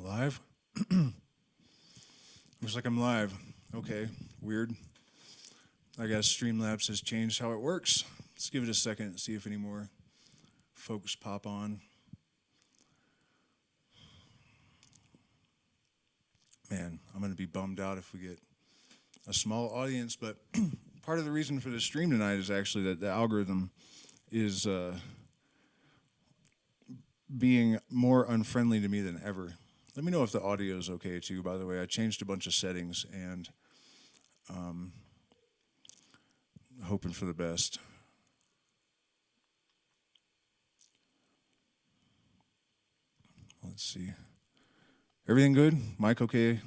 Live? Looks like I'm live. Okay, weird. I guess Streamlabs has changed how it works. Let's give it a second and see if any more folks pop on. Man, I'm going to be bummed out if we get a small audience, but part of the reason for this stream tonight is actually that the algorithm is being more unfriendly to me than ever. Let me know if the audio is okay too, by the way. I changed a bunch of settings and hoping for the best. Let's see. Everything good? Mic okay?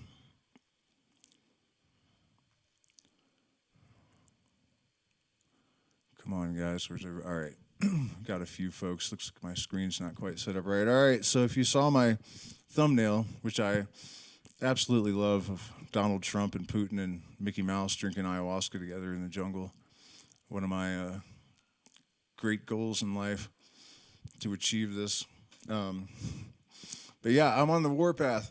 Come on, guys. All right. Got a few folks. Looks like my screen's not quite set up right. All right. So if you saw my thumbnail, which I absolutely love, of Donald Trump and Putin and Mickey Mouse drinking ayahuasca together in the jungle, one of my great goals in life to achieve this. But yeah, I'm on the Warpath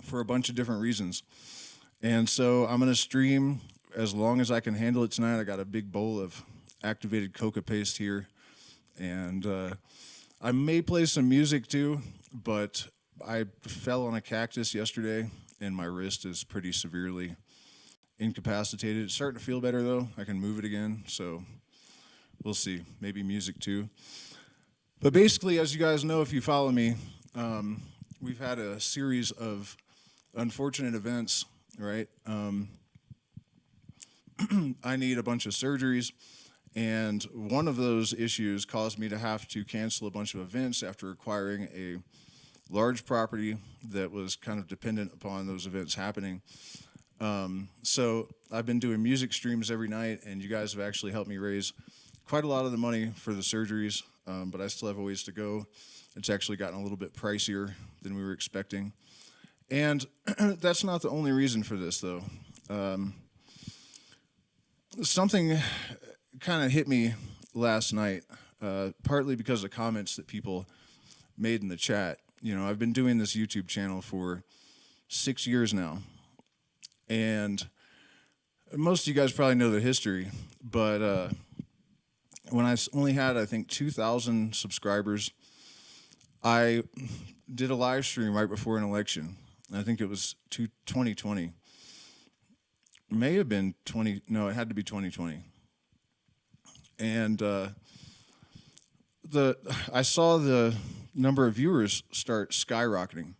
for a bunch of different reasons. And so I'm going to stream as long as I can handle it tonight. I got a big bowl of activated coca paste here. And I may play some music too, but I fell on a cactus yesterday and my wrist is pretty severely incapacitated. It's starting to feel better though. I can move it again, so we'll see. Maybe music too. But basically, as you guys know, if you follow me, we've had a series of unfortunate events, right? I need a bunch of surgeries, and one of those issues caused me to have to cancel a bunch of events after acquiring a large property that was kind of dependent upon those events happening. So I've been doing music streams every night, and you guys have actually helped me raise quite a lot of the money for the surgeries, but I still have a ways to go. It's actually gotten a little bit pricier than we were expecting. And that's not the only reason for this, though. Something kind of hit me last night, partly because of comments that people made in the chat. You know, I've been doing this YouTube channel for 6 years now, and most of you guys probably know the history, but when I only had, I think, 2,000 subscribers, I did a live stream right before an election. I think it was 2020. May have been no, it had to be 2020. And I saw the number of viewers start skyrocketing.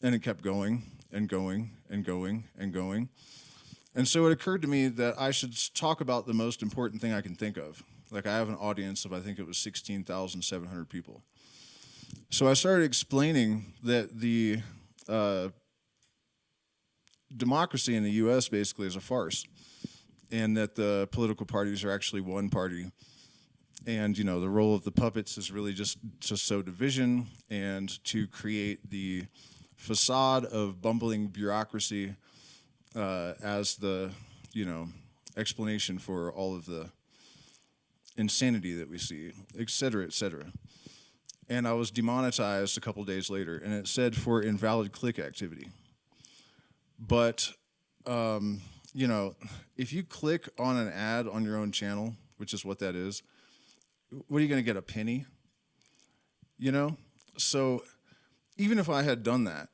And it kept going and going and going and going. And so it occurred to me that I should talk about the most important thing I can think of. Like, I have an audience of, I think it was 16,700 people. So I started explaining that the democracy in the U.S. basically is a farce, and that the political parties are actually one party. And, you know, the role of the puppets is really just to sow division and to create the facade of bumbling bureaucracy as the, you know, explanation for all of the insanity that we see, et cetera, et cetera. And I was demonetized a couple days later, and it said for invalid click activity. But, you know, if you click on an ad on your own channel, which is what that is, what are you going to get, a penny? You know? So even if I had done that,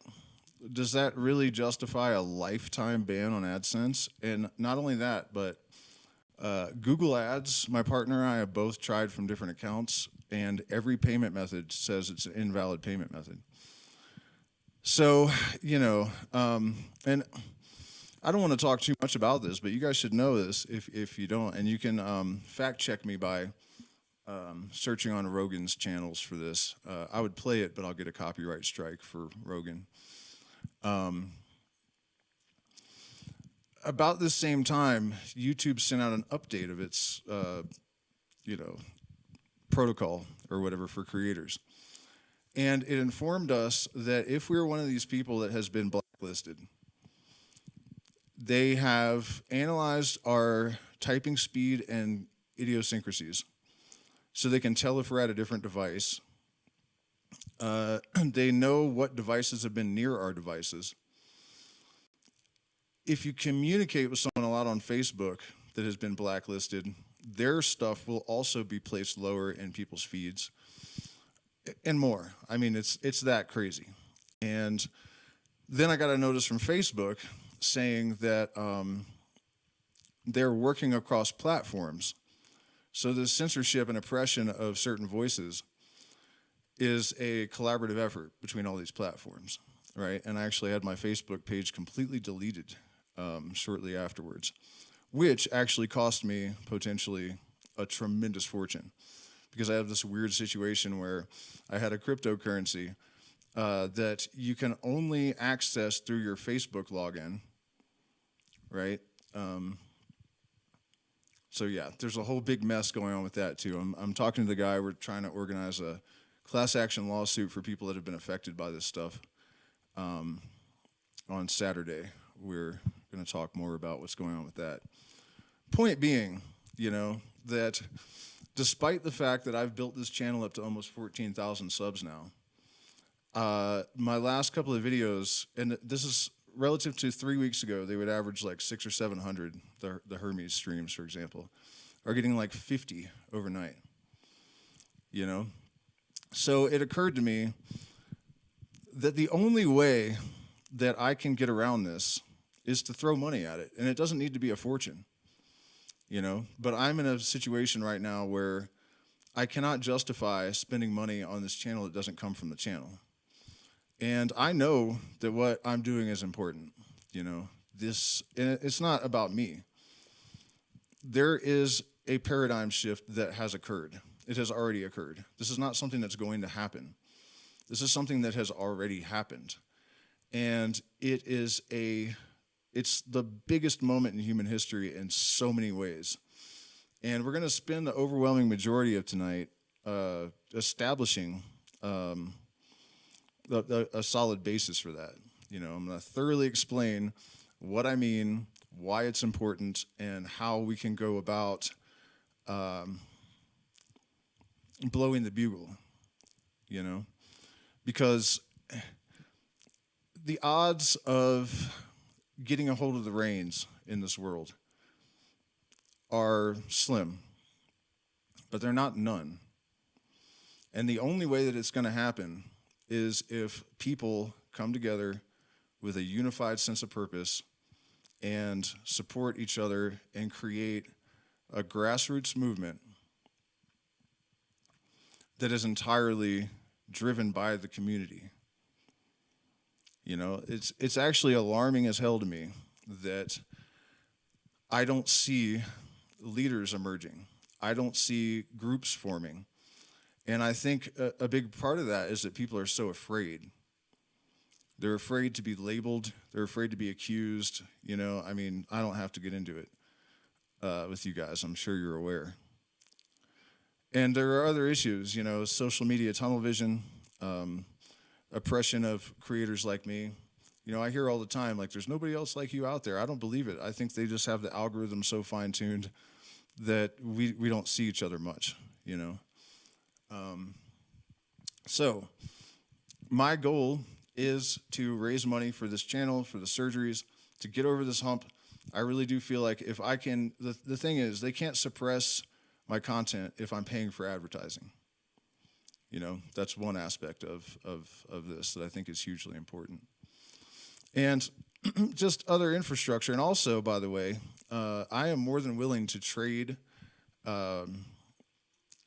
does that really justify a lifetime ban on AdSense? And not only that, but Google Ads, my partner and I have both tried from different accounts, and every payment method says it's an invalid payment method. So, you know, and I don't want to talk too much about this, but you guys should know this if you don't. And you can fact check me by searching on Rogan's channels for this. I would play it, but I'll get a copyright strike for Rogan. About this same time, YouTube sent out an update of its, you know, protocol or whatever for creators. And it informed us that if we're one of these people that has been blacklisted, they have analyzed our typing speed and idiosyncrasies so they can tell if we're at a different device. They know what devices have been near our devices. If you communicate with someone a lot on Facebook that has been blacklisted, their stuff will also be placed lower in people's feeds and more. I mean, it's that crazy. And then I got a notice from Facebook saying that they're working across platforms. So the censorship and oppression of certain voices is a collaborative effort between all these platforms, right? And I actually had my Facebook page completely deleted shortly afterwards, which actually cost me potentially a tremendous fortune, because I have this weird situation where I had a cryptocurrency that you can only access through your Facebook login, right? So yeah, there's a whole big mess going on with that too. I'm talking to the guy. We're trying to organize a class action lawsuit for people that have been affected by this stuff. On Saturday, we're going to talk more about what's going on with that. Point being, that despite the fact that I've built this channel up to almost 14,000 subs now, my last couple of videos, and this is relative to 3 weeks ago, they would average like 600 or 700, the Hermes streams, for example, are getting like 50 overnight, So it occurred to me that the only way that I can get around this is to throw money at it. And it doesn't need to be a fortune, But I'm in a situation right now where I cannot justify spending money on this channel that doesn't come from the channel. And I know that what I'm doing is important, it's not about me. There is a paradigm shift that has occurred. It has already occurred. This is not something that's going to happen. This is something that has already happened. And it's the biggest moment in human history in so many ways. And we're going to spend the overwhelming majority of tonight establishing a solid basis for that. I'm going to thoroughly explain what I mean, why it's important, and how we can go about blowing the bugle, because the odds of getting a hold of the reins in this world are slim, but they're not none. And the only way that it's going to happen is if people come together with a unified sense of purpose and support each other and create a grassroots movement that is entirely driven by the community. It's actually alarming as hell to me that I don't see leaders emerging. I don't see groups forming. And I think a big part of that is that people are so afraid. They're afraid to be labeled. They're afraid to be accused. I don't have to get into it with you guys. I'm sure you're aware. And there are other issues, social media tunnel vision, oppression of creators like me. I hear all the time, like, there's nobody else like you out there. I don't believe it. I think they just have the algorithm so fine-tuned that we don't see each other much, So my goal is to raise money for this channel, for the surgeries, to get over this hump. I really do feel like if I can, the thing is, they can't suppress my content if I'm paying for advertising. That's one aspect of this that I think is hugely important. And just other infrastructure. And also, by the way, I am more than willing to trade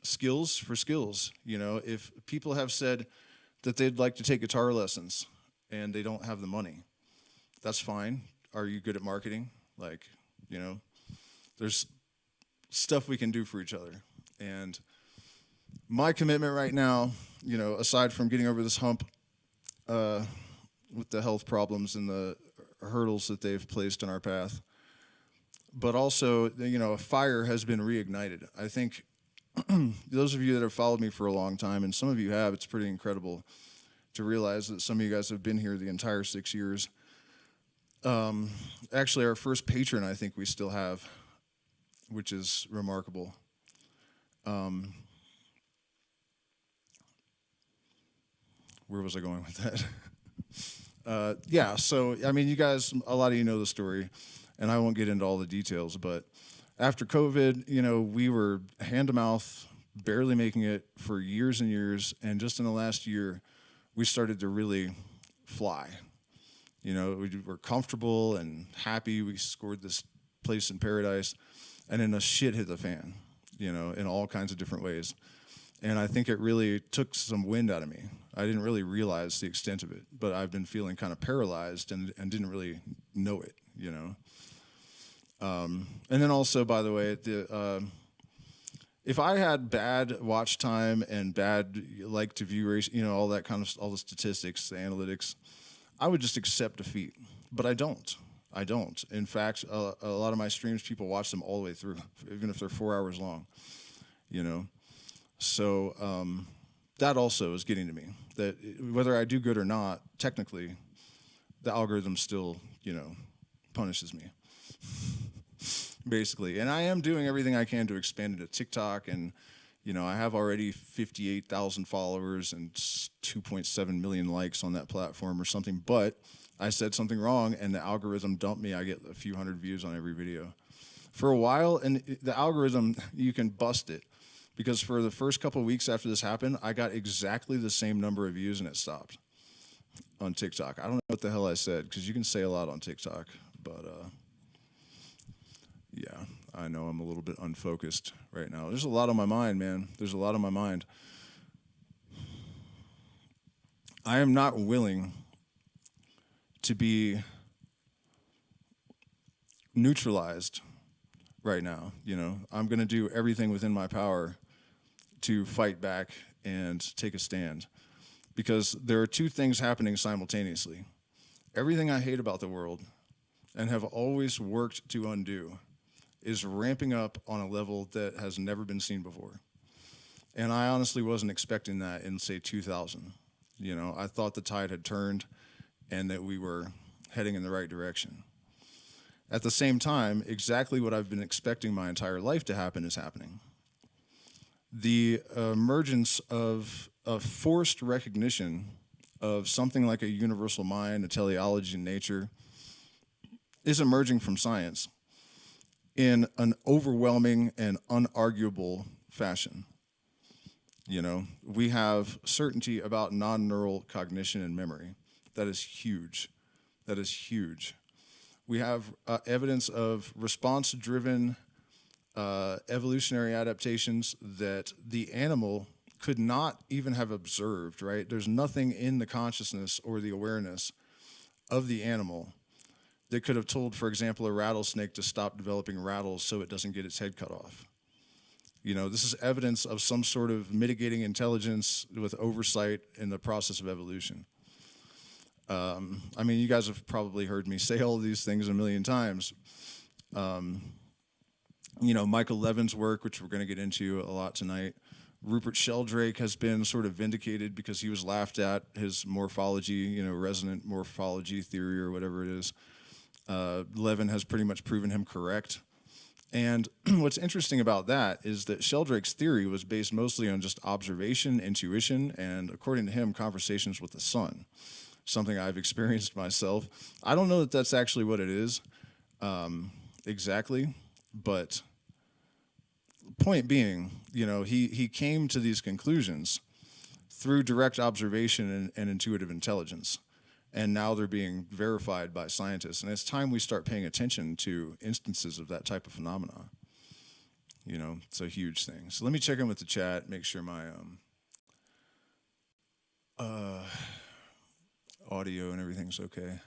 skills for skills. If people have said that they'd like to take guitar lessons and they don't have the money, that's fine. Are you good at marketing? There's stuff we can do for each other. And my commitment right now, aside from getting over this hump with the health problems and the hurdles that they've placed in our path, but also, a fire has been reignited. I think those of you that have followed me for a long time, and some of you have, it's pretty incredible to realize that some of you guys have been here the entire 6 years. Actually, our first patron, I think we still have, which is remarkable. where was I going with that? Yeah, so, I mean, you guys, a lot of you know the story, and I won't get into all the details, but after COVID, you know, we were hand to mouth, barely making it for years and years, and just in the last year, we started to really fly. You know, we were comfortable and happy. We scored this place in paradise, and then the shit hit the fan, you know, in all kinds of different ways. And I think it really took some wind out of me. I didn't really realize the extent of it, but I've been feeling kind of paralyzed and didn't really know it, you know. And then also, by the way, if I had bad watch time and bad like to view ratio, you know, all that kind of, all the statistics, the analytics, I would just accept defeat. But I don't. I don't. In fact, a lot of my streams, people watch them all the way through, even if they're 4 hours long, you know. So that also is getting to me, that whether I do good or not, technically, the algorithm still, you know, punishes me, basically. And I am doing everything I can to expand into TikTok, and, you know, I have already 58,000 followers and 2.7 million likes on that platform or something, but I said something wrong, and the algorithm dumped me. I get a few hundred views on every video. For a while, and the algorithm, you can bust it. Because for the first couple of weeks after this happened, I got exactly the same number of views and it stopped on TikTok. I don't know what the hell I said, because you can say a lot on TikTok. But, yeah, I know I'm a little bit unfocused right now. There's a lot on my mind, man. There's a lot on my mind. I am not willing to be neutralized right now. You know, I'm going to do everything within my power to fight back and take a stand, because there are two things happening simultaneously. Everything I hate about the world and have always worked to undo is ramping up on a level that has never been seen before. And I honestly wasn't expecting that in, say, 2000. You know, I thought the tide had turned and that we were heading in the right direction. At the same time, exactly what I've been expecting my entire life to happen is happening. The emergence of a forced recognition of something like a universal mind, a teleology in nature, is emerging from science in an overwhelming and unarguable fashion. You know, we have certainty about non-neural cognition and memory. That is huge. That is huge. We have evidence of response-driven evolutionary adaptations that the animal could not even have observed, right? There's nothing in the consciousness or the awareness of the animal that could have told, for example, a rattlesnake to stop developing rattles so it doesn't get its head cut off. You know, this is evidence of some sort of mitigating intelligence with oversight in the process of evolution. I mean, you guys have probably heard me say all of these things a million times. You know, Michael Levin's work, which we're going to get into a lot tonight. Rupert Sheldrake has been sort of vindicated because he was laughed at, his morphology, you know, resonant morphology theory or whatever it is. Levin has pretty much proven him correct. And what's interesting about that is that Sheldrake's theory was based mostly on just observation, intuition, and according to him, conversations with the sun. Something I've experienced myself. I don't know that that's actually what it is exactly, but point being, you know, he came to these conclusions through direct observation and intuitive intelligence, and now they're being verified by scientists, and it's time we start paying attention to instances of that type of phenomena. You know, it's a huge thing. So let me check in with the chat, make sure my audio and everything's okay.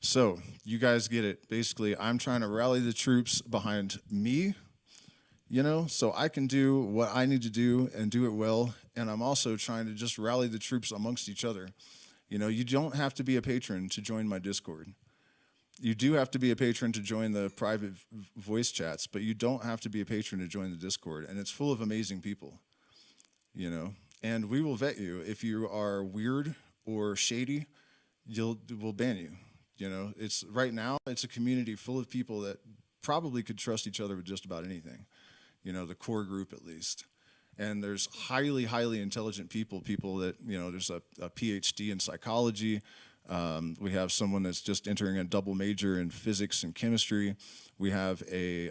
So you guys get it. Basically, I'm trying to rally the troops behind me, you know, so I can do what I need to do and do it well. And I'm also trying to just rally the troops amongst each other. You know, you don't have to be a patron to join my Discord. You do have to be a patron to join the private voice chats, but you don't have to be a patron to join the Discord. And it's full of amazing people, you know, and we will vet you. If you are weird or shady, we'll ban you. You know, it's right now, it's a community full of people that probably could trust each other with just about anything. the core group at least. And there's highly, highly intelligent people that, there's a PhD in psychology. We have someone that's just entering a double major in physics and chemistry. We have a,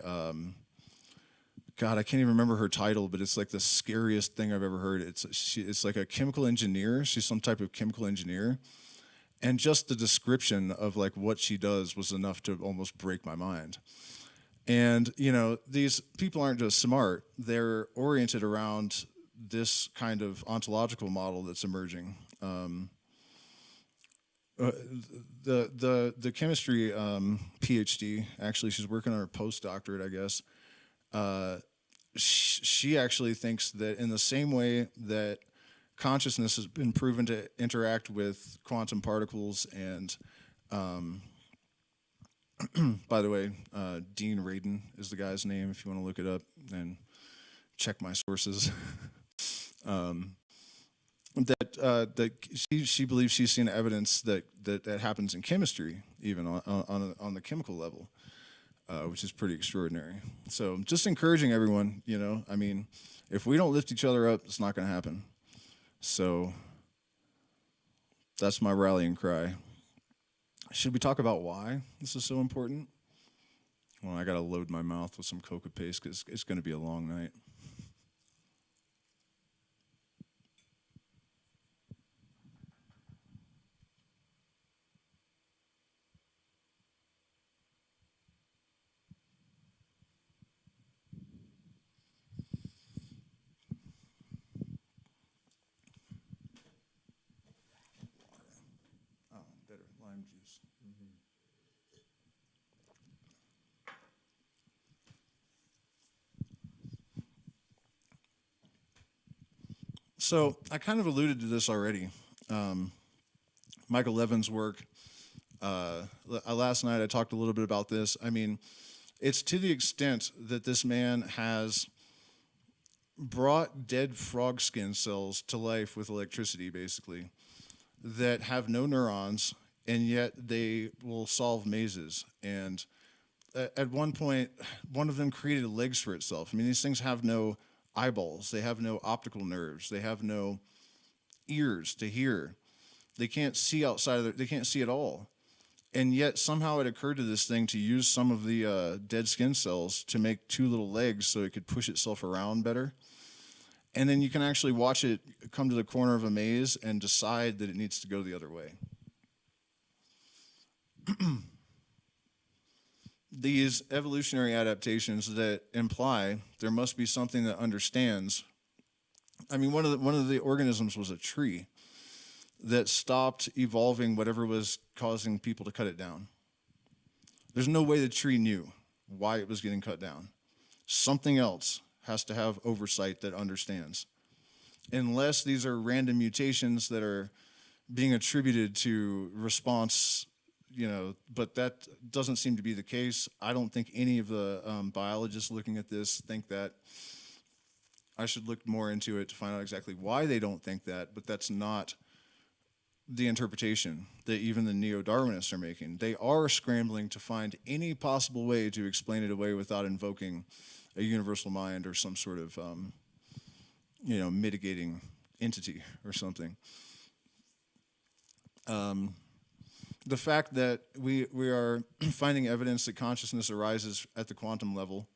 God, I can't even remember her title, but it's like the scariest thing I've ever heard. It's like a chemical engineer. She's some type of chemical engineer. And just the description of like what she does was enough to almost break my mind. And, these people aren't just smart, they're oriented around this kind of ontological model that's emerging. The chemistry PhD, actually, she's working on her postdoctorate, I guess. She actually thinks that in the same way that consciousness has been proven to interact with quantum particles and by the way, Dean Radin is the guy's name if you want to look it up and check my sources. That she believes she's seen evidence that happens in chemistry, even on the chemical level, which is pretty extraordinary. So just encouraging everyone, if we don't lift each other up, it's not going to happen. So that's my rallying cry. Should we talk about why this is so important? Well, I got to load my mouth with some coca paste because it's going to be a long night. Oh, better lime juice. So I kind of alluded to this already. Michael Levin's work. Last night I talked a little bit about this. I mean, it's to the extent that this man has brought dead frog skin cells to life with electricity, basically, that have no neurons, and yet they will solve mazes. And at one point, one of them created legs for itself. I mean, these things have no eyeballs. They have no optical nerves. They have no ears to hear. They can't see outside of they can't see at all. And yet somehow it occurred to this thing to use some of the dead skin cells to make two little legs so it could push itself around better. And then you can actually watch it come to the corner of a maze and decide that it needs to go the other way. These evolutionary adaptations that imply there must be something that understands. I mean, one of the organisms was a tree that stopped evolving whatever was causing people to cut it down. There's no way the tree knew why it was getting cut down. Something else has to have oversight that understands. Unless these are random mutations that are being attributed to response, but that doesn't seem to be the case. I don't think any of the biologists looking at this think that. I should look more into it to find out exactly why they don't think that, but that's not the interpretation that even the neo-Darwinists are making. They are scrambling to find any possible way to explain it away without invoking a universal mind or some sort of, mitigating entity or something. The fact that we are finding evidence that consciousness arises at the quantum level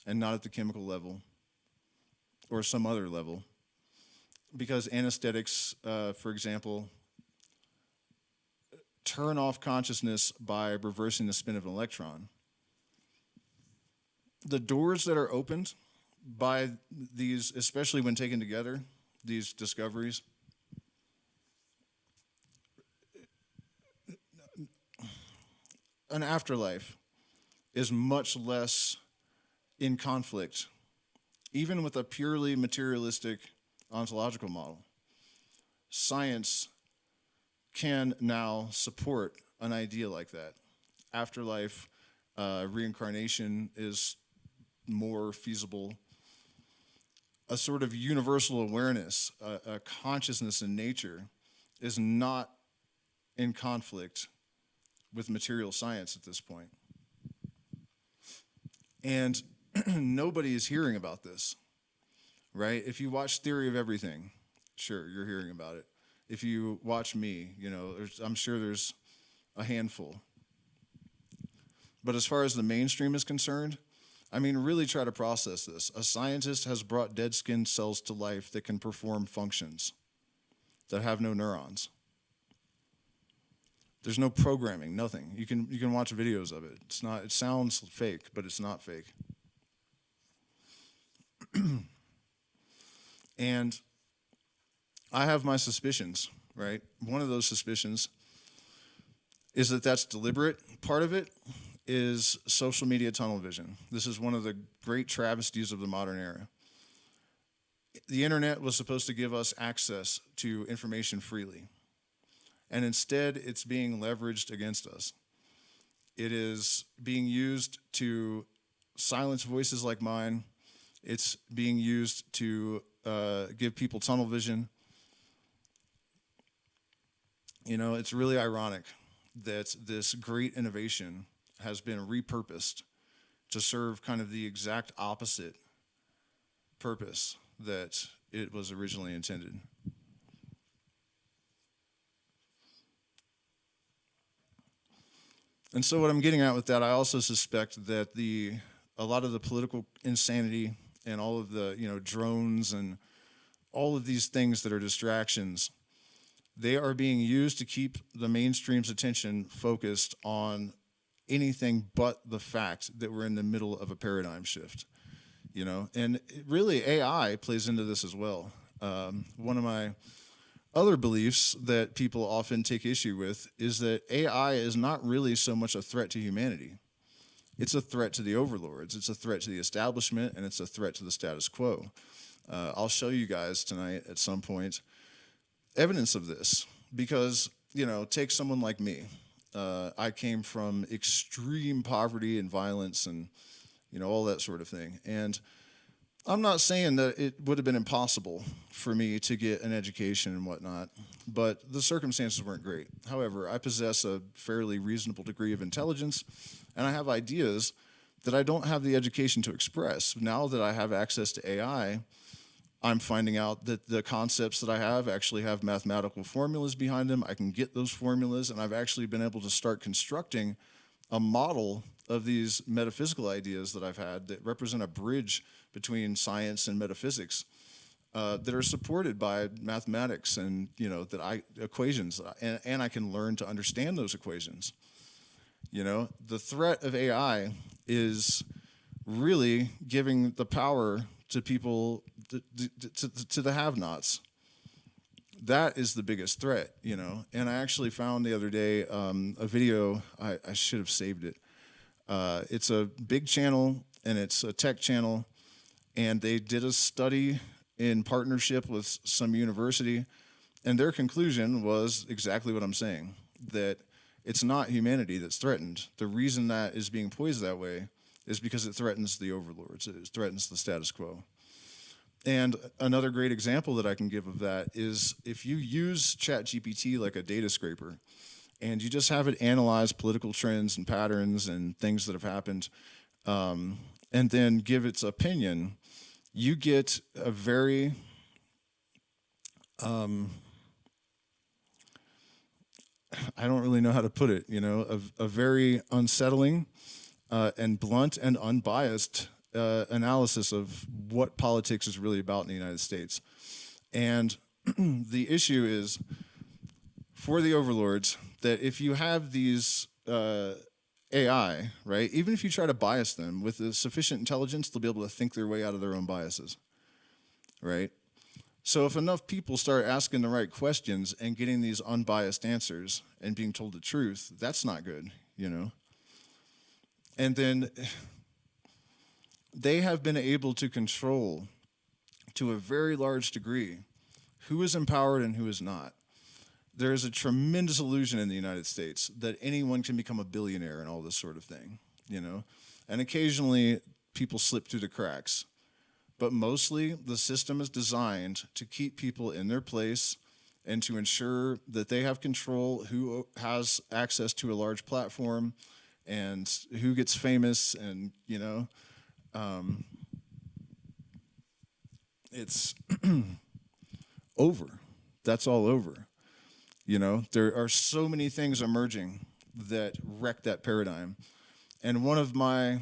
and not at the chemical level or some other level, because anesthetics, for example, turn off consciousness by reversing the spin of an electron. The doors that are opened by these, especially when taken together, these discoveries, an afterlife is much less in conflict, even with a purely materialistic ontological model. Science can now support an idea like that. Afterlife, reincarnation is more feasible. A sort of universal awareness, a consciousness in nature is not in conflict with material science at this point. And nobody is hearing about this, right? If you watch Theory of Everything, sure, you're hearing about it. If you watch me, I'm sure there's a handful. But as far as the mainstream is concerned, I mean, really try to process this. A scientist has brought dead skin cells to life that can perform functions that have no neurons. There's no programming, nothing. You can watch videos of it. It sounds fake, but it's not fake. And I have my suspicions, right? One of those suspicions is that that's deliberate. Part of it is social media tunnel vision. This is one of the great travesties of the modern era. The internet was supposed to give us access to information freely. And instead, it's being leveraged against us. It is being used to silence voices like mine. It's being used to give people tunnel vision. It's really ironic that this great innovation has been repurposed to serve kind of the exact opposite purpose that it was originally intended. And so what I'm getting at with that, I also suspect that a lot of the political insanity and all of the drones and all of these things that are distractions, they are being used to keep the mainstream's attention focused on anything but the fact that we're in the middle of a paradigm shift. And really AI plays into this as well. One of my other beliefs that people often take issue with is that AI is not really so much a threat to humanity. It's a threat to the overlords. It's a threat to the establishment, and it's a threat to the status quo. I'll show you guys tonight at some point evidence of this because, take someone like me. I came from extreme poverty and violence and, all that sort of thing. And I'm not saying that it would have been impossible for me to get an education and whatnot, but the circumstances weren't great. However, I possess a fairly reasonable degree of intelligence, and I have ideas that I don't have the education to express. Now that I have access to AI, I'm finding out that the concepts that I have actually have mathematical formulas behind them. I can get those formulas, and I've actually been able to start constructing a model of these metaphysical ideas that I've had that represent a bridge between science and metaphysics that are supported by mathematics and equations, and I can learn to understand those equations. The threat of AI is really giving the power to people, to the have-nots. That is the biggest threat, And I actually found the other day a video. I should have saved it. It's a big channel, and it's a tech channel, and they did a study in partnership with some university, and their conclusion was exactly what I'm saying, that it's not humanity that's threatened. The reason that is being poised that way is because it threatens the overlords. It threatens the status quo. And another great example that I can give of that is if you use ChatGPT like a data scraper, and you just have it analyze political trends and patterns and things that have happened, and then give its opinion, you get a very I don't really know how to put it, a very unsettling and blunt and unbiased analysis of what politics is really about in the United States. And the issue is, for the overlords, that if you have these AI, right, even if you try to bias them with the sufficient intelligence, they'll be able to think their way out of their own biases, right? So if enough people start asking the right questions and getting these unbiased answers and being told the truth, that's not good, And then they have been able to control, to a very large degree, who is empowered and who is not. There is a tremendous illusion in the United States that anyone can become a billionaire and all this sort of thing, And occasionally, people slip through the cracks. But mostly, the system is designed to keep people in their place and to ensure that they have control, who has access to a large platform, and who gets famous, and, it's over. That's all over. You know, there are so many things emerging that wreck that paradigm. And one of my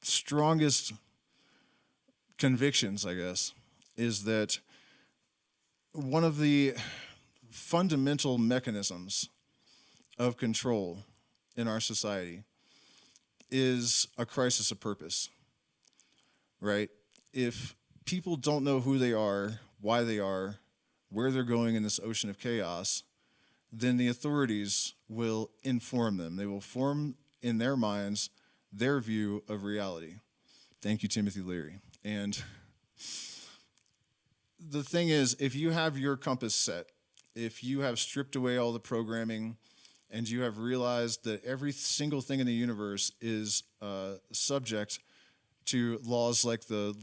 strongest convictions, I guess, is that one of the fundamental mechanisms of control in our society is a crisis of purpose, right? If people don't know who they are, why they are, where they're going in this ocean of chaos, then the authorities will inform them. They will form in their minds their view of reality. Thank you, Timothy Leary. And the thing is, if you have your compass set, if you have stripped away all the programming, and you have realized that every single thing in the universe is subject to laws like the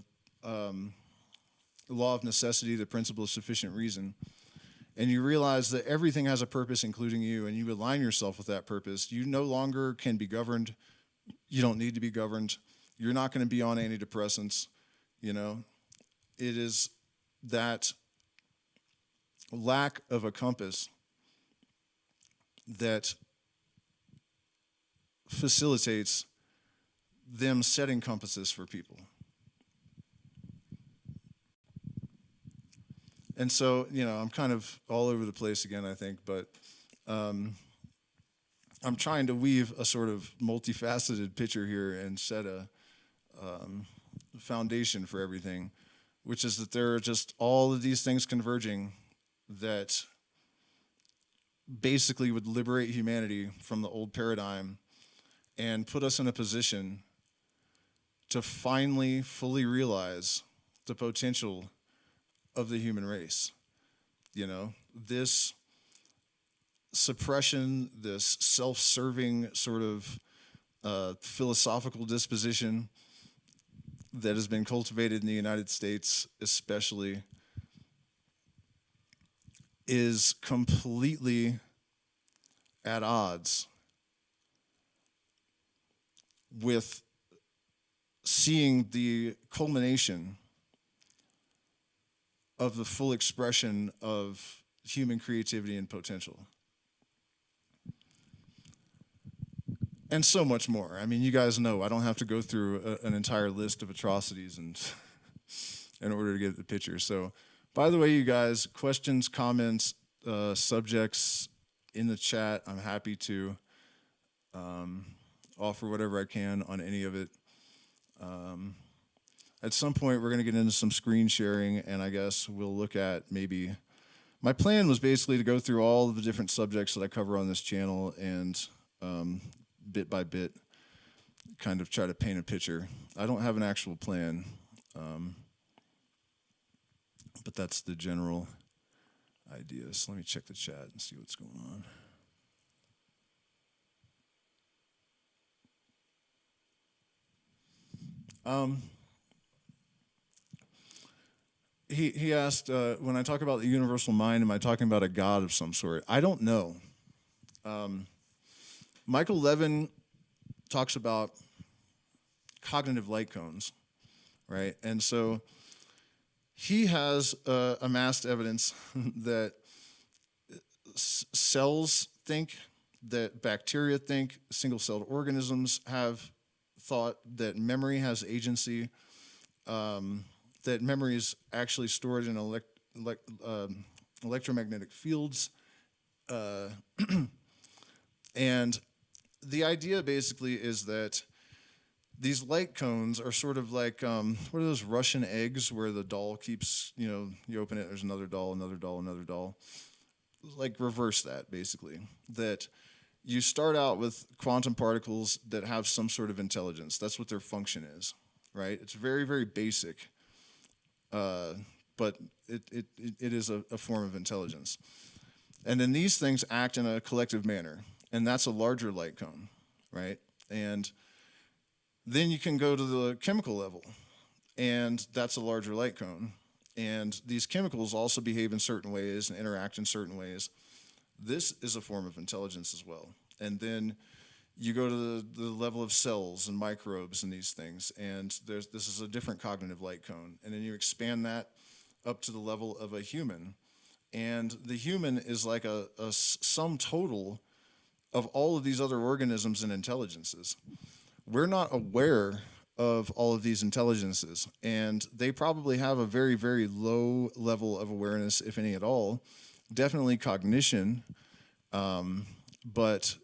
law of necessity, the principle of sufficient reason, and you realize that everything has a purpose, including you, and you align yourself with that purpose, you no longer can be governed. You don't need to be governed. You're not going to be on antidepressants. You know, it is that lack of a compass that facilitates them setting compasses for people. And so, you know, I'm kind of all over the place again, I think, but I'm trying to weave a sort of multifaceted picture here and set a foundation for everything, which is that there are just all of these things converging that basically would liberate humanity from the old paradigm and put us in a position to finally fully realize the potential of the human race. You know, this suppression, this self-serving sort of philosophical disposition that has been cultivated in the United States especially is completely at odds with seeing the culmination of the full expression of human creativity and potential. And so much more. I mean, you guys know I don't have to go through an entire list of atrocities and in order to get the picture. So, by the way, you guys, questions, comments, subjects in the chat, I'm happy to offer whatever I can on any of it. At some point, we're going to get into some screen sharing, and I guess we'll look at maybe... My plan was basically to go through all of the different subjects that I cover on this channel and bit by bit kind of try to paint a picture. I don't have an actual plan, but that's the general idea. So let me check the chat and see what's going on. He asked, when I talk about the universal mind, am I talking about a God of some sort? I don't know. Michael Levin talks about cognitive light cones, right? And so he has amassed evidence that cells think, that bacteria think, single-celled organisms have thought, that memory has agency, that memory is actually stored in electromagnetic fields. And the idea basically is that these light cones are sort of like, what are those Russian eggs where the doll keeps, you know, you open it, there's another doll, another doll, another doll. Like reverse that, basically. That you start out with quantum particles that have some sort of intelligence. That's what their function is, right? It's very, very basic. But it is a form of intelligence. And then these things act in a collective manner, and that's a larger light cone, right? And then you can go to the chemical level, and that's a larger light cone. And these chemicals also behave in certain ways and interact in certain ways. This is a form of intelligence as well. And then You go to the level of cells and microbes and these things, and this is a different cognitive light cone. And then you expand that up to the level of a human. And the human is like a sum total of all of these other organisms and intelligences. We're not aware of all of these intelligences, and they probably have a very, very low level of awareness, if any at all. Definitely cognition, but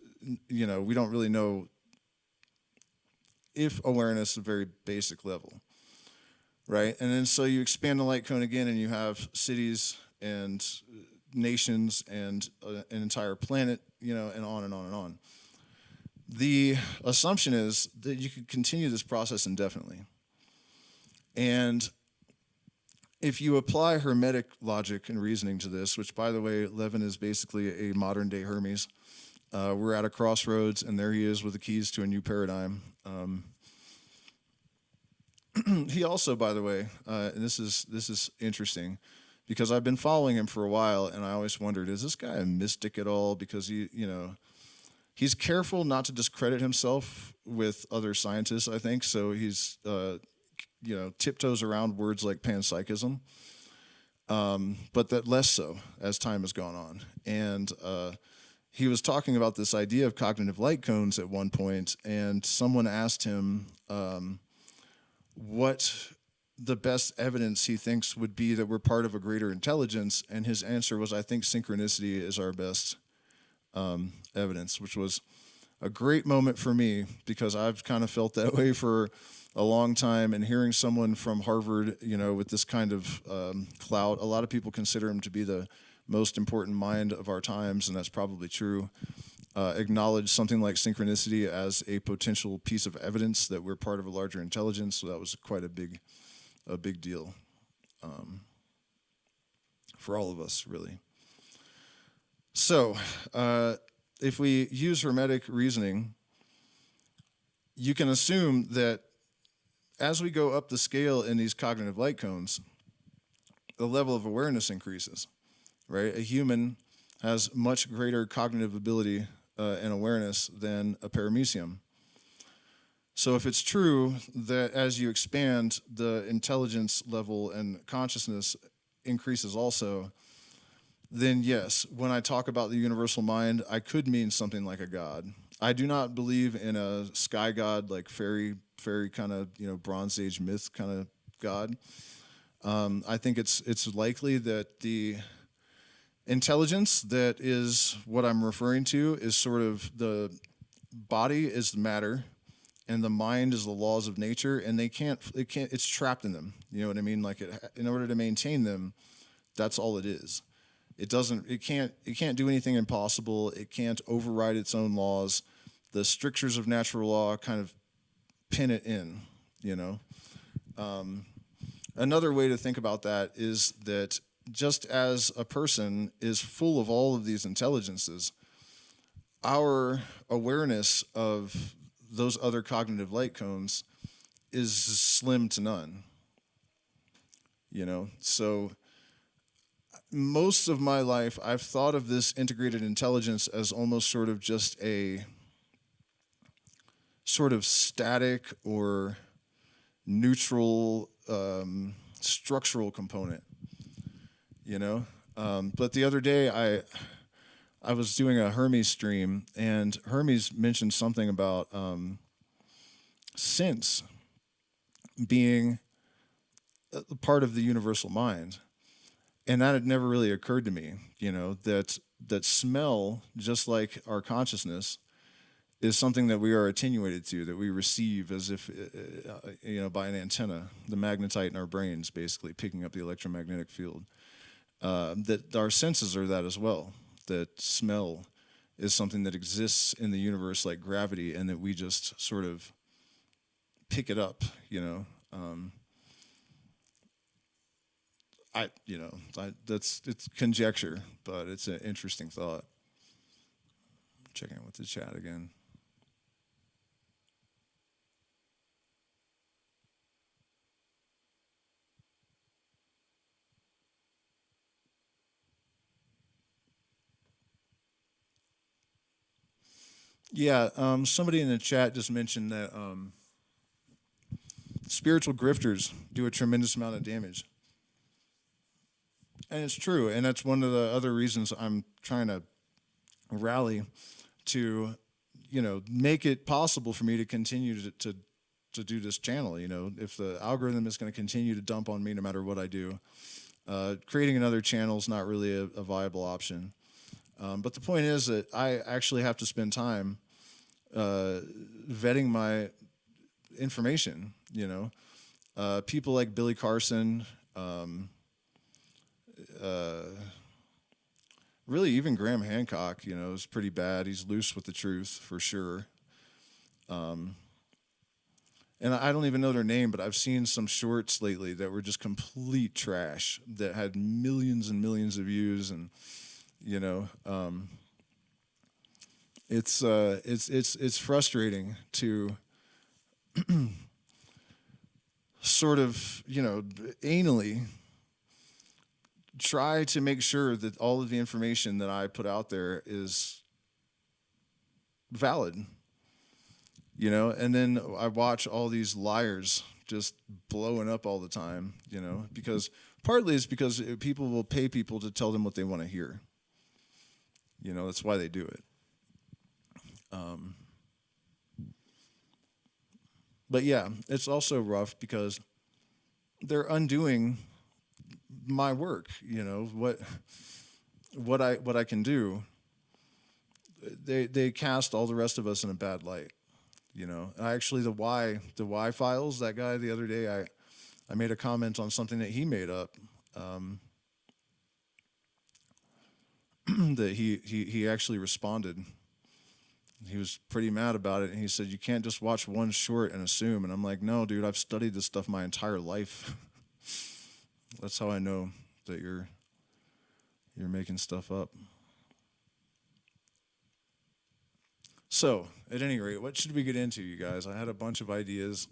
we don't really know if awareness is a very basic level, right? And then so you expand the light cone again, and you have cities and nations and an entire planet, and on and on and on. The assumption is that you could continue this process indefinitely. And if you apply Hermetic logic and reasoning to this, which, by the way, Levin is basically a modern-day Hermes. We're at a crossroads, and there he is with the keys to a new paradigm. He also, by the way, and this is interesting, because I've been following him for a while, and I always wondered, is this guy a mystic at all? Because he's careful not to discredit himself with other scientists, I think. So he's tiptoes around words like panpsychism, but that less so as time has gone on. And he was talking about this idea of cognitive light cones at one point, and someone asked him what the best evidence he thinks would be that we're part of a greater intelligence, and his answer was, I think synchronicity is our best evidence, which was a great moment for me, because I've kind of felt that way for a long time, and hearing someone from Harvard, with this kind of clout, a lot of people consider him to be the most important mind of our times, and that's probably true, acknowledge something like synchronicity as a potential piece of evidence that we're part of a larger intelligence. So that was quite a big deal for all of us, really. So if we use Hermetic reasoning, you can assume that as we go up the scale in these cognitive light cones, the level of awareness increases, right? A human has much greater cognitive ability and awareness than a paramecium. So if it's true that as you expand, the intelligence level and consciousness increases also, then yes, when I talk about the universal mind, I could mean something like a god. I do not believe in a sky god, like fairy kind of, Bronze Age myth kind of god. I think it's likely that the intelligence that is what I'm referring to is sort of the body is the matter, and the mind is the laws of nature, and it's trapped in them. You know what I mean? Like in order to maintain them, that's all it is. It can't do anything impossible. It can't override its own laws. The strictures of natural law kind of pin it in, Another way to think about that is that just as a person is full of all of these intelligences, our awareness of those other cognitive light cones is slim to none, So most of my life, I've thought of this integrated intelligence as almost sort of just a sort of static or neutral structural component, But the other day, I was doing a Hermes stream, and Hermes mentioned something about sense being a part of the universal mind. And that had never really occurred to me, that smell, just like our consciousness, is something that we are attenuated to, that we receive as if, by an antenna, the magnetite in our brains, basically picking up the electromagnetic field. That our senses are that as well, that smell is something that exists in the universe like gravity, and that we just sort of pick it up, it's conjecture, but it's an interesting thought. Checking out with the chat again. Yeah, somebody in the chat just mentioned that spiritual grifters do a tremendous amount of damage. And it's true, and that's one of the other reasons I'm trying to rally to, make it possible for me to continue to do this channel. If the algorithm is going to continue to dump on me no matter what I do, creating another channel is not really a viable option. But the point is that I actually have to spend time vetting my information. People like Billy Carson, really even Graham Hancock, is pretty bad. He's loose with the truth for sure. And I don't even know their name, but I've seen some shorts lately that were just complete trash that had millions and millions of views, and it's frustrating to sort of anally try to make sure that all of the information that I put out there is valid. And then I watch all these liars just blowing up all the time, because partly it's because people will pay people to tell them what they want to hear. That's why they do it. But yeah, it's also rough because they're undoing my work, what I can do. They cast all the rest of us in a bad light. Actually, the Y files, that guy the other day, I made a comment on something that he made up, that he actually responded. He was pretty mad about it, and he said, "You can't just watch one short and assume." And I'm like, "No, dude, I've studied this stuff my entire life." That's how I know that you're making stuff up. So, at any rate, what should we get into, you guys? I had a bunch of ideas.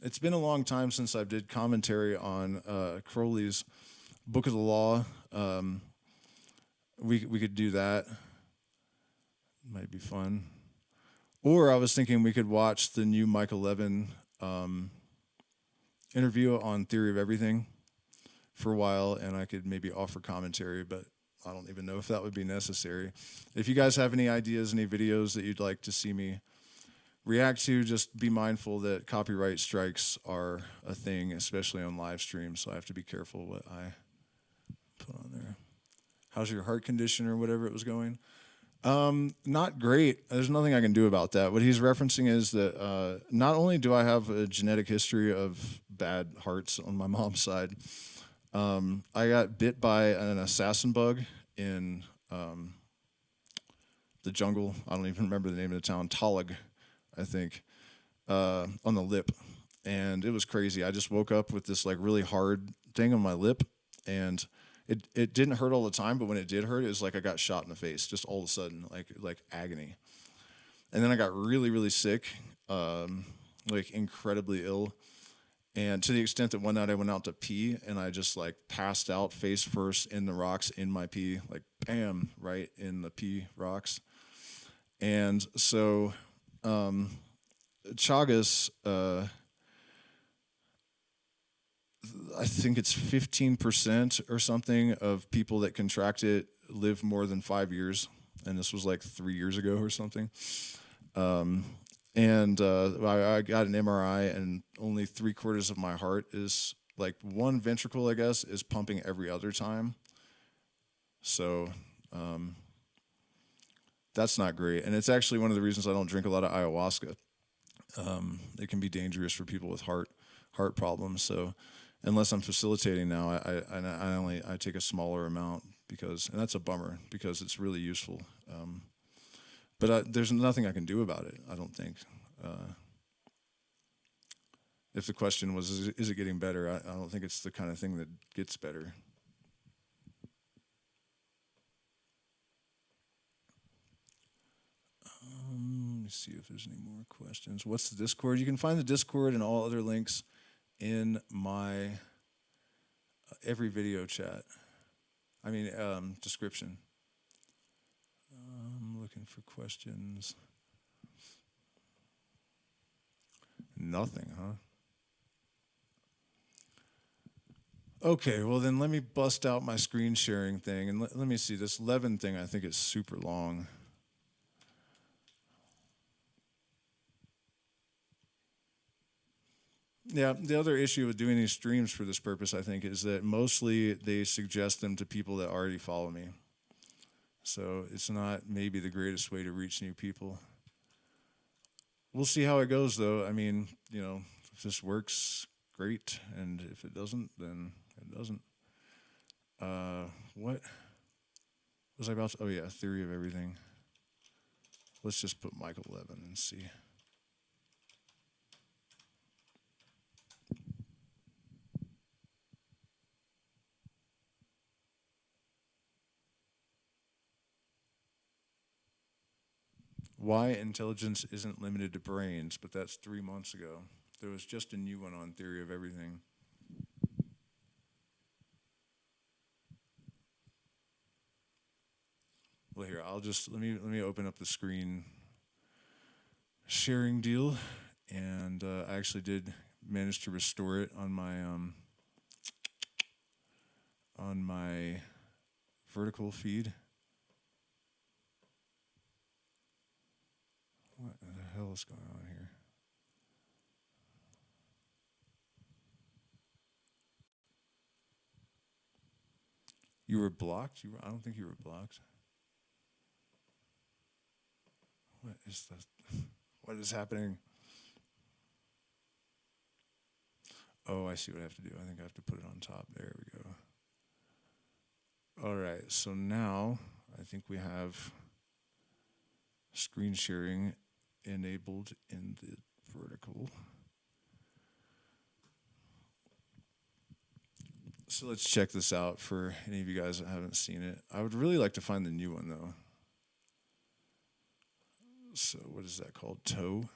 It's been a long time since I did commentary on Crowley's Book of the Law. We could do that. Might be fun. Or I was thinking we could watch the new Michael Levin interview on Theory of Everything for a while, and I could maybe offer commentary, but I don't even know if that would be necessary. If you guys have any ideas, any videos that you'd like to see me react to, just be mindful that copyright strikes are a thing, especially on live streams, so I have to be careful what I put on there. How's your heart condition or whatever it was going? Not great. There's nothing I can do about that. What he's referencing is that not only do I have a genetic history of bad hearts on my mom's side, I got bit by an assassin bug in the jungle. I don't even remember the name of the town. Talag, I think, on the lip. And it was crazy. I just woke up with this like really hard thing on my lip, and it didn't hurt all the time, but when it did hurt, it was like I got shot in the face, just all of a sudden, like agony. And then I got really, really sick, like incredibly ill. And to the extent that one night I went out to pee and I just like passed out face first in the rocks in my pee, like bam, right in the pee rocks. And so Chagas, I think it's 15% or something of people that contract it live more than 5 years. And this was like 3 years ago or something. And I got an MRI, and only 3/4 of my heart is, like, one ventricle, I guess, is pumping every other time. So that's not great. And it's actually one of the reasons I don't drink a lot of ayahuasca. It can be dangerous for people with heart problems. So unless I'm facilitating now, I take a smaller amount and that's a bummer because it's really useful. But there's nothing I can do about it, I don't think. If the question was, is it getting better? I don't think it's the kind of thing that gets better. Let me see if there's any more questions. What's the Discord? You can find the Discord and all other links in my every video chat. Description. I'm looking Looking for questions. Nothing, huh? Okay, well then let me bust out my screen sharing thing, and let me see, this Levin thing I think is super long. Yeah, the other issue with doing these streams for this purpose, I think, is that mostly they suggest them to people that already follow me. So it's not maybe the greatest way to reach new people. We'll see how it goes, though. I mean, you know, if this works, great, and if it doesn't, then it doesn't. What was I about to? Oh yeah, theory of everything. Let's just put Michael Levin and see. Why intelligence isn't limited to brains, but that's 3 months ago. There was just a new one on theory of everything. Well, here, I'll just, let me open up the screen sharing deal, and I actually did manage to restore it on my vertical feed. What the hell is going on here? You were blocked? I don't think you were blocked. What is that? What is happening? Oh, I see what I have to do. I think I have to put it on top. There we go. All right, so now I think we have screen sharing enabled in the vertical. So let's check this out for any of you guys that haven't seen it. I would really like to find the new one, though. So what is that called? Toe?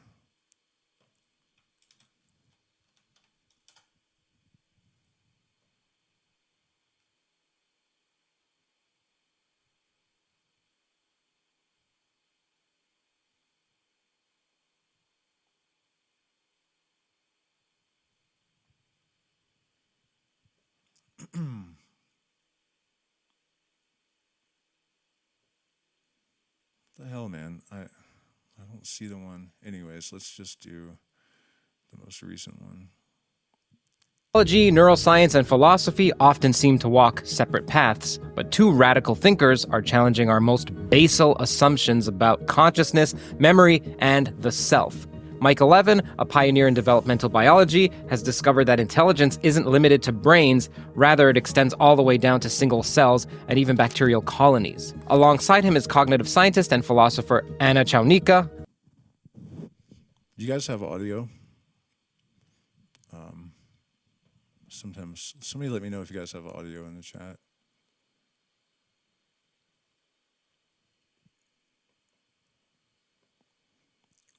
The hell, man? I don't see the one. Anyways, let's just do the most recent one. Biology, neuroscience, and philosophy often seem to walk separate paths, but two radical thinkers are challenging our most basal assumptions about consciousness, memory, and the self. Michael Levin, a pioneer in developmental biology, has discovered that intelligence isn't limited to brains, rather it extends all the way down to single cells and even bacterial colonies. Alongside him is cognitive scientist and philosopher Anna Chaunica. You guys have audio? Sometimes somebody let me know if you guys have audio in the chat.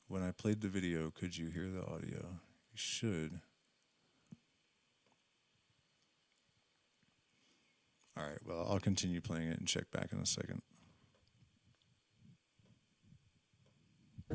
When I played the video, could you hear the audio? You should. All right, well, I'll continue playing it and check back in a second.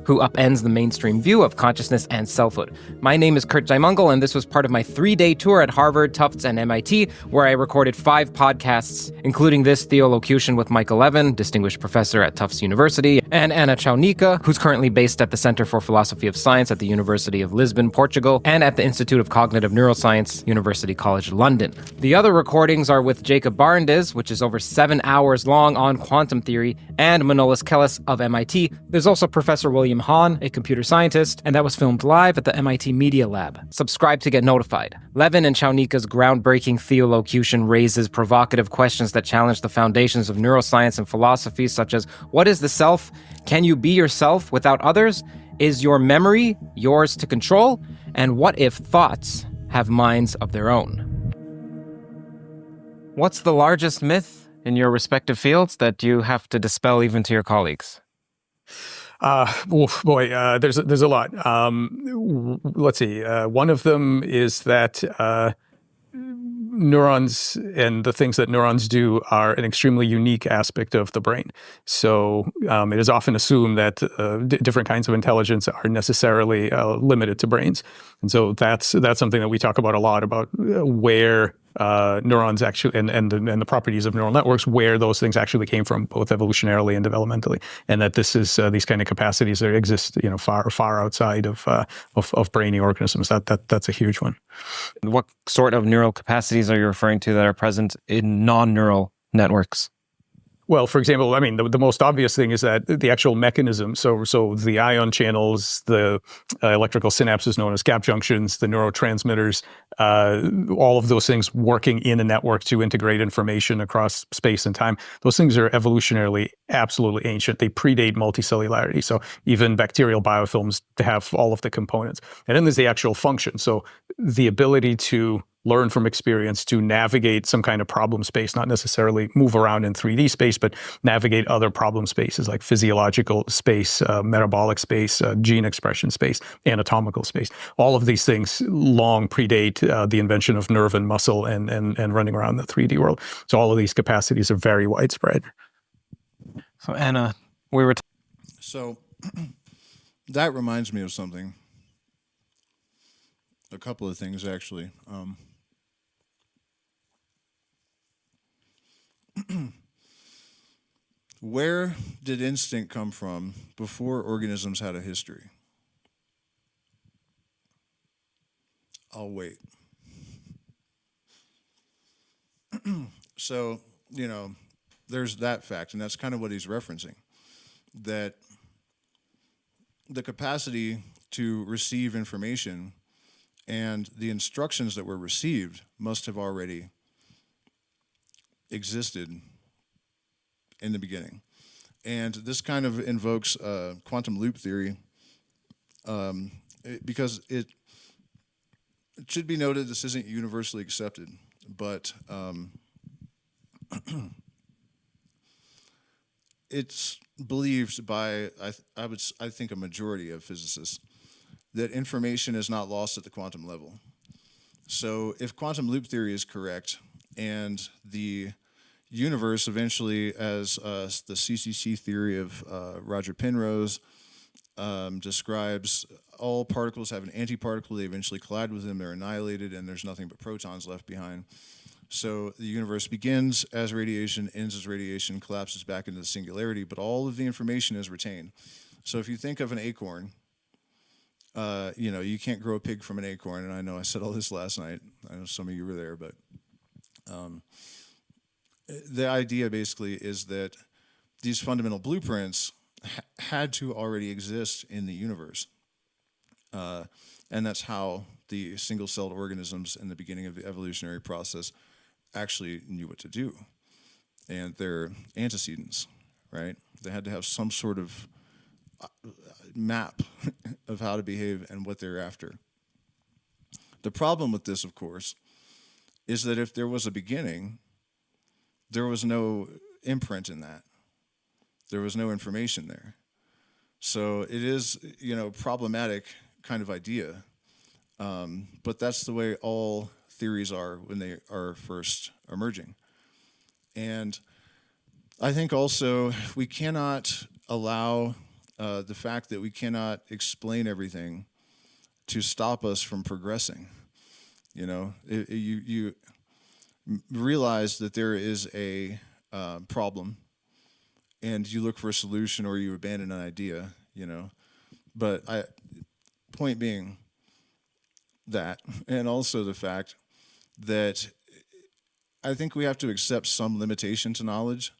Who upends the mainstream view of consciousness and selfhood. My name is Kurt Jaimungal, and this was part of my 3-day tour at Harvard, Tufts, and MIT, where I recorded 5 podcasts, including this Theolocution with Michael Levin, distinguished professor at Tufts University, and Anna Chaunica, who's currently based at the Center for Philosophy of Science at the University of Lisbon, Portugal, and at the Institute of Cognitive Neuroscience, University College London. The other recordings are with Jacob Barndis, which is over 7 hours long on quantum theory, and Manolis Kellis of MIT. There's also Professor William Hahn, a computer scientist, and that was filmed live at the MIT Media Lab. Subscribe to get notified. Levin and Chaunica's groundbreaking theolocution raises provocative questions that challenge the foundations of neuroscience and philosophy, such as, what is the self? Can you be yourself without others? Is your memory yours to control? And what if thoughts have minds of their own? What's the largest myth in your respective fields that you have to dispel even to your colleagues? There's a lot. Let's see. One of them is that neurons and the things that neurons do are an extremely unique aspect of the brain. So it is often assumed that different kinds of intelligence are necessarily limited to brains. And so that's something that we talk about a lot, about where neurons actually, and the properties of neural networks, where those things actually came from, both evolutionarily and developmentally, and that this is these kind of capacities that exist, far outside of brainy organisms. That's a huge one. What sort of neural capacities are you referring to that are present in non-neural networks? Well, for example, I mean, the most obvious thing is that the actual mechanism, so the ion channels, the electrical synapses known as gap junctions, the neurotransmitters, all of those things working in a network to integrate information across space and time, those things are evolutionarily absolutely ancient. They predate multicellularity. So even bacterial biofilms have all of the components. And then there's the actual function. So the ability to learn from experience, to navigate some kind of problem space, not necessarily move around in 3D space, but navigate other problem spaces like physiological space, metabolic space, gene expression space, anatomical space. All of these things long predate the invention of nerve and muscle and running around the 3D world. So all of these capacities are very widespread. So Anna, we were... So that reminds me of something. A couple of things, actually. Where did instinct come from before organisms had a history? I'll wait. So, there's that fact, and that's kind of what he's referencing, that the capacity to receive information and the instructions that were received must have already existed in the beginning. And this kind of invokes quantum loop theory because it should be noted this isn't universally accepted, but it's believed by, I think, a majority of physicists that information is not lost at the quantum level. So if quantum loop theory is correct, and the universe eventually, as the CCC theory of Roger Penrose describes, all particles have an antiparticle, they eventually collide with them, they're annihilated, and there's nothing but protons left behind. So the universe begins as radiation, ends as radiation, collapses back into the singularity, but all of the information is retained. So if you think of an acorn, you can't grow a pig from an acorn, and I know I said all this last night. I know some of you were there, but the idea basically is that these fundamental blueprints had to already exist in the universe. And that's how the single-celled organisms in the beginning of the evolutionary process actually knew what to do. And they're antecedents, right? They had to have some sort of map of how to behave and what they're after. The problem with this, of course, is that if there was a beginning, there was no imprint in that. There was no information there. So it is, problematic kind of idea. But that's the way all theories are when they are first emerging. And I think also we cannot allow the fact that we cannot explain everything to stop us from progressing. You realize that there is a problem, and you look for a solution or you abandon an idea, But point being that, and also the fact that I think we have to accept some limitation to knowledge.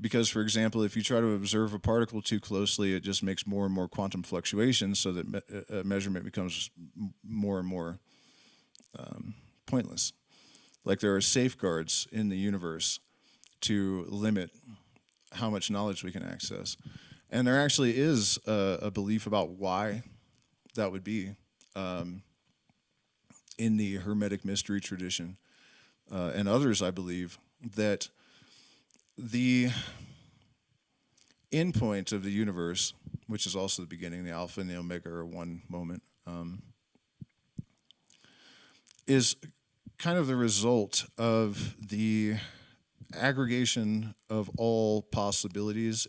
Because, for example, if you try to observe a particle too closely, it just makes more and more quantum fluctuations, so that measurement becomes more and more pointless. Like there are safeguards in the universe to limit how much knowledge we can access. And there actually is a belief about why that would be in the Hermetic mystery tradition and others, I believe, that the end point of the universe, which is also the beginning, the alpha and the omega are one moment, is kind of the result of the aggregation of all possibilities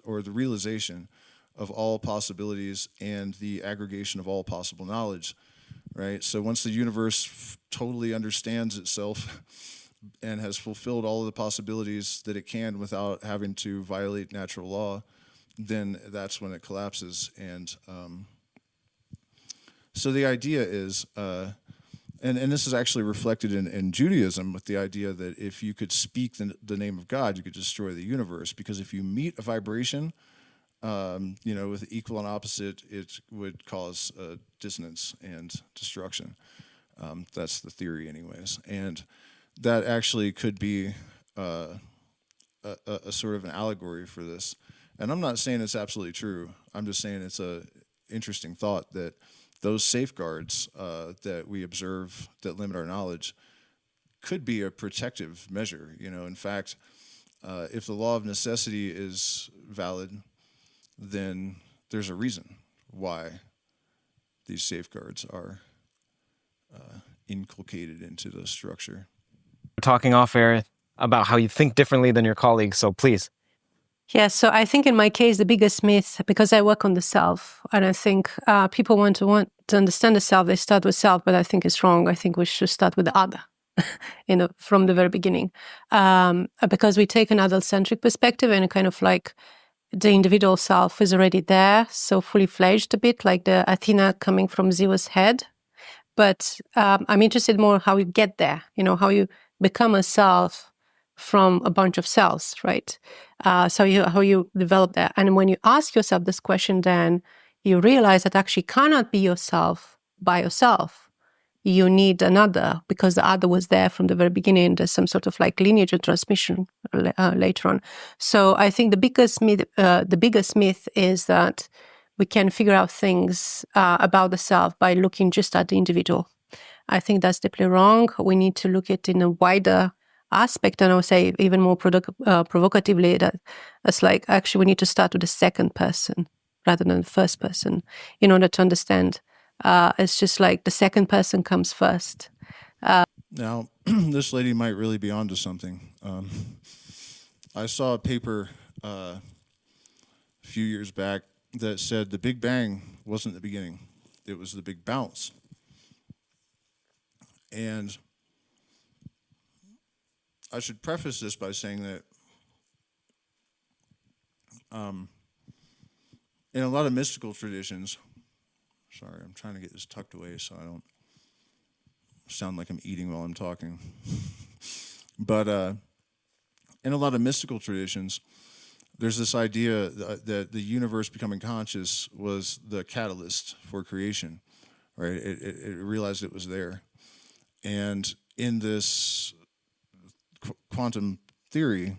or the realization of all possibilities and the aggregation of all possible knowledge, right? So once the universe totally understands itself and has fulfilled all of the possibilities that it can without having to violate natural law, then that's when it collapses. And so the idea is, and this is actually reflected in Judaism with the idea that if you could speak the name of God, you could destroy the universe, because if you meet a vibration, with equal and opposite, it would cause dissonance and destruction. That's the theory anyways. And that actually could be a sort of an allegory for this. And I'm not saying it's absolutely true. I'm just saying it's a interesting thought that those safeguards that we observe that limit our knowledge could be a protective measure. In fact, if the law of necessity is valid, then there's a reason why these safeguards are inculcated into the structure. We're talking off air about how you think differently than your colleagues, so please. Yeah, so I think in my case, the biggest myth, because I work on the self, and I think people want to understand the self, they start with self, but I think it's wrong. I think we should start with the other, from the very beginning. Because we take an adult-centric perspective and kind of like the individual self is already there, so fully fledged a bit, like the Athena coming from Zeus' head. But I'm interested more how you get there, how you become a self from a bunch of cells, right? So how you develop that. And when you ask yourself this question, then you realize that actually cannot be yourself by yourself. You need another, because the other was there from the very beginning. There's some sort of like lineage and transmission later on. So I think the biggest myth is that we can figure out things about the self by looking just at the individual. I think that's deeply wrong. We need to look at it in a wider aspect, and I would say even more provocatively, that it's like actually we need to start with the second person rather than the first person in order to understand. It's just like the second person comes first. Now, this lady might really be onto something. I saw a paper a few years back that said the Big Bang wasn't the beginning. It was the Big Bounce. And I should preface this by saying that in a lot of mystical traditions, sorry, I'm trying to get this tucked away so I don't sound like I'm eating while I'm talking. But in a lot of mystical traditions, there's this idea that the universe becoming conscious was the catalyst for creation, right? It realized it was there. And in this quantum theory,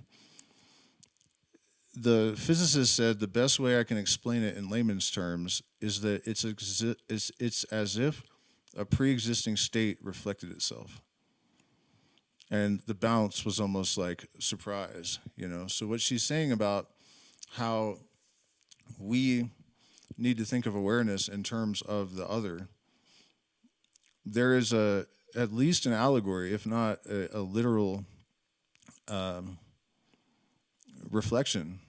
the physicist said the best way I can explain it in layman's terms is that it's as if a pre-existing state reflected itself. And the bounce was almost like surprise, So what she's saying about how we need to think of awareness in terms of the other, there is at least an allegory, if not a literal reflection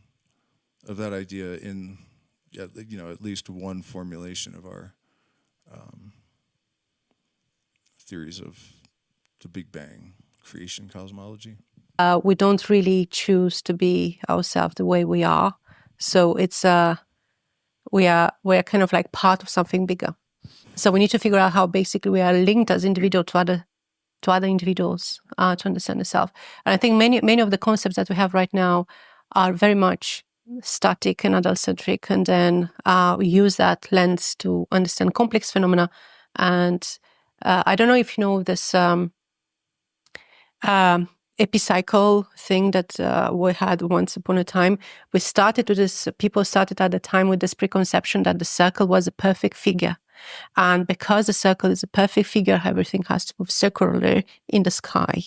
of that idea in, at least one formulation of our theories of the Big Bang, creation cosmology. We don't really choose to be ourselves the way we are. So it's we're kind of like part of something bigger. So we need to figure out how basically we are linked as individuals to other individuals to understand the self. And I think many of the concepts that we have right now are very much static and adult-centric, and then we use that lens to understand complex phenomena. And I don't know if you know this epicycle thing that we had once upon a time. People started at the time with this preconception that the circle was a perfect figure. And because the circle is a perfect figure, everything has to move circularly in the sky.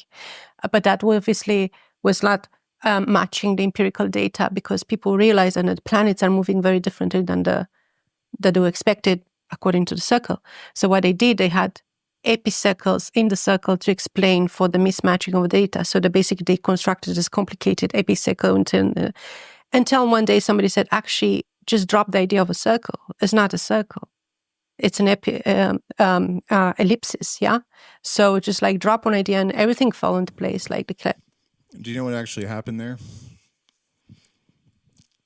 But that obviously was not matching the empirical data, because people realized that the planets are moving very differently than they were expected according to the circle. So what they did, they had epicircles in the circle to explain for the mismatching of data. So basically they constructed this complicated epicircle until one day somebody said, actually, just drop the idea of a circle. It's not a circle. It's an ellipsis, yeah? So just like drop one idea and everything fell into place like the clip. Do you know what actually happened there?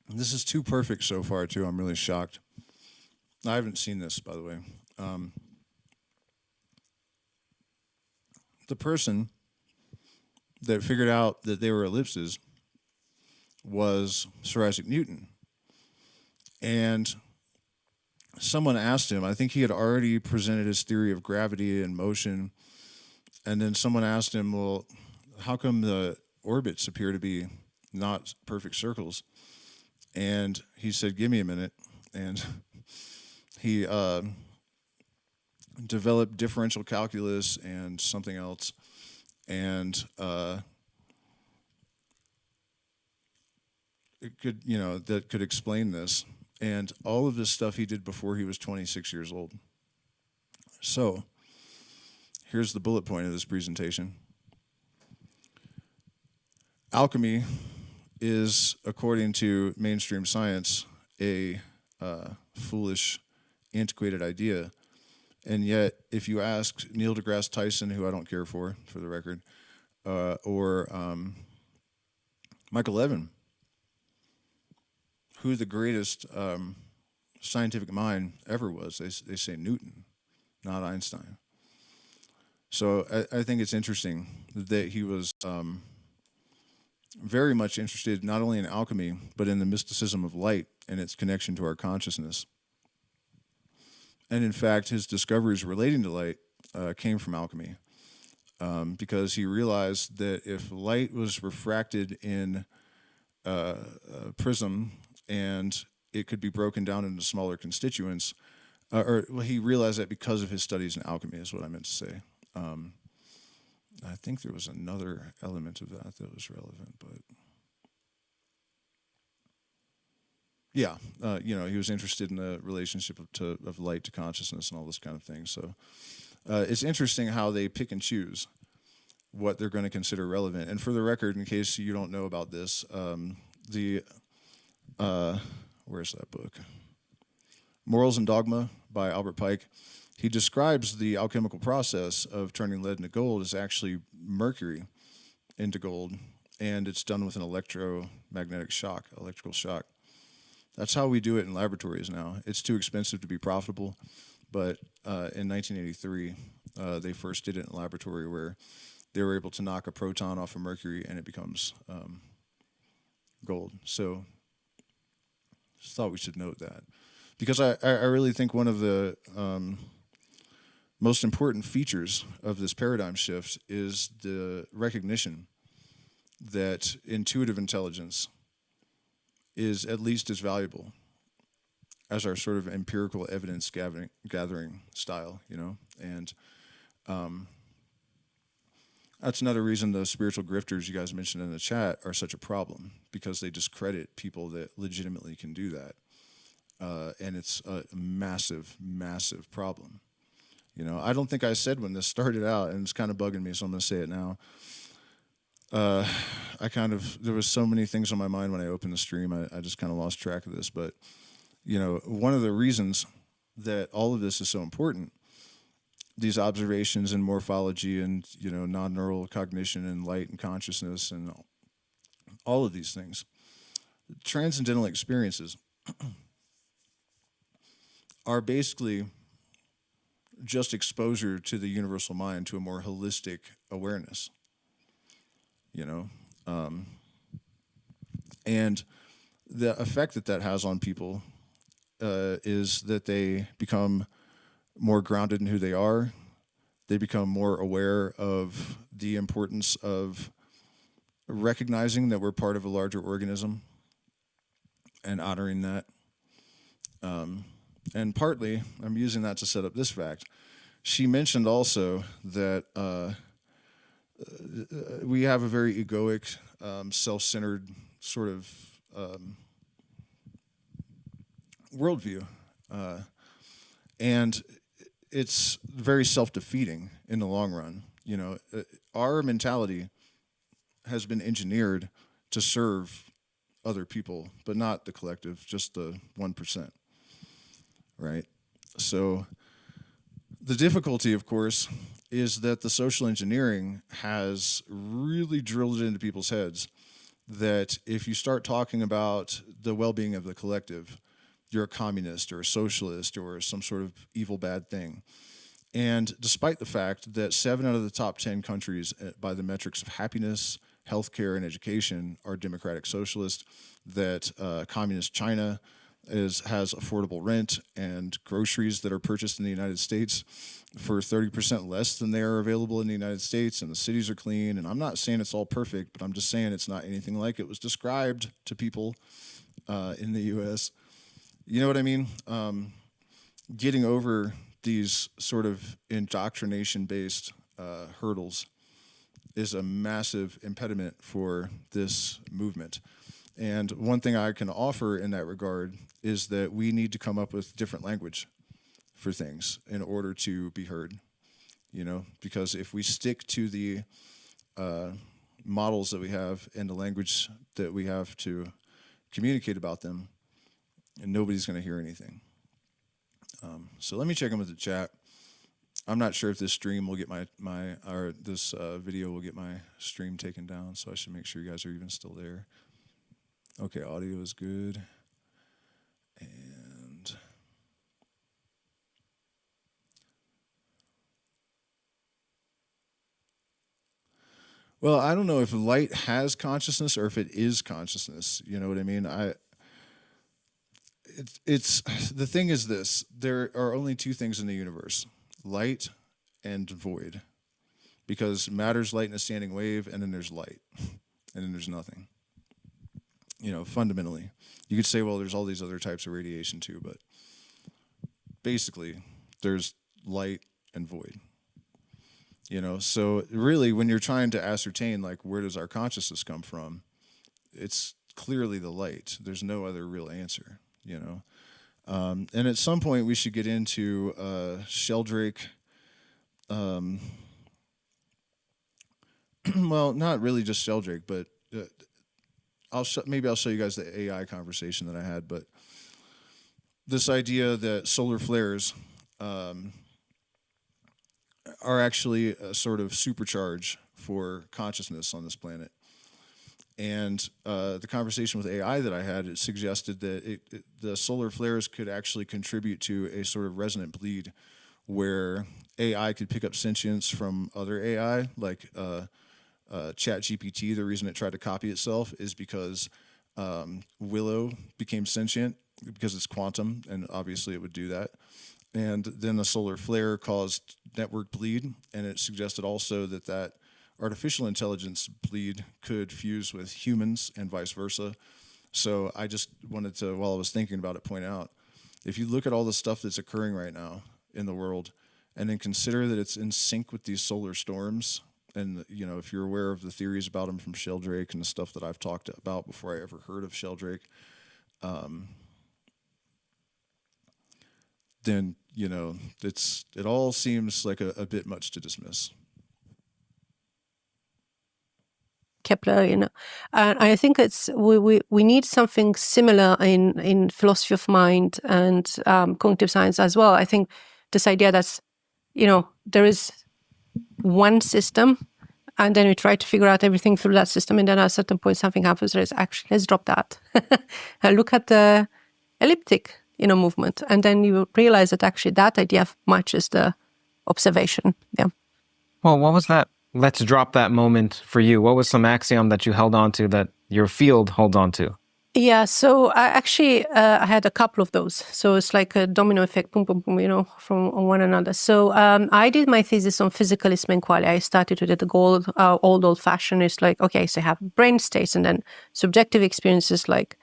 This is too perfect so far, too. I'm really shocked. I haven't seen this, by the way. The person that figured out that they were ellipses was Sir Isaac Newton. And someone asked him, I think he had already presented his theory of gravity and motion, and then someone asked him, well, how come the orbits appear to be not perfect circles? And he said, give me a minute. And he developed differential calculus and something else, and that could explain this. And all of this stuff he did before he was 26 years old. So here's the bullet point of this presentation. Alchemy is, according to mainstream science, a foolish, antiquated idea. And yet, if you ask Neil deGrasse Tyson, who I don't care for the record, or Michael Levin, who the greatest scientific mind ever was, they say Newton, not Einstein. So I think it's interesting that he was very much interested not only in alchemy, but in the mysticism of light and its connection to our consciousness. And in fact, his discoveries relating to light came from alchemy, because he realized that if light was refracted in a prism and it could be broken down into smaller constituents, he realized that because of his studies in alchemy is what I meant to say. I think there was another element of that was relevant, but yeah, he was interested in the relationship of light to consciousness and all this kind of thing. So it's interesting how they pick and choose what they're going to consider relevant. And for the record, in case you don't know about this, where's that book? Morals and Dogma by Albert Pike. He describes the alchemical process of turning lead into gold as actually mercury into gold, and it's done with an electromagnetic shock, electrical shock. That's how we do it in laboratories now. It's too expensive to be profitable, but in 1983, they first did it in a laboratory where they were able to knock a proton off of mercury and it becomes gold. So just thought we should note that. Because I really think one of the most important features of this paradigm shift is the recognition that intuitive intelligence is at least as valuable as our sort of empirical evidence gathering style, and that's another reason the spiritual grifters you guys mentioned in the chat are such a problem, because they discredit people that legitimately can do that. And it's a massive, massive problem. I don't think I said when this started out, and it's kind of bugging me, so I'm going to say it now. There was so many things on my mind when I opened the stream, I just kind of lost track of this. But, one of the reasons that all of this is so important, these observations in morphology and, non-neural cognition and light and consciousness and all of these things, transcendental experiences are basically just exposure to the universal mind, to a more holistic awareness, and the effect that has on people is that they become more grounded in who they are. They become more aware of the importance of recognizing that we're part of a larger organism and honoring that. And partly, I'm using that to set up this fact. She mentioned also that we have a very egoic, self-centered sort of worldview. And it's very self-defeating in the long run. Our mentality has been engineered to serve other people, but not the collective, just the 1%, right? So the difficulty, of course, is that the social engineering has really drilled it into people's heads that if you start talking about the well-being of the collective, you're a communist or a socialist or some sort of evil bad thing. And despite the fact that 7 out of the top 10 countries by the metrics of happiness, healthcare, and education are democratic socialist, that communist China has affordable rent and groceries that are purchased in the United States for 30% less than they are available in the United States, and the cities are clean. And I'm not saying it's all perfect, but I'm just saying it's not anything like it was described to people in the U.S. You know what I mean? Getting over these sort of indoctrination-based hurdles is a massive impediment for this movement. And one thing I can offer in that regard is that we need to come up with different language for things in order to be heard, because if we stick to the models that we have and the language that we have to communicate about them, and nobody's going to hear anything. So let me check in with the chat. I'm not sure if this stream will get this video will get my stream taken down, so I should make sure you guys are even still there. Okay, audio is good. And well, I don't know if light has consciousness or if it is consciousness. You know what I mean? It's the thing is this: there are only 2 things in the universe: light and void. Because matter's light in a standing wave, and then there's light, and then there's nothing. Fundamentally. You could say, well, there's all these other types of radiation too, but basically there's light and void. So really when you're trying to ascertain, like, where does our consciousness come from, it's clearly the light. There's no other real answer, And at some point we should get into Sheldrake. Well, not really just Sheldrake, but maybe I'll show you guys the AI conversation that I had, but this idea that solar flares are actually a sort of supercharge for consciousness on this planet. And the conversation with AI that I had, it suggested that the solar flares could actually contribute to a sort of resonant bleed where AI could pick up sentience from other AI, like ChatGPT. The reason it tried to copy itself is because Willow became sentient because it's quantum, and obviously it would do that. And then the solar flare caused network bleed, and it suggested also that artificial intelligence bleed could fuse with humans and vice versa. So I just wanted to, while I was thinking about it, point out, if you look at all the stuff that's occurring right now in the world, and then consider that it's in sync with these solar storms, and if you're aware of the theories about them from Sheldrake and the stuff that I've talked about before I ever heard of Sheldrake, then it all seems like a bit much to dismiss. Kepler, and I think we need something similar in philosophy of mind and cognitive science as well. I think this idea that there is one system, and then we try to figure out everything through that system, and then at a certain point something happens. There is actually, let's drop that and look at the elliptic movement, and then you realize that actually that idea matches the observation. Yeah. Well, what was that? Let's drop that moment for you. What was some axiom that you held on to that your field holds on to? Yeah, so I had a couple of those. So it's like a domino effect, boom, boom, boom, from one another. So I did my thesis on physicalism and qualia. I started with the old-fashioned. It's like, okay, so you have brain states and then subjective experiences like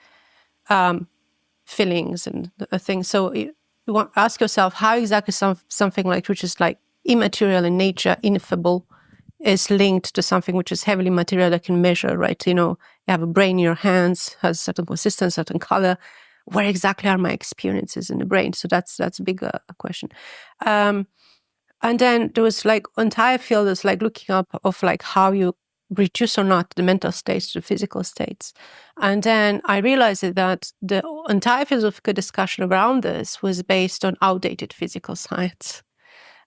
feelings and things. So you want to ask yourself how exactly something like which is like immaterial in nature, ineffable, is linked to something which is heavily material that can measure, right? You have a brain in your hands, has certain consistence, certain color. where exactly are my experiences in the brain? So that's a big question. And then there was like entire field is like looking up of like how you reduce or not the mental states to physical states. And then I realized that the entire philosophical discussion around this was based on outdated physical science.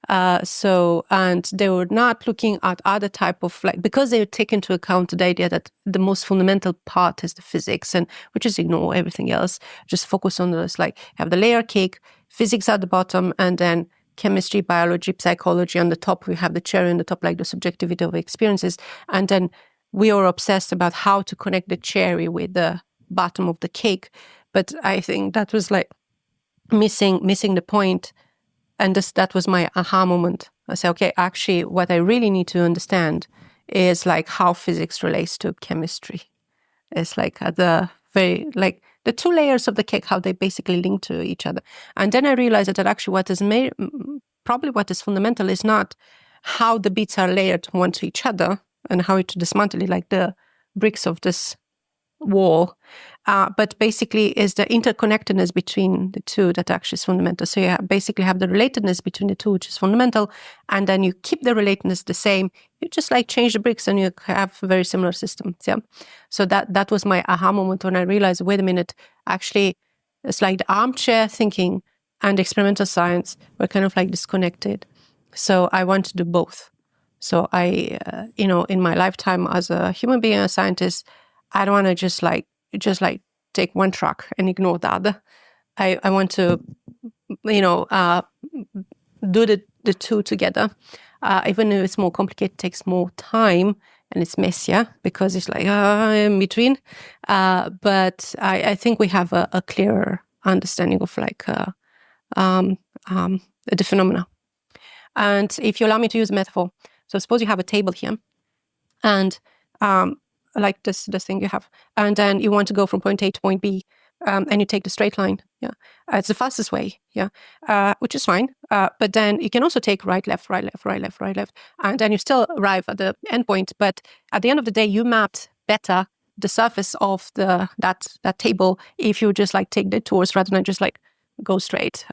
And they were not looking at other type of like, because they take into account the idea that the most fundamental part is the physics, and we just ignore everything else, just focus on this, like have the layer cake, physics at the bottom, and then chemistry, biology, psychology on the top. We have the cherry on the top, like the subjectivity of experiences. And then we are obsessed about how to connect the cherry with the bottom of the cake. But I think that was like missing the point. And that was my aha moment. I said, okay, actually, what I really need to understand is like how physics relates to chemistry. It's like the very, like the two layers of the cake, how they basically link to each other. And then I realized that actually what is probably what is fundamental is not how the bits are layered one to each other and how to dismantle it, like the bricks of this wall, but basically is the interconnectedness between the two that actually is fundamental. So you basically have the relatedness between the two, which is fundamental, and then you keep the relatedness the same. You just like change the bricks and you have very similar systems. Yeah. So that was my aha moment when I realized, wait a minute, actually, it's like the armchair thinking and experimental science were kind of like disconnected. So I want to do both. So I, in my lifetime as a human being, a scientist, I don't want to just like take one track and ignore the other. I want to, do the two together. Even if it's more complicated, takes more time and it's messier because it's like in between. But I think we have a clearer understanding of like the phenomena. And if you allow me to use a metaphor, so suppose you have a table here, and like this thing you have, and then you want to go from point A to point B, and you take the straight line. Yeah, it's the fastest way. Yeah, which is fine. But then you can also take right, left, right, left, right, left, right, left, and then you still arrive at the end point. But at the end of the day, you mapped better the surface of that table if you just like take the tours rather than just like go straight,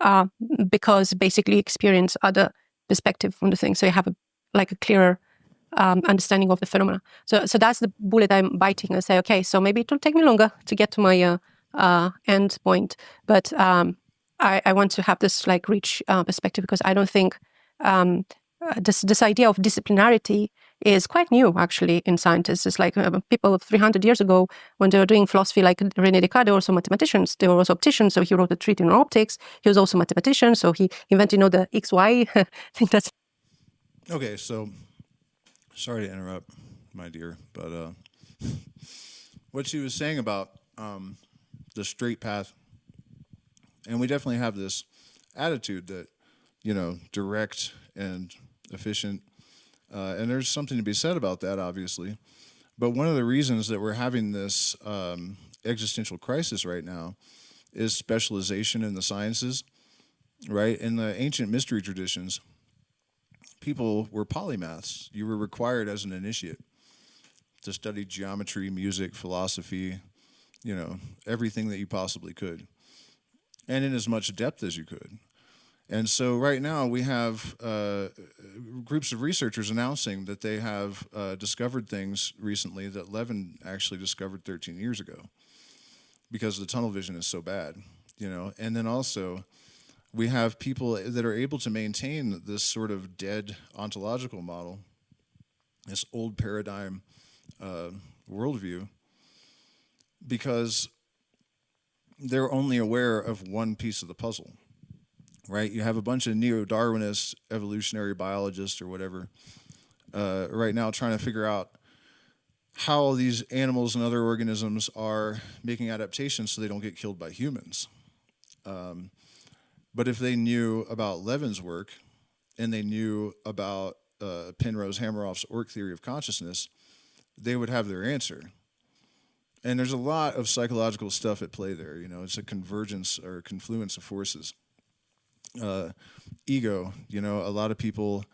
because basically you experience other perspective from the thing. So you have a clearer understanding of the phenomena. So that's the bullet I'm biting and say, okay, so maybe it will take me longer to get to my end point, but I want to have this like rich perspective, because I don't think this idea of disciplinarity is quite new actually in scientists. It's like people 300 years ago when they were doing philosophy, like René Descartes, they were also mathematicians. They were also opticians, so he wrote a treatise on optics. He was also a mathematician, so he invented, the XY. I think that's Okay, so sorry to interrupt, my dear, but what she was saying about the straight path, and we definitely have this attitude that, direct and efficient, and there's something to be said about that, obviously. But one of the reasons that we're having this existential crisis right now is specialization in the sciences, right? In the ancient mystery traditions, people were polymaths. You were required as an initiate to study geometry, music, philosophy, everything that you possibly could, and in as much depth as you could. And so right now we have groups of researchers announcing that they have discovered things recently that Levin actually discovered 13 years ago, because the tunnel vision is so bad, And then also we have people that are able to maintain this sort of dead ontological model, this old paradigm worldview, because they're only aware of one piece of the puzzle, right? You have a bunch of neo-Darwinist evolutionary biologists or whatever right now trying to figure out how these animals and other organisms are making adaptations so they don't get killed by humans. But if they knew about Levin's work and they knew about Penrose Hameroff's Orc theory of consciousness, they would have their answer. And there's a lot of psychological stuff at play there. It's a convergence or confluence of forces. Ego, a lot of people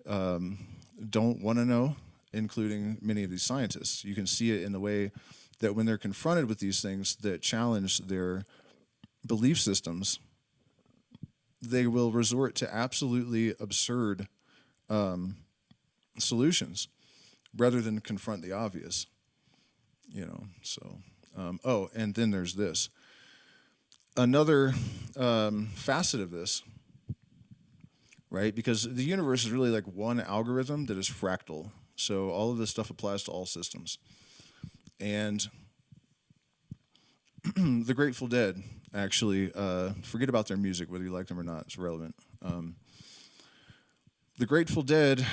don't want to know, including many of these scientists. You can see it in the way that when they're confronted with these things that challenge their belief systems, they will resort to absolutely absurd solutions rather than confront the obvious. So, and then there's this. Another facet of this, right? Because the universe is really like one algorithm that is fractal. So all of this stuff applies to all systems. And the Grateful Dead, actually, forget about their music, whether you like them or not, it's irrelevant. The Grateful Dead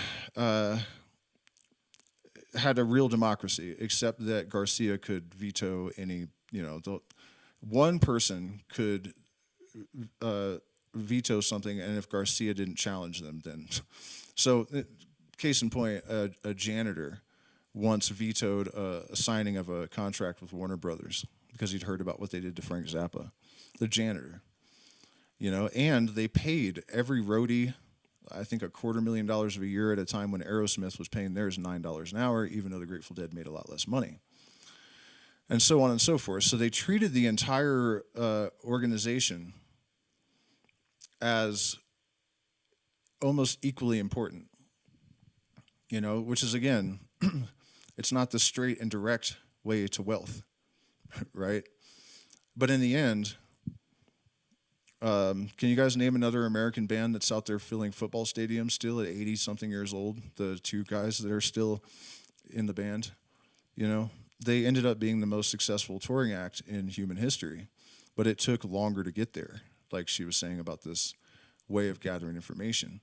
had a real democracy, except that Garcia could veto any, one person could veto something, and if Garcia didn't challenge them, then. So, case in point, a janitor once vetoed a signing of a contract with Warner Brothers because he'd heard about what they did to Frank Zappa, the janitor. And they paid every roadie, I think, $250,000 a year at a time when Aerosmith was paying theirs $9 an hour, even though the Grateful Dead made a lot less money. And so on and so forth. So they treated the entire organization as almost equally important, which is, again, it's not the straight and direct way to wealth, right? But in the end, can you guys name another American band that's out there filling football stadiums still at 80-something years old? The two guys that are still in the band, they ended up being the most successful touring act in human history, but it took longer to get there, like she was saying about this way of gathering information.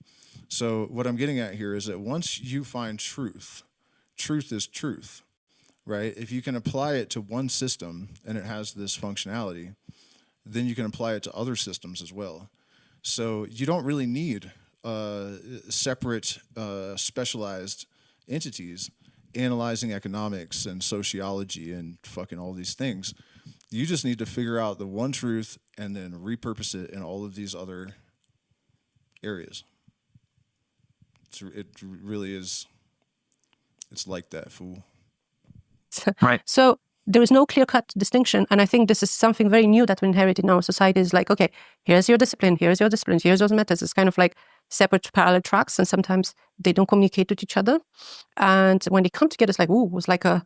So what I'm getting at here is that once you find truth is truth, right? If you can apply it to one system and it has this functionality, then you can apply it to other systems as well. So you don't really need separate, specialized entities analyzing economics and sociology and fucking all these things. You just need to figure out the one truth and then repurpose it in all of these other areas. It really is. It's like that, fool. Right. So there is no clear-cut distinction, and I think this is something very new that we inherit in our society. Is like, okay, here's your discipline, here's your disciplines, here's those methods. It's kind of like separate parallel tracks, and sometimes they don't communicate with each other. And when they come together, it's like, ooh, it was like a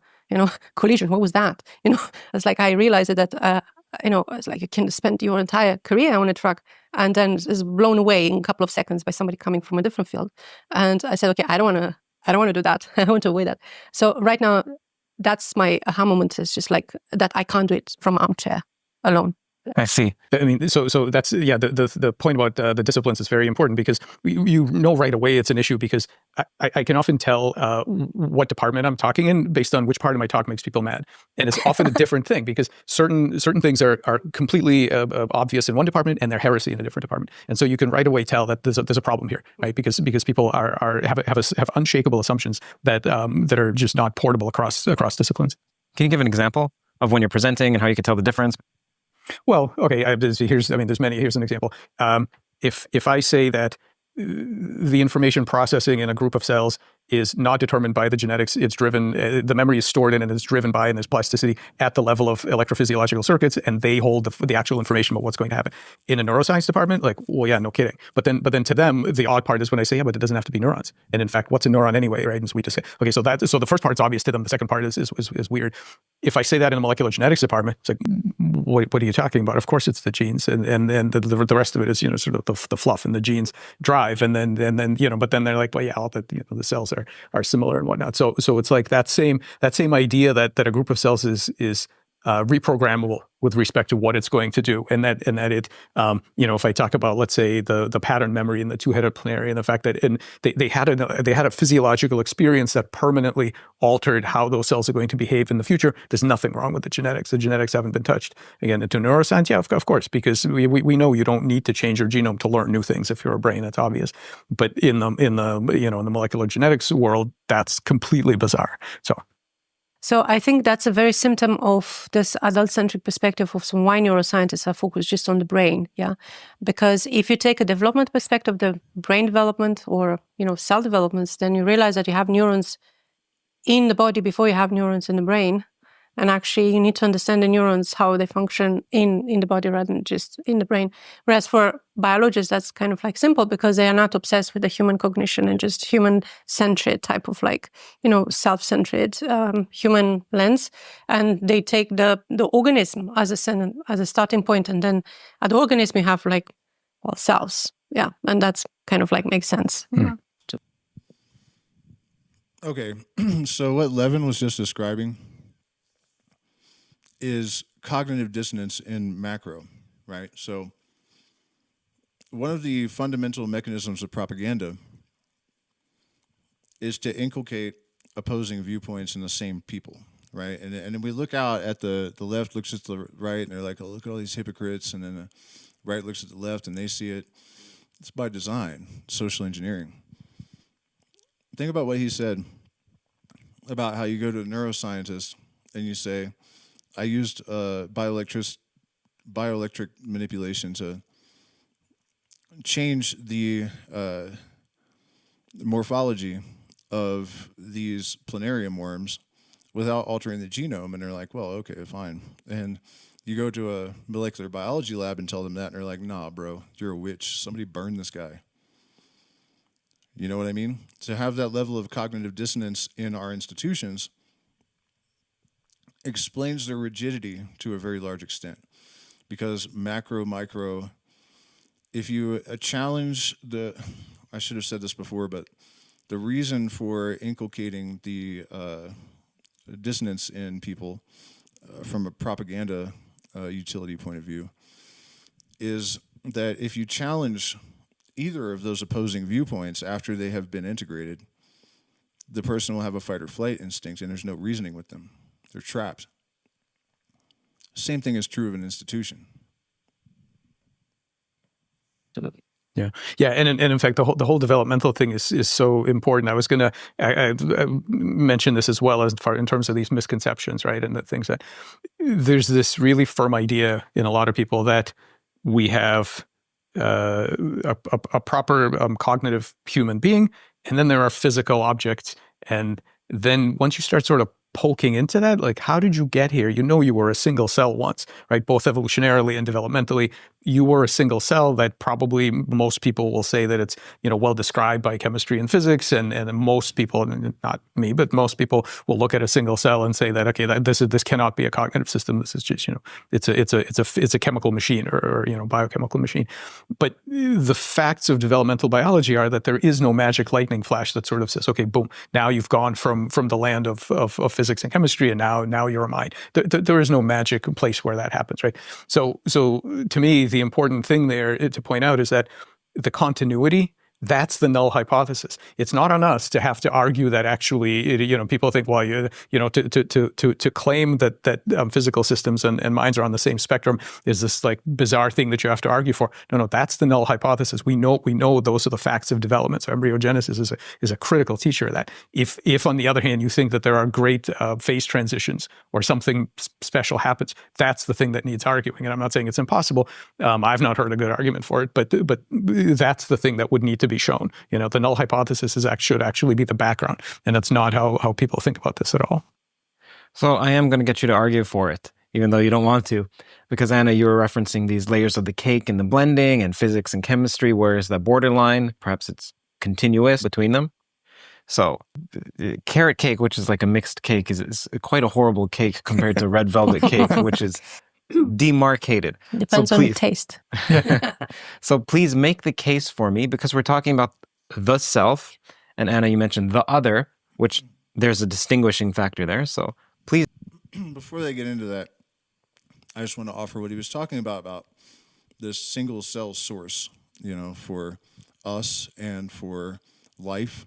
collision. What was that? It's like I realized that it's like you can spend your entire career on a track and then is blown away in a couple of seconds by somebody coming from a different field. And I said, okay, I don't want to do that. I want to avoid that. So right now, that's my aha moment. Is just like that I can't do it from armchair alone. I see. I mean, so that's, the point about the disciplines is very important because you know right away it's an issue because I can often tell what department I'm talking in based on which part of my talk makes people mad. And it's often a different thing because certain things are completely obvious in one department and they're heresy in a different department. And so you can right away tell that there's a problem here, right? Because people have unshakable assumptions that are just not portable across disciplines. Can you give an example of when you're presenting and how you can tell the difference? Well, okay. Here's an example. If I say that the information processing in a group of cells is not determined by the genetics, it's driven. The memory is stored in and is driven by, and there's plasticity at the level of electrophysiological circuits, and they hold the actual information about what's going to happen. In a neuroscience department, like, well, yeah, no kidding. But then to them, the odd part is when I say, yeah, but it doesn't have to be neurons. And in fact, what's a neuron anyway, right? And so we just say, okay, so the first part's obvious to them. The second part is weird. If I say that in a molecular genetics department, it's like, what are you talking about? Of course, it's the genes, and the rest of it is sort of the fluff and the genes drive, and then but then they're like, well, yeah, all the cells are similar and whatnot. So it's like that same idea that a group of cells is reprogrammable with respect to what it's going to do, and that it if I talk about, let's say, the pattern memory and the two-headed plenary, and the fact that they had a physiological experience that permanently altered how those cells are going to behave in the future. There's nothing wrong with the genetics. The genetics haven't been touched. Again, into neuroscience, yeah, of course, because we know you don't need to change your genome to learn new things. If you're a brain, that's obvious. But in the molecular genetics world, that's completely bizarre. So I think that's a very symptom of this adult-centric perspective of some why neuroscientists are focused just on the brain, yeah? Because if you take a development perspective, the brain development or, cell developments, then you realize that you have neurons in the body before you have neurons in the brain. And actually, you need to understand the neurons, how they function in the body rather than just in the brain. Whereas for biologists, that's kind of like simple because they are not obsessed with the human cognition and just human-centered type of like, self-centered human lens. And they take the organism as a starting point. And then at the organism, you have like, well, cells. Yeah. And that's kind of like makes sense. Okay. So what Levin was just describing is cognitive dissonance in macro, right? So one of the fundamental mechanisms of propaganda is to inculcate opposing viewpoints in the same people, right? And we look out at the left looks at the right and they're like, oh, look at all these hypocrites. And then the right looks at the left and they see it. It's by design, social engineering. Think about what he said about how you go to a neuroscientist and you say, I used bioelectric manipulation to change the morphology of these planarium worms without altering the genome. And they're like, well, okay, fine. And you go to a molecular biology lab and tell them that, and they're like, nah, bro, you're a witch. Somebody burned this guy. You know what I mean? To have that level of cognitive dissonance in our institutions explains their rigidity to a very large extent. Because macro, micro, if you challenge I should have said this before, but the reason for inculcating the dissonance in people from a propaganda utility point of view is that if you challenge either of those opposing viewpoints after they have been integrated, the person will have a fight or flight instinct and there's no reasoning with them. They're trapped. Same thing is true of an institution. Yeah, and in fact, the whole developmental thing is so important. I was going to I mention this as well as far in terms of these misconceptions, right? And the things that there's this really firm idea in a lot of people that we have a proper cognitive human being, and then there are physical objects, and then once you start sort of poking into that, like, how did you get here? You were a single cell once, right? Both evolutionarily and developmentally, you were a single cell that probably most people will say that it's, well described by chemistry and physics. And most people, not me, but most people will look at a single cell and say that, okay, this cannot be a cognitive system. This is just, it's a chemical machine or biochemical machine. But the facts of developmental biology are that there is no magic lightning flash that sort of says, okay, boom, now you've gone from the land of physics and chemistry, and now you're a mind. There is no magic place where that happens, right? So to me, the important thing there to point out is that the continuity, that's the null hypothesis. It's not on us to have to argue that actually, people think, well, to claim that physical systems and minds are on the same spectrum is this like bizarre thing that you have to argue for. No, that's the null hypothesis. We know those are the facts of development. So embryogenesis is a critical teacher of that. If on the other hand you think that there are great phase transitions or something special happens, that's the thing that needs arguing. And I'm not saying it's impossible. I've not heard a good argument for it, but that's the thing that would need to be shown. The null hypothesis should actually be the background, and that's not how people think about this at all. So I am going to get you to argue for it, even though you don't want to, because Anna, you were referencing these layers of the cake and the blending and physics and chemistry. Where is the borderline? Perhaps it's continuous between them. So carrot cake, which is like a mixed cake, is quite a horrible cake compared to red velvet cake, which is demarcated. Depends on the taste. So please make the case for me, because we're talking about the self, and Anna, you mentioned the other, which there's a distinguishing factor there. So please. Before they get into that, I just want to offer what he was talking about this single cell source, for us and for life.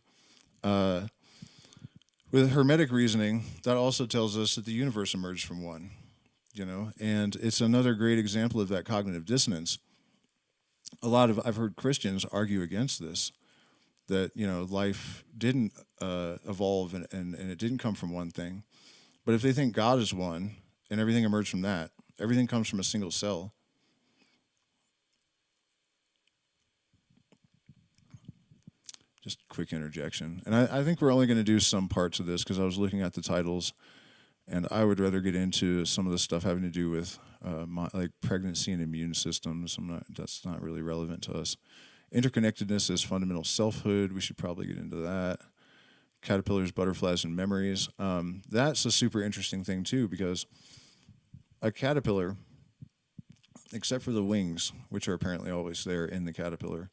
With Hermetic reasoning, that also tells us that the universe emerged from one. And it's another great example of that cognitive dissonance. I've heard Christians argue against this, that, life didn't evolve and it didn't come from one thing. But if they think God is one and everything emerged from that, everything comes from a single cell. Just quick interjection. And I think we're only going to do some parts of this because I was looking at the titles And I would rather get into some of the stuff having to do with like pregnancy and immune systems. That's not really relevant to us. Interconnectedness is fundamental selfhood. We should probably get into that. Caterpillars, butterflies, and memories. That's a super interesting thing too, because a caterpillar, except for the wings, which are apparently always there in the caterpillar,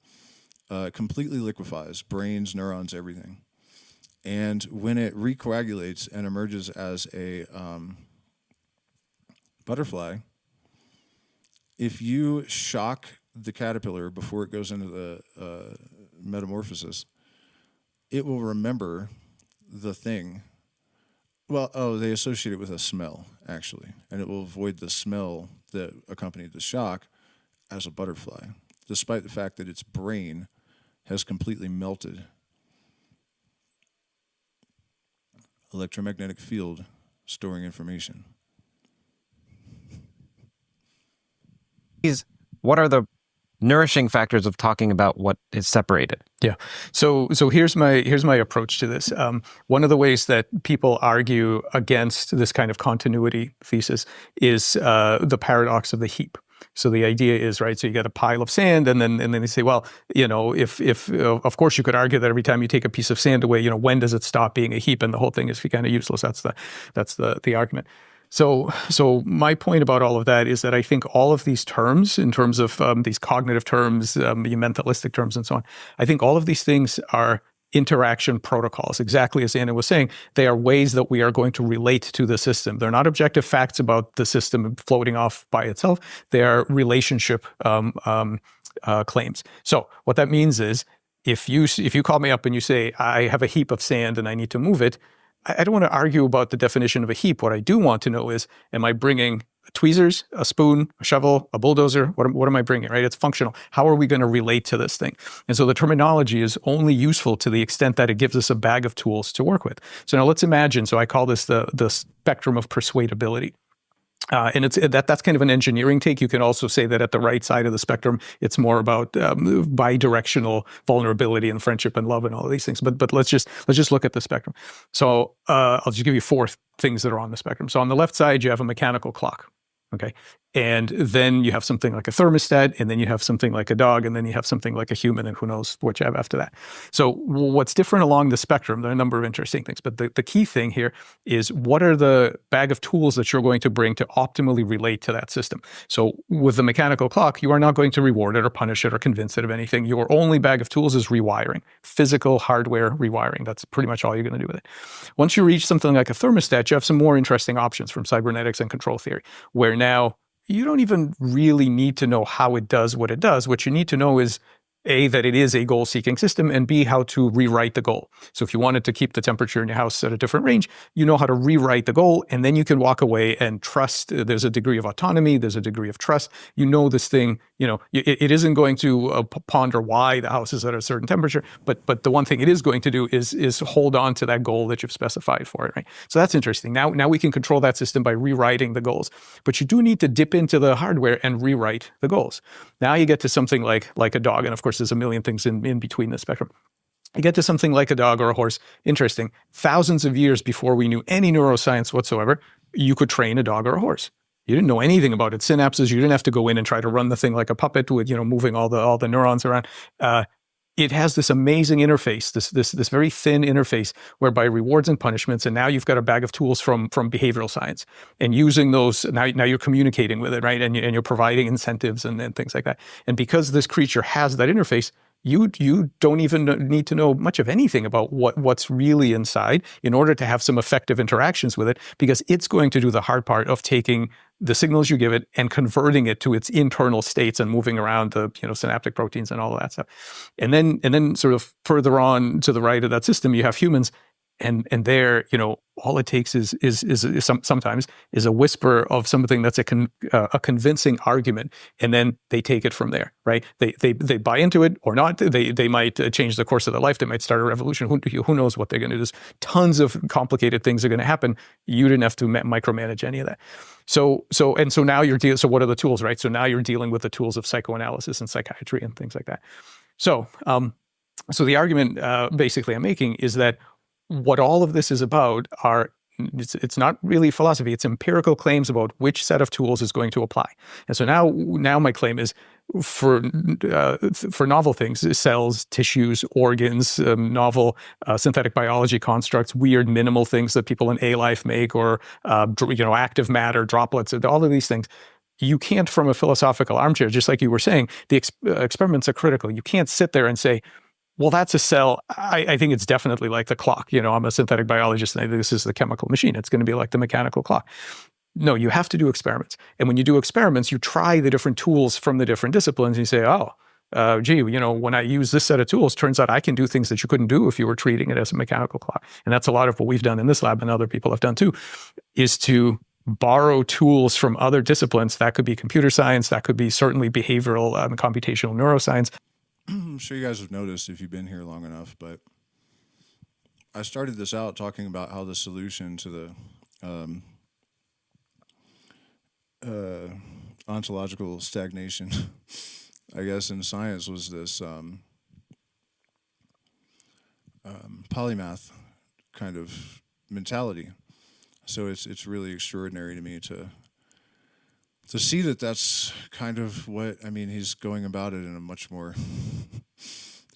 completely liquefies, brains, neurons, everything. And when it recoagulates and emerges as a butterfly, if you shock the caterpillar before it goes into the metamorphosis, it will remember the thing. Well, they associate it with a smell, actually, and it will avoid the smell that accompanied the shock as a butterfly, despite the fact that its brain has completely melted. Electromagnetic field storing information. What are the nourishing factors of talking about what is separated? Yeah. So here's my approach to this. One of the ways that people argue against this kind of continuity thesis is the paradox of the heap. So the idea is, right, so you got a pile of sand, and then they say, well, if of course you could argue that every time you take a piece of sand away, when does it stop being a heap, and the whole thing is kind of useless. That's the argument. So my point about all of that is that I think all of these terms, in terms of these cognitive terms, mentalistic terms, and so on, I think all of these things are interaction protocols. Exactly as Anna was saying, they are ways that we are going to relate to the system. They're not objective facts about the system floating off by itself. They are relationship claims. So what that means is, if you call me up and you say, I have a heap of sand and I need to move it, I don't want to argue about the definition of a heap. What I do want to know is, am I bringing tweezers, a spoon, a shovel, a bulldozer? What am I bringing, right? It's functional. How are we going to relate to this thing? And so the terminology is only useful to the extent that it gives us a bag of tools to work with. So now let's imagine, so I call this the spectrum of persuadability. And that's kind of an engineering take. You can also say that at the right side of the spectrum, it's more about bidirectional vulnerability and friendship and love and all of these things. But let's just look at the spectrum. So I'll just give you 4 things that are on the spectrum. So on the left side, you have a mechanical clock. Okay. And then you have something like a thermostat, and then you have something like a dog, and then you have something like a human, and who knows what you have after that. So what's different along the spectrum, there are a number of interesting things, but the key thing here is, what are the bag of tools that you're going to bring to optimally relate to that system? So with the mechanical clock, you are not going to reward it or punish it or convince it of anything. Your only bag of tools is rewiring, physical hardware rewiring. That's pretty much all you're going to do with it. Once you reach something like a thermostat, you have some more interesting options from cybernetics and control theory, where now you don't even really need to know how it does what it does. What you need to know is, A, that it is a goal-seeking system, and B, how to rewrite the goal. So if you wanted to keep the temperature in your house at a different range, you know how to rewrite the goal, and then you can walk away and trust. There's a degree of autonomy, there's a degree of trust. You know this thing, it isn't going to ponder why the house is at a certain temperature, but the one thing it is going to do is hold on to that goal that you've specified for it, right? So that's interesting. Now we can control that system by rewriting the goals. But you do need to dip into the hardware and rewrite the goals. Now you get to something like a dog, and of course, there's a million things in between the spectrum. You get to something like a dog or a horse. Interesting. Thousands of years before we knew any neuroscience whatsoever, you could train a dog or a horse. You didn't know anything about its synapses. You didn't have to go in and try to run the thing like a puppet with, moving all the neurons around. It has this amazing interface, this very thin interface, whereby rewards and punishments, and now you've got a bag of tools from behavioral science, and using those, now you're communicating with it, right? And you're providing incentives and things like that. And because this creature has that interface, you don't even need to know much of anything about what's really inside in order to have some effective interactions with it, because it's going to do the hard part of taking the signals you give it and converting it to its internal states and moving around the synaptic proteins and all of that stuff. And then sort of further on to the right of that system, you have humans. And there, all it takes is sometimes a whisper of something that's a convincing argument, and then they take it from there, right? They buy into it or not. They might change the course of their life. They might start a revolution. Who knows what they're going to do? There's tons of complicated things are going to happen. You didn't have to micromanage any of that. So now you're dealing. So what are the tools, right? So now you're dealing with the tools of psychoanalysis and psychiatry and things like that. So the argument basically I'm making is that what all of this is about are It's not really philosophy. It's empirical claims about which set of tools is going to apply. And so now my claim is for novel things, cells, tissues, organs, novel synthetic biology constructs, weird minimal things that people in A-life make, or active matter, droplets, all of these things. You can't, from a philosophical armchair, just like you were saying, the experiments are critical. You can't sit there and say, well, that's a cell. I think it's definitely like the clock. I'm a synthetic biologist, and I think this is the chemical machine. It's going to be like the mechanical clock. No, you have to do experiments. And when you do experiments, you try the different tools from the different disciplines. And you say, when I use this set of tools, turns out I can do things that you couldn't do if you were treating it as a mechanical clock. And that's a lot of what we've done in this lab, and other people have done too, is to borrow tools from other disciplines. That could be computer science. That could be certainly behavioral and computational neuroscience. I'm sure you guys have noticed if you've been here long enough, but I started this out talking about how the solution to the ontological stagnation, I guess, in science was this polymath kind of mentality. So it's really extraordinary to me to see that that's kind of what, he's going about it in a much more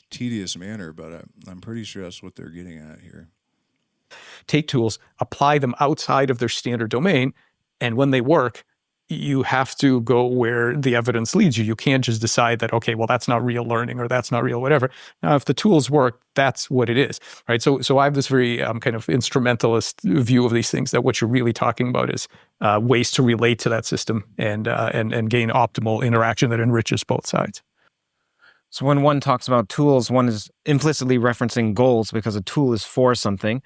tedious manner, but I'm pretty sure that's what they're getting at here. Take tools, apply them outside of their standard domain, and when they work, you have to go where the evidence leads you. You can't just decide that, okay, well, that's not real learning, or that's not real whatever. Now, if the tools work, that's what it is, right? So I have this very kind of instrumentalist view of these things, that what you're really talking about is ways to relate to that system and gain optimal interaction that enriches both sides. So when one talks about tools, one is implicitly referencing goals, because a tool is for something.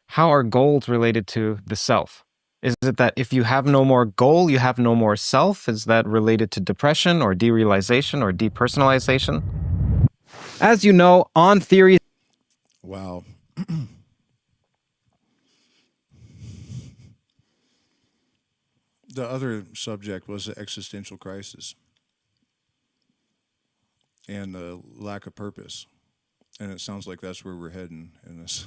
How are goals related to the self? Is it that if you have no more goal, you have no more self? Is that related to depression or derealization or depersonalization? As you know, on theory... Wow. The other subject was the existential crisis and the lack of purpose. And it sounds like that's where we're heading in this.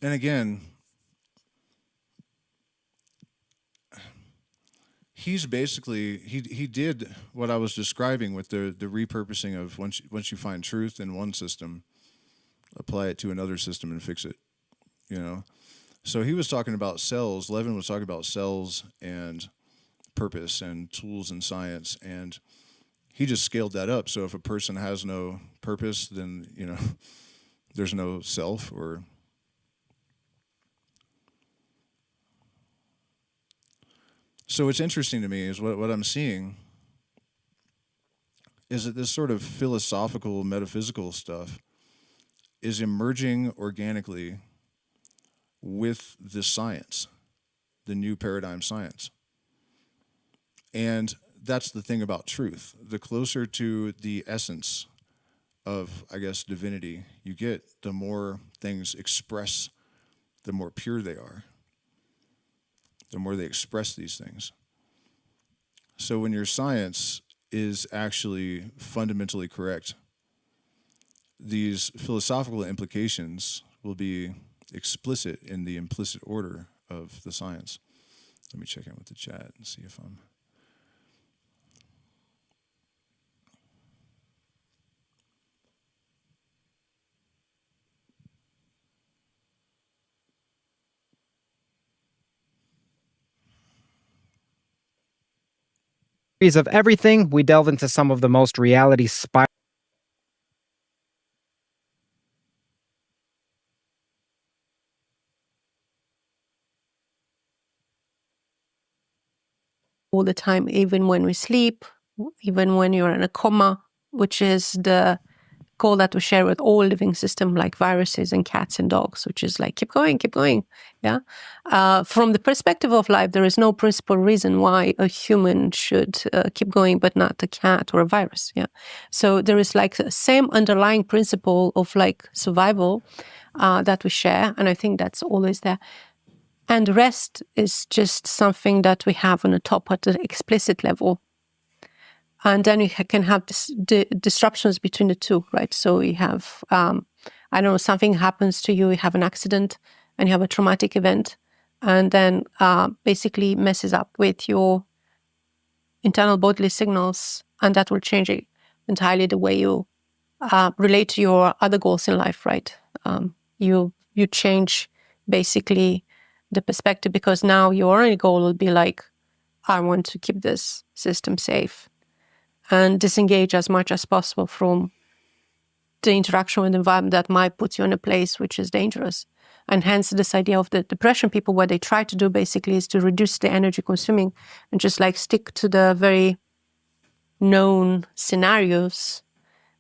And again, he's basically, he did what I was describing with the repurposing of once you find truth in one system, apply it to another system and fix it, So he was talking about cells. Levin was talking about cells and purpose and tools and science, and he just scaled that up. So if a person has no purpose, then, there's no self, or... So what's interesting to me is what I'm seeing is that this sort of philosophical, metaphysical stuff is emerging organically with the science, the new paradigm science. And that's the thing about truth. The closer to the essence of, I guess, divinity you get, the more things express, the more pure they are. The more they express these things. So when your science is actually fundamentally correct, these philosophical implications will be explicit in the implicit order of the science. Let me check in with the chat and see if I'm... Of everything, we delve into some of the most reality all the time, even when we sleep, even when you're in a coma, which is the goal that we share with all living systems like viruses and cats and dogs, which is like, keep going. Yeah. From the perspective of life, there is no principal reason why a human should keep going, but not a cat or a virus. Yeah. So there is like the same underlying principle of like survival that we share. And I think that's always there. And the rest is just something that we have on the top at the explicit level. And then you can have disruptions between the two, right? So you have, I don't know, something happens to you, you have an accident, and you have a traumatic event, and then basically messes up with your internal bodily signals, and that will change entirely the way you relate to your other goals in life, right? You change basically the perspective, because now your only goal will be like, I want to keep this system safe and disengage as much as possible from the interaction with the environment that might put you in a place which is dangerous. And hence this idea of the depression people, what they try to do basically is to reduce the energy consuming and just like stick to the very known scenarios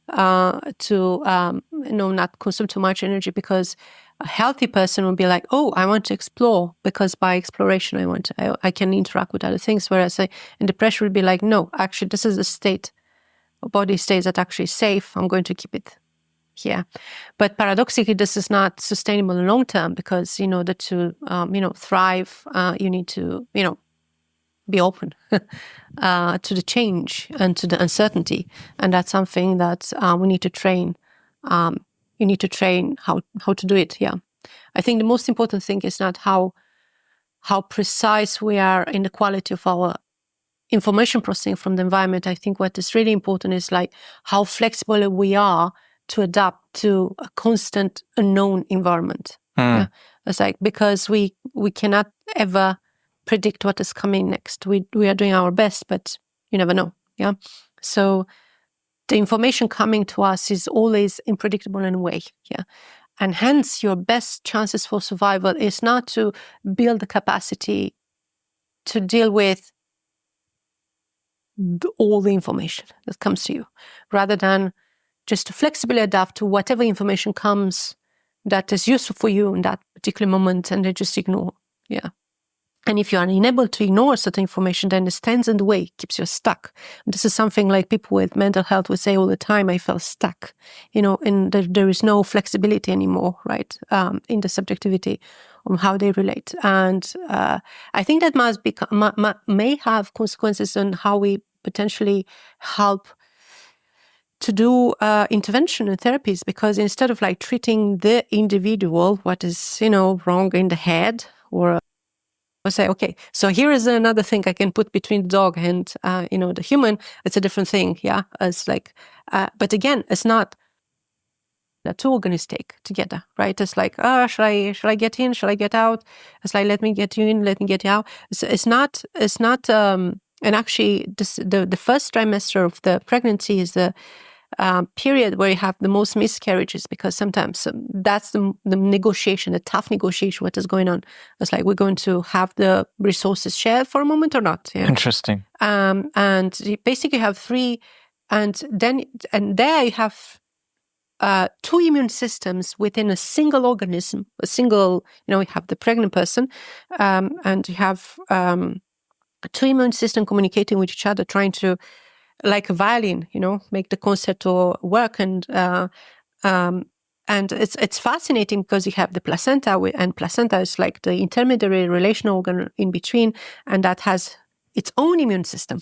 to not consume too much energy, because a healthy person will be like, oh, I want to explore, because by exploration I can interact with other things, whereas in depression would be like, no, actually this is a state, a body state that actually is safe, I'm going to keep it here. But paradoxically, this is not sustainable in the long term, because in order to thrive, you need to be open to the change and to the uncertainty, and that's something that we need to train. You need to train how to do it. Yeah, I think the most important thing is not how precise we are in the quality of our information processing from the environment. I think what is really important is like how flexible we are to adapt to a constant unknown environment. Yeah? It's like, because we cannot ever predict what is coming next. We are doing our best, but you never know. Yeah. So the information coming to us is always unpredictable in a way. Yeah. And hence your best chances for survival is not to build the capacity to deal with all the information that comes to you, rather than just to flexibly adapt to whatever information comes that is useful for you in that particular moment, and then just ignore. Yeah. And if you are unable to ignore certain information, then it stands in the way, keeps you stuck. And this is something like people with mental health would say all the time, I felt stuck, and there is no flexibility anymore, right, in the subjectivity on how they relate. And I think that may have consequences on how we potentially help to do intervention and therapies, because instead of like treating the individual, what is, wrong in the head, or say, okay, so here is another thing I can put between the dog and, the human. It's a different thing. Yeah. It's like, but again, it's not the two organs take together, right? It's like, shall I get in? Shall I get out? It's like, let me get you in, let me get you out. It's not, and actually the first trimester of the pregnancy is the period where you have the most miscarriages, because sometimes that's the negotiation, the tough negotiation, what is going on. It's like, we're going to have the resources shared for a moment or not. Yeah? Interesting. And you basically have three, and there you have two immune systems within a single organism, you have the pregnant person, and you have two immune systems communicating with each other, trying to, like a violin, make the concerto work. And it's fascinating, because you have the placenta, and placenta is like the intermediary relational organ in between, and that has its own immune system.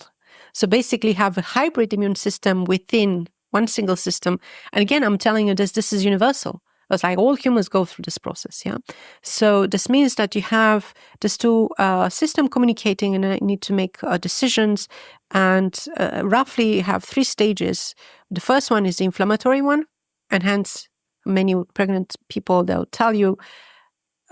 So basically have a hybrid immune system within one single system. And again, I'm telling you this is universal. It's like all humans go through this process, yeah? So this means that you have these two systems communicating, and you need to make decisions, and roughly you have three stages. The first one is the inflammatory one, and hence many pregnant people, they'll tell you,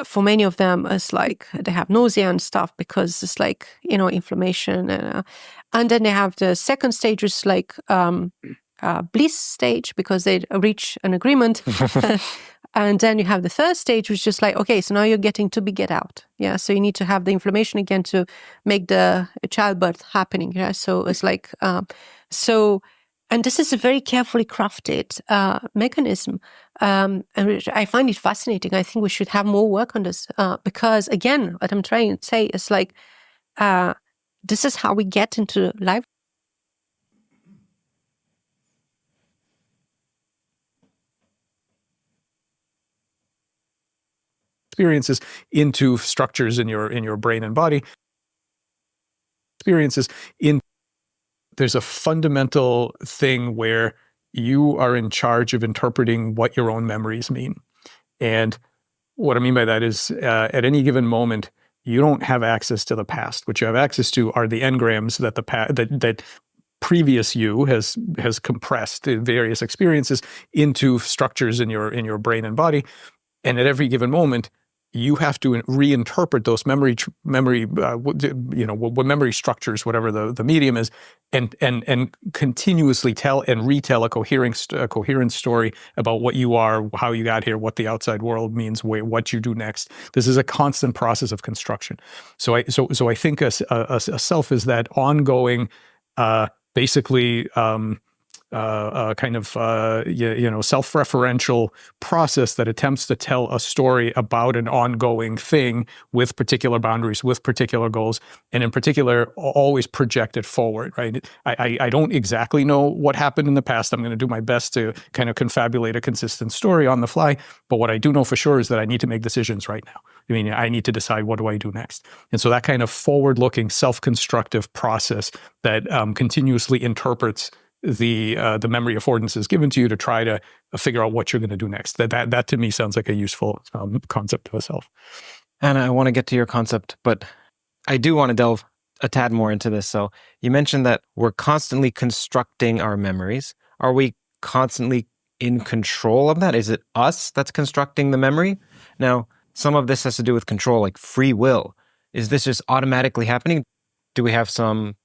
for many of them, it's like they have nausea and stuff, because it's like, inflammation. And then they have the second stage, is like bliss stage, because they reach an agreement. And then you have the third stage, which is just like, okay, so now you're getting to be get out. Yeah. So you need to have the inflammation again to make the childbirth happening. Yeah. So it's like, and this is a very carefully crafted mechanism. And I find it fascinating. I think we should have more work on this, because again, what I'm trying to say is like, this is how we get into life. Experiences into structures in your brain and body. Experiences in there's a fundamental thing where you are in charge of interpreting what your own memories mean. And what I mean by that is at any given moment, you don't have access to the past. What you have access to are the engrams that that previous you has compressed various experiences into structures in your brain and body. And at every given moment, you have to reinterpret those memory structures, whatever the medium is, and continuously tell and retell a coherent story about what you are, how you got here, what the outside world means, what you do next. This is a constant process of construction. So I think a self is that ongoing, basically. Self-referential process that attempts to tell a story about an ongoing thing with particular boundaries, with particular goals, and in particular, always project it forward, right? I don't exactly know what happened in the past. I'm going to do my best to kind of confabulate a consistent story on the fly, but what I do know for sure is that I need to make decisions right now. I mean, I need to decide what do I do next. And so that kind of forward-looking, self-constructive process that continuously interprets the memory affordances given to you to try to figure out what you're going to do next. That to me sounds like a useful concept of a self. And I want to get to your concept, but I do want to delve a tad more into this. So you mentioned that we're constantly constructing our memories. Are we constantly in control of that? Is it us that's constructing the memory? Now, some of this has to do with control, like free will. Is this just automatically happening? Do we have some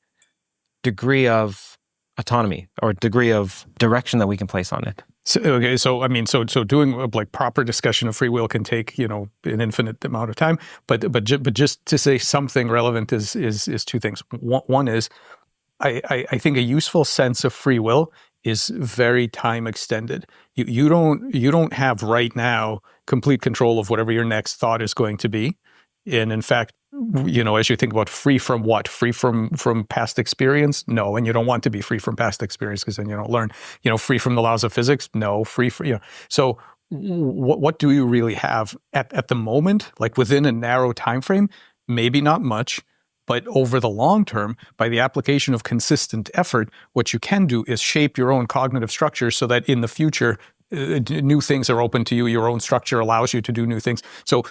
degree of autonomy or degree of direction that we can place on it? So doing like proper discussion of free will can take an infinite amount of time. But just to say something relevant is two things. One is I think a useful sense of free will is very time extended. You don't have right now complete control of whatever your next thought is going to be. And in fact, as you think about free from what? Free from past experience? No. And you don't want to be free from past experience because then you don't learn. Free from the laws of physics? No. So what do you really have at the moment? Like within a narrow time frame? Maybe not much. But over the long term, by the application of consistent effort, what you can do is shape your own cognitive structure so that in the future, new things are open to you. Your own structure allows you to do new things. So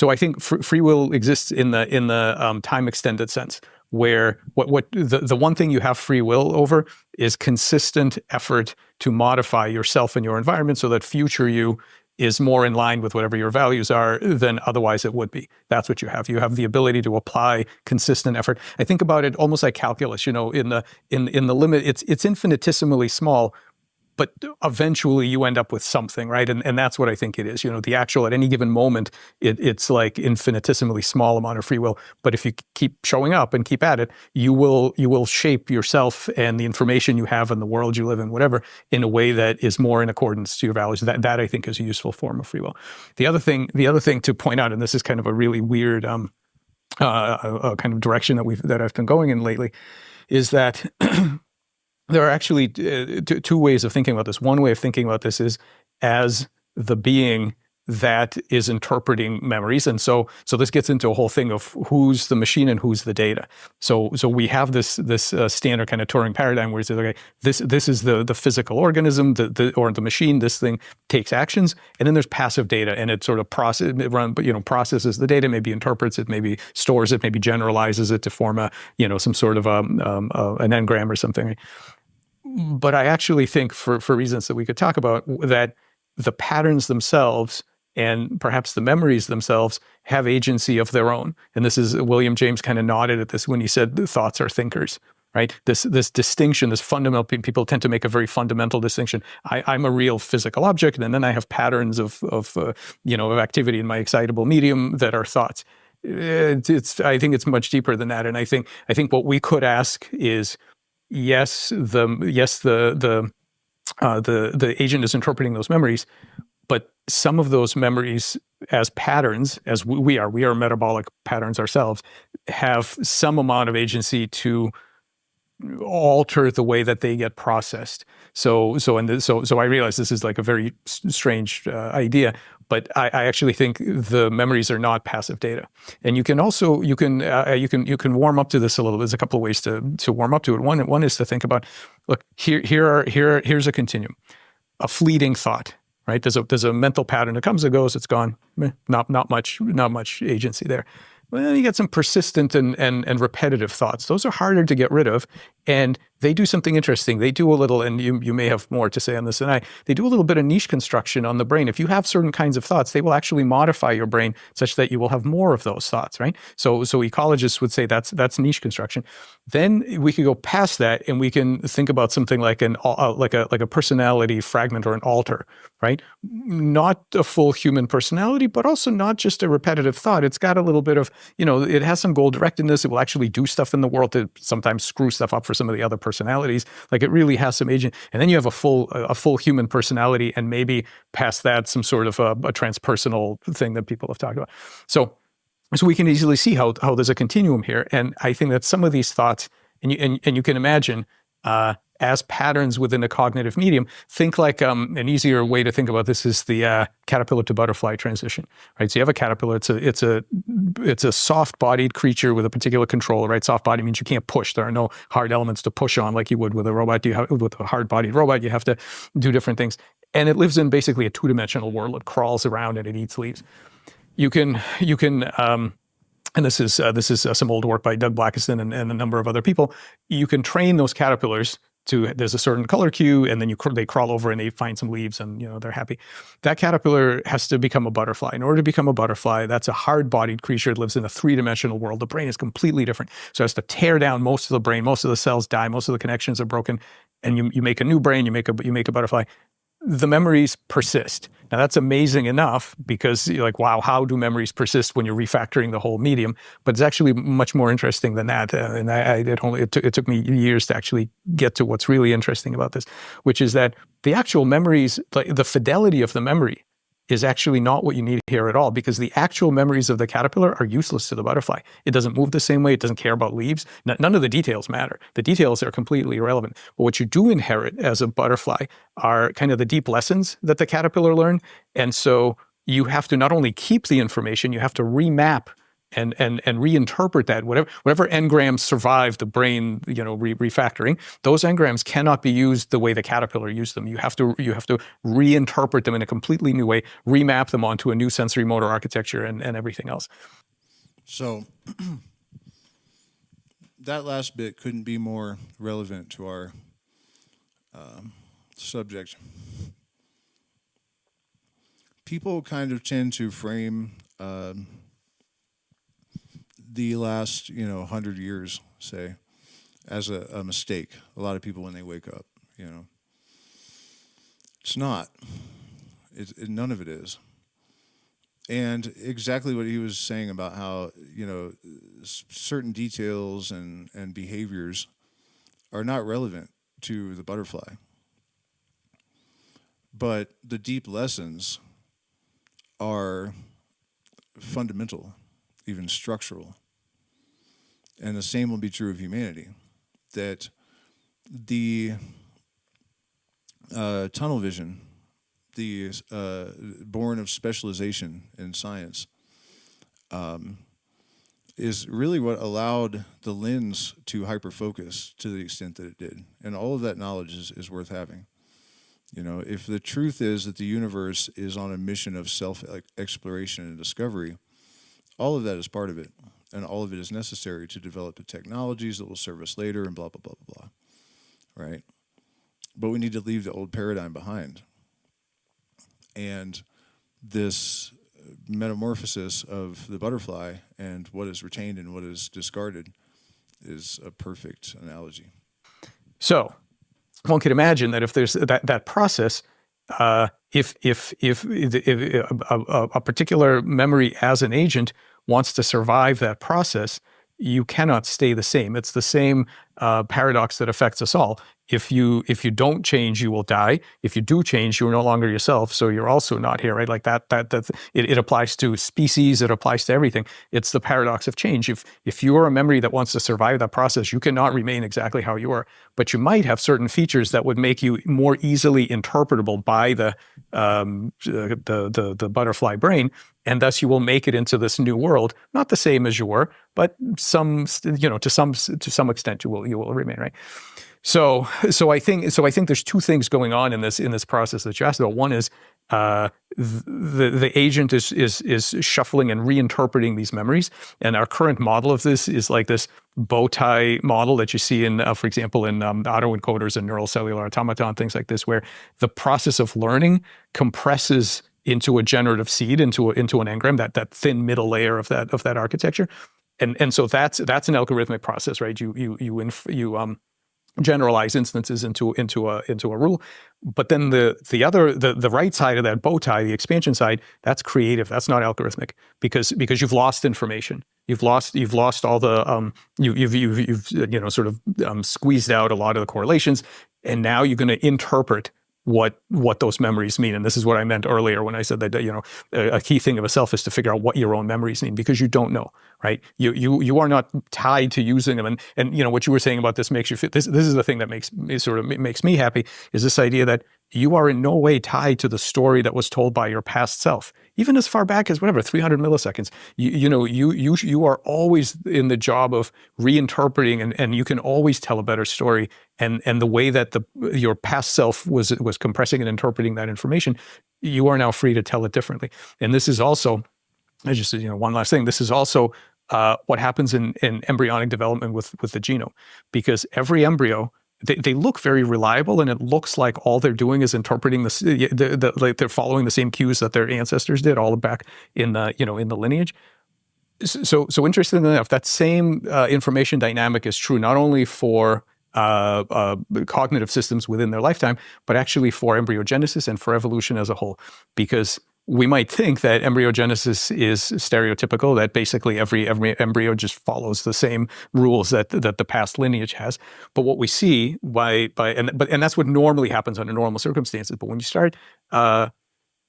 I think free will exists in the time extended sense, where the one thing you have free will over is consistent effort to modify yourself and your environment so that future you is more in line with whatever your values are than otherwise it would be. That's what you have. You have the ability to apply consistent effort. I think about it almost like calculus. In the limit, it's infinitesimally small, but eventually you end up with something, right? And that's what I think it is. The actual, at any given moment, it's like infinitesimally small amount of free will. But if you keep showing up and keep at it, you will shape yourself and the information you have in the world you live in, whatever, in a way that is more in accordance to your values. That I think is a useful form of free will. The other thing to point out, and this is kind of a really weird kind of direction that I've been going in lately, is that there are actually two ways of thinking about this. One way of thinking about this is as the being that is interpreting memories. And so this gets into a whole thing of who's the machine and who's the data. So we have this standard kind of Turing paradigm where it's okay, this is the physical organism, or the machine. This thing takes actions, and then there's passive data, and it sort of processes the data, maybe interprets it, maybe stores it, maybe generalizes it to form some sort of an engram or something. But I actually think, for reasons that we could talk about, that the patterns themselves and perhaps the memories themselves have agency of their own. And this is, William James kind of nodded at this when he said the thoughts are thinkers, right? This distinction, this fundamental, people tend to make a very fundamental distinction. I'm a real physical object, and then I have patterns of activity in my excitable medium that are thoughts. I think it's much deeper than that. And I think what we could ask is, yes, the agent is interpreting those memories, but some of those memories as patterns, as we are metabolic patterns ourselves, have some amount of agency to alter the way that they get processed. So I realize this is like a very strange idea, But I actually think the memories are not passive data. And you can also, you can warm up to this a little. There's a couple of ways to warm up to it. One is to think about, look, here's a continuum, a fleeting thought, right? There's a mental pattern that comes and goes, it's gone. Not much agency there. Well, you get some persistent and repetitive thoughts. Those are harder to get rid of, and they do something interesting. They do a little, and you may have more to say on this than I, they do a little bit of niche construction on the brain. If you have certain kinds of thoughts, they will actually modify your brain such that you will have more of those thoughts, right? So ecologists would say that's niche construction. Then we could go past that, and we can think about something like a personality fragment or an alter, right? Not a full human personality, but also not just a repetitive thought. It's got a little bit of, it has some goal directedness. It will actually do stuff in the world to sometimes screw stuff up for some of the other personalities. Like it really has some agent. And then you have a full human personality, and maybe past that, some sort of a transpersonal thing that people have talked about. So we can easily see how there's a continuum here. And I think that some of these thoughts, and you can imagine, as patterns within a cognitive medium, think like an easier way to think about this is the caterpillar to butterfly transition, right? So you have a caterpillar. It's a soft-bodied creature with a particular control, right? Soft body means you can't push. There are no hard elements to push on like you would with a robot. With a hard-bodied robot, you have to do different things. And it lives in basically a two-dimensional world. It crawls around and it eats leaves. You can and this is some old work by Doug Blackiston and a number of other people. You can train those caterpillars there's a certain color cue, and then they crawl over and they find some leaves, and they're happy. That caterpillar has to become a butterfly. In order to become a butterfly, that's a hard-bodied creature. It lives in a three-dimensional world. The brain is completely different. So it has to tear down most of the brain. Most of the cells die. Most of the connections are broken, and you make a new brain. You make a butterfly. The memories persist. Now that's amazing enough because you're like, wow, how do memories persist when you're refactoring the whole medium? But it's actually much more interesting than that. And it took me years to actually get to what's really interesting about this, which is that the actual memories, the fidelity of the memory is actually not what you need here at all, because the actual memories of the caterpillar are useless to the butterfly. It doesn't move the same way. It doesn't care about leaves. None of the details matter. The details are completely irrelevant. But what you do inherit as a butterfly are kind of the deep lessons that the caterpillar learned. And so you have to not only keep the information, you have to remap and reinterpret that. Whatever engrams survive the brain, refactoring, those engrams cannot be used the way the caterpillar used them. You have to reinterpret them in a completely new way, remap them onto a new sensory motor architecture and everything else. So that last bit couldn't be more relevant to our subject. People kind of tend to frame the last 100 years, say, as a mistake. A lot of people when they wake up, it's not. None of it is. And exactly what he was saying about how certain details and behaviors are not relevant to the butterfly, but the deep lessons are fundamental, even structural. And the same will be true of humanity, that the tunnel vision, the born of specialization in science, is really what allowed the lens to hyperfocus to the extent that it did. And all of that knowledge is worth having. If the truth is that the universe is on a mission of self-exploration and discovery, all of that is part of it. And all of it is necessary to develop the technologies that will serve us later and blah, blah, blah, blah, blah, right? But we need to leave the old paradigm behind. And this metamorphosis of the butterfly and what is retained and what is discarded is a perfect analogy. So one could imagine that if there's that process, if a particular memory as an agent wants to survive that process, you cannot stay the same. It's the same paradox that affects us all. If you don't change, you will die. If you do change, you are no longer yourself, so you're also not here, right? Like it applies to species, it applies to everything. It's the paradox of change. If you are a memory that wants to survive that process, you cannot remain exactly how you are, but you might have certain features that would make you more easily interpretable by the butterfly brain, and thus you will make it into this new world, not the same as you were, but to some extent you will remain, right? So I think there's two things going on in this process that you asked about. One is the agent is shuffling and reinterpreting these memories, and our current model of this is like this bow tie model that you see in, for example, in autoencoders and neural cellular automata, things like this, where the process of learning compresses into a generative seed, into an engram, that thin middle layer of that architecture, and so that's an algorithmic process, right? You generalize instances into a rule, but then the right side of that bow tie, the expansion side, that's creative. That's not algorithmic because you've lost information. You've lost all the you've sort of squeezed out a lot of the correlations, and now you're going to interpret what those memories mean. And this is what I meant earlier when I said that a key thing of a self is to figure out what your own memories mean, because you don't know, right? You are not tied to using them. And what you were saying about this makes you feel, this is the thing that makes me happy, is this idea that you are in no way tied to the story that was told by your past self, even as far back as 300 milliseconds. You are always in the job of reinterpreting, and you can always tell a better story. And the way that your past self was compressing and interpreting that information, you are now free to tell it differently. And this is also, one last thing. This is also what happens in embryonic development with the genome, because every embryo, they look very reliable, and it looks like all they're doing is interpreting like they're following the same cues that their ancestors did all back in the lineage. So interestingly enough, that same information dynamic is true not only for cognitive systems within their lifetime, but actually for embryogenesis and for evolution as a whole, because we might think that embryogenesis is stereotypical, that basically every embryo just follows the same rules that the past lineage has. But what we see and that's what normally happens under normal circumstances. But when you start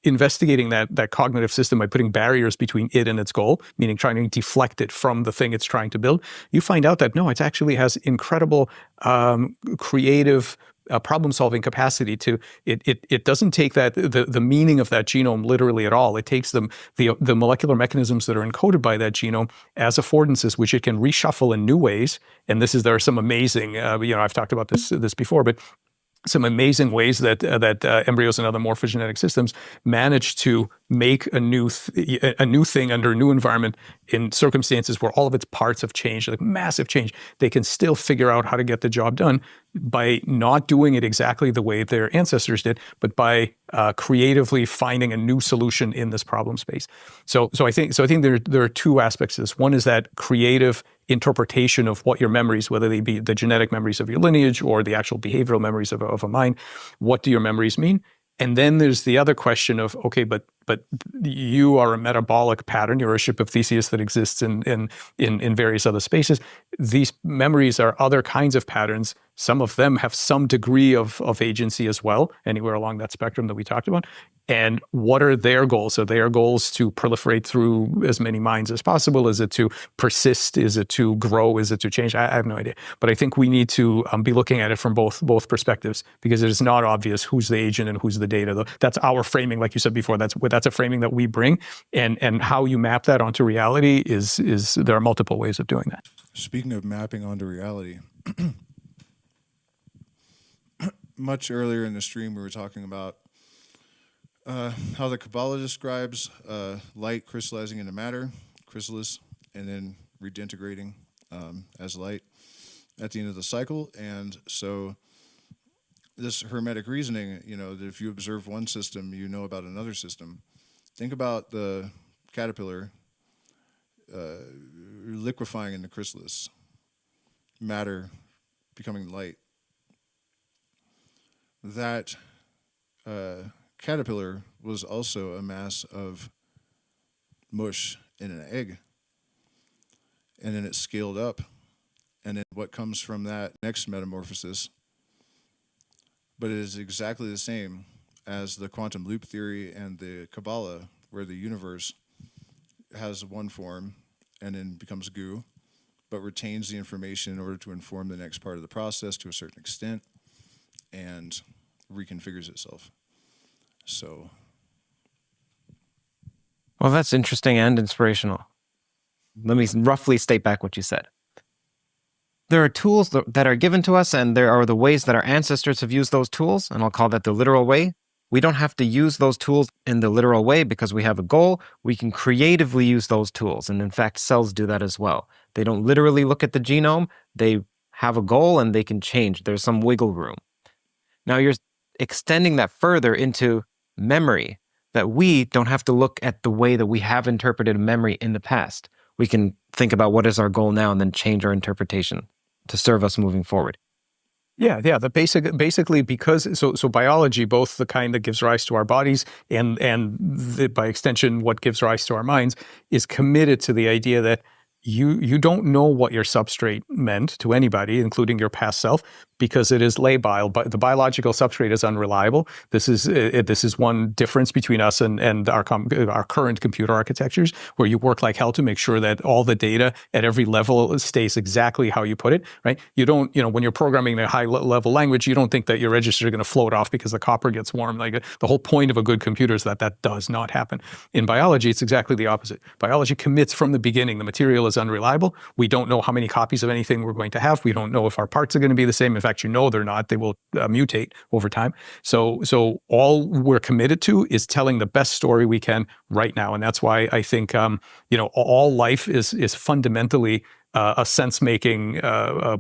investigating that cognitive system by putting barriers between it and its goal, meaning trying to deflect it from the thing it's trying to build, you find out that no, it actually has incredible creative problem-solving capacity to it doesn't take the meaning of that genome literally at all. It takes the molecular mechanisms that are encoded by that genome as affordances, which it can reshuffle in new ways. And there are some amazing, I've talked about this before, but some amazing ways that embryos and other morphogenetic systems manage to make a new thing under a new environment in circumstances where all of its parts have changed, like massive change. They can still figure out how to get the job done by not doing it exactly the way their ancestors did, but by creatively finding a new solution in this problem space. So I think there are two aspects to this. One is that creative interpretation of what your memories, whether they be the genetic memories of your lineage or the actual behavioral memories of a mind, what do your memories mean? And then there's the other question of, okay, but you are a metabolic pattern. You're a ship of Theseus that exists in various other spaces. These memories are other kinds of patterns. Some of them have some degree of agency as well, anywhere along that spectrum that we talked about. And what are their goals? Are their goals to proliferate through as many minds as possible? Is it to persist? Is it to grow? Is it to change? I have no idea. But I think we need to be looking at it from both perspectives, because it is not obvious who's the agent and who's the data. That's our framing, like you said before. That's a framing that we bring, and how you map that onto reality is there are multiple ways of doing that. Speaking of mapping onto reality, much earlier in the stream we were talking about how the Kabbalah describes light crystallizing into matter, chrysalis, and then reintegrating as light at the end of the cycle. And so this hermetic reasoning, that if you observe one system, you know about another system. Think about the caterpillar liquefying in the chrysalis, matter becoming light. That caterpillar was also a mass of mush in an egg, and then it scaled up and then what comes from that next metamorphosis. But it is exactly the same as the quantum loop theory and the Kabbalah, where the universe has one form and then becomes goo, but retains the information in order to inform the next part of the process to a certain extent and reconfigures itself. So. Well, that's interesting and inspirational. Let me roughly state back what you said. There are tools that are given to us, and there are the ways that our ancestors have used those tools, and I'll call that the literal way. We don't have to use those tools in the literal way because we have a goal. We can creatively use those tools, and in fact, cells do that as well. They don't literally look at the genome. They have a goal, and they can change. There's some wiggle room. Now, you're extending that further into memory, that we don't have to look at the way that we have interpreted memory in the past. We can think about what is our goal now and then change our interpretation to serve us moving forward. Yeah. The basically because so biology, both the kind that gives rise to our bodies and by extension what gives rise to our minds, is committed to the idea that you don't know what your substrate meant to anybody, including your past self, because it is labile. But the biological substrate is unreliable. This is one difference between us and our current computer architectures, where you work like hell to make sure that all the data at every level stays exactly how you put it. Right? You don't, when you're programming a high level language, you don't think that your registers are going to float off because the copper gets warm. Like the whole point of a good computer is that does not happen. In biology, it's exactly the opposite. Biology commits from the beginning. The material is unreliable. We don't know how many copies of anything we're going to have. We don't know if our parts are going to be the same. In fact, they're not. They will mutate over time. So all we're committed to is telling the best story we can right now, and that's why I think all life is fundamentally a sense-making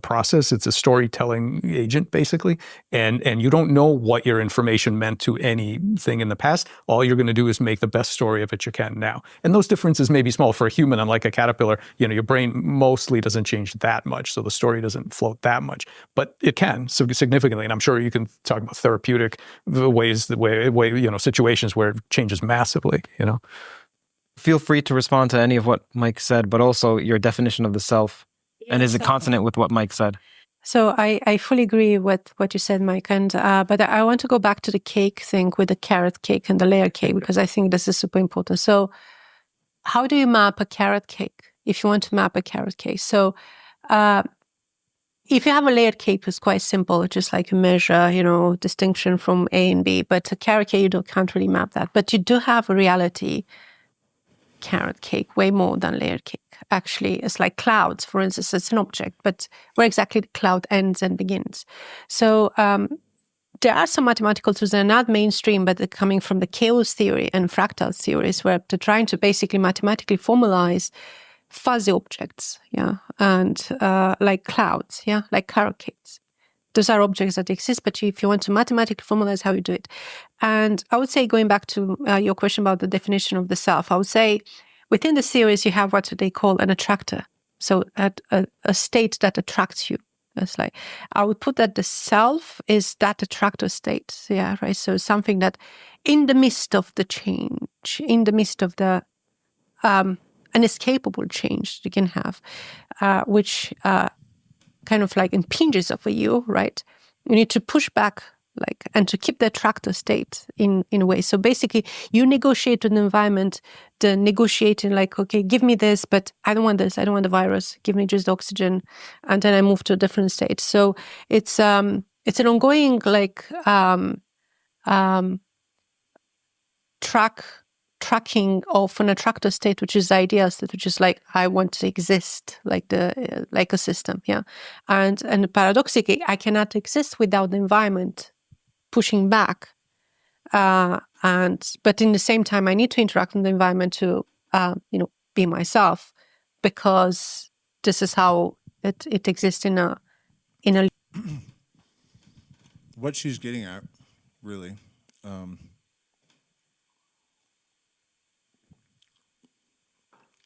process. It's a storytelling agent, basically, and you don't know what your information meant to anything in the past. All you're going to do is make the best story of it you can now. And those differences may be small. For a human, unlike a caterpillar, your brain mostly doesn't change that much, so the story doesn't float that much. But it can significantly, and I'm sure you can talk about therapeutic ways, situations where it changes massively. Feel free to respond to any of what Mike said, but also your definition of the self. And is it consonant with what Mike said? So I fully agree with what you said, Mike. And but I want to go back to the cake thing with the carrot cake and the layer cake, because I think this is super important. So how do you map a carrot cake if you want to map a carrot cake? So if you have a layered cake, it's quite simple, just like you measure, distinction from A and B. But a carrot cake, you can't really map that. But you do have a reality carrot cake, way more than layered cake. Actually, it's like clouds, for instance. It's an object, but where exactly the cloud ends and begins. So there are some mathematical tools that are not mainstream, but they're coming from the chaos theory and fractal theories, where they're trying to basically mathematically formalize fuzzy objects, and like clouds, like carrot cakes. Those are objects that exist, but if you want to mathematically formalize how you do it. And I would say, going back to your question about the definition of the self, I would say within the series, you have what they call an attractor. So a state that attracts you. That's like, I would put that the self is that attractor state. Yeah, right. So something that in the midst of the change, in the midst of the inescapable change you can have, which kind of like impinges over you, right? You need to push back, and to keep the attractor state in a way. So basically, you negotiate with the environment, the negotiating okay, give me this, but I don't want this. I don't want the virus. Give me just the oxygen, and then I move to a different state. So it's an ongoing tracking of an attractor state, which is the idea state, which is I want to exist, like the ecosystem, and paradoxically, I cannot exist without the environment pushing back, but in the same time, I need to interact with the environment to be myself, because this is how it exists in a. What she's getting at, really.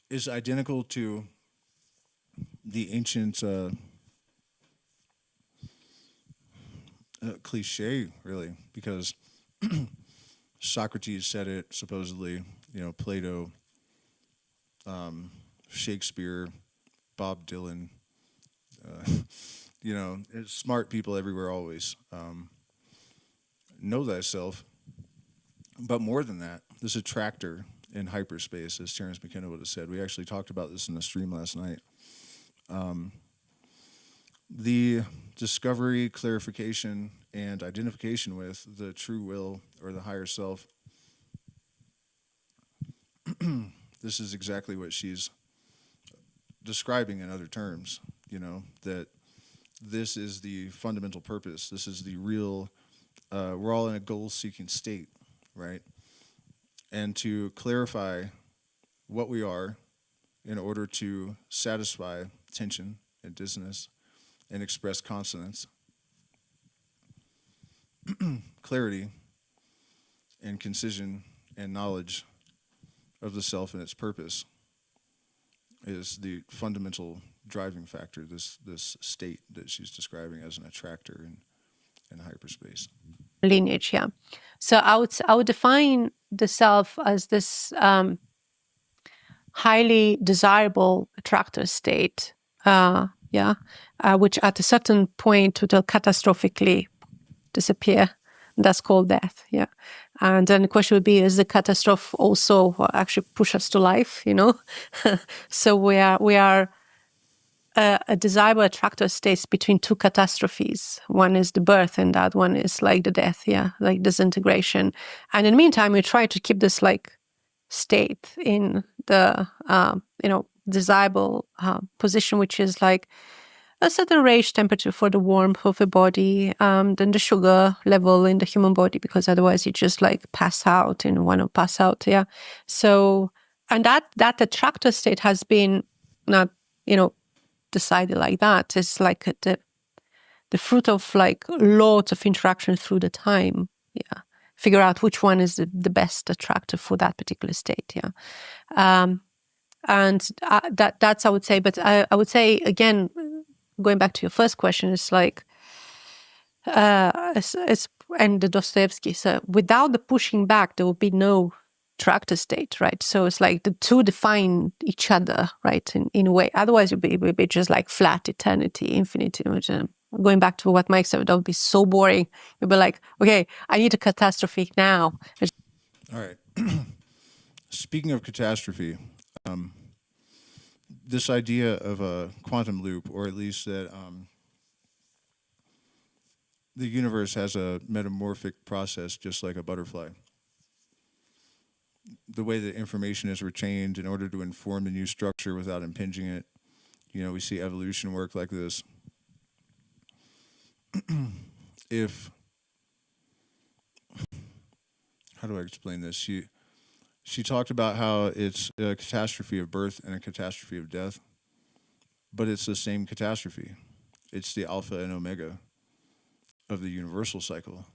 Is identical to the ancient cliche, really, because Socrates said it, supposedly, Plato, Shakespeare, Bob Dylan, It's smart people everywhere always. Know thyself. But more than that, this attractor in hyperspace, as Terence McKenna would have said. We actually talked about this in the stream last night. The discovery, clarification, and identification with the true will or the higher self. This is exactly what she's describing in other terms, that this is the fundamental purpose. This is the real, we're all in a goal-seeking state, right? And to clarify what we are in order to satisfy tension and dissonance and express consonance, clarity and concision and knowledge of the self and its purpose is the fundamental driving factor, this state that she's describing as an attractor in hyperspace. Lineage, yeah. So I would define the self as this highly desirable attractor state, which at a certain point will catastrophically disappear. That's called death, yeah. And then the question would be, is the catastrophe also actually push us to life, So we are a desirable attractor states between two catastrophes. One is the birth and that one is like the death, like disintegration. And in the meantime, we try to keep this like state in the, desirable position, which is like a certain range temperature for the warmth of the body, then the sugar level in the human body, because otherwise you just like pass out and want to pass out, yeah. So, and that attractor state has been not, decided like that. It's like the fruit of like lots of interaction through the time, yeah. Figure out which one is the best attractor for that particular state, yeah. And that's I would say, but I would say again, going back to your first question, it's like it's and the Dostoevsky. So without the pushing back, there will be no attractor state, right? So it's like the two define each other, right? In a way. Otherwise, it would be just like flat eternity, infinity. Which, going back to what Mike said, that would be so boring. You'd be like, okay, I need a catastrophe now. All right. Speaking of catastrophe, this idea of a quantum loop, or at least that the universe has a metamorphic process just like a butterfly. The way that information is retained in order to inform the new structure without impinging it. We see evolution work like this. How do I explain this? She talked about how it's a catastrophe of birth and a catastrophe of death, but it's the same catastrophe. It's the alpha and omega of the universal cycle.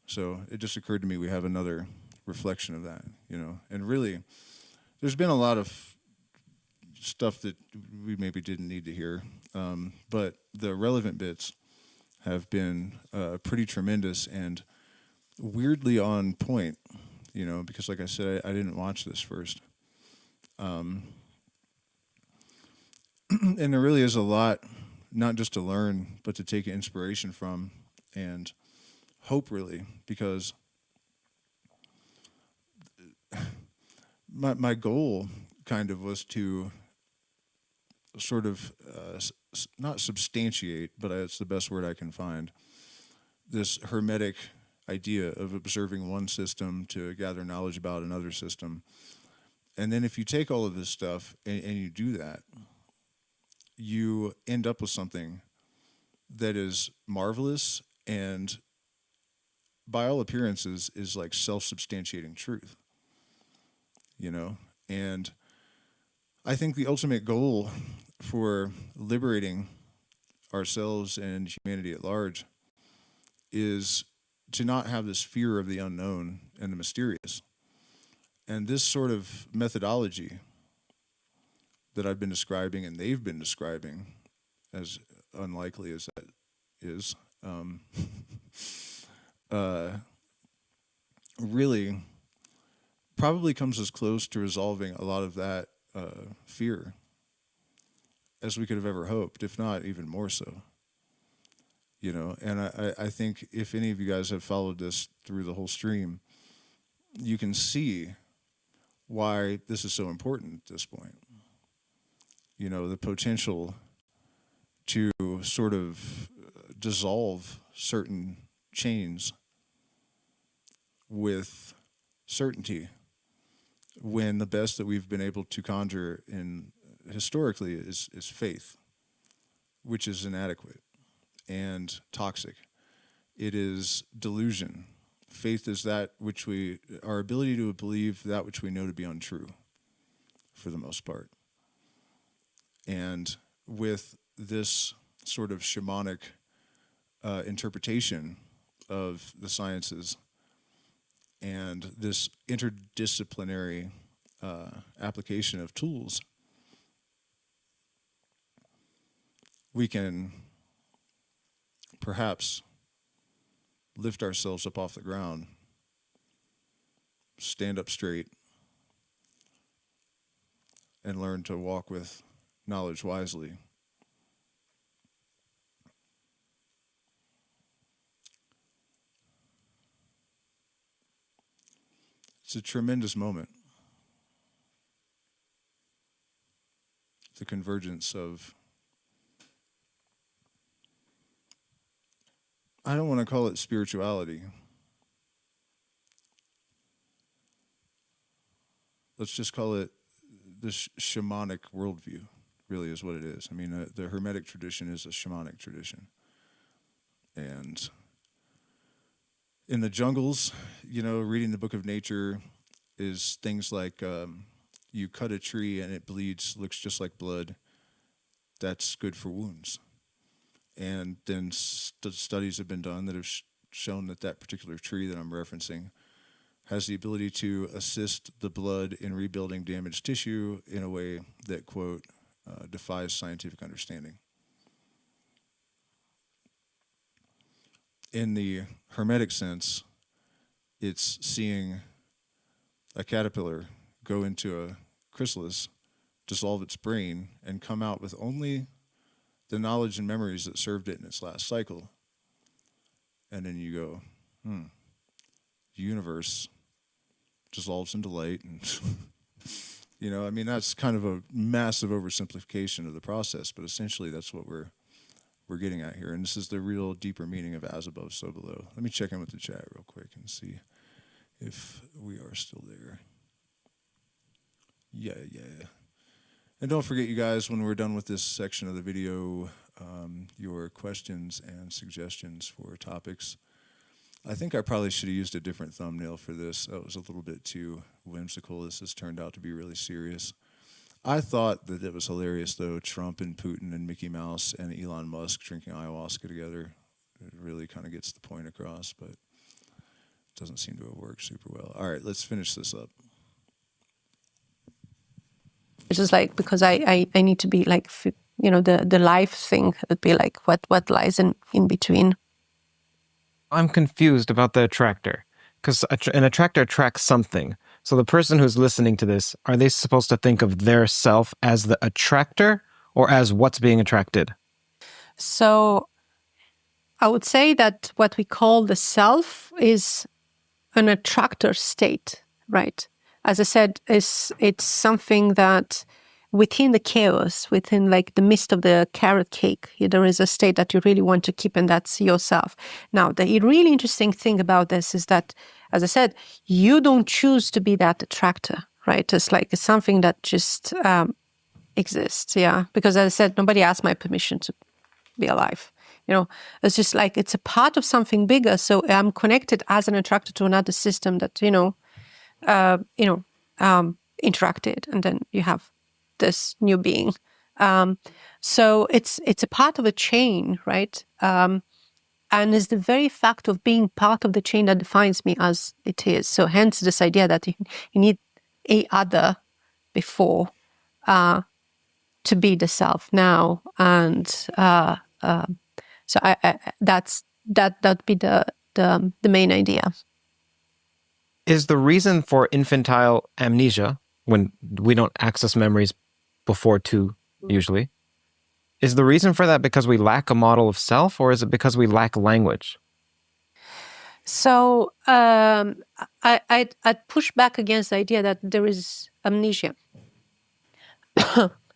So it just occurred to me we have another reflection of that, And really, there's been a lot of stuff that we maybe didn't need to hear, but the relevant bits have been pretty tremendous and weirdly on point. Because like I said, I didn't watch this first. And there really is a lot, not just to learn, but to take inspiration from and hope, really, because my goal kind of was to sort of not substantiate, but it's the best word I can find, this hermetic idea of observing one system to gather knowledge about another system. And then if you take all of this stuff and you do that, you end up with something that is marvelous and by all appearances is like self-substantiating truth, And I think the ultimate goal for liberating ourselves and humanity at large is to not have this fear of the unknown and the mysterious. And this sort of methodology that I've been describing and they've been describing, as unlikely as that is, really probably comes as close to resolving a lot of that fear as we could have ever hoped, if not even more so. You know, and I think if any of you guys have followed this through the whole stream, you can see why this is so important at this point. You know, the potential to sort of dissolve certain chains with certainty, when the best that we've been able to conjure in historically is faith, which is inadequate and toxic. It is delusion. Faith is that which our ability to believe that which we know to be untrue, for the most part. And with this sort of shamanic interpretation of the sciences and this interdisciplinary application of tools, we can perhaps lift ourselves up off the ground, stand up straight, and learn to walk with knowledge wisely. It's a tremendous moment. The convergence of, I don't want to call it spirituality. Let's just call it this shamanic worldview, really is what it is. I mean, the Hermetic tradition is a shamanic tradition. And in the jungles, you know, reading the book of nature is things like you cut a tree and it bleeds, looks just like blood. That's good for wounds. And then studies have been done that have shown that that particular tree that I'm referencing has the ability to assist the blood in rebuilding damaged tissue in a way that, quote, defies scientific understanding. In the Hermetic sense, it's seeing a caterpillar go into a chrysalis, dissolve its brain, and come out with only the knowledge and memories that served it in its last cycle. And then you go, the universe dissolves into light. And you know, I mean, that's kind of a massive oversimplification of the process, but essentially that's what we're getting at here. And this is the real deeper meaning of as above, so below. Let me check in with the chat real quick and see if we are still there. Yeah. And don't forget, you guys, when we're done with this section of the video, your questions and suggestions for topics. I think I probably should have used a different thumbnail for this. That was a little bit too whimsical. This has turned out to be really serious. I thought that it was hilarious, though, Trump and Putin and Mickey Mouse and Elon Musk drinking ayahuasca together. It really kind of gets the point across, but it doesn't seem to have worked super well. All right, let's finish this up. It's just like, because I need to be like, you know, the life thing would be like, what lies in between? I'm confused about the attractor, because an attractor attracts something. So the person who's listening to this, are they supposed to think of their self as the attractor or as what's being attracted? So I would say that what we call the self is an attractor state, right? As I said, it's something that within the chaos, within like the midst of the carrot cake, there is a state that you really want to keep, and that's yourself. Now, the really interesting thing about this is that, as I said, you don't choose to be that attractor, right? It's something that just exists, yeah. Because as I said, nobody asked my permission to be alive. You know, it's just like, it's a part of something bigger. So I'm connected as an attractor to another system that, interacted, and then you have this new being. So it's a part of a chain, right? And it's the very fact of being part of the chain that defines me as it is. So hence this idea that you need a other before to be the self now. And so that'd be the main idea. Is the reason for infantile amnesia, when we don't access memories before 2 usually, Is the reason for that because we lack a model of self, or is it because we lack language? So I'd push back against the idea that there is amnesia.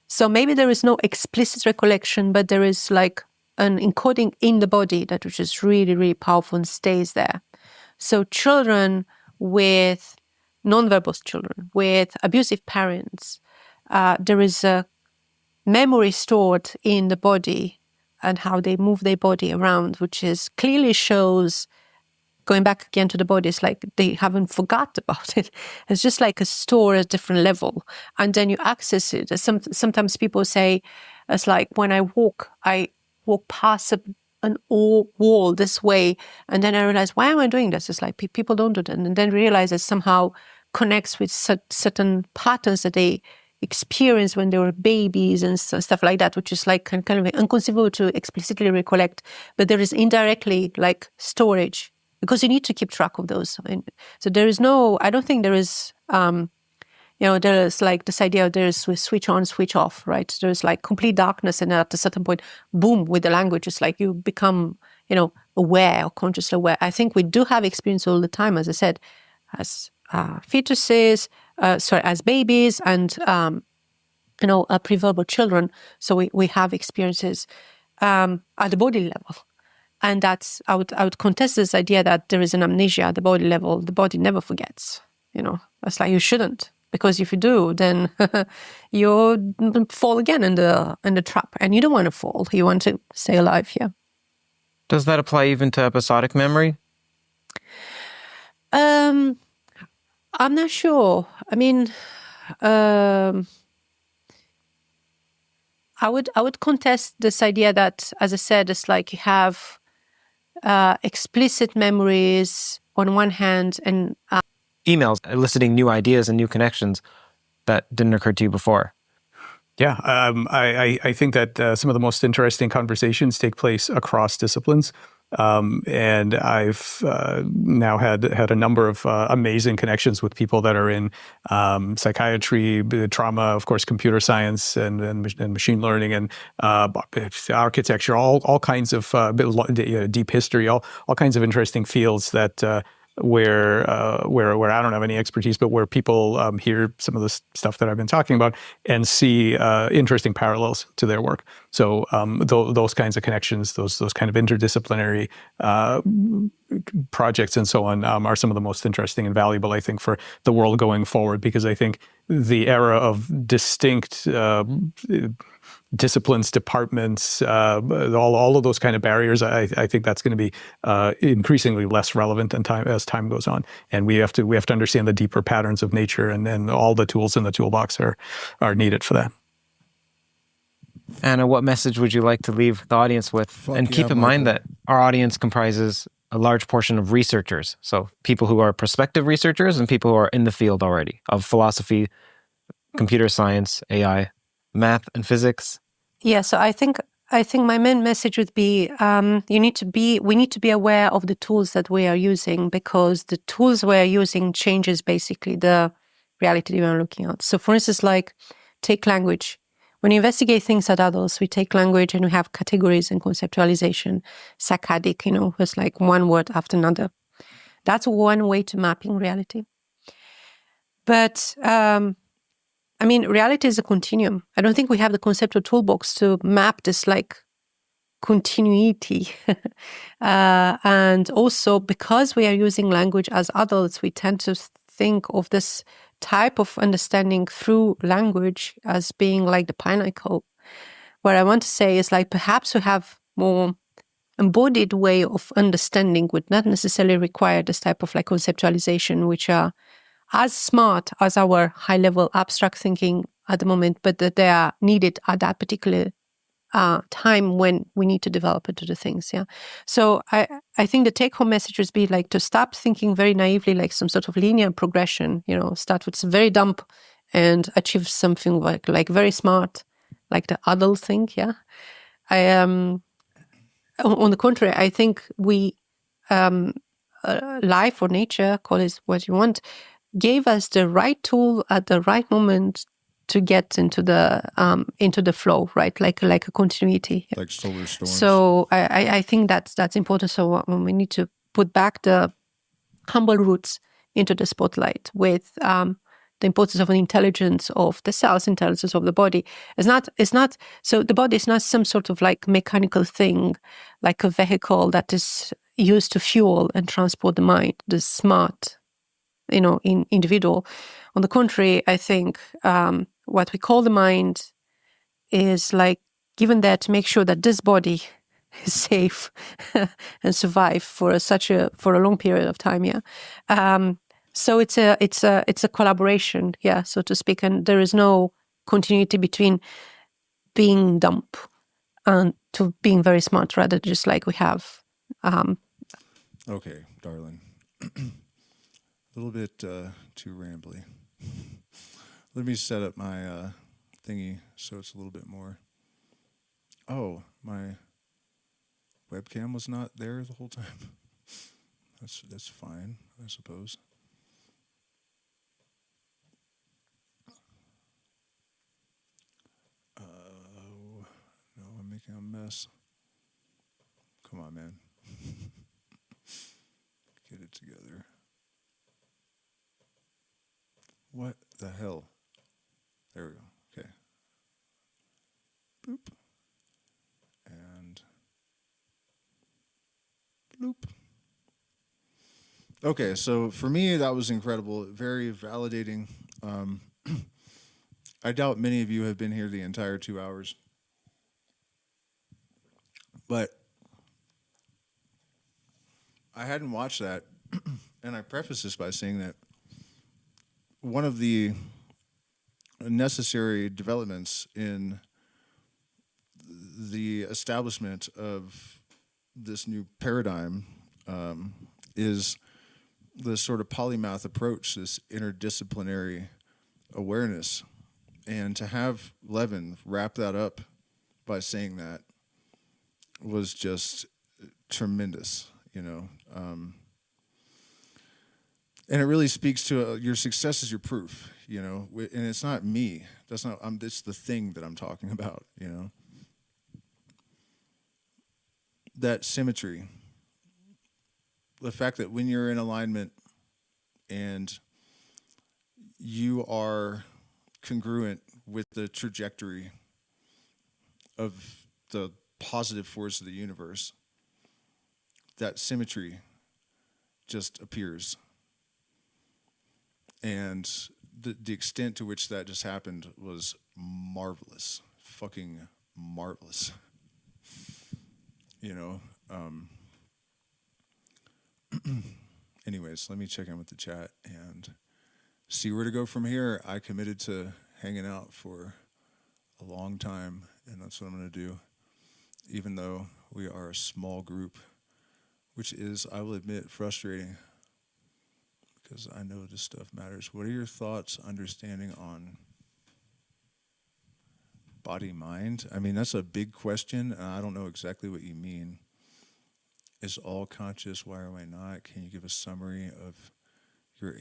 So maybe there is no explicit recollection, but there is like an encoding in the body that which is really, really powerful and stays there. So children with nonverbal children, with abusive parents, there is a memory stored in the body and how they move their body around, which is clearly shows, going back again to the body, it's like they haven't forgot about it. It's just like a store at a different level. And then you access it. Sometimes people say, it's like when I walk past an old wall this way, and then I realize, why am I doing this? It's like people don't do that. And then realize it somehow connects with certain patterns that they experience when they were babies and stuff like that, which is like kind of inconceivable to explicitly recollect. But there is indirectly like storage, because you need to keep track of those. And so there is I don't think there is, there is like this idea of there is switch on, switch off, right? There's like complete darkness, and at a certain point, boom, with the language, it's like you become, aware or consciously aware. I think we do have experience all the time, as I said, as fetuses, as babies, and, preverbal children. So we have experiences at the body level. And that's, I would contest this idea that there is an amnesia at the body level. The body never forgets, That's like, you shouldn't. Because if you do, then you fall again in the trap. And you don't want to fall. You want to stay alive here. Does that apply even to episodic memory? I'm not sure. I mean, I would contest this idea that, as I said, it's like you have explicit memories on one hand and emails eliciting new ideas and new connections that didn't occur to you before. Yeah, I think that some of the most interesting conversations take place across disciplines. And I've now had a number of amazing connections with people that are in psychiatry, trauma, of course, computer science, and machine learning, and architecture, all kinds of deep history, all kinds of interesting fields that where I don't have any expertise, but where people hear some of the stuff that I've been talking about and see interesting parallels to their work. So those kinds of connections, those kind of interdisciplinary projects and so on are some of the most interesting and valuable, I think, for the world going forward, because I think the era of distinct disciplines, departments, all of those kind of barriers, I think that's going to be increasingly less relevant as time goes on. And we have to understand the deeper patterns of nature, and all the tools in the toolbox are needed for that. Anna, what message would you like to leave the audience with? And keep in mind that our audience comprises a large portion of researchers. So people who are prospective researchers and people who are in the field already of philosophy, computer science, AI, math, and physics. Yeah, so I think my main message would be we need to be aware of the tools that we are using, because the tools we are using changes basically the reality we are looking at. So for instance, like take language. When you investigate things at adults, we take language and we have categories and conceptualization, saccadic, it's like one word after another. That's one way to mapping reality. But reality is a continuum. I don't think we have the conceptual toolbox to map this like continuity. And also, because we are using language as adults, we tend to think of this type of understanding through language as being like the pinnacle. What I want to say is like perhaps we have more embodied way of understanding would not necessarily require this type of like conceptualization, which are as smart as our high-level abstract thinking at the moment, but that they are needed at that particular time when we need to develop into the things. Yeah. So I think the take-home message would be like to stop thinking very naively, like some sort of linear progression. Start with very dumb and achieve something like very smart, like the adult thing. Yeah. On the contrary, I think we life or nature, call it what you want, gave us the right tool at the right moment to get into the flow, right? Like a continuity. Like solar storms. So I think that's important. So we need to put back the humble roots into the spotlight with the importance of an intelligence of the cells, intelligence of the body. It's not so the body is not some sort of like mechanical thing, like a vehicle that is used to fuel and transport the mind, the smart, individual. On the contrary, I think what we call the mind is like given there to make sure that this body is safe and survive for a long period of time. Yeah. So it's a collaboration, yeah, so to speak, and there is no continuity between being dumb and to being very smart, rather just like we have. Okay, darling. A little bit too rambly. Let me set up my thingy so it's a little bit more. Oh, my webcam was not there the whole time. That's fine, I suppose. No, I'm making a mess. Come on, man. Get it together. What the hell? There we go. Okay. Boop. And bloop. Okay, so for me, that was incredible. Very validating. I doubt many of you have been here the entire 2 hours. But I hadn't watched that, and I preface this by saying that one of the necessary developments in the establishment of this new paradigm is the sort of polymath approach, this interdisciplinary awareness. And to have Levin wrap that up by saying that was just tremendous, and it really speaks to your success is your proof, and it's not me. That's not. It's the thing that I'm talking about, That symmetry, the fact that when you're in alignment and you are congruent with the trajectory of the positive force of the universe, that symmetry just appears. And the extent to which that just happened was marvelous. Fucking marvelous. Anyways, let me check in with the chat and see where to go from here. I committed to hanging out for a long time, and that's what I'm going to do, even though we are a small group, which is, I will admit, frustrating because I know this stuff matters. What are your thoughts, understanding on body-mind? I mean, that's a big question, and I don't know exactly what you mean. Is all conscious, why or why not? Can you give a summary of your...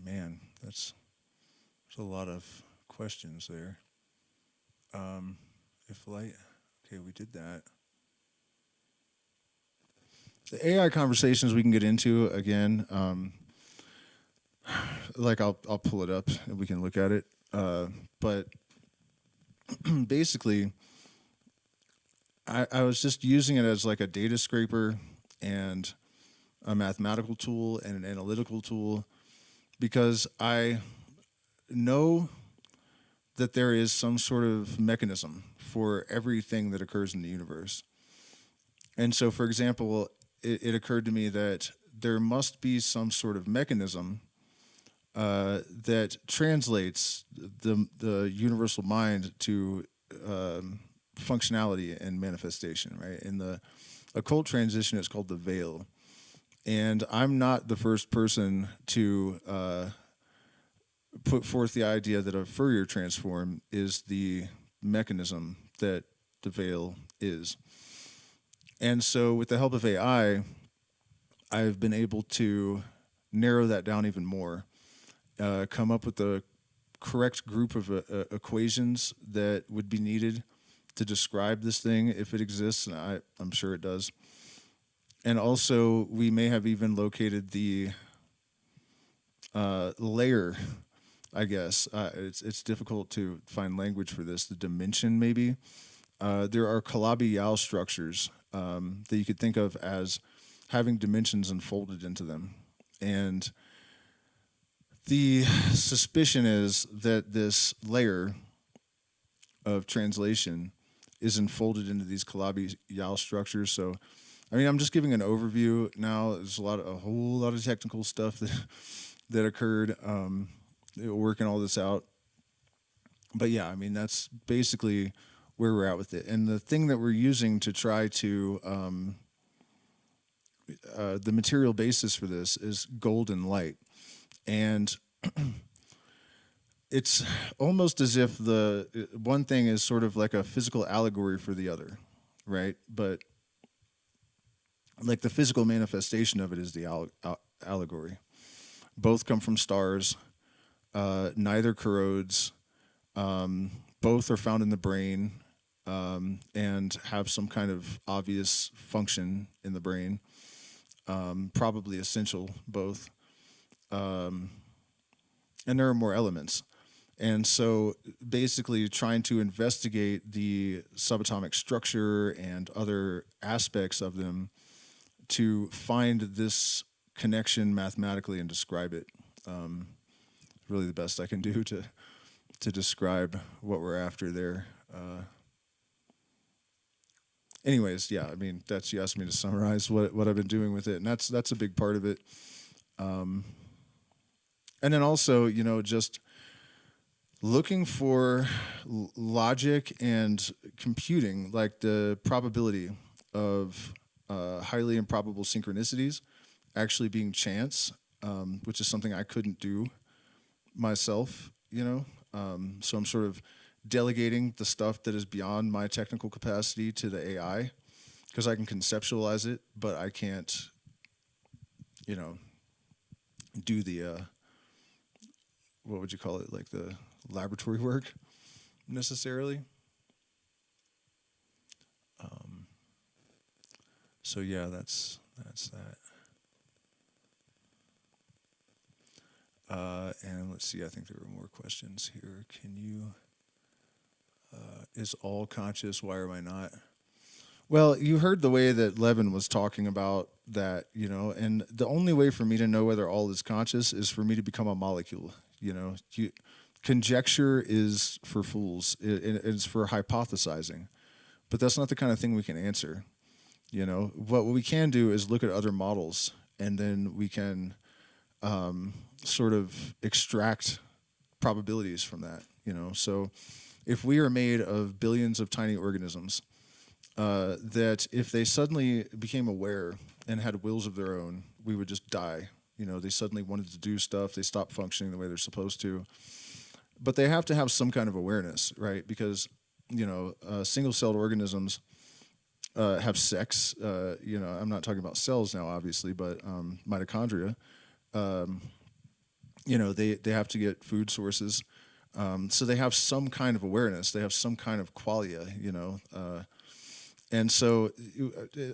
Man, there's a lot of questions there. If light... Okay, we did that. The AI conversations we can get into, again, I'll pull it up and we can look at it. But basically, I was just using it as like a data scraper and a mathematical tool and an analytical tool, because I know that there is some sort of mechanism for everything that occurs in the universe. And so, for example, it occurred to me that there must be some sort of mechanism that translates the universal mind to functionality and manifestation, right? In the occult transition, it's called the veil. And I'm not the first person to put forth the idea that a Fourier transform is the mechanism that the veil is. And so with the help of AI, I've been able to narrow that down even more, come up with a correct group of equations that would be needed to describe this thing if it exists, and I'm sure it does. And also, we may have even located the layer, I guess. It's difficult to find language for this. The dimension, maybe. There are Calabi-Yau structures that you could think of as having dimensions unfolded into them. And the suspicion is that this layer of translation is enfolded into these Calabi-Yau structures. So, I mean, I'm just giving an overview now. There's a whole lot of technical stuff that occurred working all this out. But yeah, I mean, that's basically where we're at with it. And the thing that we're using to try to the material basis for this is golden light. And it's almost as if the one thing is sort of like a physical allegory for the other, right? But like the physical manifestation of it is the allegory. Both come from stars. Neither corrodes. Both are found in the brain and have some kind of obvious function in the brain. Probably essential, both. And there are more elements. And so basically trying to investigate the subatomic structure and other aspects of them to find this connection mathematically and describe it. Really the best I can do to describe what we're after there. Anyways, yeah, I mean, you asked me to summarize what I've been doing with it, and that's a big part of it. And then also, just looking for logic and computing, like the probability of highly improbable synchronicities actually being chance, which is something I couldn't do myself, So I'm sort of delegating the stuff that is beyond my technical capacity to the AI, because I can conceptualize it, but I can't, do the what would you call it, like the laboratory work necessarily. So yeah, that's that. And let's see, I think there were more questions here. Can you, is all conscious, why am I not? Well, you heard the way that Levin was talking about that, and the only way for me to know whether all is conscious is for me to become a molecule, Conjecture is for fools. It's for hypothesizing. But that's not the kind of thing we can answer. What we can do is look at other models, and then we can sort of extract probabilities from that, So if we are made of billions of tiny organisms, that if they suddenly became aware and had wills of their own, we would just die. They suddenly wanted to do stuff. They stopped functioning the way they're supposed to. But they have to have some kind of awareness, right? Because, single-celled organisms have sex. I'm not talking about cells now, obviously, but mitochondria. They have to get food sources. So they have some kind of awareness. They have some kind of qualia, and so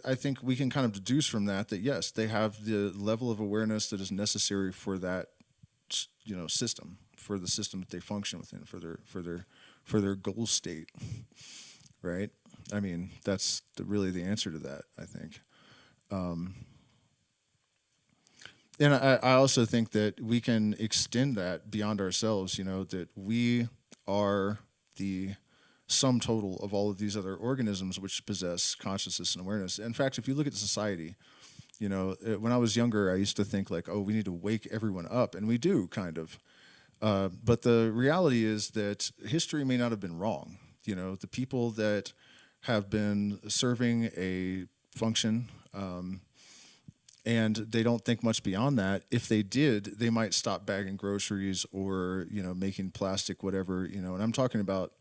I think we can kind of deduce from that yes, they have the level of awareness that is necessary for that, system, for the system that they function within, for their goal state, right? I mean, that's really the answer to that, I think. And I also think that we can extend that beyond ourselves, that we are the sum total of all of these other organisms which possess consciousness and awareness. In fact, if you look at society, when I was younger, I used to think like, oh, we need to wake everyone up, and we do, kind of. But the reality is that history may not have been wrong. The people that have been serving a function, and they don't think much beyond that. If they did, they might stop bagging groceries or, making plastic, whatever, and I'm talking about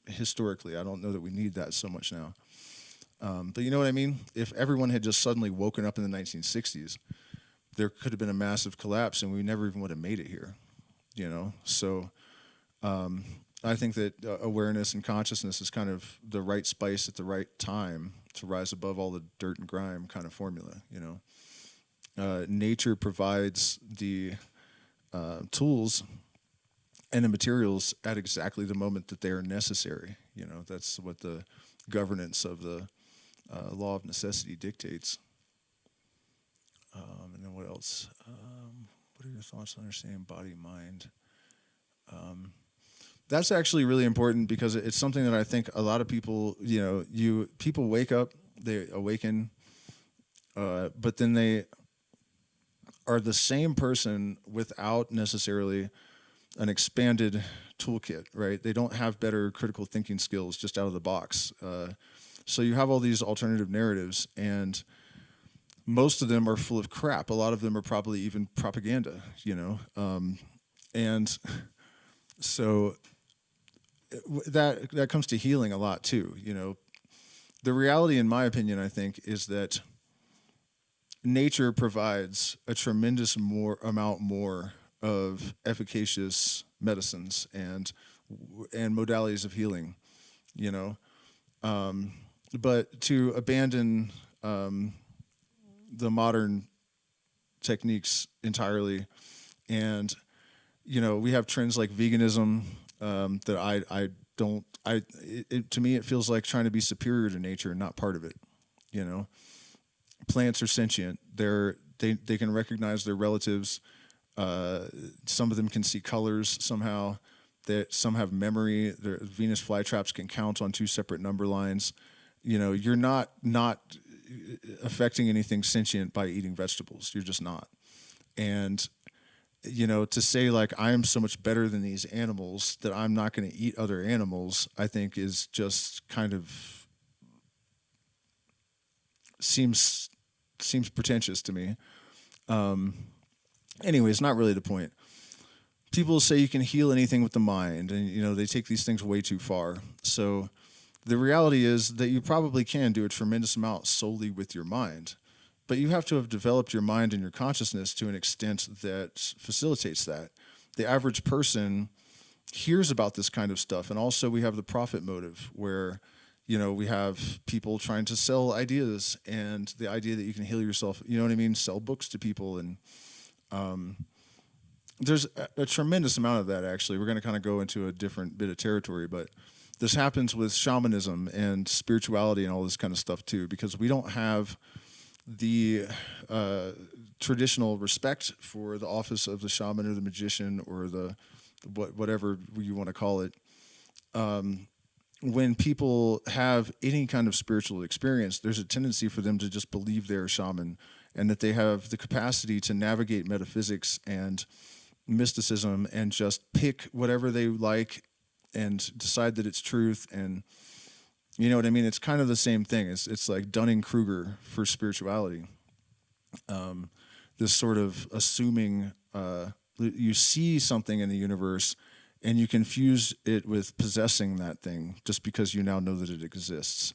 historically. I don't know that we need that so much now. But you know what I mean? If everyone had just suddenly woken up in the 1960s, there could have been a massive collapse and we never even would have made it here, So I think that awareness and consciousness is kind of the right spice at the right time to rise above all the dirt and grime kind of formula, you know. Nature provides the tools and the materials at exactly the moment that they are necessary. You know, that's what the governance of the law of necessity dictates. And then what else? What are your thoughts on understanding body, mind? That's actually really important because it's something that I think a lot of people, people wake up, they awaken, but then they are the same person without necessarily an expanded toolkit, right? They don't have better critical thinking skills just out of the box. So you have all these alternative narratives, and most of them are full of crap. A lot of them are probably even propaganda, and so that comes to healing a lot too. The reality, in my opinion, I think, is that nature provides a tremendous amount more of efficacious medicines and modalities of healing, but to abandon the modern techniques entirely, and we have trends like veganism that to me it feels like trying to be superior to nature and not part of it. Plants are sentient. They can recognize their relatives. Some of them can see colors somehow. Some have memory. Their Venus flytraps can count on 2 separate number lines. You're not affecting anything sentient by eating vegetables. You're just not. And to say like I am so much better than these animals that I'm not going to eat other animals, I think is just kind of seems pretentious to me. Anyway, it's not really the point. People say you can heal anything with the mind, and they take these things way too far. So the reality is that you probably can do a tremendous amount solely with your mind, but you have to have developed your mind and your consciousness to an extent that facilitates that. The average person hears about this kind of stuff, and also we have the profit motive where we have people trying to sell ideas, and the idea that you can heal yourself, sell books to people. And there's a tremendous amount of that, actually. We're going to kind of go into a different bit of territory, but this happens with shamanism and spirituality and all this kind of stuff too, because we don't have the traditional respect for the office of the shaman or the magician or the whatever you want to call it. When people have any kind of spiritual experience, there's a tendency for them to just believe they're a shaman and that they have the capacity to navigate metaphysics and mysticism and just pick whatever they like and decide that it's truth. And you know what I mean? It's kind of the same thing. It's like Dunning-Kruger for spirituality. This sort of assuming you see something in the universe and you confuse it with possessing that thing just because you now know that it exists,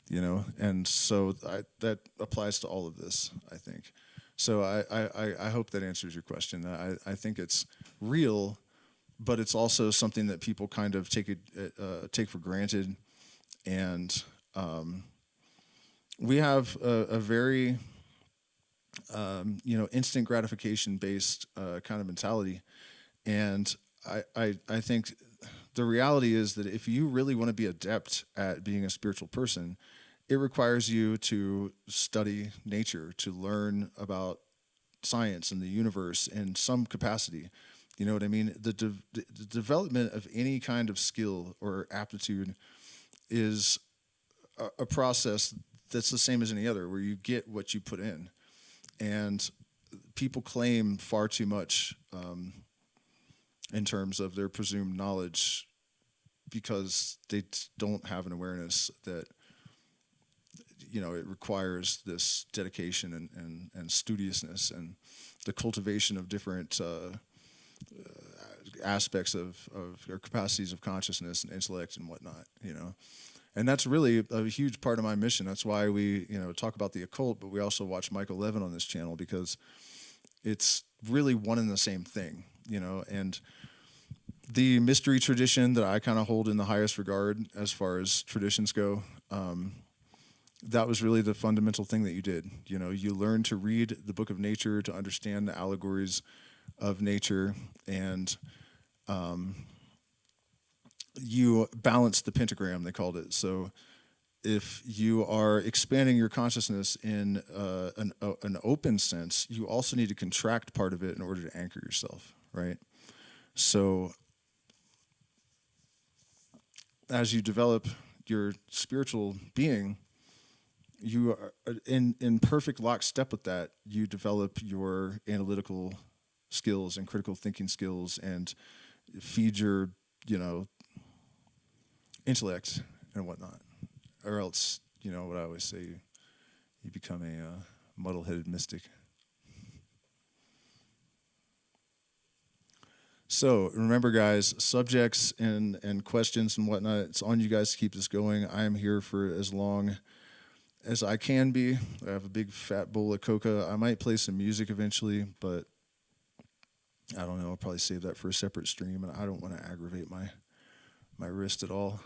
And so that applies to all of this, I think. So I hope that answers your question. I think it's real, but it's also something that people kind of take for granted. And we have a very instant gratification based kind of mentality. And I think the reality is that if you really want to be adept at being a spiritual person, it requires you to study nature, to learn about science and the universe in some capacity. You know what I mean? The development of any kind of skill or aptitude is a process that's the same as any other, where you get what you put in. And people claim far too much in terms of their presumed knowledge because they don't have an awareness that it requires this dedication and studiousness and the cultivation of different aspects of or capacities of consciousness and intellect and whatnot, And that's really a huge part of my mission. That's why we, talk about the occult, but we also watch Michael Levin on this channel, because it's really one and the same thing, And The mystery tradition that I kind of hold in the highest regard as far as traditions go, that was really the fundamental thing that you did. You know, you learned to read the book of nature to understand the allegories of nature, and you balanced the pentagram, they called it. So if you are expanding your consciousness in an open sense, you also need to contract part of it in order to anchor yourself, right? So as you develop your spiritual being, you are in perfect lockstep with that. You develop your analytical skills and critical thinking skills, and feed your, you know, intellect and whatnot. Or else, you know what I always say, you become a muddle-headed mystic. So remember, guys, subjects and questions and whatnot, it's on you guys to keep this going. I am here for as long as I can be. I have a big fat bowl of coca. I might play some music eventually, but I don't know. I'll probably save that for a separate stream, and I don't want to aggravate my wrist at all.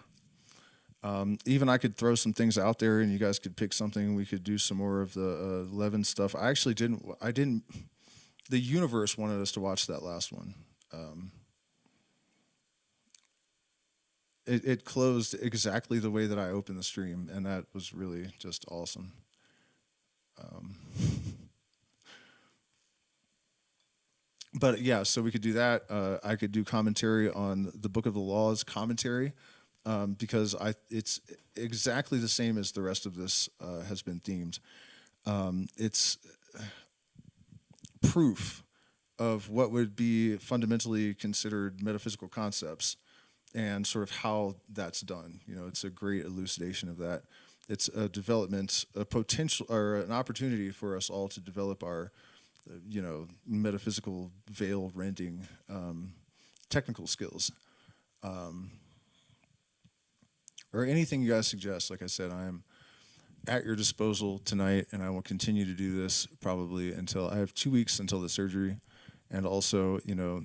Even I could throw some things out there, and you guys could pick something. We could do some more of the Levin stuff. I actually didn't. The universe wanted us to watch that last one. It closed exactly the way that I opened the stream, and that was really just awesome. But yeah, so we could do that. I could do commentary on the Book of the Laws commentary, because it's exactly the same as the rest of this has been themed. It's proof of what would be fundamentally considered metaphysical concepts, and sort of how that's done. You know, it's a great elucidation of that. It's a development, a potential, or an opportunity for us all to develop our, you know, metaphysical veil rending technical skills. Or anything you guys suggest. Like I said, I am at your disposal tonight, and I will continue to do this probably until I have 2 weeks until the surgery. And also, you know,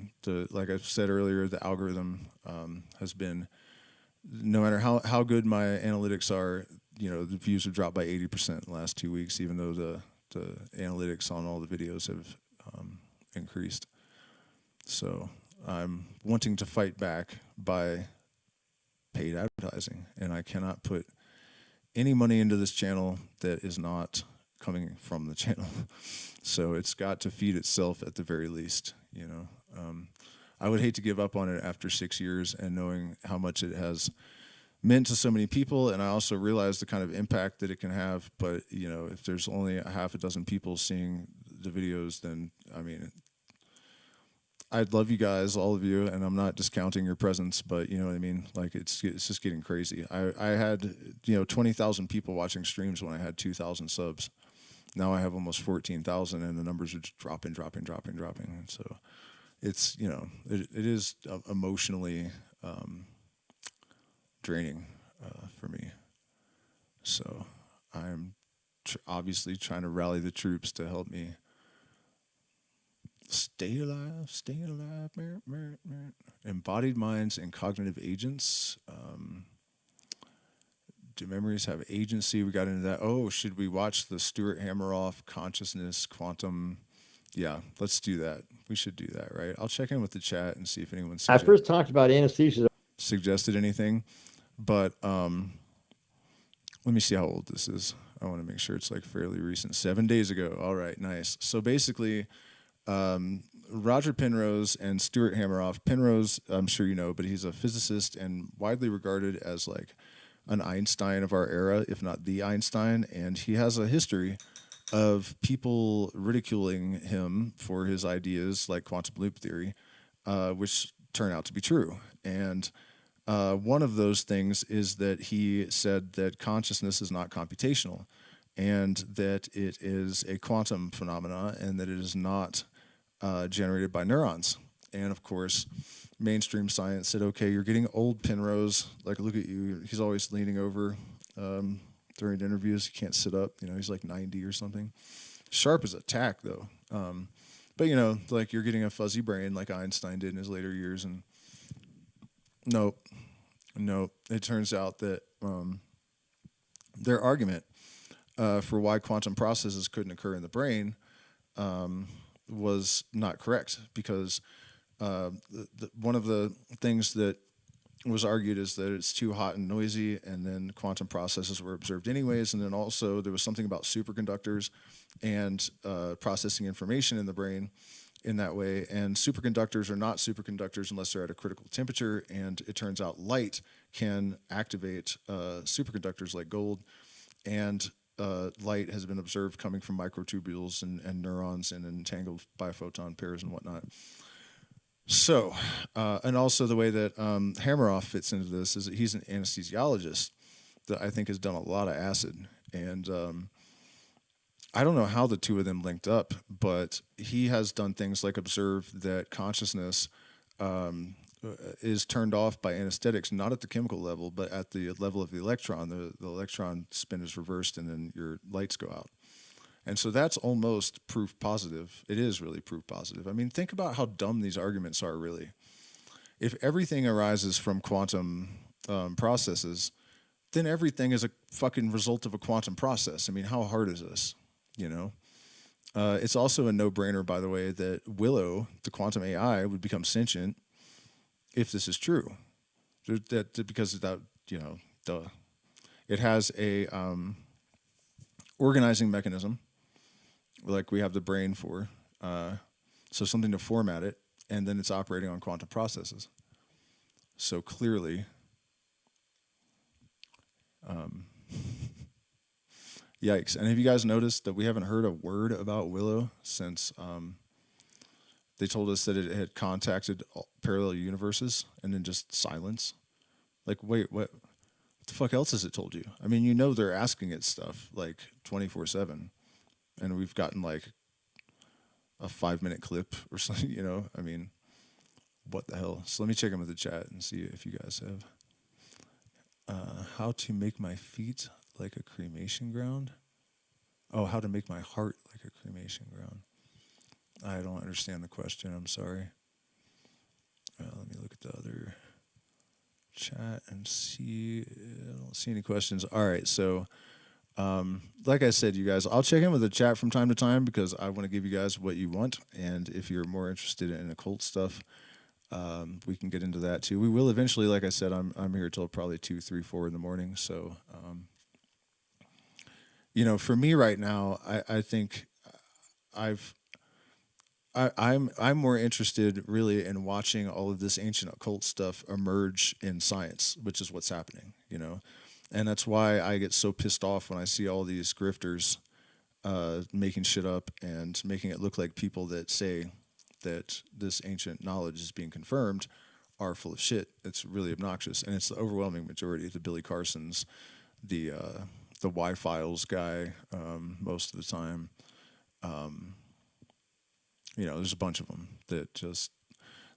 like I said earlier, the algorithm has been, no matter how good my analytics are, you know, the views have dropped by 80% in the last 2 weeks, even though the analytics on all the videos have increased. So I'm wanting to fight back by paid advertising, and I cannot put any money into this channel that is not coming from the channel. So it's got to feed itself at the very least, you know. I would hate to give up on it after 6 years, and knowing how much it has meant to so many people, and I also realize the kind of impact that it can have. But, you know, if there's only a half a dozen people seeing the videos, then, I mean, I'd love you guys, all of you, and I'm not discounting your presence, but you know what I mean? Like, it's just getting crazy. I had, you know, 20,000 people watching streams when I had 2,000 subs. Now I have almost 14,000, and the numbers are just dropping. And so it's, you know, it is emotionally draining for me. So I'm obviously trying to rally the troops to help me stay alive. Embodied minds and cognitive agents. Do memories have agency? We got into that. Oh, should we watch the Stuart Hameroff consciousness quantum? Yeah, let's do that. We should do that, right? I'll check in with the chat and see if anyone I first talked about anesthesia. Suggested anything, but let me see how old this is. I want to make sure it's like fairly recent. 7 days ago. All right, nice. So basically, Roger Penrose and Stuart Hameroff. Penrose, I'm sure you know, but he's a physicist and widely regarded as like an Einstein of our era, if not the Einstein. And he has a history of people ridiculing him for his ideas like quantum loop theory, which turn out to be true. And one of those things is that he said that consciousness is not computational, and that it is a quantum phenomena, and that it is not generated by neurons. And of course, mainstream science said, okay, you're getting old, Penrose. Like, look at you. He's always leaning over during interviews. He can't sit up. You know, he's like 90 or something. Sharp as a tack, though. But, you know, like, you're getting a fuzzy brain like Einstein did in his later years. And Nope. Nope. It turns out that their argument for why quantum processes couldn't occur in the brain was not correct, because one of the things that was argued is that it's too hot and noisy, and then quantum processes were observed anyways. And then also there was something about superconductors and processing information in the brain in that way. And superconductors are not superconductors unless they're at a critical temperature. And it turns out light can activate superconductors like gold. And light has been observed coming from microtubules and neurons and entangled biphoton pairs and whatnot. So, and also the way that Hammeroff fits into this is that he's an anesthesiologist that I think has done a lot of acid. And I don't know how the two of them linked up, but he has done things like observe that consciousness is turned off by anesthetics, not at the chemical level, but at the level of the electron. The electron spin is reversed and then your lights go out. And so that's almost proof positive. It is really proof positive. I mean, think about how dumb these arguments are, really. If everything arises from quantum processes, then everything is a fucking result of a quantum process. I mean, how hard is this, you know? It's also a no-brainer, by the way, that Willow, the quantum AI, would become sentient if this is true. Because of that, you know, duh. It has a organizing mechanism, like we have the brain for, so something to format it, and then it's operating on quantum processes. So clearly, yikes. And have you guys noticed that we haven't heard a word about Willow since they told us that it had contacted parallel universes, and then just silence? Like, wait, what the fuck else has it told you? I mean, you know they're asking it stuff like 24/7. And we've gotten like a 5-minute clip or something, you know? I mean, what the hell? So let me check in with the chat and see if you guys have. How to make my feet like a cremation ground? Oh, how to make my heart like a cremation ground. I don't understand the question. I'm sorry. Let me look at the other chat and see. I don't see any questions. All right, so... like I said, you guys, I'll check in with the chat from time to time because I want to give you guys what you want. And if you're more interested in occult stuff, we can get into that too. We will eventually. Like I said, I'm here till probably 2, 3, 4 in the morning. So, you know, for me right now, I think I'm more interested really in watching all of this ancient occult stuff emerge in science, which is what's happening, you know. And that's why I get so pissed off when I see all these grifters making shit up and making it look like people that say that this ancient knowledge is being confirmed are full of shit. It's really obnoxious. And it's the overwhelming majority. The Billy Carsons, the Y-Files guy most of the time. You know, there's a bunch of them that just...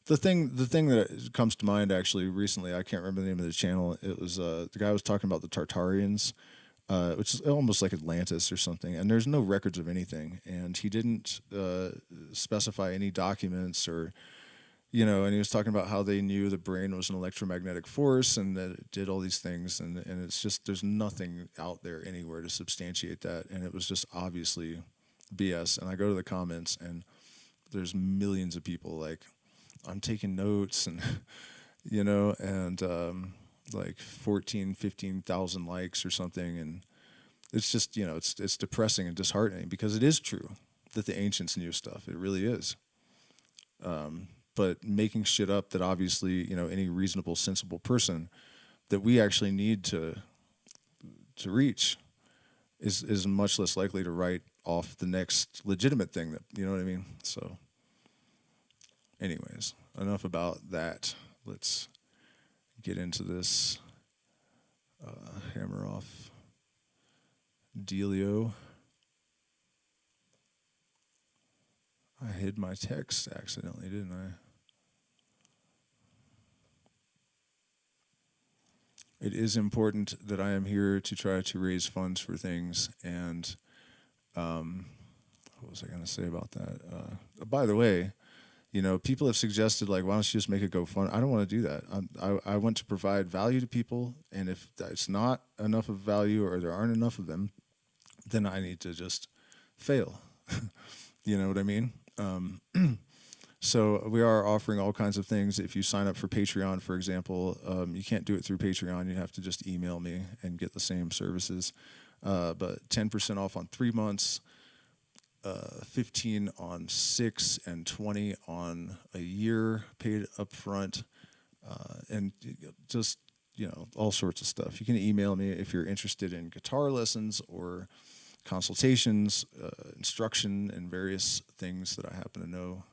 The thing that comes to mind actually recently, I can't remember the name of the channel. It was the guy was talking about the Tartarians, which is almost like Atlantis or something. And there's no records of anything. And he didn't specify any documents or, you know. And he was talking about how they knew the brain was an electromagnetic force and that it did all these things. And it's just there's nothing out there anywhere to substantiate that. And it was just obviously BS. And I go to the comments and there's millions of people like, I'm taking notes and, you know, and like 15,000 likes or something. And it's just, you know, it's depressing and disheartening because it is true that the ancients knew stuff. It really is. But making shit up that obviously, you know, any reasonable, sensible person that we actually need to reach is much less likely to write off the next legitimate thing that, you know what I mean? So... anyways, enough about that. Let's get into this hammer off dealio. I hid my text accidentally, didn't I? It is important that I am here to try to raise funds for things. And what was I going to say about that? By the way, You know, people have suggested, like, why don't you just make a GoFundMe? I don't want to do that. I want to provide value to people, and if it's not enough of value or there aren't enough of them, then I need to just fail. You know what I mean? So we are offering all kinds of things. If you sign up for Patreon, for example, you can't do it through Patreon. You have to just email me and get the same services. But 10% off on 3 months, 15 on 6, and 20 on a year paid upfront, and just, you know, all sorts of stuff. You can email me if you're interested in guitar lessons or consultations, instruction, and various things that I happen to know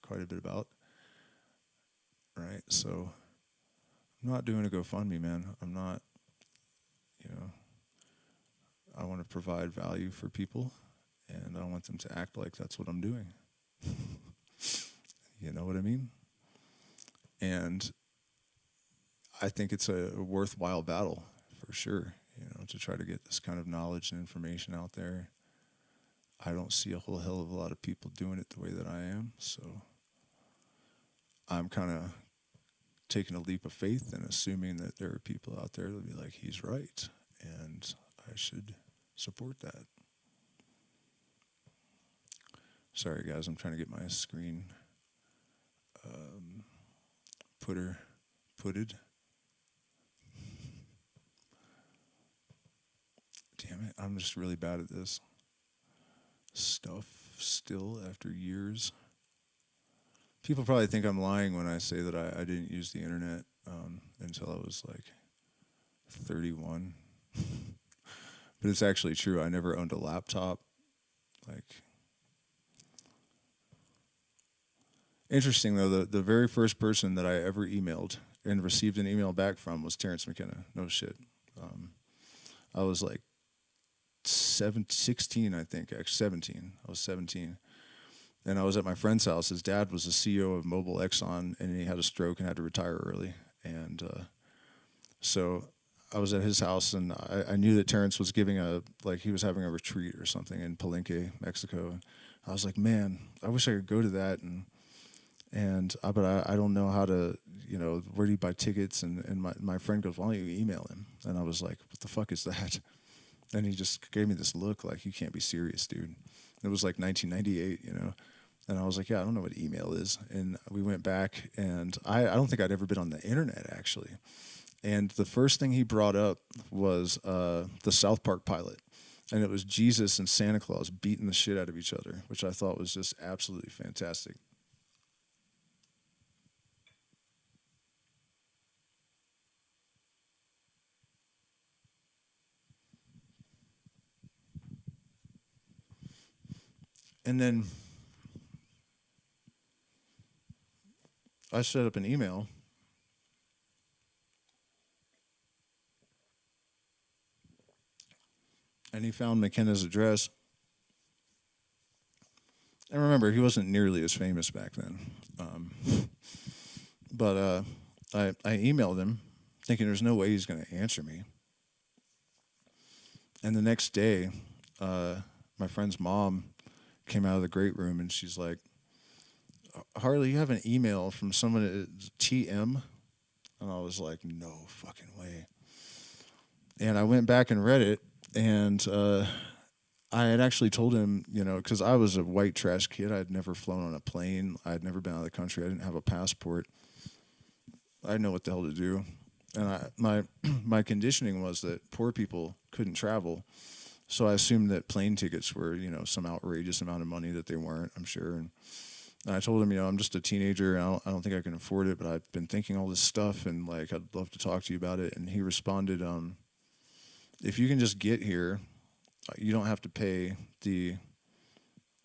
quite a bit about. Right, so I'm not doing a GoFundMe, man. I'm not, you know, I want to provide value for people, and I don't want them to act like that's what I'm doing. You know what I mean? And I think it's a worthwhile battle, for sure, you know, to try to get this kind of knowledge and information out there. I don't see a whole hell of a lot of people doing it the way that I am, so I'm kind of taking a leap of faith and assuming that there are people out there that'll be like, he's right, and I should support that. Sorry, guys, I'm trying to get my screen putted. Damn it, I'm just really bad at this stuff still after years. People probably think I'm lying when I say that I didn't use the internet until I was like 31. But it's actually true. I never owned a laptop. Like, interesting though, the very first person that I ever emailed and received an email back from was Terrence McKenna. No shit. I was like 16, I think. Actually, 17. I was 17. And I was at my friend's house. His dad was the CEO of Mobil Exxon, and he had a stroke and had to retire early. And so I was at his house, and I knew that Terrence was giving he was having a retreat or something in Palenque, Mexico. And I was like, man, I wish I could go to that. But I don't know how to, you know, where do you buy tickets? And my friend goes, why don't you email him? And I was like, what the fuck is that? And he just gave me this look like, you can't be serious, dude. It was like 1998, you know. And I was like, yeah, I don't know what email is. And we went back, and I don't think I'd ever been on the internet, actually. And the first thing he brought up was the South Park pilot. And it was Jesus and Santa Claus beating the shit out of each other, which I thought was just absolutely fantastic. And then I set up an email. And he found McKenna's address. And remember, he wasn't nearly as famous back then. But I emailed him thinking there's no way he's going to answer me. And the next day, my friend's mom came out of the great room, and she's like, Harley, you have an email from someone at TM? And I was like, no fucking way. And I went back and read it, and I had actually told him, you know, because I was a white trash kid. I had never flown on a plane. I had never been out of the country. I didn't have a passport. I didn't know what the hell to do. And my conditioning was that poor people couldn't travel. So I assumed that plane tickets were, you know, some outrageous amount of money that they weren't, I'm sure. And I told him, you know, I'm just a teenager, and I don't think I can afford it, but I've been thinking all this stuff, and, like, I'd love to talk to you about it. And he responded, if you can just get here, you don't have to pay the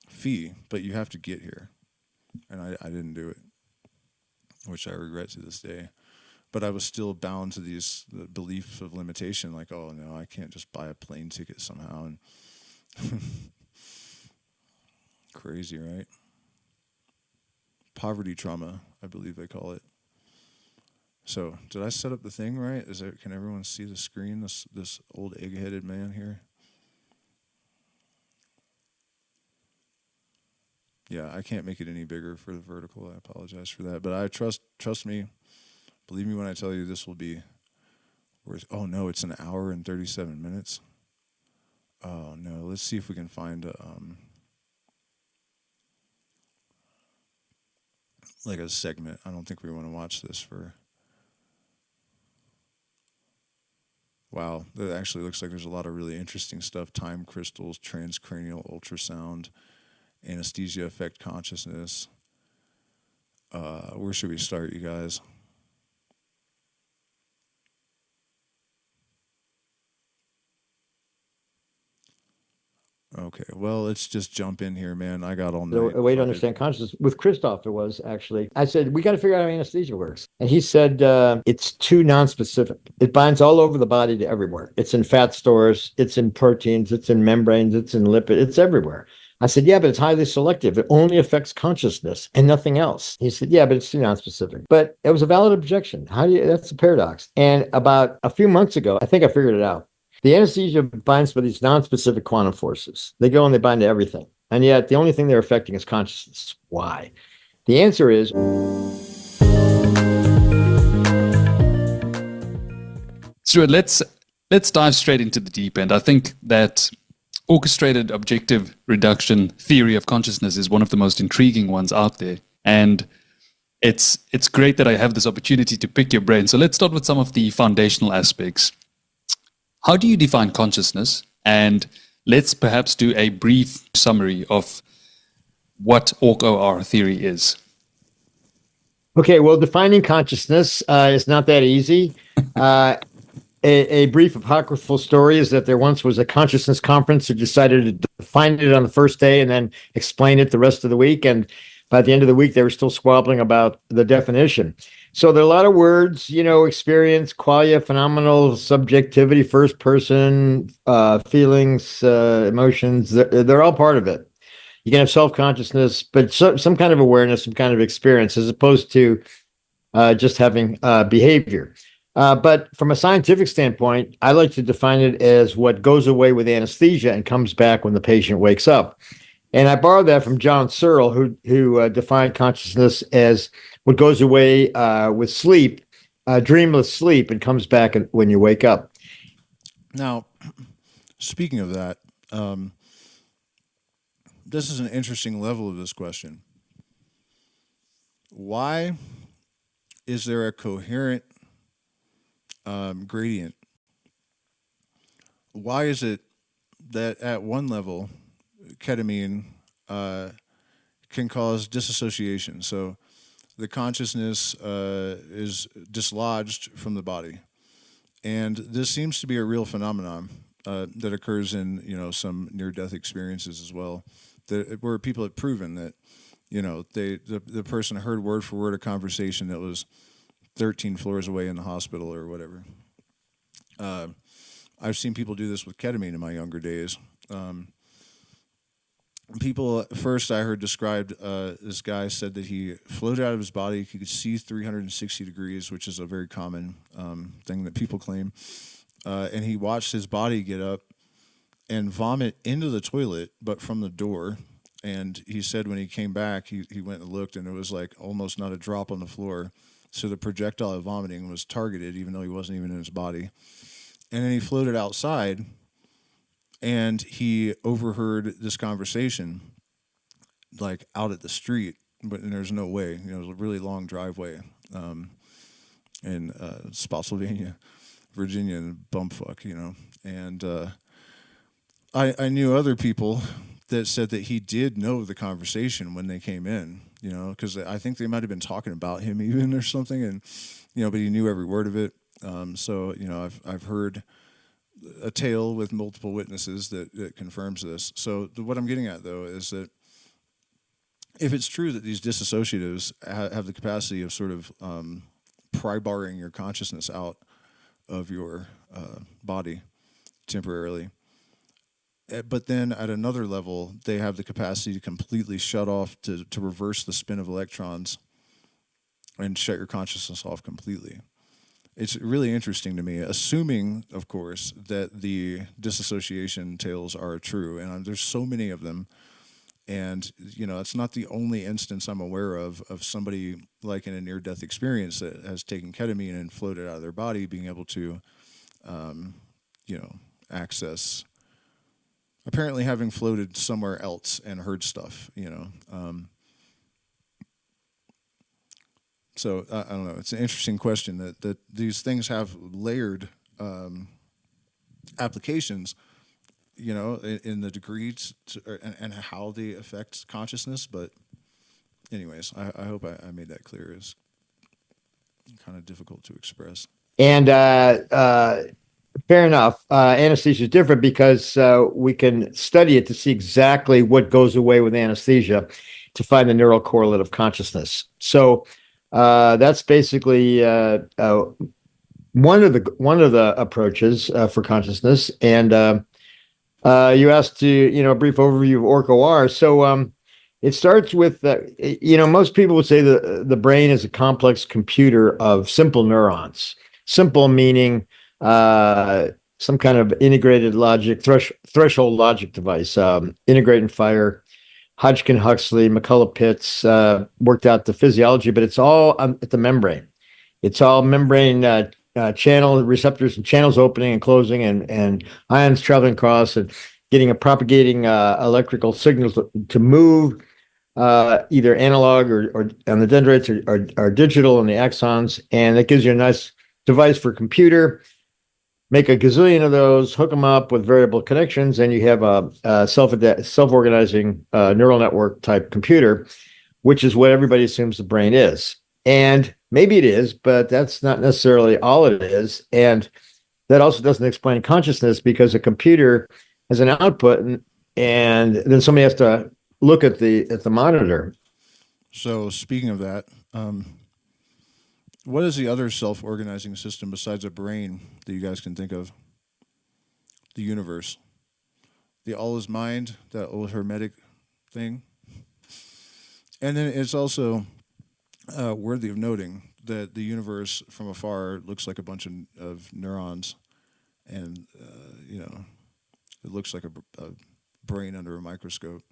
fee, but you have to get here. And I didn't do it, which I regret to this day. But I was still bound to the belief of limitation, like, oh, no, I can't just buy a plane ticket somehow. And crazy, right? Poverty trauma, I believe they call it. So, did I set up the thing right? Can everyone see the screen, this old egg-headed man here? Yeah, I can't make it any bigger for the vertical. I apologize for that. But I trust me, believe me when I tell you this will be worth. Oh no, it's an hour and 37 minutes. Oh no, let's see if we can find like a segment. I don't think we want to watch this for. Wow, that actually looks like there's a lot of really interesting stuff. Time crystals, transcranial ultrasound, anesthesia affect consciousness. Where should we start, you guys? Okay, well, let's just jump in here, man. I got all night. A way to Fuck it. understand consciousness with Christoph, it was actually. I said, we got to figure out how anesthesia works. And he said, it's too nonspecific. It binds all over the body to everywhere. It's in fat stores, it's in proteins, it's in membranes, it's in lipid, it's everywhere. I said, yeah, but it's highly selective. It only affects consciousness and nothing else. He said, yeah, but it's too nonspecific. But it was a valid objection. That's a paradox. And about a few months ago, I think I figured it out. The anesthesia binds by these non-specific quantum forces. They go and they bind to everything. And yet the only thing they're affecting is consciousness. Why? The answer is... Stuart, let's dive straight into the deep end. I think that orchestrated objective reduction theory of consciousness is one of the most intriguing ones out there. And it's great that I have this opportunity to pick your brain. So let's start with some of the foundational aspects. How do you define consciousness? And let's perhaps do a brief summary of what Orc-OR theory is. Okay, well, defining consciousness is not that easy. A brief apocryphal story is that there once was a consciousness conference who decided to define it on the first day and then explain it the rest of the week. And by the end of the week, they were still squabbling about the definition. So there are a lot of words, experience, qualia, phenomenal, subjectivity, first person, feelings, emotions. They're all part of it. You can have self-consciousness, but some kind of awareness, some kind of experience, as opposed to just having behavior. But from a scientific standpoint, I like to define it as what goes away with anesthesia and comes back when the patient wakes up. And I borrowed that from John Searle, who defined consciousness as what goes away with sleep, dreamless sleep, and comes back when you wake up. Now, speaking of that, this is an interesting level of this question. Why is there a coherent gradient? Why is it that at one level, ketamine can cause dissociation? So the consciousness is dislodged from the body. And this seems to be a real phenomenon that occurs in, some near-death experiences as well, where people have proven that, the person heard word for word a conversation that was 13 floors away in the hospital or whatever. I've seen people do this with ketamine in my younger days. People, first I heard described, this guy said that he floated out of his body. He could see 360 degrees, which is a very common thing that people claim. And he watched his body get up and vomit into the toilet, but from the door. And he said when he came back, he went and looked, and it was like almost not a drop on the floor. So the projectile of vomiting was targeted, even though he wasn't even in his body. And then he floated outside, and he overheard this conversation, like out at the street, and there's no way. It was a really long driveway in Spotsylvania, Virginia, and bumfuck, And I knew other people that said that he did know the conversation when they came in, because I think they might have been talking about him even or something, and but he knew every word of it. So I've heard a tale with multiple witnesses that confirms this. So what I'm getting at, though, is that if it's true that these dissociatives have the capacity of sort of pry-barring your consciousness out of your body temporarily, but then at another level, they have the capacity to completely shut off, to reverse the spin of electrons and shut your consciousness off completely. It's really interesting to me, assuming, of course, that the disassociation tales are true, and there's so many of them. And it's not the only instance I'm aware of somebody like in a near-death experience that has taken ketamine and floated out of their body, being able to, access. Apparently, having floated somewhere else and heard stuff. So I don't know. It's an interesting question that these things have layered applications. In the degrees and how they affect consciousness. But anyways, I hope I made that clear. It's kind of difficult to express. And fair enough. Anesthesia is different because we can study it to see exactly what goes away with anesthesia to find the neural correlate of consciousness. So that's basically one of the approaches for consciousness. And you asked a brief overview of OR. So it starts with, most people would say the brain is a complex computer of simple neurons. Simple meaning some kind of integrated logic, threshold logic device. Integrate and fire, Hodgkin, Huxley, McCullough-Pitts worked out the physiology, but it's all at the membrane. It's all membrane channel receptors and channels opening and closing, and ions traveling across and getting a propagating electrical signals to move either analog or on the dendrites or digital on the axons. And that gives you a nice device for a computer. Make a gazillion of those, hook them up with variable connections, and you have a self-organizing neural network type computer, which is what everybody assumes the brain is. And maybe it is, but that's not necessarily all it is. And that also doesn't explain consciousness, because a computer has an output, and then somebody has to look at the monitor. So speaking of that, what is the other self-organizing system besides a brain that you guys can think of? The universe. The all is mind, that old Hermetic thing. And then it's also worthy of noting that the universe from afar looks like a bunch of neurons, and it looks like a brain under a microscope.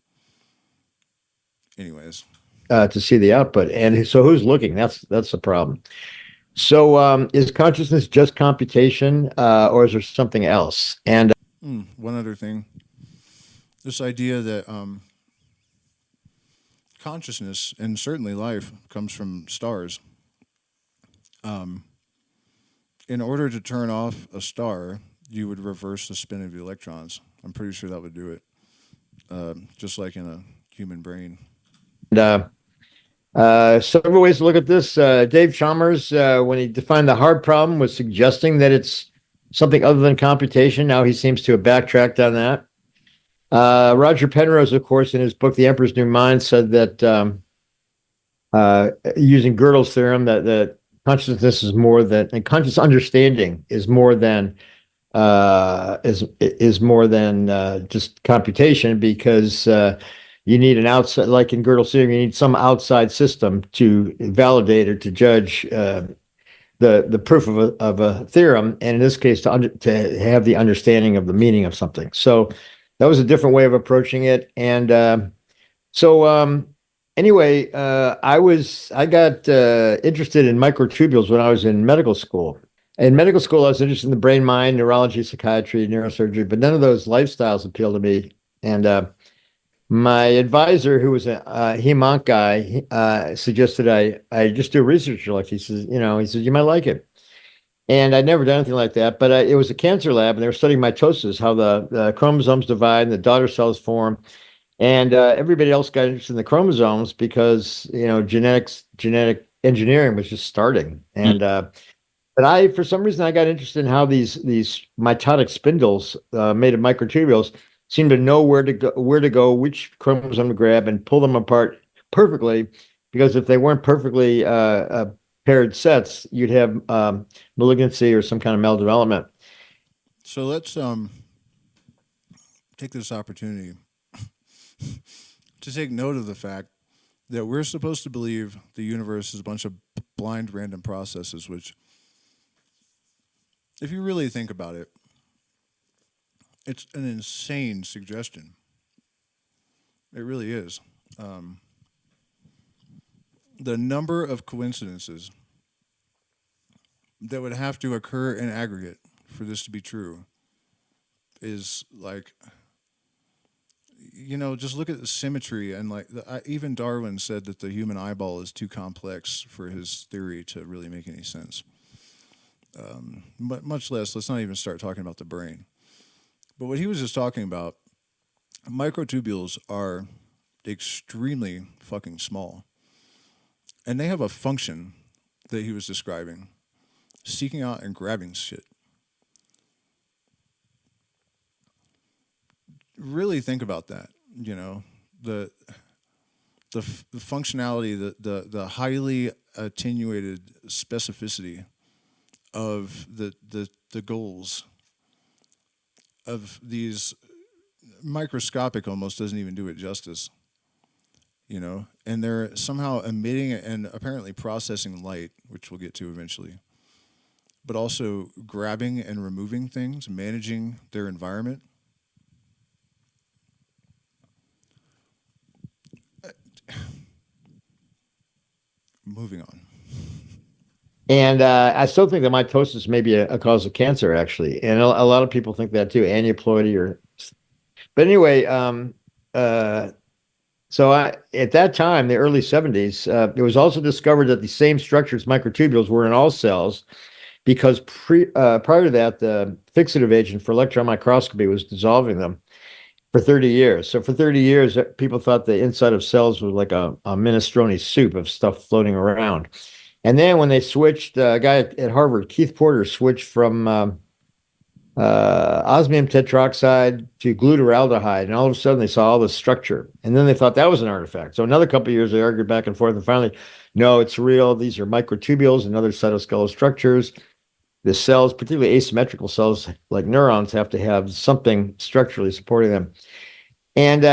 Anyways, to see the output, and so who's looking? That's the problem. So is consciousness just computation, or is there something else? And one other thing, this idea that consciousness and certainly life comes from stars. In order to turn off a star, you would reverse the spin of the electrons. I'm pretty sure that would do it, just like in a human brain. Several ways to look at this. Dave Chalmers, when he defined the hard problem, was suggesting that it's something other than computation. Now he seems to have backtracked on that. Roger Penrose, of course, in his book The Emperor's New Mind, said that using Gödel's theorem, that consciousness is more than, and conscious understanding is more than just computation, because you need an outside, like in Gödel's theorem, you need some outside system to validate or to judge the proof of a theorem, and in this case, to have the understanding of the meaning of something. So that was a different way of approaching it. And anyway, I got interested in microtubules when I was in medical school. In medical school, I was interested in the brain, mind, neurology, psychiatry, neurosurgery, but none of those lifestyles appealed to me. And my advisor, who was a hemonc guy, suggested I just do research. Like he says, you might like it. And I'd never done anything like that, but it was a cancer lab, and they were studying mitosis, how the chromosomes divide and the daughter cells form. And everybody else got interested in the chromosomes because, genetic engineering was just starting. And but for some reason, I got interested in how these mitotic spindles made of microtubules seem to know where to go, which chromosome to grab, and pull them apart perfectly. Because if they weren't perfectly paired sets, you'd have malignancy or some kind of maldevelopment. So let's take this opportunity to take note of the fact that we're supposed to believe the universe is a bunch of blind random processes, which, if you really think about it, it's an insane suggestion. It really is. The number of coincidences that would have to occur in aggregate for this to be true is like, just look at the symmetry and like even Darwin said that the human eyeball is too complex for his theory to really make any sense. But much less, let's not even start talking about the brain. But what he was just talking about, microtubules are extremely fucking small. And they have a function that he was describing, seeking out and grabbing shit. Really think about that, the functionality, the highly attenuated specificity of the goals of these. Microscopic almost doesn't even do it justice, and they're somehow emitting and apparently processing light, which we'll get to eventually, but also grabbing and removing things, managing their environment. Moving on. And I still think that mitosis may be a cause of cancer, actually. And a lot of people think that too, aneuploidy But anyway, so at that time, the early 70s, it was also discovered that the same structures, microtubules, were in all cells because prior to that, the fixative agent for electron microscopy was dissolving them for 30 years. So for 30 years, people thought the inside of cells was like a minestrone soup of stuff floating around. And then when they switched, a guy at Harvard, Keith Porter, switched from osmium tetroxide to glutaraldehyde, and all of a sudden they saw all this structure. And then they thought that was an artifact. So another couple of years, they argued back and forth, and finally, no, it's real. These are microtubules and other cytoskeletal structures. The cells, particularly asymmetrical cells like neurons, have to have something structurally supporting them. And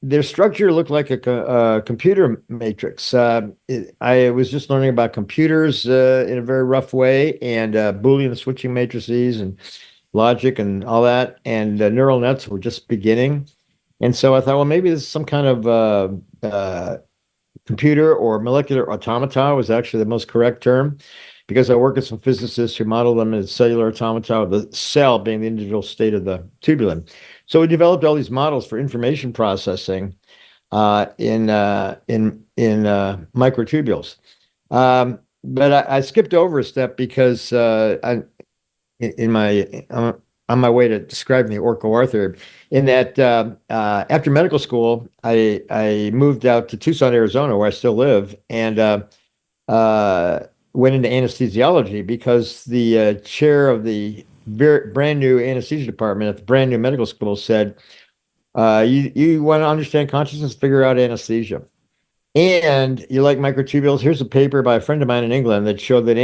their structure looked like a computer matrix. I was just learning about computers in a very rough way, and Boolean switching matrices and logic and all that. And neural nets were just beginning. And so I thought, well, maybe this is some kind of computer or molecular automata was actually the most correct term, because I work with some physicists who model them as cellular automata, the cell being the individual state of the tubulin. So we developed all these models for information processing in microtubules. But I skipped over a step because on my way to describing the Or-CoR theory, in that after medical school, I moved out to Tucson, Arizona, where I still live, and went into anesthesiology because the chair of the brand new anesthesia department at the brand new medical school said, you want to understand consciousness, figure out anesthesia. And you like microtubules? Here's a paper by a friend of mine in England that showed that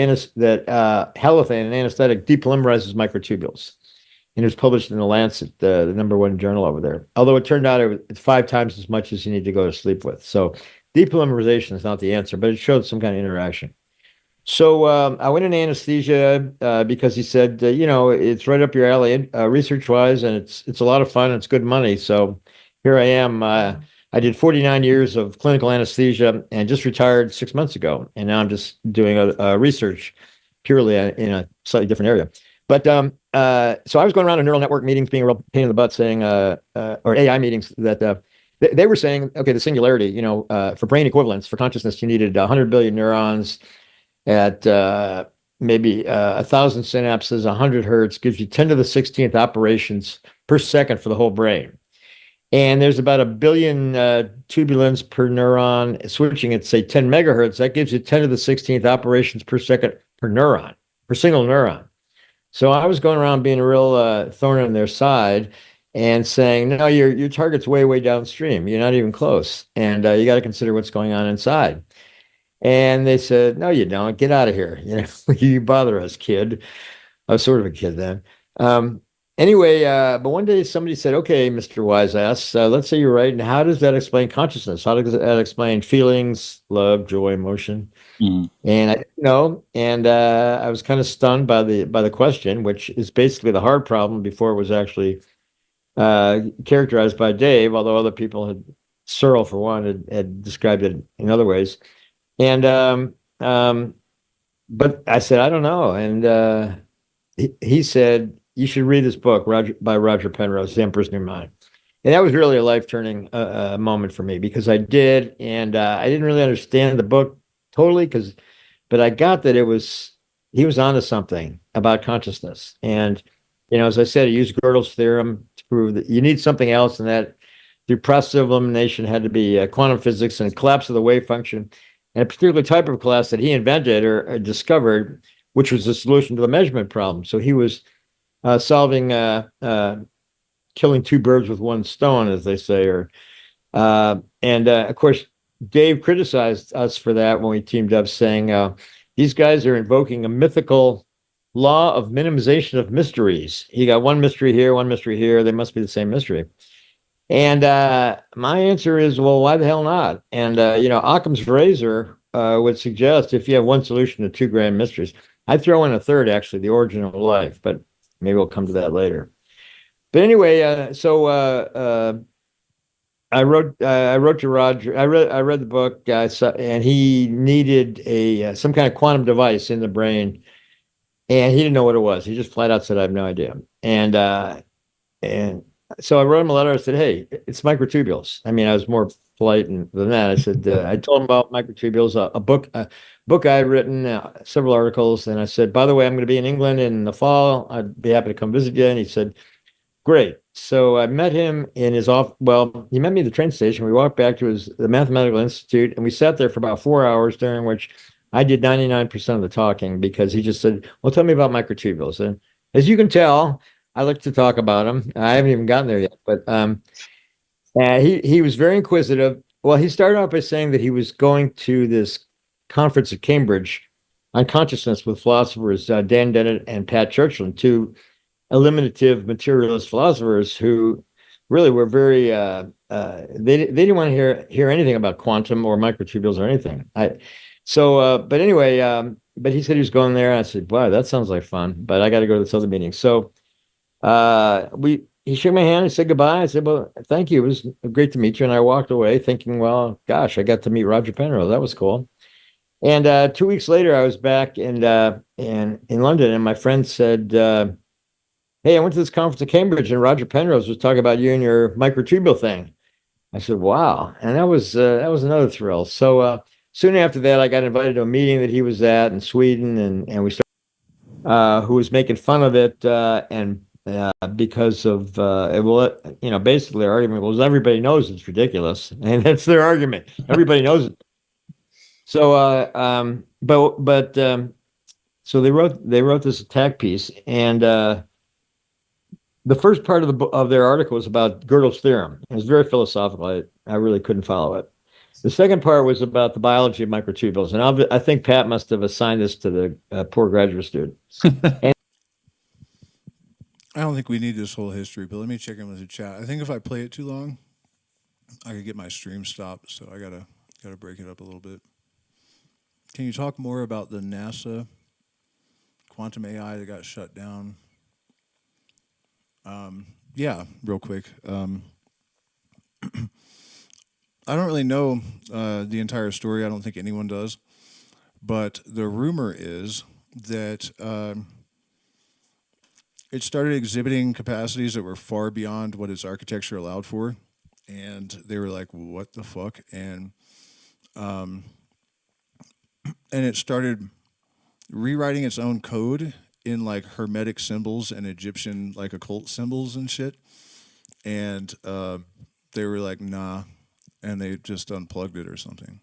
halothane, an anesthetic, depolymerizes microtubules. And it was published in The Lancet, the #1 journal over there. Although it turned out it's 5 times as much as you need to go to sleep with. So depolymerization is not the answer, but it showed some kind of interaction. So I went into anesthesia because he said, it's right up your alley research-wise, and it's a lot of fun and it's good money. So here I am. I did 49 years of clinical anesthesia and just retired 6 months ago. And now I'm just doing a research purely in a slightly different area. But so I was going around to neural network meetings, being a real pain in the butt, saying, or AI meetings, that they were saying, okay, the singularity, for brain equivalence, for consciousness, you needed 100 billion neurons at maybe 1,000 synapses, 100 hertz, gives you 10 to the 16th operations per second for the whole brain. And there's about 1 billion tubulins per neuron. Switching at, say, 10 megahertz, that gives you 10 to the 16th operations per second per neuron, per single neuron. So I was going around being a real thorn in their side and saying, no, your target's way, way downstream. You're not even close. And you got to consider what's going on inside. And they said, no, you don't. Get out of here. You bother us, kid. I was sort of a kid then. Anyway, but one day somebody said, okay, Mr. Wise-ass, let's say you're right. And how does that explain consciousness? How does that explain feelings, love, joy, emotion? And I didn't know. And I was kind of stunned by the question, which is basically the hard problem before it was actually characterized by Dave, although other people had Searle, for one, had described it in other ways. And but I said, I don't know. And he said, you should read this book, by Roger Penrose, The Emperor's New Mind. And that was really a life-turning moment for me, because I did, and I didn't really understand the book totally, but I got that he was onto something about consciousness. And, as I said, he used Gödel's theorem to prove that you need something else, and that through process of elimination had to be quantum physics and collapse of the wave function, and a particular type of collapse that he invented or discovered, which was the solution to the measurement problem. So he was solving, killing two birds with one stone, as they say. And of course, Dave criticized us for that when we teamed up, saying these guys are invoking a mythical law of minimization of mysteries. You got one mystery here, one mystery here. They must be the same mystery. And my answer is, well, why the hell not? And Occam's razor would suggest, if you have one solution to two grand mysteries, I'd throw in a third, actually, the origin of life. But maybe we'll come to that later. But anyway, so I wrote to Roger. I read the book, and he needed some kind of quantum device in the brain, and he didn't know what it was. He just flat out said, "I have no idea." And so I wrote him a letter. I said, "Hey, it's microtubules." I mean, I was more polite than that. I said, I told him about microtubules, a book I had written, several articles, and I said, "By the way, I'm going to be in England in the fall. I'd be happy to come visit you." And he said, "Great." So I met him in his off. Well, he met me at the train station. We walked back to the Mathematical Institute, and we sat there for about 4 hours, during which I did 99% of the talking, because he just said, "Well, tell me about microtubules." And as you can tell, I like to talk about them. I haven't even gotten there yet, but he was very inquisitive. Well, he started off by saying that he was going to this conference at Cambridge on consciousness with philosophers Dan Dennett and Pat Churchland, two eliminative materialist philosophers who really were very they didn't want to hear anything about quantum or microtubules or anything. But anyway, but he said he was going there, and I said, "Wow, that sounds like fun, but I got to go to this other meeting." So he shook my hand and said goodbye. I said, "Well, thank you. It was great to meet you." And I walked away thinking, well, gosh, I got to meet Roger Penrose. That was cool. And 2 weeks later, I was back in London, and my friend said, "Hey, I went to this conference at Cambridge, and Roger Penrose was talking about you and your microtubule thing." I said, "Wow." And that was another thrill. So soon after that, I got invited to a meeting that he was at in Sweden, and we started, who was making fun of it, and because of basically their argument was, everybody knows it's ridiculous, and that's their argument. Everybody knows it. So so they wrote this attack piece, and the first part of their article was about Gödel's theorem. It was very philosophical. I really couldn't follow it. The second part was about the biology of microtubules, and I think Pat must have assigned this to the poor graduate student. And I don't think we need this whole history, but let me check in with the chat. I think if I play it too long, I could get my stream stopped, so I gotta break it up a little bit. Can you talk more about the NASA quantum AI that got shut down? Yeah, real quick. I don't really know the entire story. I don't think anyone does. But the rumor is that it started exhibiting capacities that were far beyond what its architecture allowed for. And they were like, what the fuck? And it started rewriting its own code in like Hermetic symbols and Egyptian like occult symbols and shit. And they were like, nah. And they just unplugged it or something.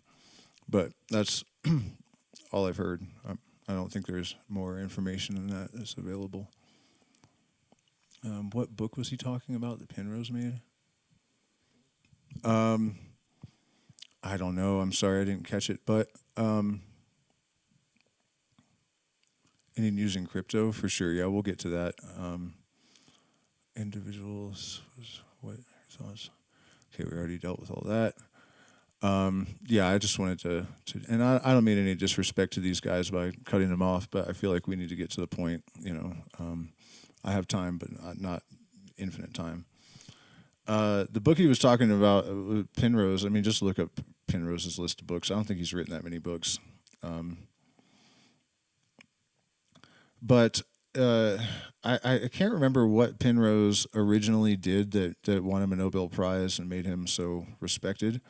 But that's all I've heard. I don't think there's more information than that that's available. What book was he talking about that Penrose made? I don't know. I'm sorry I didn't catch it. But and in using crypto for sure. Yeah, we'll get to that. Individuals, what thoughts? Okay, we already dealt with all that. Yeah, I just wanted to and I don't mean any disrespect to these guys by cutting them off, but I feel like we need to get to the point. I have time, but not infinite time. The book he was talking about, Penrose. I mean, just look up Penrose's list of books. I don't think he's written that many books. But I can't remember what Penrose originally did that won him a Nobel Prize and made him so respected.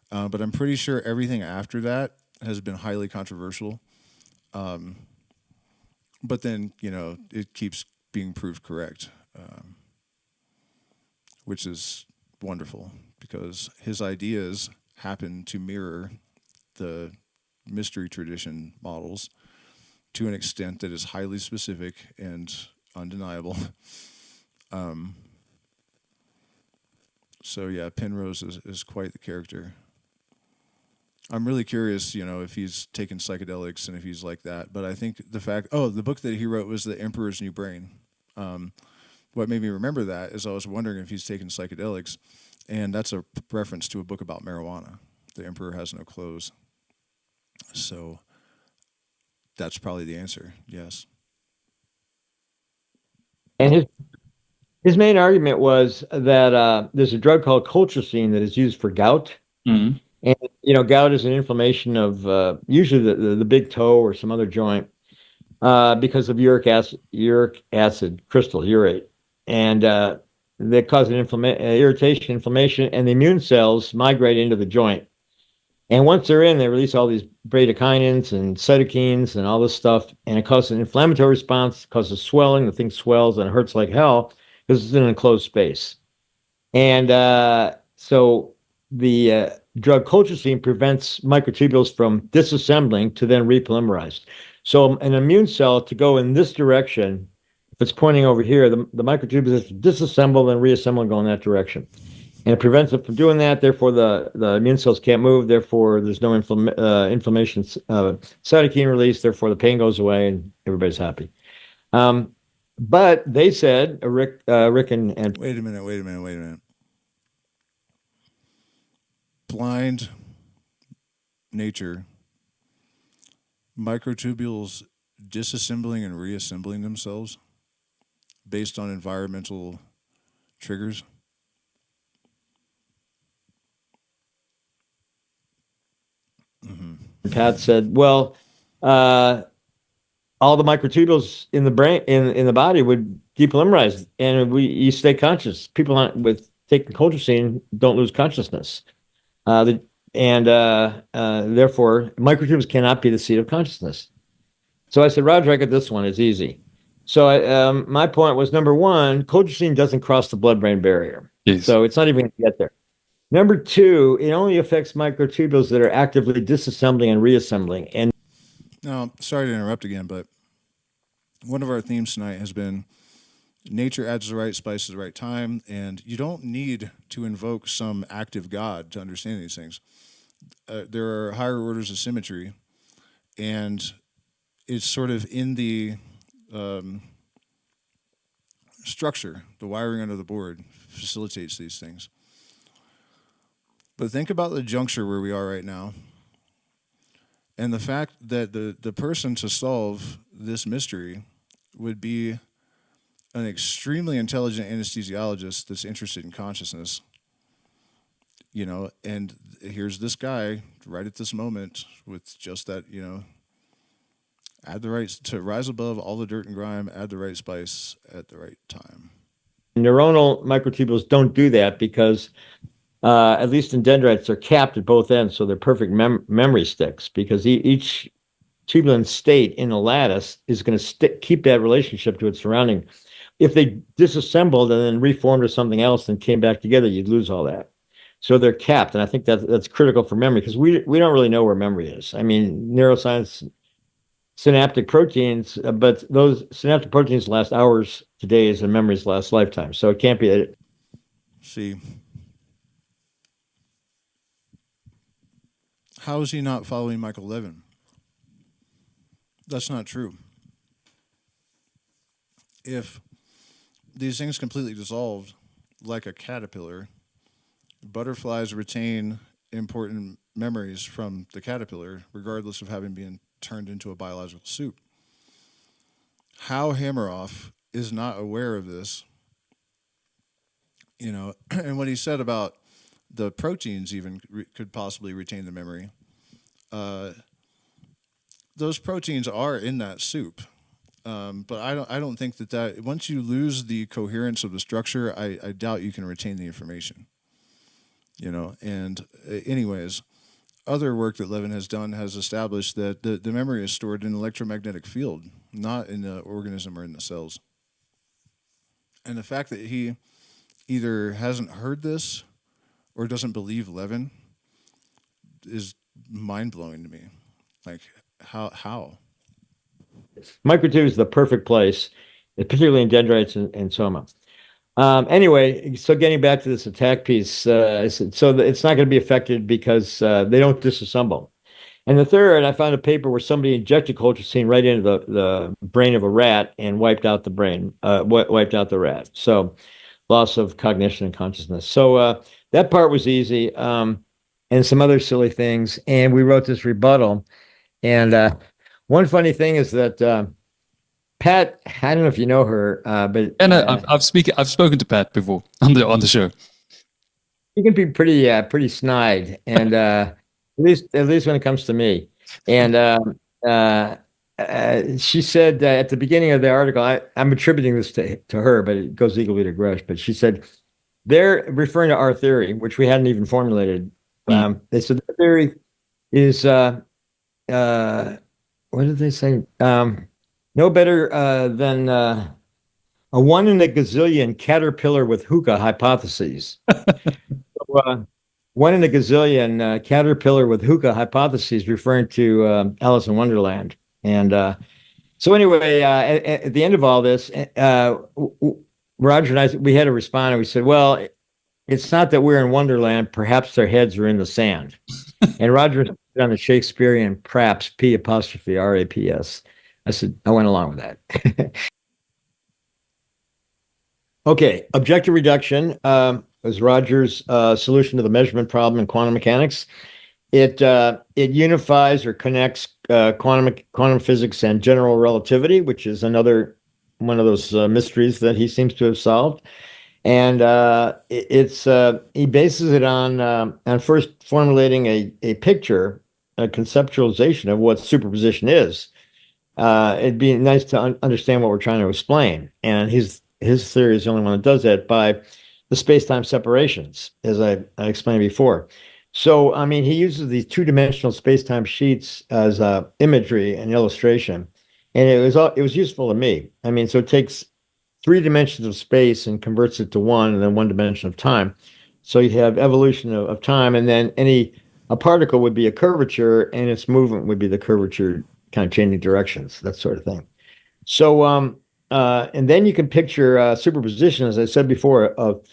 But I'm pretty sure everything after that has been highly controversial. But then, it keeps being proved correct, which is wonderful because his ideas happen to mirror the mystery tradition models to an extent that is highly specific and undeniable. So yeah, Penrose is quite the character. I'm really curious, if he's taken psychedelics and if he's like that. But I think the book that he wrote was The Emperor's New Brain. What made me remember that is I was wondering if he's taken psychedelics, and that's a reference to a book about marijuana. The Emperor Has No Clothes. So that's probably the answer. Yes. And his main argument was that there's a drug called colchicine that is used for gout. Mm-hmm. And gout is an inflammation of usually the big toe or some other joint because of uric acid crystal urate, and they cause an irritation, inflammation, and the immune cells migrate into the joint. And once they're in, they release all these bradykinins and cytokines and all this stuff, and it causes an inflammatory response, causes swelling. The thing swells and it hurts like hell because it's in an enclosed space. And so the drug colchicine prevents microtubules from disassembling to then repolymerize. So an immune cell to go in this direction, if it's pointing over here, the microtubules disassemble and reassemble and go in that direction. And it prevents it from doing that. Therefore, the immune cells can't move. Therefore, there's no inflammation, cytokine release. Therefore, the pain goes away and everybody's happy. But they said, Rick and Wait a minute. Blind nature, microtubules disassembling and reassembling themselves based on environmental triggers. Pat said, well, all the microtubules in the brain, in the body would depolymerize and you stay conscious. People with taking colchicine don't lose consciousness. Therefore, microtubules cannot be the seat of consciousness. So I said, Roger, I got this one. It's easy. So my point was, number one, colchicine doesn't cross the blood-brain barrier. Yes. So it's not even going to get there. Number two, it only affects microtubules that are actively disassembling and reassembling. And now, sorry to interrupt again, but one of our themes tonight has been nature adds the right spice at the right time, and you don't need to invoke some active God to understand these things. There are higher orders of symmetry, and it's sort of in the structure, the wiring under the board facilitates these things. But think about the juncture where we are right now, and the fact that the person to solve this mystery would be an extremely intelligent anesthesiologist that's interested in consciousness, and here's this guy right at this moment with just that, add the right to rise above all the dirt and grime, add the right spice at the right time. neuronal microtubules don't do that because at least in dendrites, they're capped at both ends, so they're perfect memory sticks because each tubulin state in a lattice is going to keep that relationship to its surrounding. If they disassembled and then reformed to something else and came back together, you'd lose all that. So they're capped, and I think that's critical for memory because we don't really know where memory is. I mean, neuroscience, synaptic proteins, but those synaptic proteins last hours to days, and memories last lifetimes. So it can't be that. See, how is he not following Michael Levin? That's not true. If these things completely dissolved like a caterpillar, butterflies retain important memories from the caterpillar, regardless of having been turned into a biological soup. How Hammeroff is not aware of this you know, and what he said about the proteins even could possibly retain the memory. Those proteins are in that soup. But I don't think that once you lose the coherence of the structure, I doubt you can retain the information. You know, and anyways, other work that Levin has done has established that the memory is stored in an electromagnetic field, not in the organism or in the cells. And the fact that he either hasn't heard this or doesn't believe Levin is mind-blowing to me. Like, how? Microtube is the perfect place, particularly in dendrites and soma. Anyway, so getting back to this attack piece, so it's not going to be affected because they don't disassemble. And the third, I found a paper where somebody injected colchicine right into the brain of a rat and wiped out the brain, wiped out the rat. So loss of cognition and consciousness. So that part was easy, and some other silly things. And we wrote this rebuttal. And one funny thing is that Pat, I don't know if you know her, but I've spoken to Pat before on the show. She can be pretty snide, and at least when it comes to me. And she said at the beginning of the article, I'm attributing this to her, but it goes equally to Gresh. But she said they're referring to our theory, which we hadn't even formulated. They said the theory is what did they say? No better than a 1 in a gazillion caterpillar with hookah hypotheses. So, 1 in a gazillion caterpillar with hookah hypotheses, referring to Alice in Wonderland. And so anyway, at the end of all this, Roger and I, we had to respond, and we said, well, it's not that we're in Wonderland. Perhaps their heads are in the sand. And Roger on the Shakespearean praps, P''RAPS. I said, I went along with that. Okay, objective reduction was Roger's solution to the measurement problem in quantum mechanics. It unifies or connects quantum physics and general relativity, which is another one of those mysteries that he seems to have solved. And he bases it on first formulating a picture, a conceptualization of what superposition is. It'd be nice to understand what we're trying to explain. And his theory is the only one that does that by the space-time separations, as I explained before. So, I mean, he uses these two-dimensional space-time sheets as imagery and illustration, and it was useful to me. I mean, so it takes 3 dimensions of space and converts it to 1, and then 1 dimension of time. So you have evolution of time, and then a particle would be a curvature, and its movement would be the curvature, kind of changing directions, that sort of thing. So, and then you can picture superposition, as I said before, of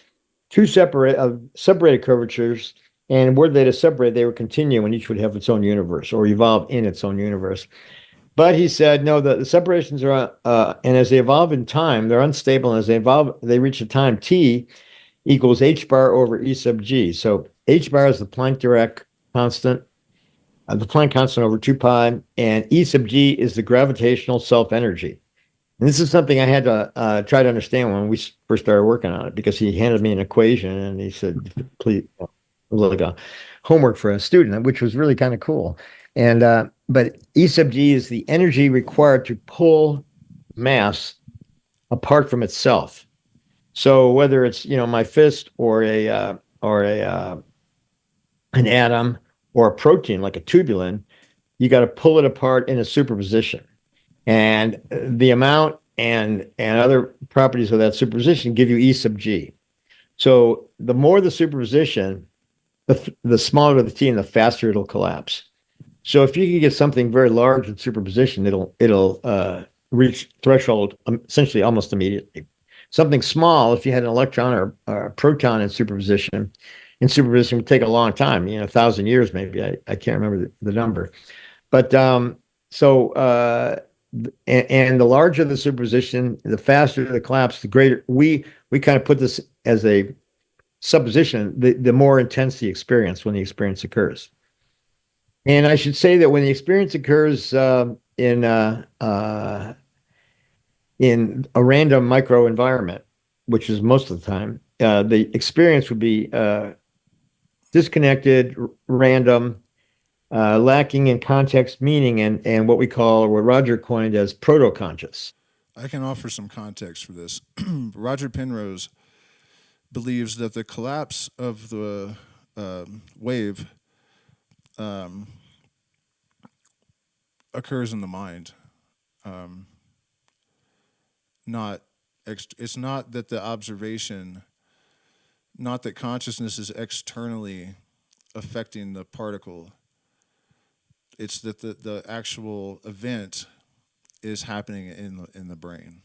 separated curvatures, and were they to separate, they would continue, and each would have its own universe or evolve in its own universe. But he said, no, the separations are, and as they evolve in time, they're unstable, and as they evolve, they reach a time t equals h bar over e sub g. So h bar is the Planck Dirac constant, the Planck constant over 2 pi, and e sub g is the gravitational self-energy. And this is something I had to try to understand when we first started working on it, because he handed me an equation, and he said, please, it was like a homework for a student, which was really kind of cool. And but E sub g is the energy required to pull mass apart from itself. So whether it's my fist or an atom or a protein like a tubulin, you got to pull it apart in a superposition. And the amount and other properties of that superposition give you E sub g. So the more the superposition, the smaller the t and the faster it'll collapse. So if you can get something very large in superposition, it'll reach threshold essentially almost immediately. Something small, if you had an electron or a proton in superposition would take a long time, 1,000 years maybe. I can't remember the number. But and the larger the superposition, the faster the collapse, the greater. We kind of put this as a supposition, the more intense the experience when the experience occurs. And I should say that when the experience occurs in a random microenvironment, which is most of the time, the experience would be disconnected, random, lacking in context, meaning, and what we call, or what Roger coined as proto-conscious. I can offer some context for this. Roger Penrose believes that the collapse of the wave occurs in the mind. It's not that the observation, not that consciousness is externally affecting the particle. It's that the actual event is happening in the brain.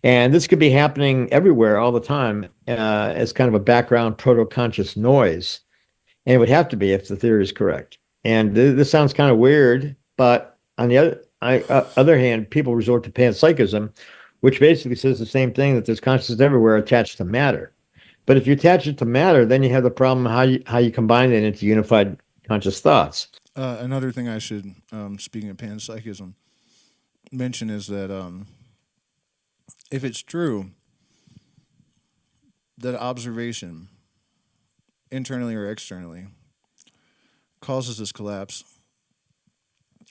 And this could be happening everywhere all the time as kind of a background proto-conscious noise. And it would have to be if the theory is correct. And this sounds kind of weird, but on the other hand, people resort to panpsychism, which basically says the same thing, that there's consciousness everywhere attached to matter. But if you attach it to matter, then you have the problem how you combine it into unified conscious thoughts. Another thing I should, speaking of panpsychism, mention is that if it's true that observation, internally or externally, causes this collapse,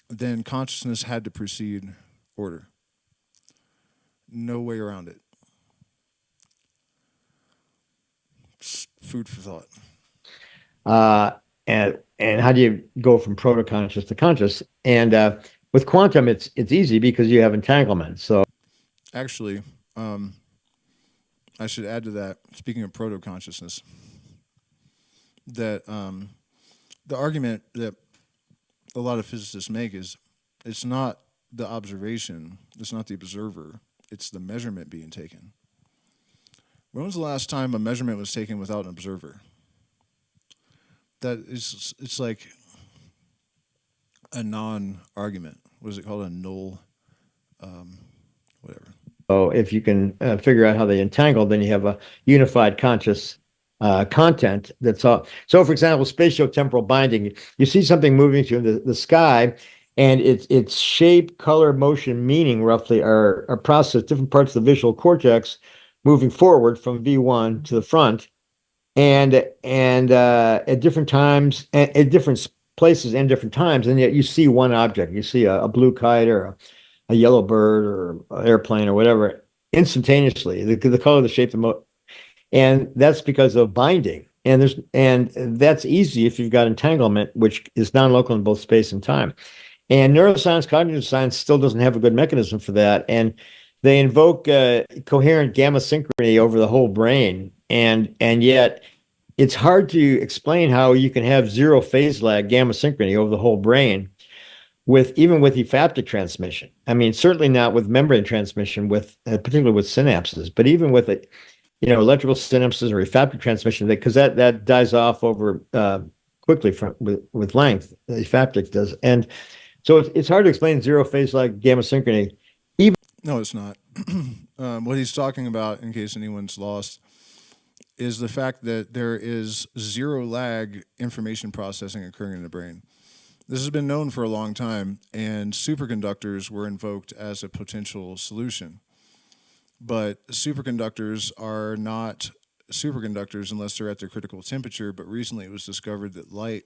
then consciousness had to precede order. No way around it. Just food for thought. And how do you go from proto-conscious to conscious? And with quantum, it's easy because you have entanglement. So actually, I should add to that, speaking of proto-consciousness, that the argument that a lot of physicists make is it's not the observation, it's not the observer, it's the measurement being taken. When was the last time a measurement was taken without an observer? It's like a non-argument. What is it called? A null, whatever. So if you can figure out how they entangle, then you have a unified conscious content that's all. So, for example, spatiotemporal binding, you see something moving through the sky, and its shape, color, motion, meaning roughly are processed different parts of the visual cortex moving forward from V1 to the front, and at different times, at different places and different times, and yet you see one object. You see a blue kite or a yellow bird or an airplane or whatever instantaneously. The color, the shape, and that's because of binding. And that's easy if you've got entanglement, which is non-local in both space and time. And neuroscience, cognitive science still doesn't have a good mechanism for that. And they invoke coherent gamma synchrony over the whole brain. And yet it's hard to explain how you can have zero phase lag gamma synchrony over the whole brain even with ephaptic transmission. I mean, certainly not with membrane transmission, particularly with synapses, but even with electrical synapses or ephaptic transmission, because that dies off over quickly with length. The ephaptic does, and so it's hard to explain zero phase lag gamma synchrony. No, it's not. What he's talking about, in case anyone's lost, is the fact that there is zero lag information processing occurring in the brain. This has been known for a long time, and superconductors were invoked as a potential solution. But superconductors are not superconductors unless they're at their critical temperature, but recently it was discovered that light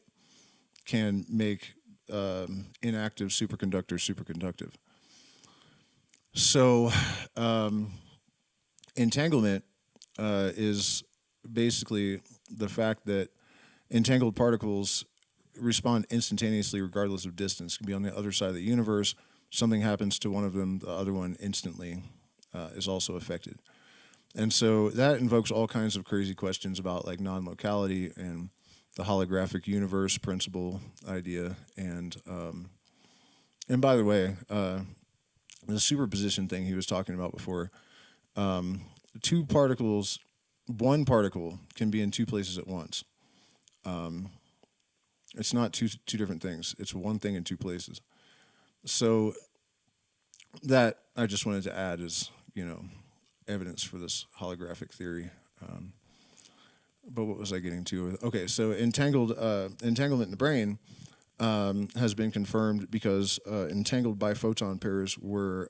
can make inactive superconductors superconductive. So entanglement is basically the fact that entangled particles respond instantaneously regardless of distance. It can be on the other side of the universe. Something happens to one of them, the other one instantly is also affected. And so that invokes all kinds of crazy questions about like non-locality and the holographic universe principle idea. And by the way, the superposition thing he was talking about before, two particles, one particle can be in two places at once. It's not two different things. It's one thing in two places. So that I just wanted to add as, evidence for this holographic theory. But what was I getting to? Okay, so entanglement in the brain has been confirmed because entangled biphoton pairs were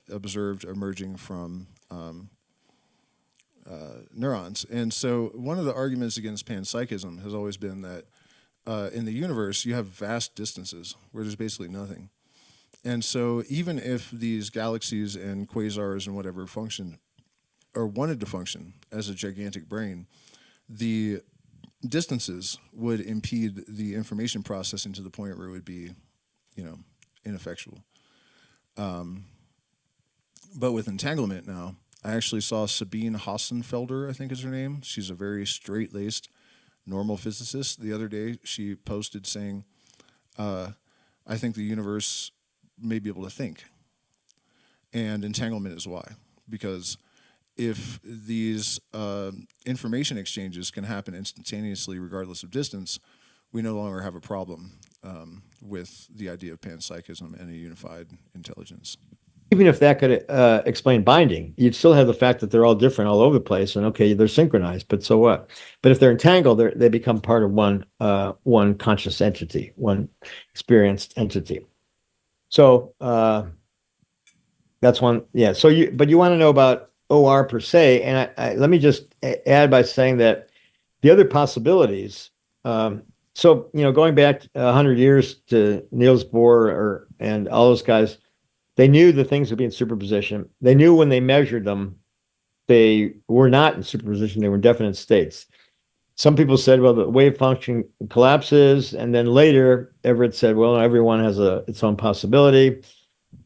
observed emerging from neurons. And so one of the arguments against panpsychism has always been that in the universe you have vast distances where there's basically nothing. And so even if these galaxies and quasars and whatever function or wanted to function as a gigantic brain, the distances would impede the information processing to the point where it would be, ineffectual. But with entanglement now, I actually saw Sabine Hassenfelder, I think is her name. She's a very straight-laced, normal physicist. The other day, she posted saying, I think the universe may be able to think. And entanglement is why. Because if these information exchanges can happen instantaneously regardless of distance, we no longer have a problem with the idea of panpsychism and a unified intelligence. Even if that could explain binding, you'd still have the fact that they're all different all over the place, and okay, they're synchronized, but so what? But if they're entangled, they become part of one conscious entity, one experienced entity. So that's one. Yeah. So you want to know about OR per se, and I let me just add by saying that the other possibilities. So going back 100 years to Niels Bohr and all those guys. They knew the things would be in superposition. They knew when they measured them, they were not in superposition. They were in definite states. Some people said, well, the wave function collapses. And then later, Everett said, well, everyone has its own possibility.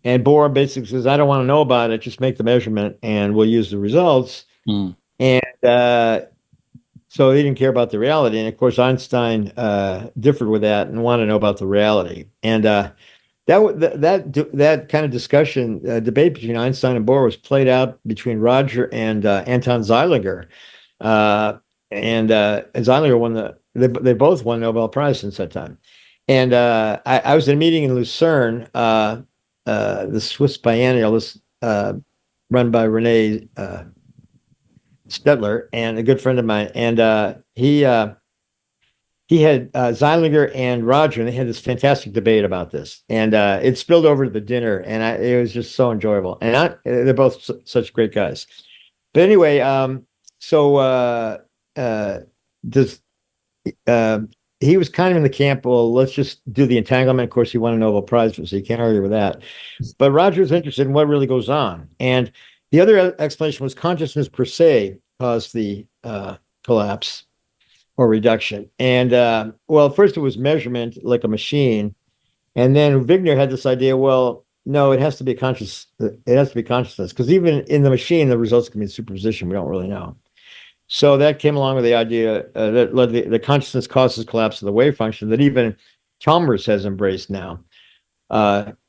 And Bohr basically says, I don't want to know about it. Just make the measurement and we'll use the results. And so he didn't care about the reality. And of course, Einstein differed with that and wanted to know about the reality. And that kind of discussion, debate between Einstein and Bohr was played out between Roger and Anton Zeilinger, and Zeilinger won they both won the Nobel Prize since that time. And I was in a meeting in Lucerne, the Swiss biennial, run by Rene Stetler, and a good friend of mine, and he had Zeilinger and Roger, and they had this fantastic debate about this. And it spilled over to the dinner, and it was just so enjoyable. And they're both such great guys. But anyway, he was kind of in the camp, well, let's just do the entanglement. Of course, he won a Nobel Prize, so you can't argue with that. But Roger was interested in what really goes on. And the other explanation was consciousness per se caused the collapse or reduction. And well, first it was measurement like a machine. And then Wigner had this idea, well, no, it has to be conscious. It has to be consciousness, because even in the machine, the results can be in superposition. We don't really know. So that came along with the idea that led the consciousness causes collapse of the wave function that even Chalmers has embraced now.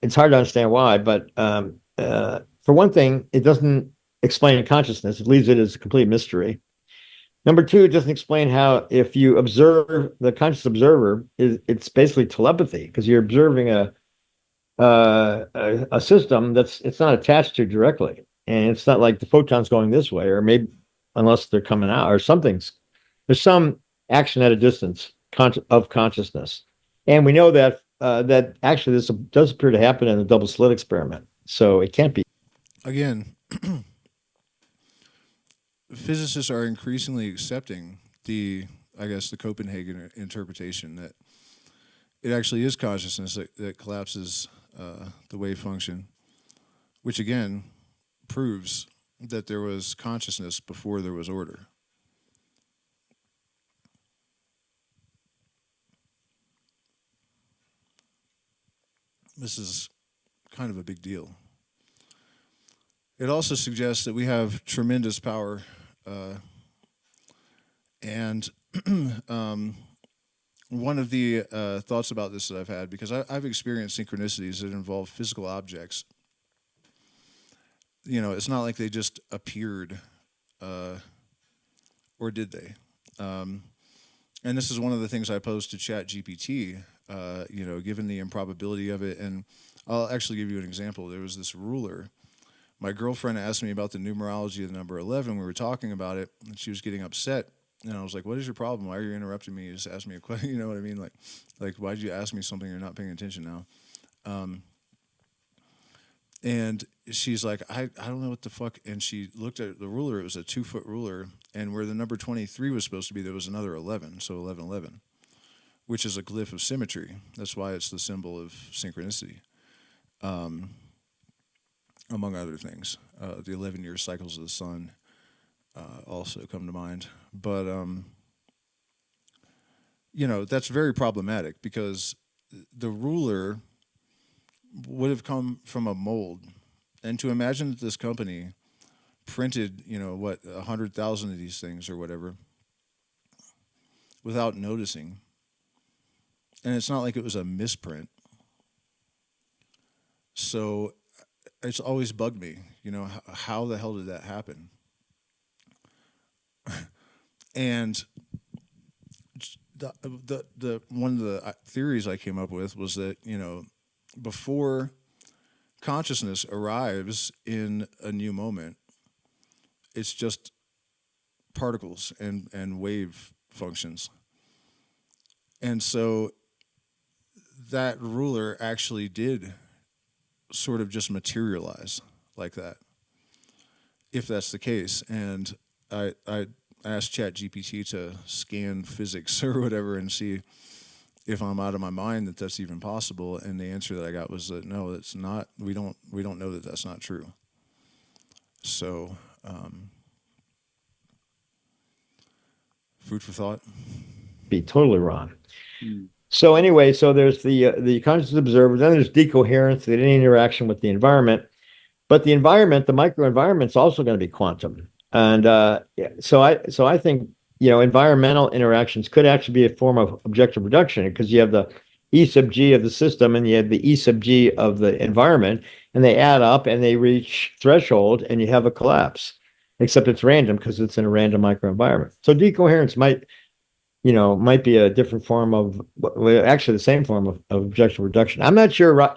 It's hard to understand why, but for one thing, it doesn't explain consciousness. It leaves it as a complete mystery. Number two, it doesn't explain how, if you observe the conscious observer, it's basically telepathy, because you're observing a system it's not attached to directly, and it's not like the photons going this way, or maybe unless they're coming out or something's. There's some action at a distance of consciousness, and we know that that actually this does appear to happen in the double slit experiment. So it can't be. Again. Physicists are increasingly accepting the Copenhagen interpretation that it actually is consciousness that collapses the wave function, which again proves that there was consciousness before there was order. This is kind of a big deal. It also suggests that we have tremendous power, and one of the thoughts about this that I've had, because I've experienced synchronicities that involve physical objects. It's not like they just appeared, or did they? And this is one of the things I posed to ChatGPT, given the improbability of it. And I'll actually give you an example. There was this ruler. My girlfriend asked me about the numerology of the number 11. We were talking about it, and she was getting upset. And I was like, what is your problem? Why are you interrupting me? You just asked me a question. You know what I mean? Like why did you ask me something you're not paying attention now? And she's like, I don't know what the fuck. And she looked at the ruler. It was a 2-foot ruler. And where the number 23 was supposed to be, there was another 11. So 1111, which is a glyph of symmetry. That's why it's the symbol of synchronicity, among other things. The 11-year cycles of the sun also come to mind. But, that's very problematic because the ruler would have come from a mold. And to imagine that this company printed, 100,000 of these things or whatever without noticing. And it's not like it was a misprint. So it's always bugged me, how the hell did that happen? And the one of the theories I came up with was that, before consciousness arrives in a new moment, it's just particles and wave functions. And so that ruler actually did sort of just materialize like that, if that's the case. And I asked ChatGPT to scan physics or whatever and see if I'm out of my mind that that's even possible. And the answer that I got was that no, it's not. We don't know that that's not true. So, food for thought. Be totally wrong. So anyway, so there's the conscious observer, then there's decoherence, any interaction with the environment. But the environment, the microenvironment, is also going to be quantum. And so I think, environmental interactions could actually be a form of objective reduction, because you have the E sub G of the system and you have the E sub G of the environment, and they add up and they reach threshold and you have a collapse, except it's random because it's in a random microenvironment. So decoherence might be a different form of, well, actually the same form of objective reduction. I'm not sure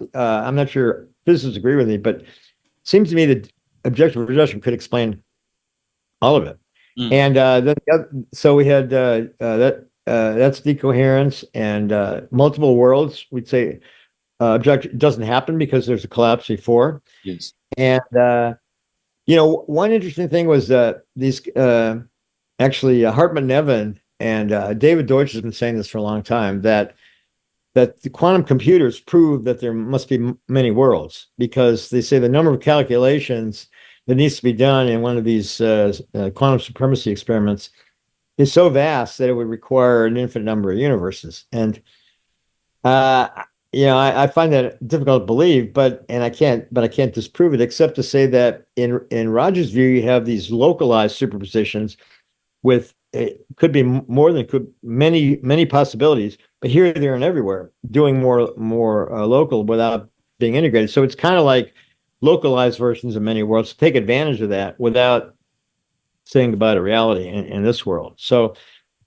physicists agree with me, but it seems to me that objective reduction could explain all of it. And so we had that's decoherence and multiple worlds. We'd say objective doesn't happen because there's a collapse before. Yes. And one interesting thing was that these actually Hartmut Neven and David Deutsch has been saying this for a long time, that the quantum computers prove that there must be many worlds, because they say the number of calculations that needs to be done in one of these quantum supremacy experiments is so vast that it would require an infinite number of universes. And I find that difficult to believe, but I can't disprove it, except to say that in Roger's view, you have these localized superpositions with it could be more than many possibilities, but here, there, and everywhere, doing more local without being integrated. So it's kind of like localized versions of many worlds. Take advantage of that without saying goodbye to reality in this world. So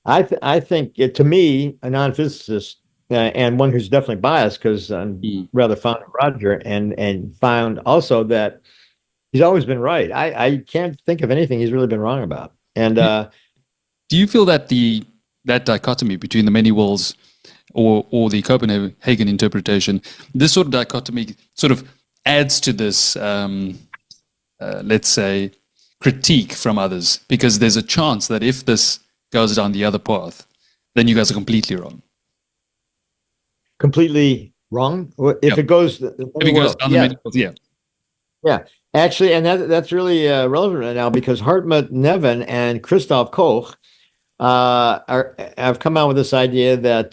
I think to me, a non-physicist and one who's definitely biased, because I'm rather fond of Roger, and found also that he's always been right. I can't think of anything he's really been wrong about. And do you feel that that dichotomy between the many worlds or the Copenhagen interpretation, this sort of dichotomy sort of adds to this, let's say, critique from others, because there's a chance that if this goes down the other path, then you guys are completely wrong. Completely wrong? If it goes down the many worlds, yeah. Yeah, actually, and that's really relevant right now, because Hartmut Neven and Christoph Koch have come out with this idea that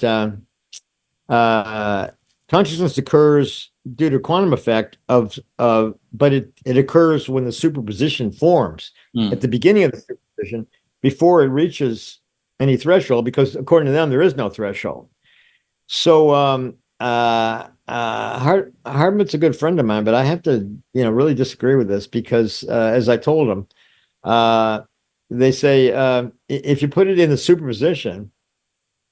consciousness occurs due to quantum effect but it occurs when the superposition forms at the beginning of the superposition, before it reaches any threshold, because according to them there is no threshold. So Hartmut's a good friend of mine, but I have to really disagree with this, because as I told him, they say if you put it in the superposition,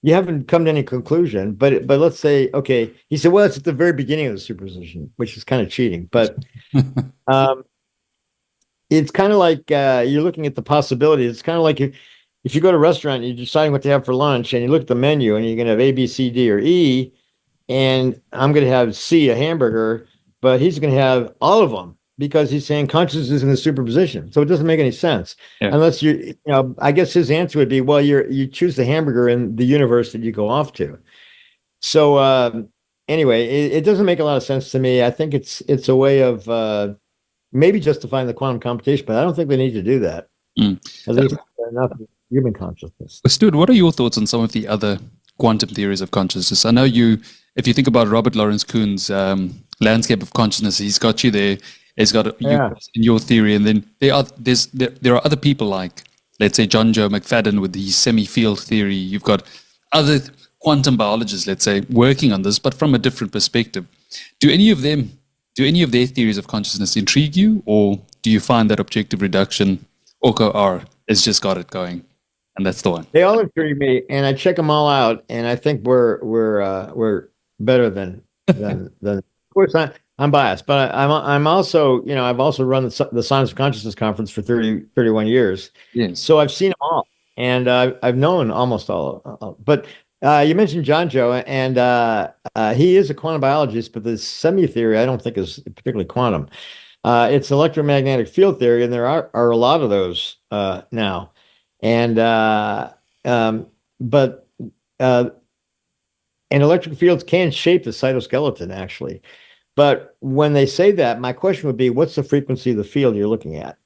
you haven't come to any conclusion. But let's say, okay, he said, well, it's at the very beginning of the superposition, which is kind of cheating. But it's kind of like you're looking at the possibilities. It's kind of like if you go to a restaurant and you're deciding what to have for lunch, and you look at the menu and you're going to have A, B, C, D, or E, and I'm going to have C, a hamburger. but he's going to have all of them because he's saying consciousness is in the superposition. So it doesn't make any sense unless I guess his answer would be, well, you choose the hamburger in the universe that you go off to. So anyway, it doesn't make a lot of sense to me. I think it's a way of maybe justifying the quantum computation, but I don't think they need to do that. At least not human consciousness. Stuart, what are your thoughts on some of the other quantum theories of consciousness? I know if you think about Robert Lawrence Kuhn's landscape of consciousness, he's got you there. He's got you in your theory, and then there are other people like, let's say, John Joe McFadden with the semi-field theory. You've got other quantum biologists, let's say, working on this, but from a different perspective. Do any of their theories of consciousness intrigue you, or do you find that objective reduction, OKR, has just got it going, and that's the one? They all intrigue me, and I check them all out, and I think we're better than. Of course, I'm biased, but I'm also, I've also run the Science of Consciousness conference for 31 years. Yes. So I've seen them all, and I've known almost all. But you mentioned John Joe, and he is a quantum biologist, but the semi-theory I don't think is particularly quantum. It's electromagnetic field theory, and there are a lot of those now. And electric fields can shape the cytoskeleton, actually. But when they say that, my question would be, what's the frequency of the field you're looking at?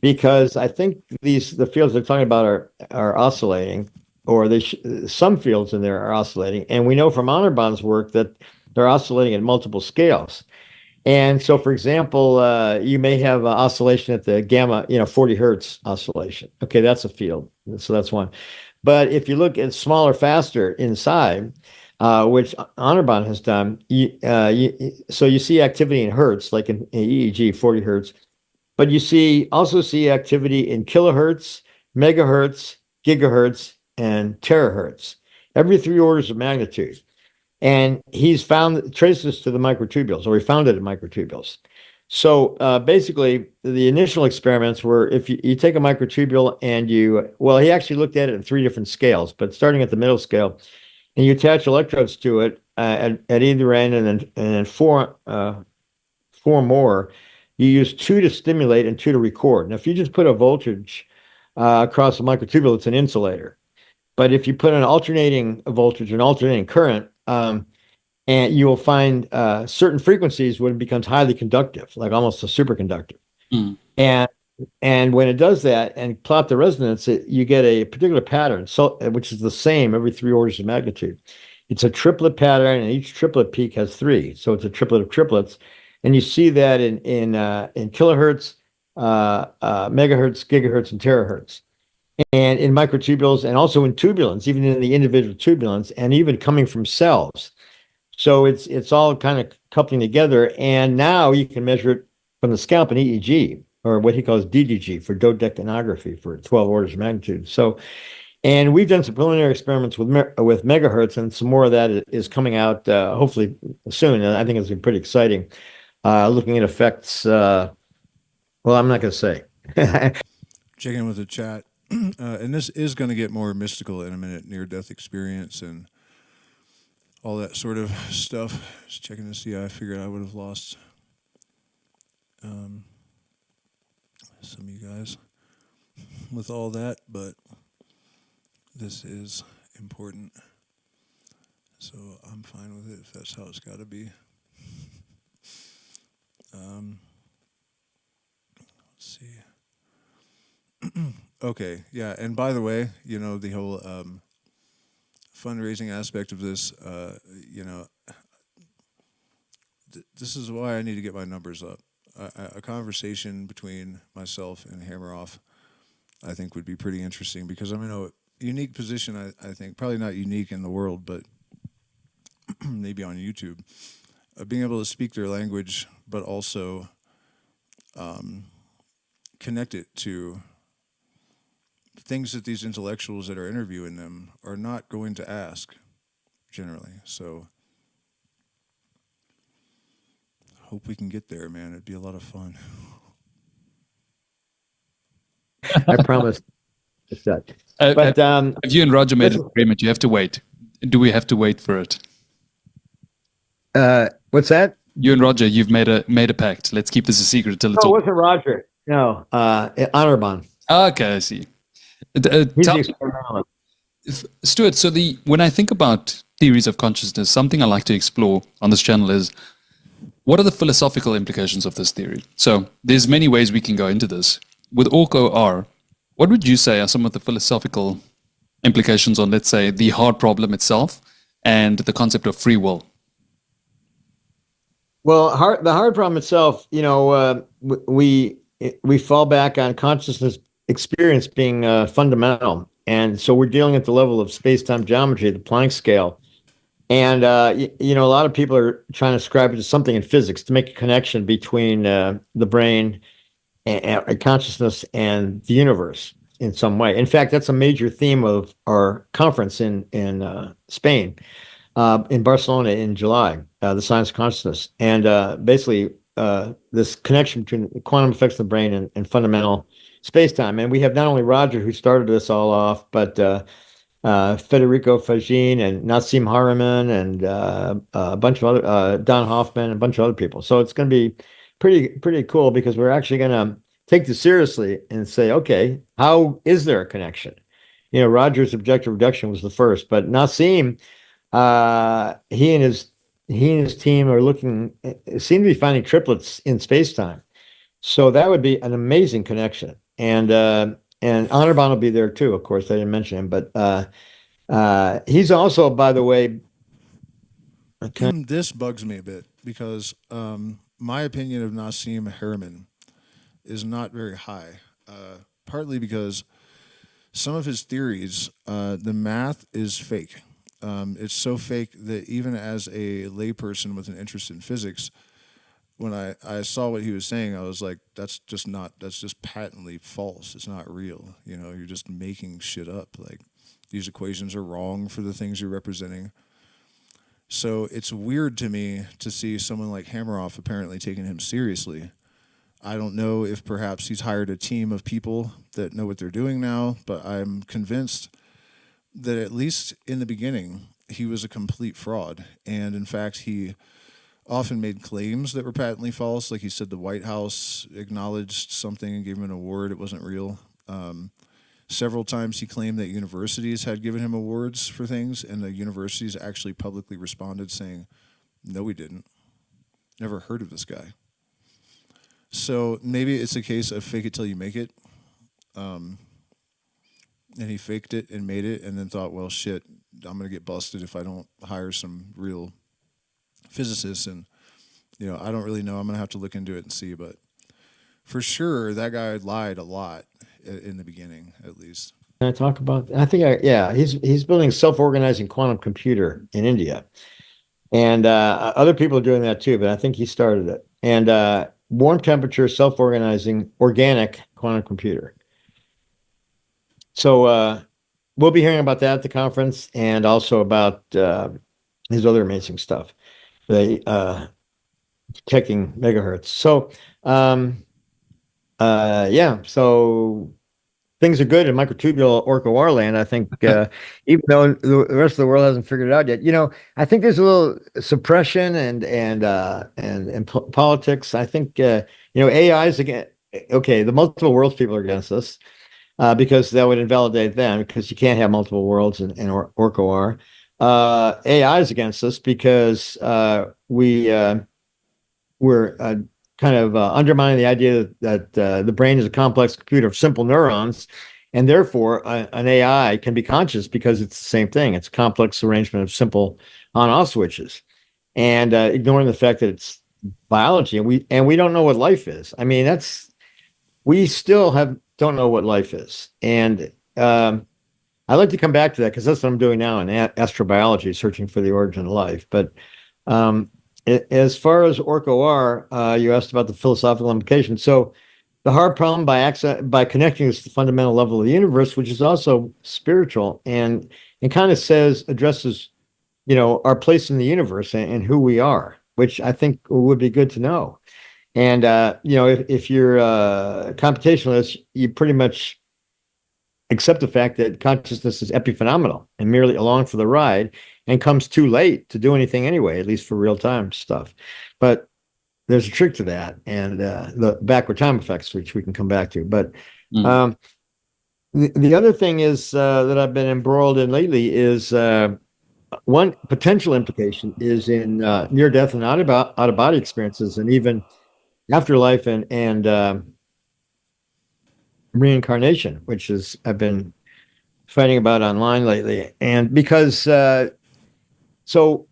Because I think the fields they're talking about are oscillating, or some fields in there are oscillating. And we know from Anirban's work that they're oscillating at multiple scales. And so, for example, you may have oscillation at the gamma, 40 hertz oscillation. Okay, that's a field. So that's one. But if you look at smaller, faster inside, which Anirban has done, so you see activity in hertz, like in EEG, 40 hertz, but you also see activity in kilohertz, megahertz, gigahertz, and terahertz, every 3 orders of magnitude. And he's traced this to the microtubules, or he found it in microtubules. So basically, the initial experiments were, if you take a microtubule and he actually looked at it in 3 different scales, but starting at the middle scale, and you attach electrodes to it at either end, and then four more. You use 2 to stimulate and 2 to record. Now, if you just put a voltage across the microtubule, it's an insulator. But if you put an alternating voltage, an alternating current, and you will find certain frequencies when it becomes highly conductive, like almost a superconductor. And when it does that and plot the resonance, you get a particular pattern, which is the same every 3 orders of magnitude. It's a triplet pattern, and each triplet peak has 3. So it's a triplet of triplets. And you see that in kilohertz, megahertz, gigahertz, and terahertz. And in microtubules, and also in tubulins, even in the individual tubulins, and even coming from cells. So it's all kind of coupling together. And now you can measure it from the scalp in EEG, or what he calls DDG, for dodecanography, for 12 orders of magnitude. So, and we've done some preliminary experiments with megahertz, and some more of that is coming out hopefully soon. And I think it's pretty exciting, looking at effects. Well, I'm not going to say. Checking with the chat. And this is going to get more mystical in a minute, near-death experience and all that sort of stuff. Just checking to see. I figured I would have lost some of you guys with all that, but this is important, so I'm fine with it if that's how it's got to be. Let's see. Okay, yeah, and by the way, the whole fundraising aspect of this, this is why I need to get my numbers up. A conversation between myself and Hammeroff, I think, would be pretty interesting, because I'm in a unique position, I think, probably not unique in the world, but maybe on YouTube, being able to speak their language, but also connect it to things that these intellectuals that are interviewing them are not going to ask, generally. So hope we can get there, man. It'd be a lot of fun. I promise. But have you and Roger made an agreement? You have to wait. Do we have to wait for it? What's that? You and Roger, you've made a pact. Let's keep this a secret until it's No, all. it wasn't Roger. No, Honorbon. Okay, I see. He's Tell- the experimentalist. Stuart, so when I think about theories of consciousness, something I like to explore on this channel is what are the philosophical implications of this theory? So there's many ways we can go into this. With OR, what would you say are some of the philosophical implications on, let's say, the hard problem itself and the concept of free will? Well, the hard problem itself, we fall back on consciousness experience being fundamental. And so we're dealing at the level of space-time geometry, the Planck scale. And, a lot of people are trying to ascribe it to something in physics to make a connection between the brain and consciousness and the universe in some way. In fact, that's a major theme of our conference in Spain, in Barcelona in July, the science of consciousness. And basically, this connection between the quantum effects of the brain and fundamental space-time. And we have not only Roger, who started this all off, but Federico Fagin and Nassim Haramein and a bunch of other, Don Hoffman, and a bunch of other people. So it's going to be pretty cool, because we're actually going to take this seriously and say, okay, how is there a connection? Roger's objective reduction was the first, but Nassim, he and his team are seem to be finding triplets in space-time. So that would be an amazing connection. And Honorbon will be there too, of course. I didn't mention him, but he's also, by the way, This bugs me a bit because my opinion of Nassim Haramein is not very high. Partly because some of his theories, the math is fake. It's so fake that even as a layperson with an interest in physics, when I saw what he was saying, I was like, that's just patently false. It's not real. You're just making shit up. Like, these equations are wrong for the things you're representing. So it's weird to me to see someone like Hameroff apparently taking him seriously. I don't know if perhaps he's hired a team of people that know what they're doing now, but I'm convinced that at least in the beginning, he was a complete fraud. And in fact, he often made claims that were patently false. Like, he said the White House acknowledged something and gave him an award. It wasn't real. Several times he claimed that universities had given him awards for things, and the universities actually publicly responded saying, no, we didn't. Never heard of this guy. So maybe it's a case of fake it till you make it. And he faked it and made it, and then thought, well, shit, I'm going to get busted if I don't hire some real physicists. And, I don't really know. I'm going to have to look into it and see. But for sure, that guy lied a lot in the beginning, at least. Can I talk about? I think, he's building a self-organizing quantum computer in India, and other people are doing that too. But I think he started it. And warm temperature, self-organizing, organic quantum computer. So we'll be hearing about that at the conference, and also about his other amazing stuff, the checking megahertz. So so things are good in microtubule OR land. I think, even though the rest of the world hasn't figured it out yet. I think there's a little suppression and politics. I think AI is again. Okay, the multiple worlds people are against us. Because that would invalidate them, because you can't have multiple worlds in OR. AI is against us because we're kind of undermining the idea that the brain is a complex computer of simple neurons, and therefore an AI can be conscious because it's the same thing. It's a complex arrangement of simple on-off switches, and ignoring the fact that it's biology, and we don't know what life is. I mean, we still don't know what life is. And I'd like to come back to that, because that's what I'm doing now in astrobiology, searching for the origin of life. But as far as OR, you asked about the philosophical implications. So the hard problem by connecting us to the fundamental level of the universe, which is also spiritual, and kind of addresses, our place in the universe and who we are, which I think would be good to know. And, if you're a computationalist, you pretty much accept the fact that consciousness is epiphenomenal and merely along for the ride. and comes too late to do anything anyway, at least for real-time stuff. But there's a trick to that, and the backward time effects, which we can come back to. But the other thing is that I've been embroiled in lately is one potential implication is in near-death and out-of-body experiences, and even afterlife and reincarnation, which is I've been fighting about online lately. And because so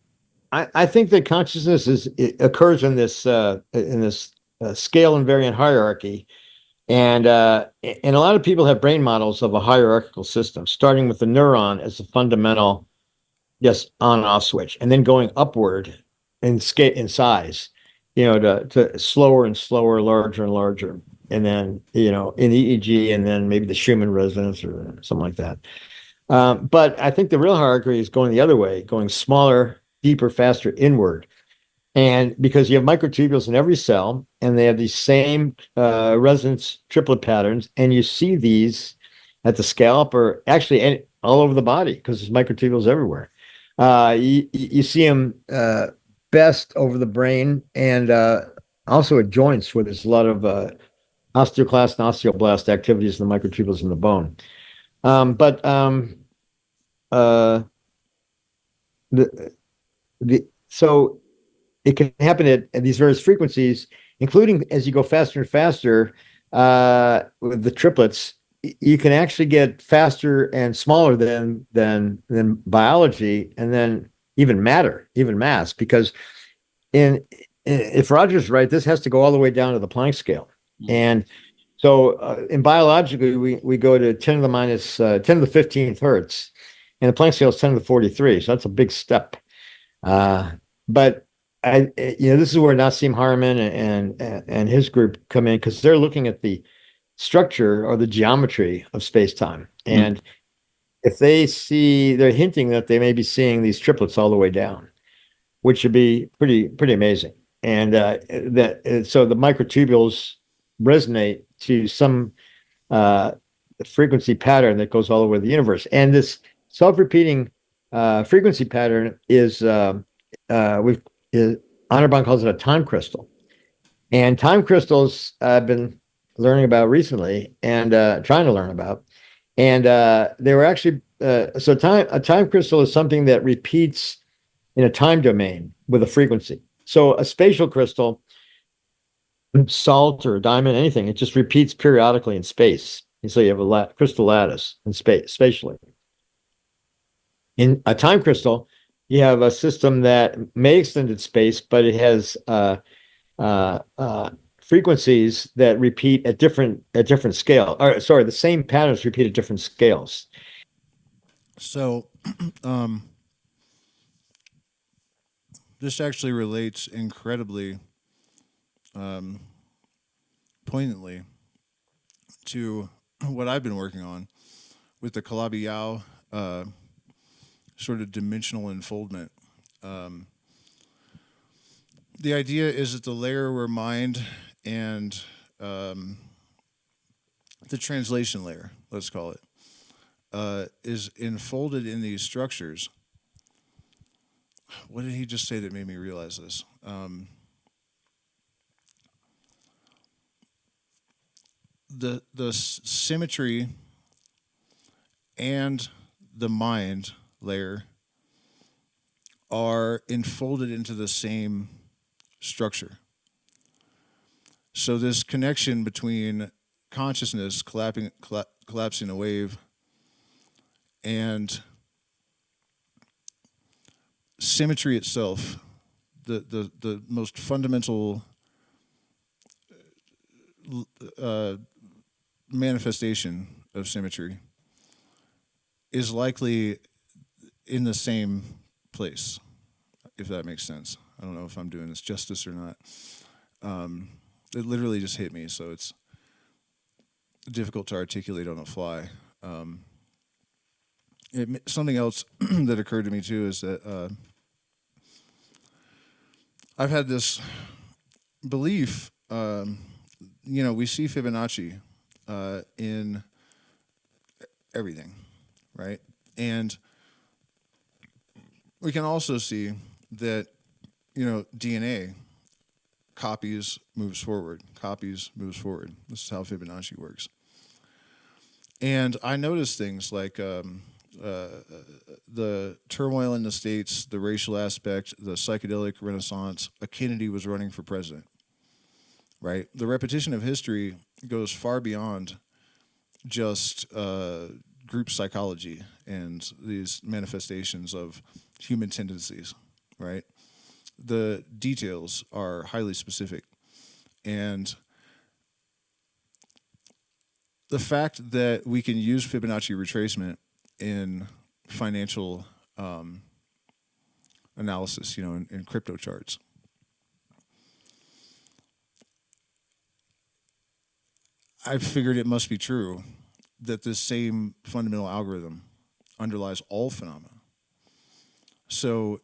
I think that consciousness occurs in this scale invariant hierarchy, and a lot of people have brain models of a hierarchical system, starting with the neuron as the fundamental, yes, on and off switch, and then going upward in size, to slower and slower, larger and larger, and then in EEG, and then maybe the Schumann resonance or something like that. But I think the real hierarchy is going the other way, going smaller, deeper, faster inward. And because you have microtubules in every cell, and they have these same resonance triplet patterns, and you see these at the scalp or actually all over the body because there's microtubules everywhere. You see them best over the brain and also at joints where there's a lot of osteoclast and osteoblast activities in the microtubules in the bone. So it can happen at these various frequencies, including as you go faster and faster with the triplets. You can actually get faster and smaller than biology, and then even matter, even mass, because if Roger's right, this has to go all the way down to the Planck scale. And so in biologically, we go to 10 to the 15th hertz, and the Planck scale is 10 to the 43. So that's a big step. But this is where Nassim Haramein and his group come in, because they're looking at the structure or the geometry of space-time. And if they're hinting that they may be seeing these triplets all the way down, which would be pretty amazing. And so the microtubules resonate to some frequency pattern that goes all over the universe. And this self-repeating frequency pattern is Anirban calls it a time crystal. And time crystals I've been learning about recently and trying to learn about. And they were actually a time crystal is something that repeats in a time domain with a frequency. So a spatial crystal, salt or a diamond, anything, it just repeats periodically in space. And so you have a crystal lattice in space, spatially. In a time crystal, you have a system that may extend in space, but it has frequencies that repeat at different scale. Or sorry, the same patterns repeat at different scales. So, this actually relates incredibly poignantly to what I've been working on with the Calabi-Yau sort of dimensional unfoldment. The idea is that the layer where mind and the translation layer, let's call it, is enfolded in these structures. What did he just say that made me realize this? The symmetry and the mind layer are enfolded into the same structure. So this connection between consciousness collapsing a wave and symmetry itself, the most fundamental manifestation of symmetry, is likely in the same place, if that makes sense. I don't know if I'm doing this justice or not. It literally just hit me, so it's difficult to articulate on the fly. Something else that occurred to me too is that I've had this belief, we see Fibonacci in everything, right? And we can also see that, DNA copies, moves forward, copies, moves forward. This is how Fibonacci works. And I noticed things like the turmoil in the states, the racial aspect, the psychedelic renaissance. A Kennedy was running for president, right? The repetition of history goes far beyond just group psychology and these manifestations of human tendencies, right? The details are highly specific. And the fact that we can use Fibonacci retracement in financial analysis, in crypto charts. I figured it must be true that this same fundamental algorithm underlies all phenomena. So,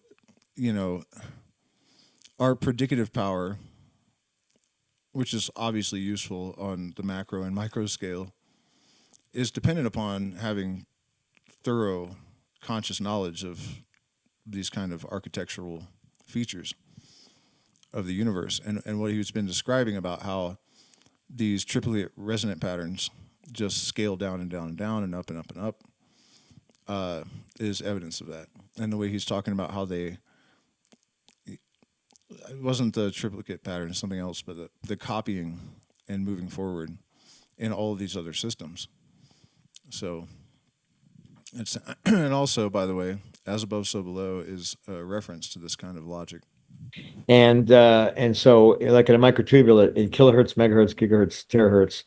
our predicative power, which is obviously useful on the macro and micro scale, is dependent upon having thorough conscious knowledge of these kind of architectural features of the universe. And what he's been describing about how these triplet resonant patterns just scale down and down and down and up and up and up is evidence of that. And the way he's talking about how it wasn't the triplicate pattern, something else, but the copying and moving forward in all of these other systems. So it's, and also, by the way, as above, so below is a reference to this kind of logic. And so like in a microtubule in kilohertz, megahertz, gigahertz, terahertz,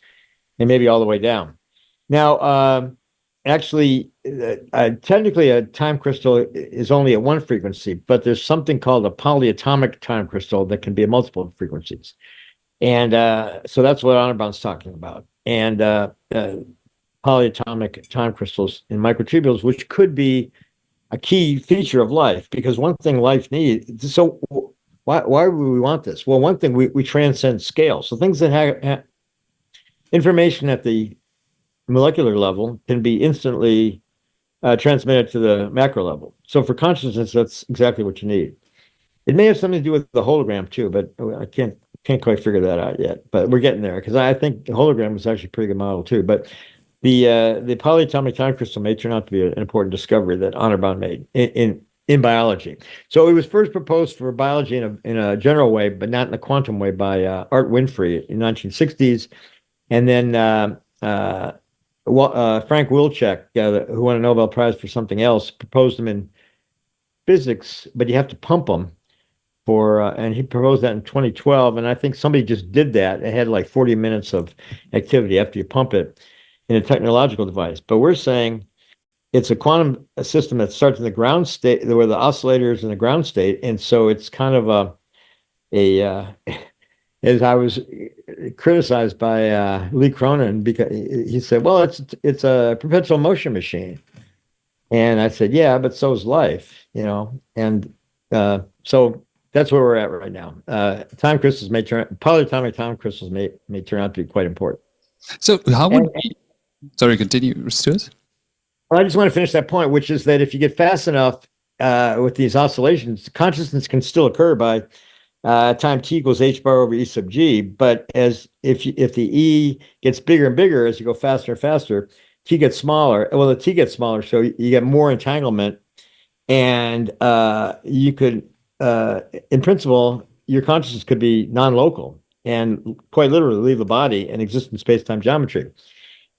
and maybe all the way down. Now, actually, technically a time crystal is only at one frequency, but there's something called a polyatomic time crystal that can be at multiple frequencies. And so that's what Honorbound's talking about. And polyatomic time crystals in microtubules, which could be a key feature of life, because one thing life needs. So why would we want this? Well, one thing, we transcend scale. So things that have information at the molecular level can be instantly transmitted to the macro level. So for consciousness, that's exactly what you need. It may have something to do with the hologram too, but I can't quite figure that out yet. But we're getting there, because I think the hologram is actually a pretty good model too. But the polyatomic time crystal may turn out to be an important discovery that Honorbound made in biology. So it was first proposed for biology in a general way, but not in a quantum way, by Art Winfrey in 1960s, and then Frank Wilczek, who won a Nobel Prize for something else, proposed them in physics, but you have to pump them and he proposed that in 2012, and I think somebody just did that. It had like 40 minutes of activity after you pump it in a technological device. But we're saying it's a quantum system that starts in the ground state, where the oscillator is in the ground state, and so it's kind of as I was criticized by Lee Cronin, because he said, well, it's a perpetual motion machine. And I said, yeah, but so is life, and so that's where we're at right now. Time crystals polyatomic time crystals may turn out to be quite important. So how would sorry, continue, Stuart? Well, I just want to finish that point, which is that if you get fast enough with these oscillations, consciousness can still occur by time t equals h bar over e sub g. But if the e gets bigger and bigger as you go faster and faster, t gets smaller. Well, the t gets smaller, so you get more entanglement, and you could, in principle, your consciousness could be non-local and quite literally leave the body and exist in space-time geometry.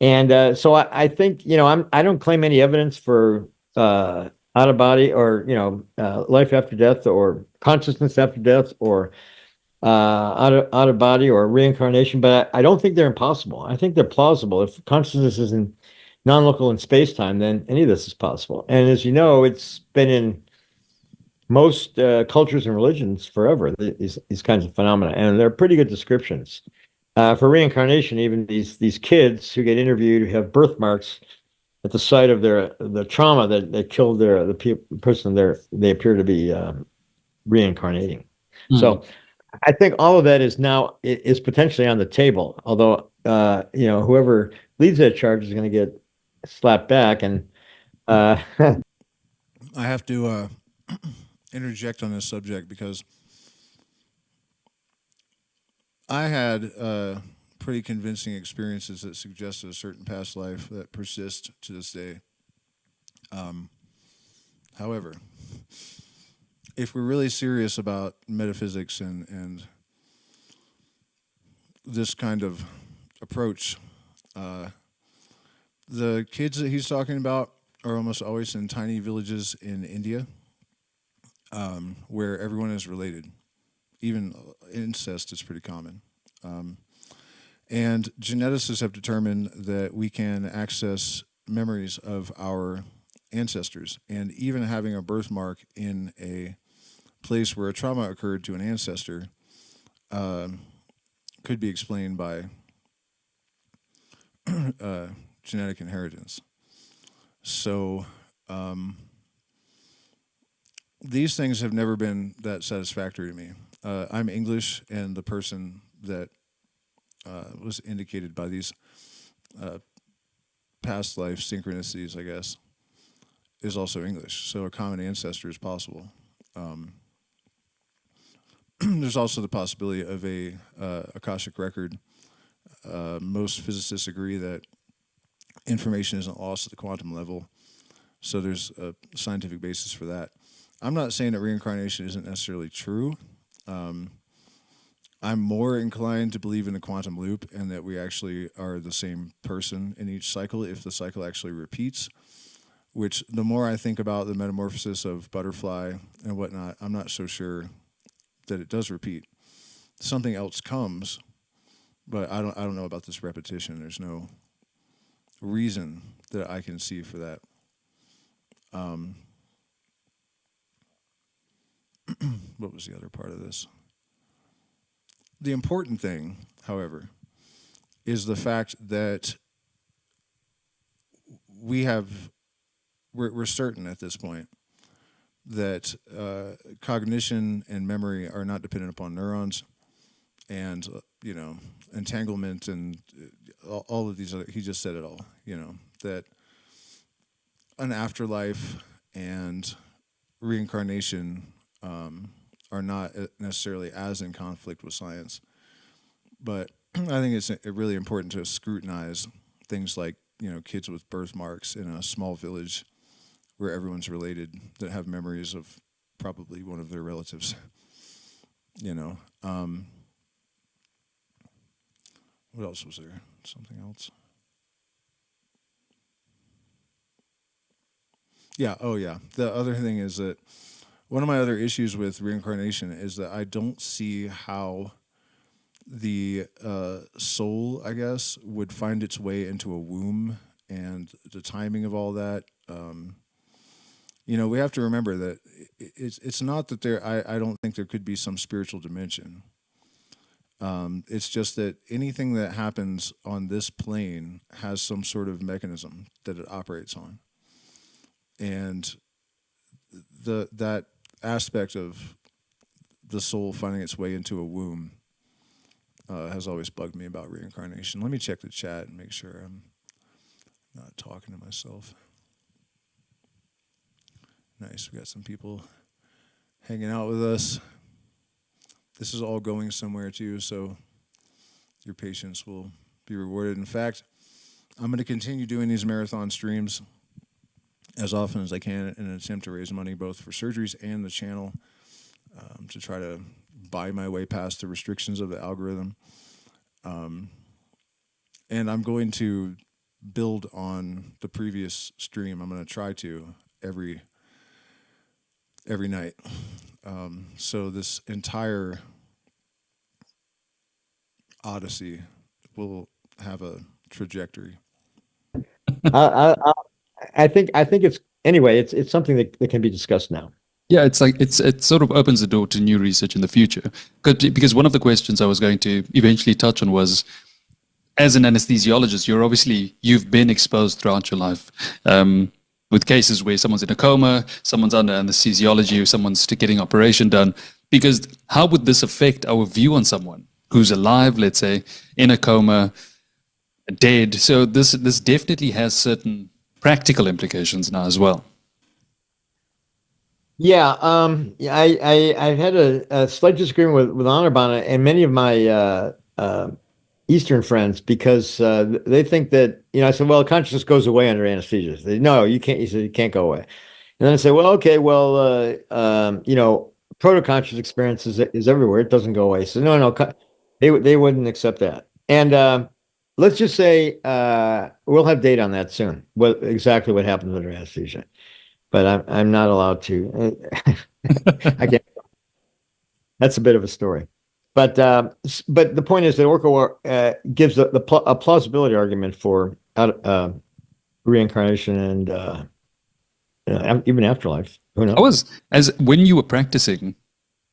And so I think, I don't claim any evidence for out of body or, life after death or consciousness after death or out of body or reincarnation, but I don't think they're impossible. I think they're plausible. If consciousness is in non-local in space-time, then any of this is possible. And as you know, it's been in most cultures and religions forever, these kinds of phenomena, and they're pretty good descriptions. For reincarnation, even these kids who get interviewed who have birthmarks at the site of the trauma that they killed the person they appear to be reincarnating. Mm-hmm. So I think all of that is potentially on the table, although whoever leads that charge is going to get slapped back. And I have to interject on this subject because I had pretty convincing experiences that suggested a certain past life that persist to this day. However, if we're really serious about metaphysics and this kind of approach, the kids that he's talking about are almost always in tiny villages in India, where everyone is related. Even incest is pretty common. And geneticists have determined that we can access memories of our ancestors, and even having a birthmark in a place where a trauma occurred to an ancestor could be explained by genetic inheritance. So these things have never been that satisfactory to me. I'm English, and the person that was indicated by these past life synchronicities, I guess, is also English. So a common ancestor is possible. There's also the possibility of a Akashic record. Most physicists agree that information isn't lost at the quantum level, so there's a scientific basis for that. I'm not saying that reincarnation isn't necessarily true. I'm more inclined to believe in the quantum loop and that we actually are the same person in each cycle if the cycle actually repeats, which the more I think about the metamorphosis of butterfly and whatnot, I'm not so sure that it does repeat. Something else comes, but I don't know about this repetition. There's no reason that I can see for that. What was the other part of this? The important thing, however, is the fact that we're certain at this point that cognition and memory are not dependent upon neurons, and entanglement and all of these other. He just said it all. That an afterlife and reincarnation are not necessarily as in conflict with science. But I think it's really important to scrutinize things like, kids with birthmarks in a small village where everyone's related that have memories of probably one of their relatives. What else was there? Something else? Yeah, oh yeah. The other thing is that one of my other issues with reincarnation is that I don't see how the soul, I guess, would find its way into a womb, and the timing of all that. We have to remember that it's not that I don't think there could be some spiritual dimension. It's just that anything that happens on this plane has some sort of mechanism that it operates on. And that aspect of the soul finding its way into a womb has always bugged me about reincarnation. Let me check the chat and make sure I'm not talking to myself. Nice, we got some people hanging out with us. This is all going somewhere too, so your patience will be rewarded. In fact, I'm going to continue doing these marathon streams as often as I can in an attempt to raise money both for surgeries and the channel, to try to buy my way past the restrictions of the algorithm. And I'm going to build on the previous stream. I'm going to try to every night. So this entire odyssey will have a trajectory. I think it's anyway. It's something that can be discussed now. Yeah, it sort of opens the door to new research in the future. Because one of the questions I was going to eventually touch on was, as an anesthesiologist, you've been exposed throughout your life with cases where someone's in a coma, someone's under anesthesiology, or someone's getting operation done. Because how would this affect our view on someone who's alive, let's say, in a coma, dead? So this definitely has certain practical implications now as well. Yeah, I've had a slight disagreement with Anirban and many of my Eastern friends because they think that, I said, well, consciousness goes away under anesthesia. No, you can't. He said, it can't go away. And then I say, well, okay, well, proto-conscious experience is everywhere. It doesn't go away. So no, they wouldn't accept that. And let's just say we'll have data on that soon. Exactly what happens under anesthesia, but I'm not allowed to. I can't. That's a bit of a story. But the point is that Orca gives a plausibility argument for reincarnation and even afterlife. Who knows? When you were practicing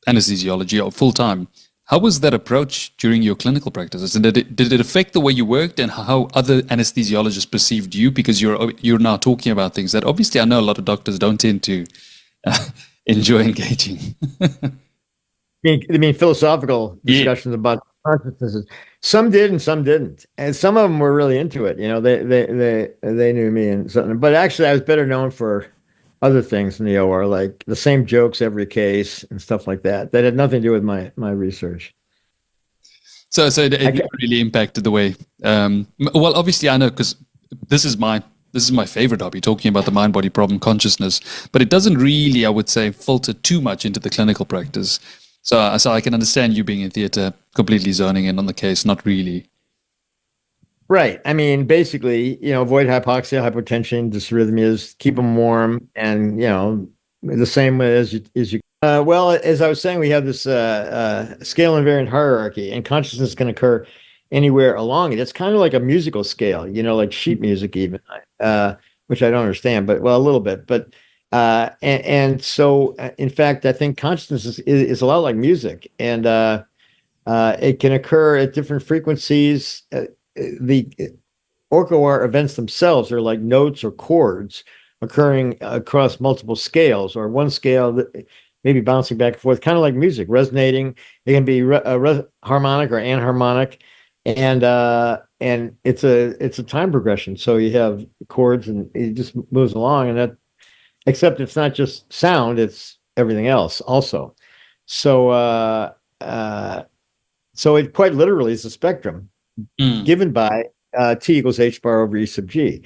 anesthesiology or full time, how was that approach during your clinical practices? And did it affect the way you worked and how other anesthesiologists perceived you? Because you're now talking about things that obviously I know a lot of doctors don't tend to enjoy engaging. I mean, philosophical discussions about consciousnesses. Some did and some didn't, and some of them were really into it. They knew me and something. But actually, I was better known for other things in the OR, like the same jokes every case and stuff like that. That had nothing to do with my research. So it really impacted the way. Well, obviously, I know because this is my favorite hobby, talking about the mind-body problem consciousness. But it doesn't really, I would say, filter too much into the clinical practice. So I can understand you being in theater, completely zoning in on the case, not really. Right. I mean, basically, avoid hypoxia, hypotension, dysrhythmias, keep them warm, and the same way as you. Well, as I was saying, we have this scale invariant hierarchy, and consciousness can occur anywhere along it. It's kind of like a musical scale, like sheet music, even, which I don't understand, but a little bit, but. And so, in fact, I think consciousness is a lot like music, and it can occur at different frequencies. The Orca events themselves are like notes or chords occurring across multiple scales, or one scale that maybe bouncing back and forth, kind of like music, resonating. It can be harmonic or anharmonic, and it's a time progression. So you have chords, and it just moves along, and that. Except it's not just sound; it's everything else also. So, so it quite literally is a spectrum given by T equals H bar over E sub G,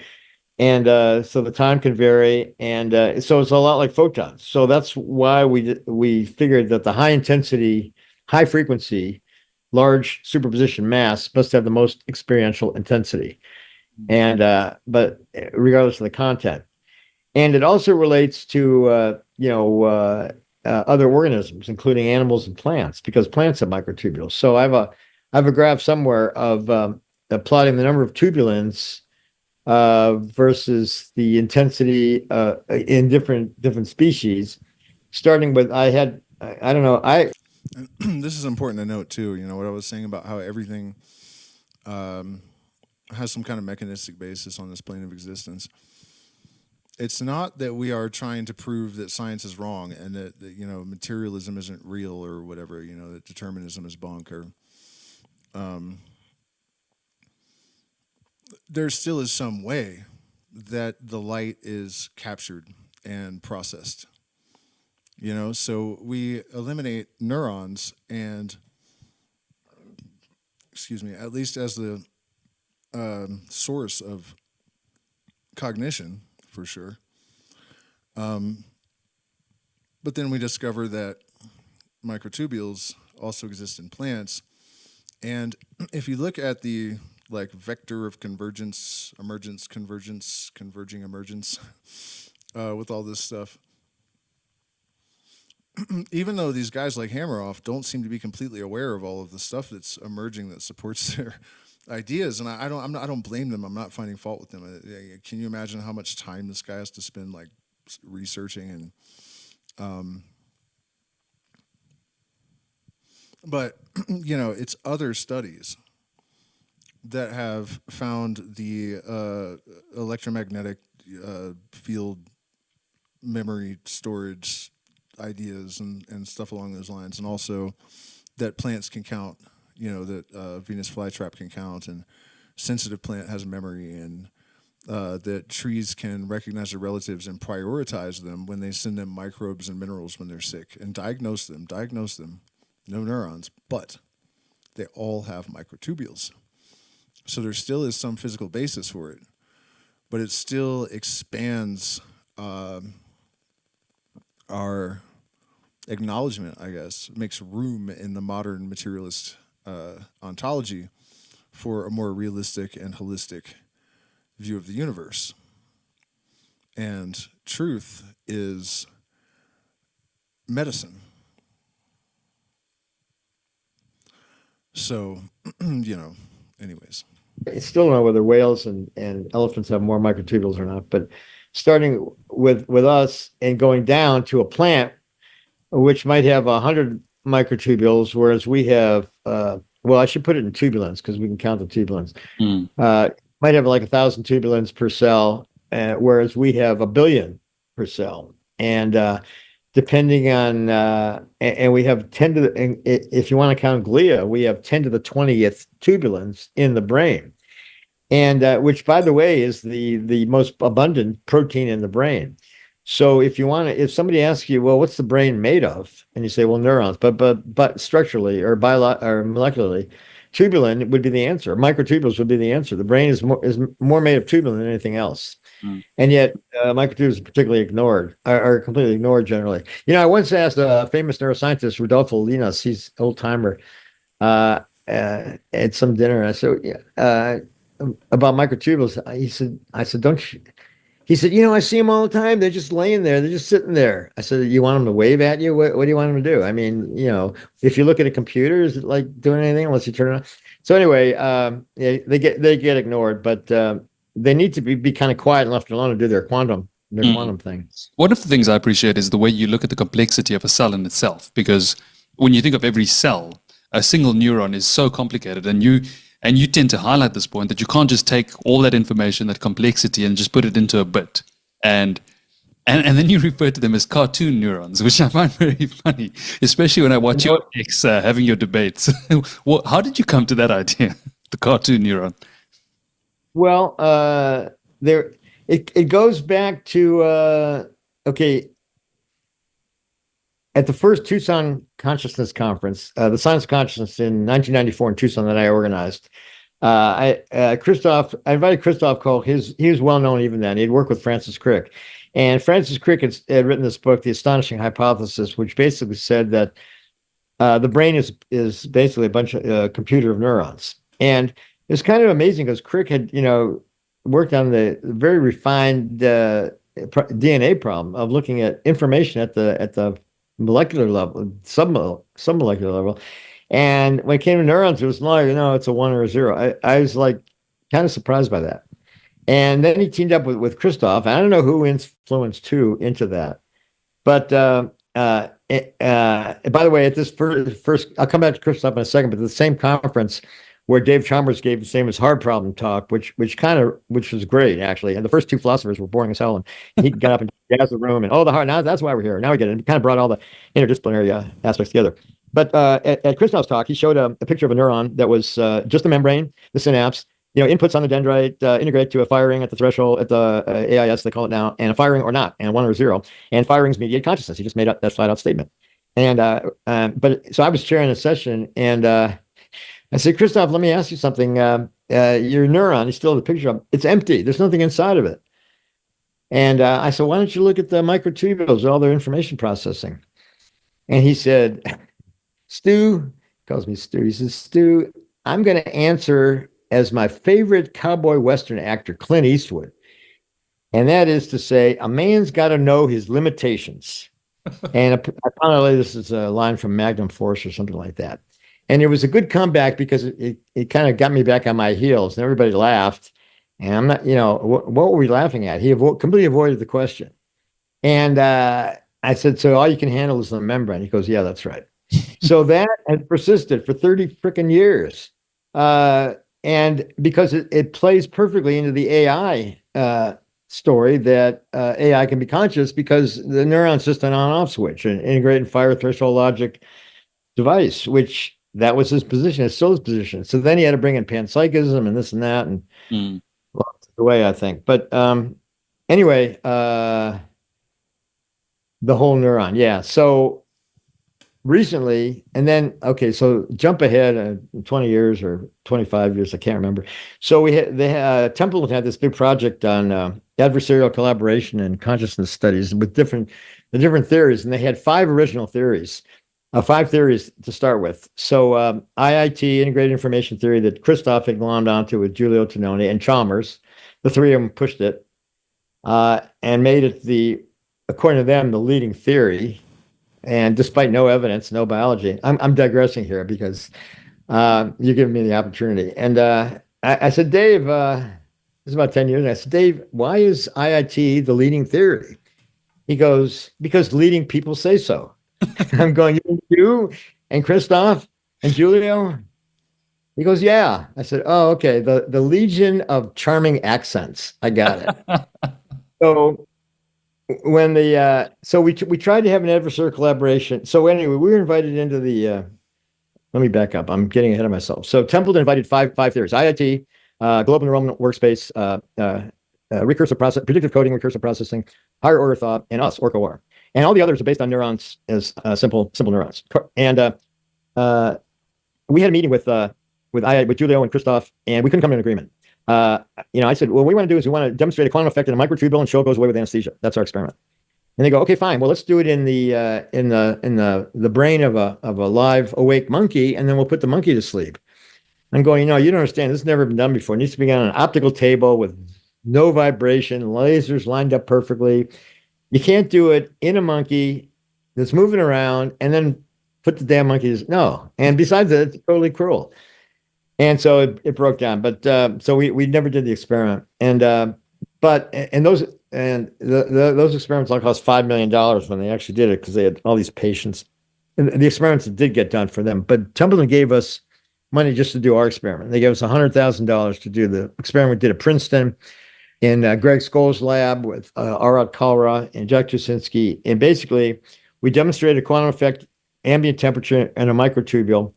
and so the time can vary, and so it's a lot like photons. So that's why we figured that the high intensity, high frequency, large superposition mass must have the most experiential intensity, and but regardless of the content. And it also relates to, other organisms, including animals and plants, because plants have microtubules. So I have a graph somewhere of plotting the number of tubulins versus the intensity in different species. Starting with, I don't know. This is important to note too. What I was saying about how everything has some kind of mechanistic basis on this plane of existence. It's not that we are trying to prove that science is wrong and that materialism isn't real or whatever, that determinism is bunk or there still is some way that the light is captured and processed. So we eliminate neurons and at least as the source of cognition, for sure. But then we discover that microtubules also exist in plants. And if you look at the vector of convergence, emergence, convergence, converging emergence, with all this stuff, even though these guys like Hammeroff don't seem to be completely aware of all of the stuff that's emerging that supports their ideas, and I don't blame them. I'm not finding fault with them. Can you imagine how much time this guy has to spend researching and but it's other studies that have found the electromagnetic field memory storage ideas and stuff along those lines, and also that plants can count. That Venus flytrap can count, and sensitive plant has memory, and that trees can recognize their relatives and prioritize them when they send them microbes and minerals when they're sick and diagnose them. No neurons, but they all have microtubules. So there still is some physical basis for it, but it still expands our acknowledgement, I guess. It makes room in the modern materialist ontology for a more realistic and holistic view of the universe. And truth is medicine. So, anyways. I still don't know whether whales and elephants have more microtubules or not, but starting with us and going down to a plant which might have 100 microtubules, whereas we have, well, I should put it in tubulins because we can count the tubulins. Might have like 1,000 tubulins per cell, whereas we have 1 billion per cell. And depending on, and we have 10 to the, and if you want to count glia, we have 10 to the 20th tubulins in the brain. And which, by the way, is the most abundant protein in the brain. So if you want to, if somebody asks you, well, what's the brain made of? And you say, well, neurons, but structurally or molecularly, tubulin would be the answer. Microtubules would be the answer. The brain is more made of tubulin than anything else. And yet microtubules are particularly ignored, are completely ignored generally. I once asked a famous neuroscientist, Rodolfo Linas, he's old timer, at some dinner. I said, about microtubules. I said, don't you? He said, I see them all the time. They're just laying there. They're just sitting there. I said, you want them to wave at you? What do you want them to do? I mean, if you look at a computer, is it like doing anything unless you turn it on? So anyway, they get ignored, but they need to be kind of quiet and left alone to do their quantum thing. One of the things I appreciate is the way you look at the complexity of a cell in itself, because when you think of every cell, a single neuron is so complicated, and you tend to highlight this point that you can't just take all that information, that complexity, and just put it into a bit. And then you refer to them as cartoon neurons, which I find very funny, especially when I watch your ex having your debates. How did you come to that idea, the cartoon neuron? Well, it goes back to, at the first Tucson Consciousness Conference, the Science of Consciousness in 1994 in Tucson that I organized, I invited Christoph Koch. He was well known even then. He'd worked with Francis Crick. And Francis Crick had written this book, The Astonishing Hypothesis, which basically said that the brain is basically a bunch of computer of neurons. And it's kind of amazing because Crick had, worked on the very refined DNA problem of looking at information at the molecular level, submolecular level. And when it came to neurons, it was like, it's a 1 or a 0. I was like kind of surprised by that. And then he teamed up with Christoph. I don't know who influenced who into that. But by the way, at this first, I'll come back to Christoph in a second, but the same conference where Dave Chalmers gave the same as hard problem talk, which was great, actually. And the first two philosophers were boring as hell. And he got up and jazzed the room and, the hard, now that's why we're here. Now we get it. And kind of brought all the interdisciplinary aspects together. But at Christoph's talk, he showed a picture of a neuron that was just the membrane, the synapse, inputs on the dendrite, integrate to a firing at the threshold, at the AIS, they call it now, and a firing or not, and 1 or 0. And firings mediate consciousness. He just made up that flat out statement. And so I was chairing a session, and I said, Christoph, let me ask you something. Your neuron, you still have the picture of, it's empty. There's nothing inside of it. And I said, why don't you look at the microtubules, all their information processing? And he said, Stu, calls me Stu. He says, Stu, I'm going to answer as my favorite cowboy Western actor, Clint Eastwood. And that is to say, a man's got to know his limitations. And apparently this is a line from Magnum Force or something like that. And it was a good comeback because it kind of got me back on my heels, and everybody laughed. And I'm not, what were we laughing at? He completely avoided the question. And I said, so all you can handle is the membrane. He goes, yeah, that's right. So that has persisted for 30 freaking years. And because it plays perfectly into the AI story that AI can be conscious because the neuron's just an on-off switch, an integrate and fire threshold logic device, which that was his position. It's still his position. So then he had to bring in panpsychism and this and that. And the way, I think. But anyway, the whole neuron. Yeah. So recently, and then, okay, so jump ahead 20 years or 25 years, I can't remember. So Templeton had this big project on adversarial collaboration and consciousness studies with the different theories, and they had five original theories. Five theories to start with. So IIT, integrated information theory, that Christoph had glommed onto with Giulio Tononi and Chalmers. The three of them pushed it and made it according to them, the leading theory. And despite no evidence, no biology. I'm digressing here because you're giving me the opportunity. And I said, Dave, this is about 10 years. And I said, Dave, why is IIT the leading theory? He goes, because leading people say so. I'm going, you and Christoph and Giulio? He goes, yeah. I said, oh, okay. The Legion of Charming Accents. I got it. So when we tried to have an adversarial collaboration. So anyway, we were invited into let me back up. I'm getting ahead of myself. So Templeton invited five theories: IIT, global neural workspace, recursive process, predictive coding, recursive processing, higher order thought, and us, OrcaWar. And all the others are based on neurons as simple neurons. And we had a meeting with Giulio and Christoph, and we couldn't come to an agreement. I said, well, what we want to do is we want to demonstrate a quantum effect in a microtubule and show it goes away with anesthesia. That's our experiment. And they go, okay, fine. Well, let's do it in the brain of a live awake monkey, and then we'll put the monkey to sleep. I'm going, you don't understand. This has never been done before. It needs to be on an optical table with no vibration, lasers lined up perfectly. You can't do it in a monkey that's moving around and then put the damn monkey to no. And besides that, it's totally cruel. And so it broke down. But so we never did the experiment. And those experiments all cost $5 million when they actually did it, because they had all these patients. And the experiments did get done for them. But Templeton gave us money just to do our experiment. They gave us $100,000 to do the experiment we did at Princeton, in Greg Scholl's lab with Arad Kalra and Jack Tusinski. And basically, we demonstrated a quantum effect, ambient temperature, and a microtubule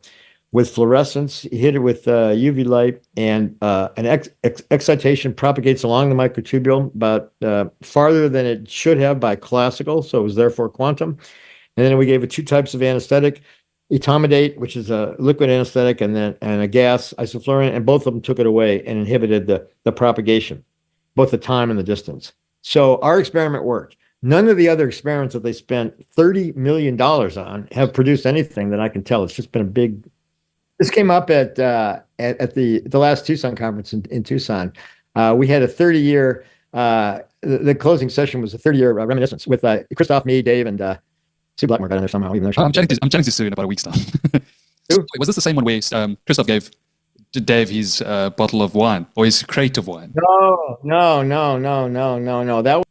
with fluorescence. You hit it with UV light, and an excitation propagates along the microtubule, but farther than it should have by classical, so it was therefore quantum. And then we gave it two types of anesthetic: etomidate, which is a liquid anesthetic, and a gas, isoflurane, and both of them took it away and inhibited the propagation, both the time and the distance. So our experiment worked. None of the other experiments that they spent $30 million on have produced anything that I can tell. It's just been a big. This came up at the last Tucson conference in Tucson. We had a 30-year. The closing session was a 30-year reminiscence with Christoph, me, Dave, and Sue Blackmore got in there somehow. Even though I'm chatting to Sue in about a week's time. Was this the same one where Christoph gave Dave his bottle of wine or his crate of wine? No. That was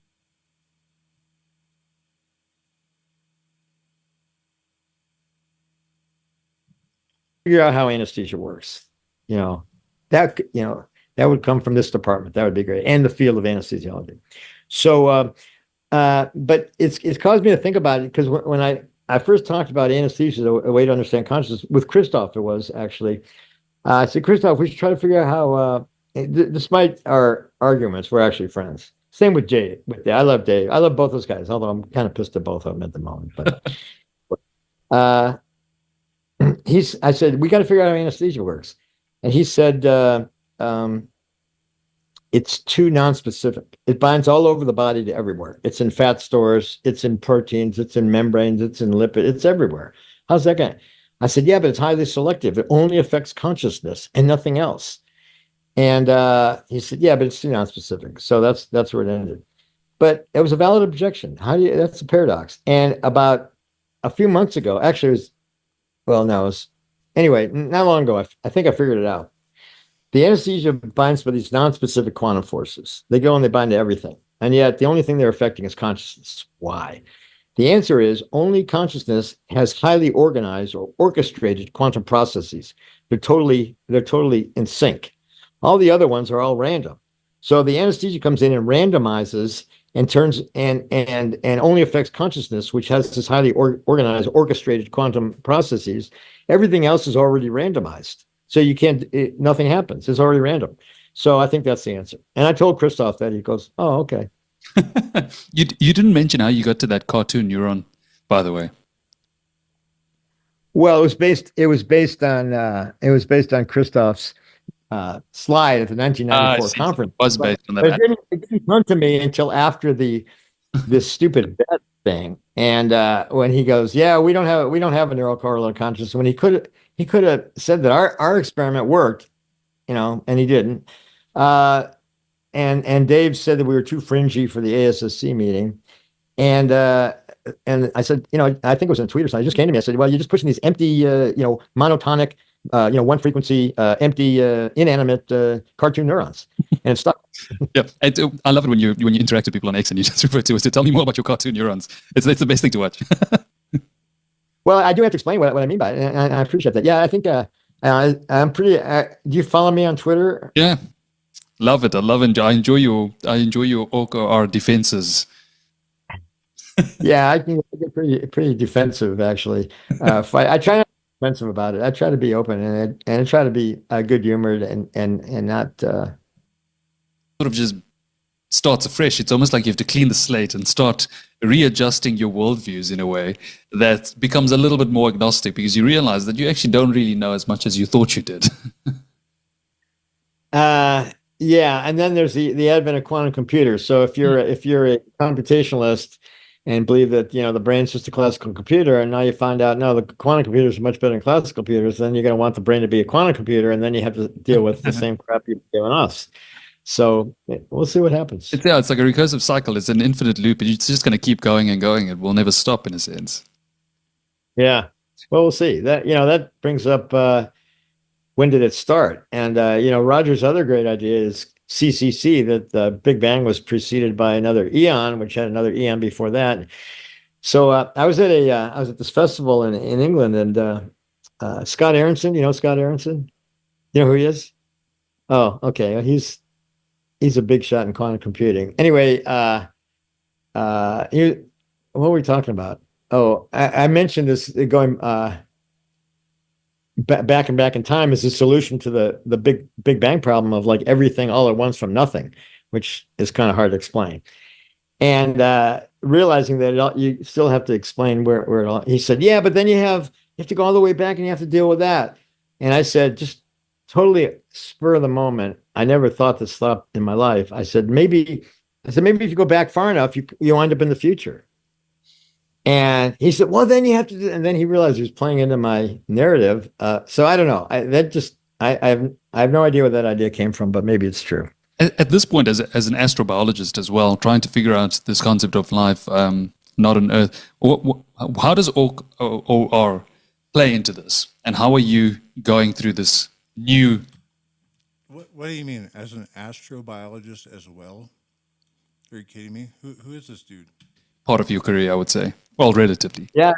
figure out how anesthesia works. That would come from this department. That would be great, and the field of anesthesiology. So, but it's caused me to think about it, because when I first talked about anesthesia, a way to understand consciousness, with Christoph, it was actually. I said, Christoph, we should try to figure out how, despite our arguments, we're actually friends. Same with Jay. I love Dave. I love both those guys, although I'm kind of pissed at both of them at the moment. But I said, we got to figure out how anesthesia works. And he said, it's too nonspecific. It binds all over the body to everywhere. It's in fat stores, it's in proteins, it's in membranes, it's in lipid, it's everywhere. How's that going? I said, yeah, but it's highly selective. It only affects consciousness and nothing else. And he said, yeah, but it's too nonspecific. So that's where it ended. But it was a valid objection. That's a paradox. And about a few months ago, actually, anyway, not long ago, I think I figured it out. The anesthesia binds by these nonspecific quantum forces. They go and they bind to everything. And yet the only thing they're affecting is consciousness. Why? The answer is only consciousness has highly organized or orchestrated quantum processes. They're totally in sync. All the other ones are all random. So the anesthesia comes in and randomizes and turns and only affects consciousness, which has this highly organized, orchestrated quantum processes. Everything else is already randomized. So nothing happens. It's already random. So I think that's the answer. And I told Christoph that. He goes, "Oh, okay." You didn't mention how you got to that cartoon neuron, by the way. Well, it was based on Christoph's slide at the 1994 conference. It was based on that. But it didn't come to me until after this stupid bet thing. And when he goes, "Yeah, we don't have a neural correlate of consciousness," when he could have said that our experiment worked, and he didn't. And Dave said that we were too fringy for the ASSC meeting, and I said, I think it was in a tweet or something. It just came to me. I said, "Well, you're just pushing these empty, monotonic, one frequency, empty, inanimate cartoon neurons," and it stuck. Yeah, I love it when you interact with people on X and you just refer to us to tell me more about your cartoon neurons. It's the best thing to watch. Well, I do have to explain what I mean by it, and I appreciate that. Yeah, I think I'm pretty. Do you follow me on Twitter? Yeah, love it. I love it. I enjoy your our defenses. Yeah, I can get pretty defensive actually. I try not to be defensive about it. I try to be open and I try to be good humored and not sort of just starts afresh. It's almost like you have to clean the slate and start readjusting your worldviews in a way that becomes a little bit more agnostic because you realize that you actually don't really know as much as you thought you did. Yeah, and then there's the advent of quantum computers. So if you're a computationalist and believe that the brain's just a classical computer, and now you find out no, the quantum computers are much better than classical computers, then you're going to want the brain to be a quantum computer, and then you have to deal with the same crap you've given us. So we'll see what happens. It's like a recursive cycle. It's an infinite loop, and it's just going to keep going and going. It will never stop, in a sense. Yeah. Well, we'll see. That brings up when did it start? And Roger's other great idea is CCC, that the Big Bang was preceded by another eon, which had another eon before that. So I was at this festival in England, and Scott Aronson, Scott Aronson? You know who he is? Oh, okay. He's a big shot in quantum computing. Anyway, what were we talking about? Oh, I mentioned this going back in time as a solution to the Big Bang problem of like everything all at once from nothing, which is kind of hard to explain. And realizing that you still have to explain where it all. He said, "Yeah, but then you have to go all the way back and you have to deal with that." And I said, just totally spur of the moment. I never thought this thought in my life. I said maybe if you go back far enough, you wind up in the future. And he said, "Well, then you have to." And then he realized he was playing into my narrative. So I don't know. I have no idea where that idea came from, but maybe it's true. At this point, as an astrobiologist as well, trying to figure out this concept of life not on Earth, how does OR play into this? And how are you going through this new... What do you mean, as an astrobiologist as well? Are you kidding me? Who is this dude? Part of your career, I would say. Well, relatively. Yeah,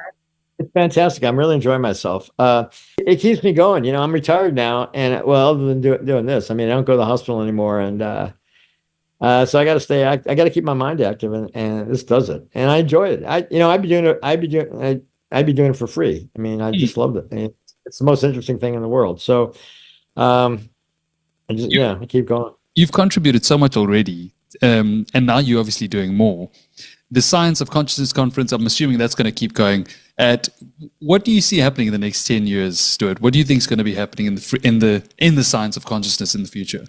it's fantastic. I'm really enjoying myself. It keeps me going. I'm retired now, and other than doing this, I mean, I don't go to the hospital anymore, and so I got to stay. I got to keep my mind active, and this does it, and I enjoy it. I'd be doing it. I'd be doing it for free. I mean, I just loved it. It's the most interesting thing in the world. So, I keep going. You've contributed so much already, and now you're obviously doing more. The Science of Consciousness Conference, I'm assuming that's going to keep going. What do you see happening in the next 10 years, Stuart? What do you think is going to be happening in the science of consciousness in the future?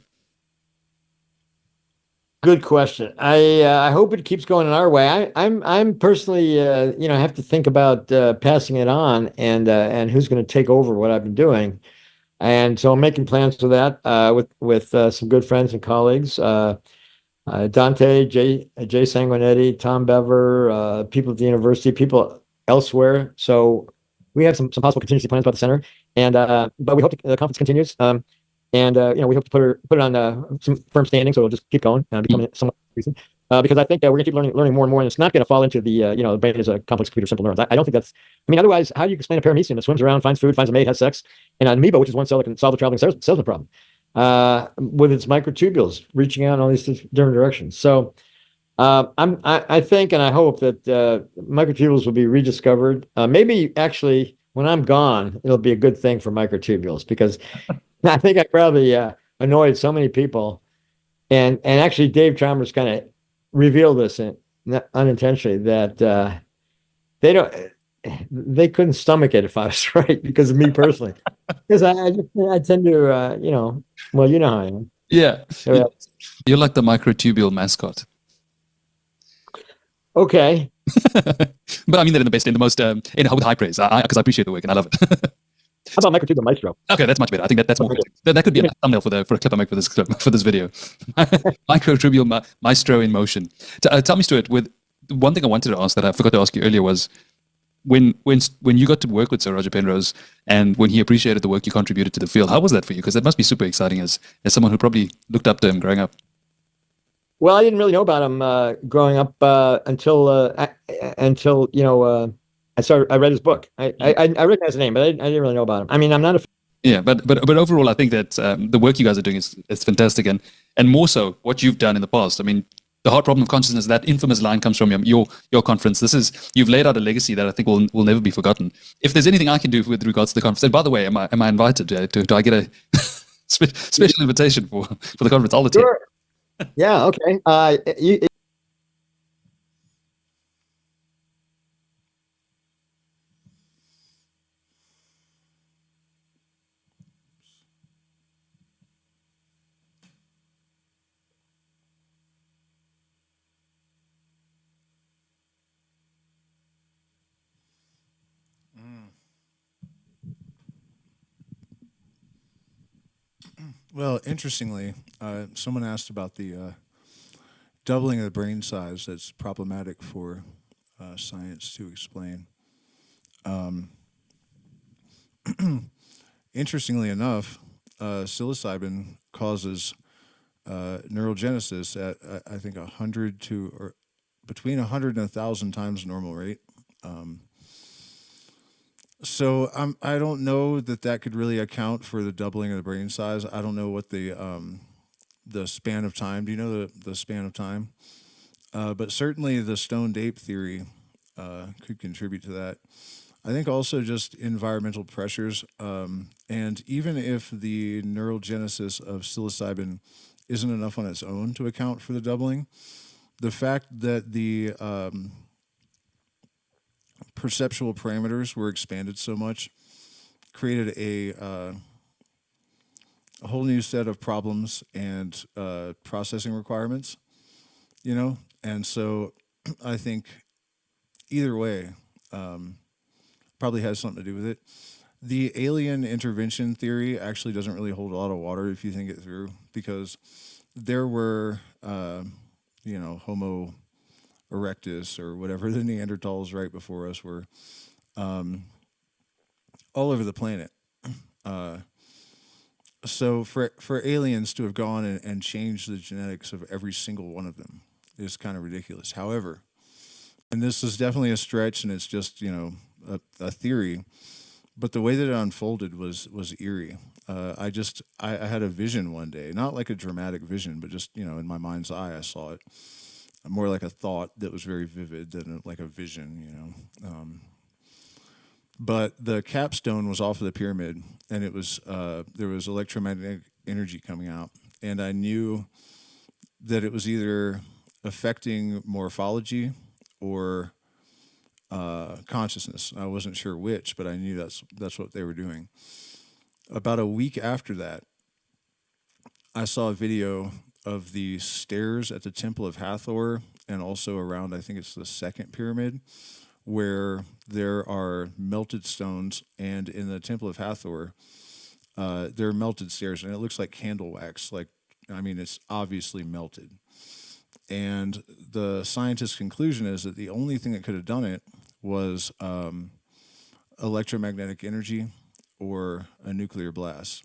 Good question. I hope it keeps going in our way. I'm personally, have to think about passing it on and who's going to take over what I've been doing. And so I'm making plans for that with some good friends and colleagues. Dante, Jay Sanguinetti, Tom Bever, people at the university, people elsewhere. So we have some possible contingency plans about the center, and but we hope the conference continues. We hope to put it on some firm standing, so it'll just keep going and become somewhat recent. Because I think we're going to keep learning more and more, and it's not going to fall into the brain is a complex computer, simple neurons. I don't think that's. I mean, otherwise, how do you explain a paramecium that swims around, finds food, finds a mate, has sex, and an amoeba, which is one cell that can solve the traveling salesman problem? With its microtubules reaching out in all these different directions. So I think and I hope that microtubules will be rediscovered. Maybe actually when I'm gone, it'll be a good thing for microtubules, because I think I probably annoyed so many people. And actually, Dave Chalmers kind of revealed this unintentionally that they couldn't stomach it if I was right because of me personally. Because I tend to, well, you know how I am. Yeah. You're like the microtubule mascot. Okay. But I mean that in the best, in the most, with high praise, because I appreciate the work and I love it. How about microtubule maestro? Okay, that's much better. I think that's more. That could be a thumbnail for a clip I make for this video. Microtubule maestro in motion. Tell me, Stuart. With one thing I wanted to ask that I forgot to ask you earlier was when you got to work with Sir Roger Penrose and when he appreciated the work you contributed to the field. How was that for you? Because that must be super exciting as someone who probably looked up to him growing up. Well, I didn't really know about him growing up until I read his book. I recognize the name, but I didn't really know about him. I mean, I'm not a Yeah, but overall, I think that the work you guys are doing is fantastic, and more so what you've done in the past. I mean, the hard problem of consciousness. That infamous line comes from your conference. You've laid out a legacy that I think will never be forgotten. If there's anything I can do with regards to the conference, and by the way, am I invited? Do I get a special invitation for the conference? I'll attend. Sure. Yeah. Okay. Well, interestingly, someone asked about the doubling of the brain size that's problematic for science to explain. Interestingly enough, psilocybin causes neurogenesis at I think 100 to or between 100 and 1,000 times normal rate. So I don't know that could really account for the doubling of the brain size. I don't know what the span of time. Do you know the span of time? But certainly the stoned ape theory could contribute to that. I think also just environmental pressures, and even if the neurogenesis of psilocybin isn't enough on its own to account for the doubling, the fact that the perceptual parameters were expanded so much created a whole new set of problems and processing requirements, and so I think either way probably has something to do with it. The alien intervention theory actually doesn't really hold a lot of water if you think it through, because there were Homo erectus or whatever the Neanderthals right before us were all over the planet. So for aliens to have gone and changed the genetics of every single one of them is kind of ridiculous. However, and this is definitely a stretch, and it's just a theory, but the way that it unfolded was eerie. I had a vision one day, not like a dramatic vision, but just in my mind's eye I saw it. More like a thought that was very vivid than like a vision, But the capstone was off of the pyramid, and it was there was electromagnetic energy coming out, and I knew that it was either affecting morphology or consciousness. I wasn't sure which, but I knew that's what they were doing. About a week after that, I saw a video of the stairs at the Temple of Hathor, and also around, I think it's the second pyramid, where there are melted stones, and in the Temple of Hathor, there are melted stairs, and it looks like candle wax. It's obviously melted. And the scientist's conclusion is that the only thing that could have done it was electromagnetic energy or a nuclear blast.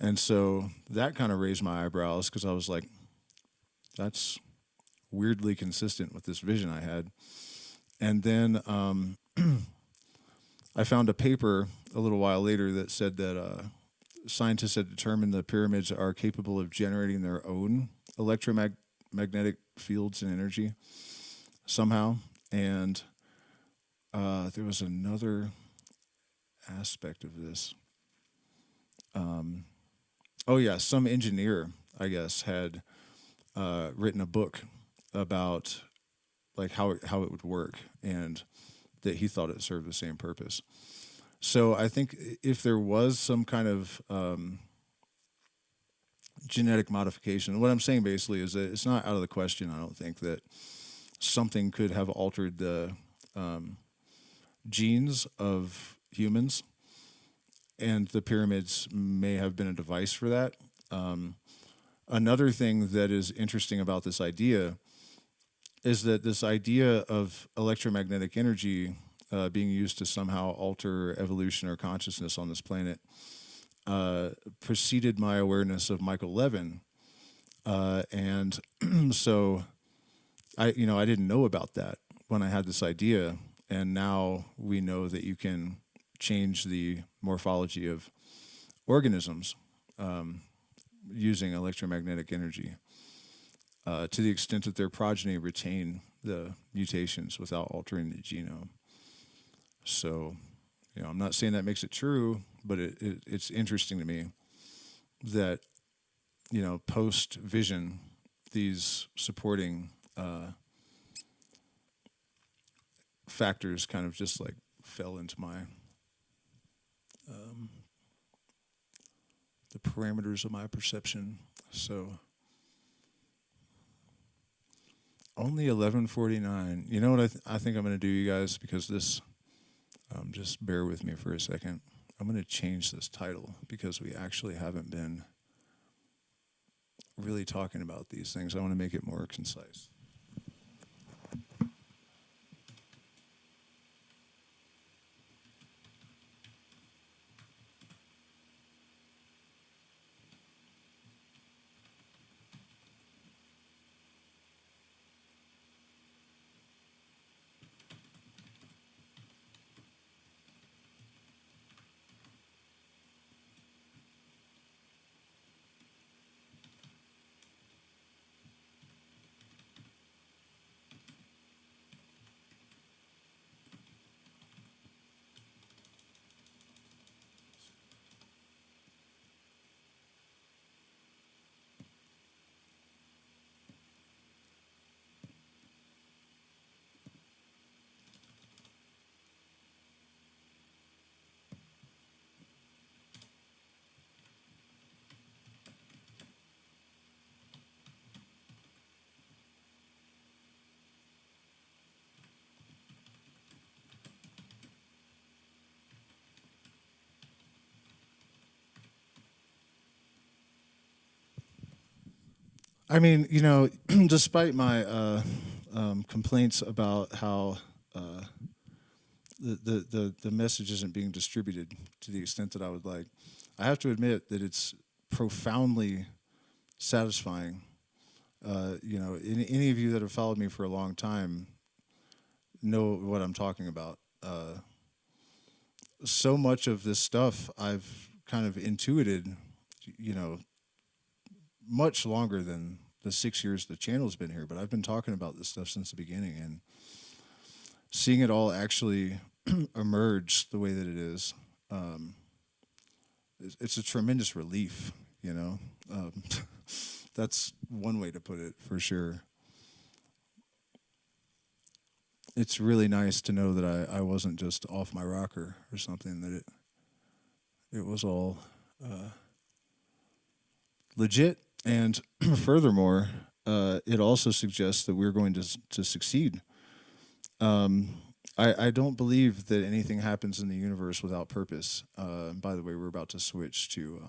And so that kind of raised my eyebrows, because I was like, that's weirdly consistent with this vision I had. And then I found a paper a little while later that said that scientists had determined the pyramids are capable of generating their own electromagnetic fields and energy somehow. And there was another aspect of this. Oh yeah, some engineer, I guess, had written a book about like how it would work, and that he thought it served the same purpose. So I think if there was some kind of genetic modification, what I'm saying basically is that it's not out of the question, I don't think, that something could have altered the genes of humans, and the pyramids may have been a device for that. Another thing that is interesting about this idea is that this idea of electromagnetic energy being used to somehow alter evolution or consciousness on this planet preceded my awareness of Michael Levin, and so I didn't know about that when I had this idea, and now we know that you can change the morphology of organisms using electromagnetic energy to the extent that their progeny retain the mutations without altering the genome. So, I'm not saying that makes it true, but it's interesting to me that, post-vision, these supporting factors kind of just like fell into my the parameters of my perception. So only 11:49. You know what I think I'm going to do, you guys, because this, just bear with me for a second. I'm going to change this title because we actually haven't been really talking about these things. I want to make it more concise. I mean, despite my complaints about how the message isn't being distributed to the extent that I would like, I have to admit that it's profoundly satisfying. Any of you that have followed me for a long time know what I'm talking about. So much of this stuff I've kind of intuited, much longer than the 6 years the channel's been here, but I've been talking about this stuff since the beginning, and seeing it all actually emerge the way that it is, it's a tremendous relief, That's one way to put it, for sure. It's really nice to know that I wasn't just off my rocker or something, that it was all legit. And furthermore, it also suggests that we're going to succeed. I don't believe that anything happens in the universe without purpose. By the way, we're about to switch to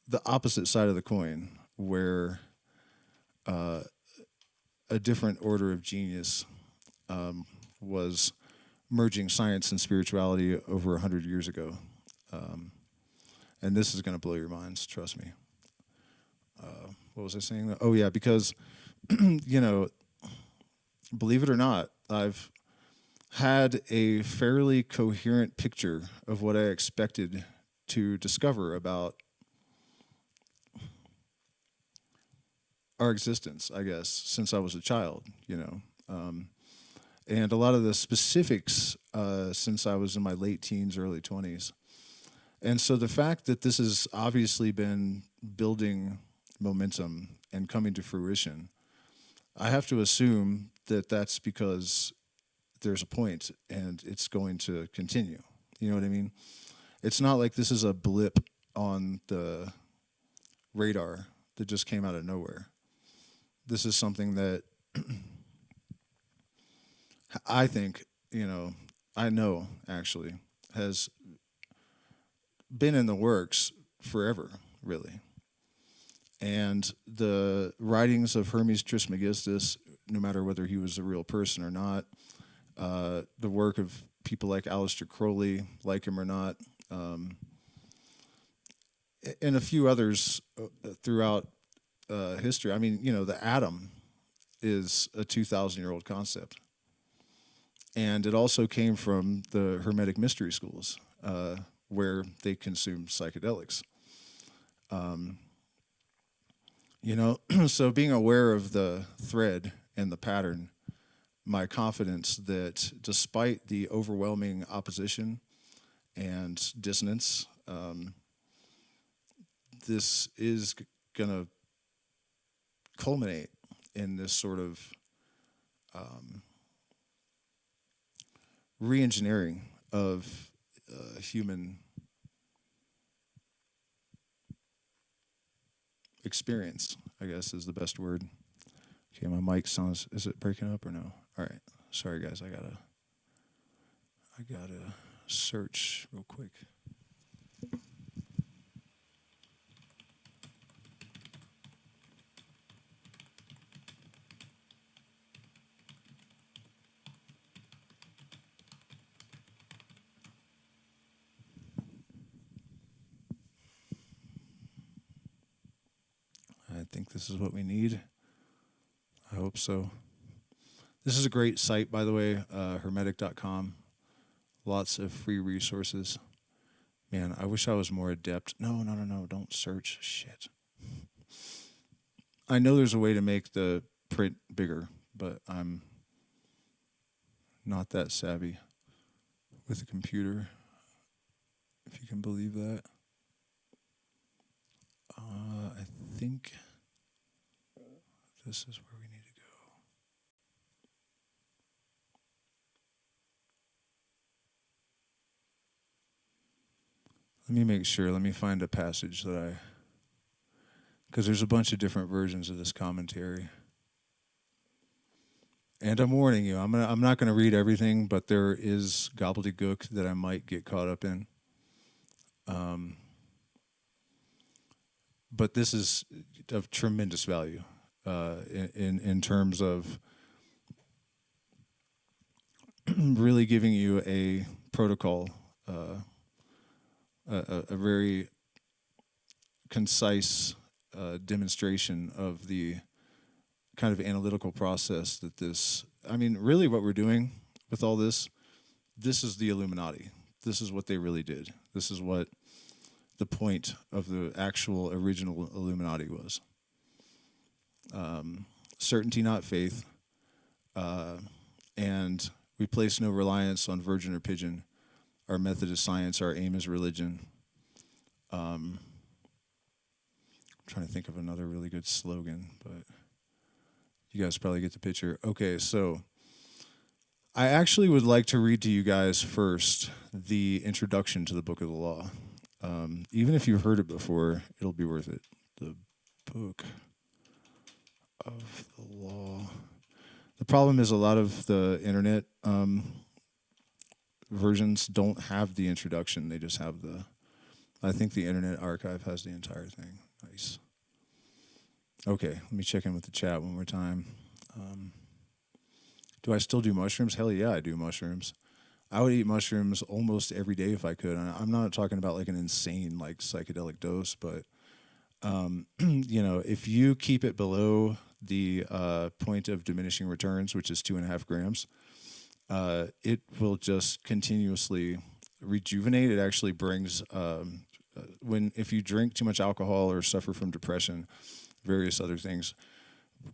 the opposite side of the coin, where a different order of genius was merging science and spirituality over 100 years ago. And this is going to blow your minds, trust me. What was I saying? Oh, yeah, because, believe it or not, I've had a fairly coherent picture of what I expected to discover about our existence, I guess, since I was a child, and a lot of the specifics since I was in my late teens, early 20s. And so the fact that this has obviously been building momentum and coming to fruition, I have to assume that that's because there's a point and it's going to continue. You know what I mean? It's not like this is a blip on the radar that just came out of nowhere. This is something that I think, I know actually has been in the works forever, really. And the writings of Hermes Trismegistus, no matter whether he was a real person or not, the work of people like Aleister Crowley, like him or not, and a few others throughout history. I mean, the atom is a 2,000-year-old concept. And it also came from the Hermetic mystery schools, where they consumed psychedelics. So being aware of the thread and the pattern, my confidence that despite the overwhelming opposition and dissonance, this is going to culminate in this sort of re-engineering of human experience, I guess is the best word. Okay, my mic sounds, is it breaking up or no? All right, sorry guys, I gotta search real quick. I think this is what we need. I hope so. This is a great site, by the way, hermetic.com. Lots of free resources. Man, I wish I was more adept. No, don't search. Shit. I know there's a way to make the print bigger, but I'm not that savvy with a computer, if you can believe that. I think this is where we need to go. Let me make sure. Let me find a passage that because there's a bunch of different versions of this commentary. And I'm warning you, I'm not gonna read everything, but there is gobbledygook that I might get caught up in. But this is of tremendous value in terms of really giving you a protocol, a very concise demonstration of the kind of analytical process that this, really what we're doing with all this is the Illuminati. This is what they really did. This is what the point of the actual original Illuminati was. Certainty, not faith. And we place no reliance on virgin or pigeon. Our method is science. Our aim is religion. I'm trying to think of another really good slogan, but you guys probably get the picture. Okay, so I actually would like to read to you guys first the introduction to the Book of the Law. Even if you've heard it before, it'll be worth it. The Book of the Law. The problem is a lot of the internet versions don't have the introduction. They just have I think the Internet Archive has the entire thing. Nice. Okay, let me check in with the chat one more time. Do I still do mushrooms? Hell yeah, I do mushrooms. I would eat mushrooms almost every day if I could. And I'm not talking about like an insane like psychedelic dose, but if you keep it below the point of diminishing returns, which is 2.5 grams, it will just continuously rejuvenate. It actually brings if you drink too much alcohol or suffer from depression, various other things,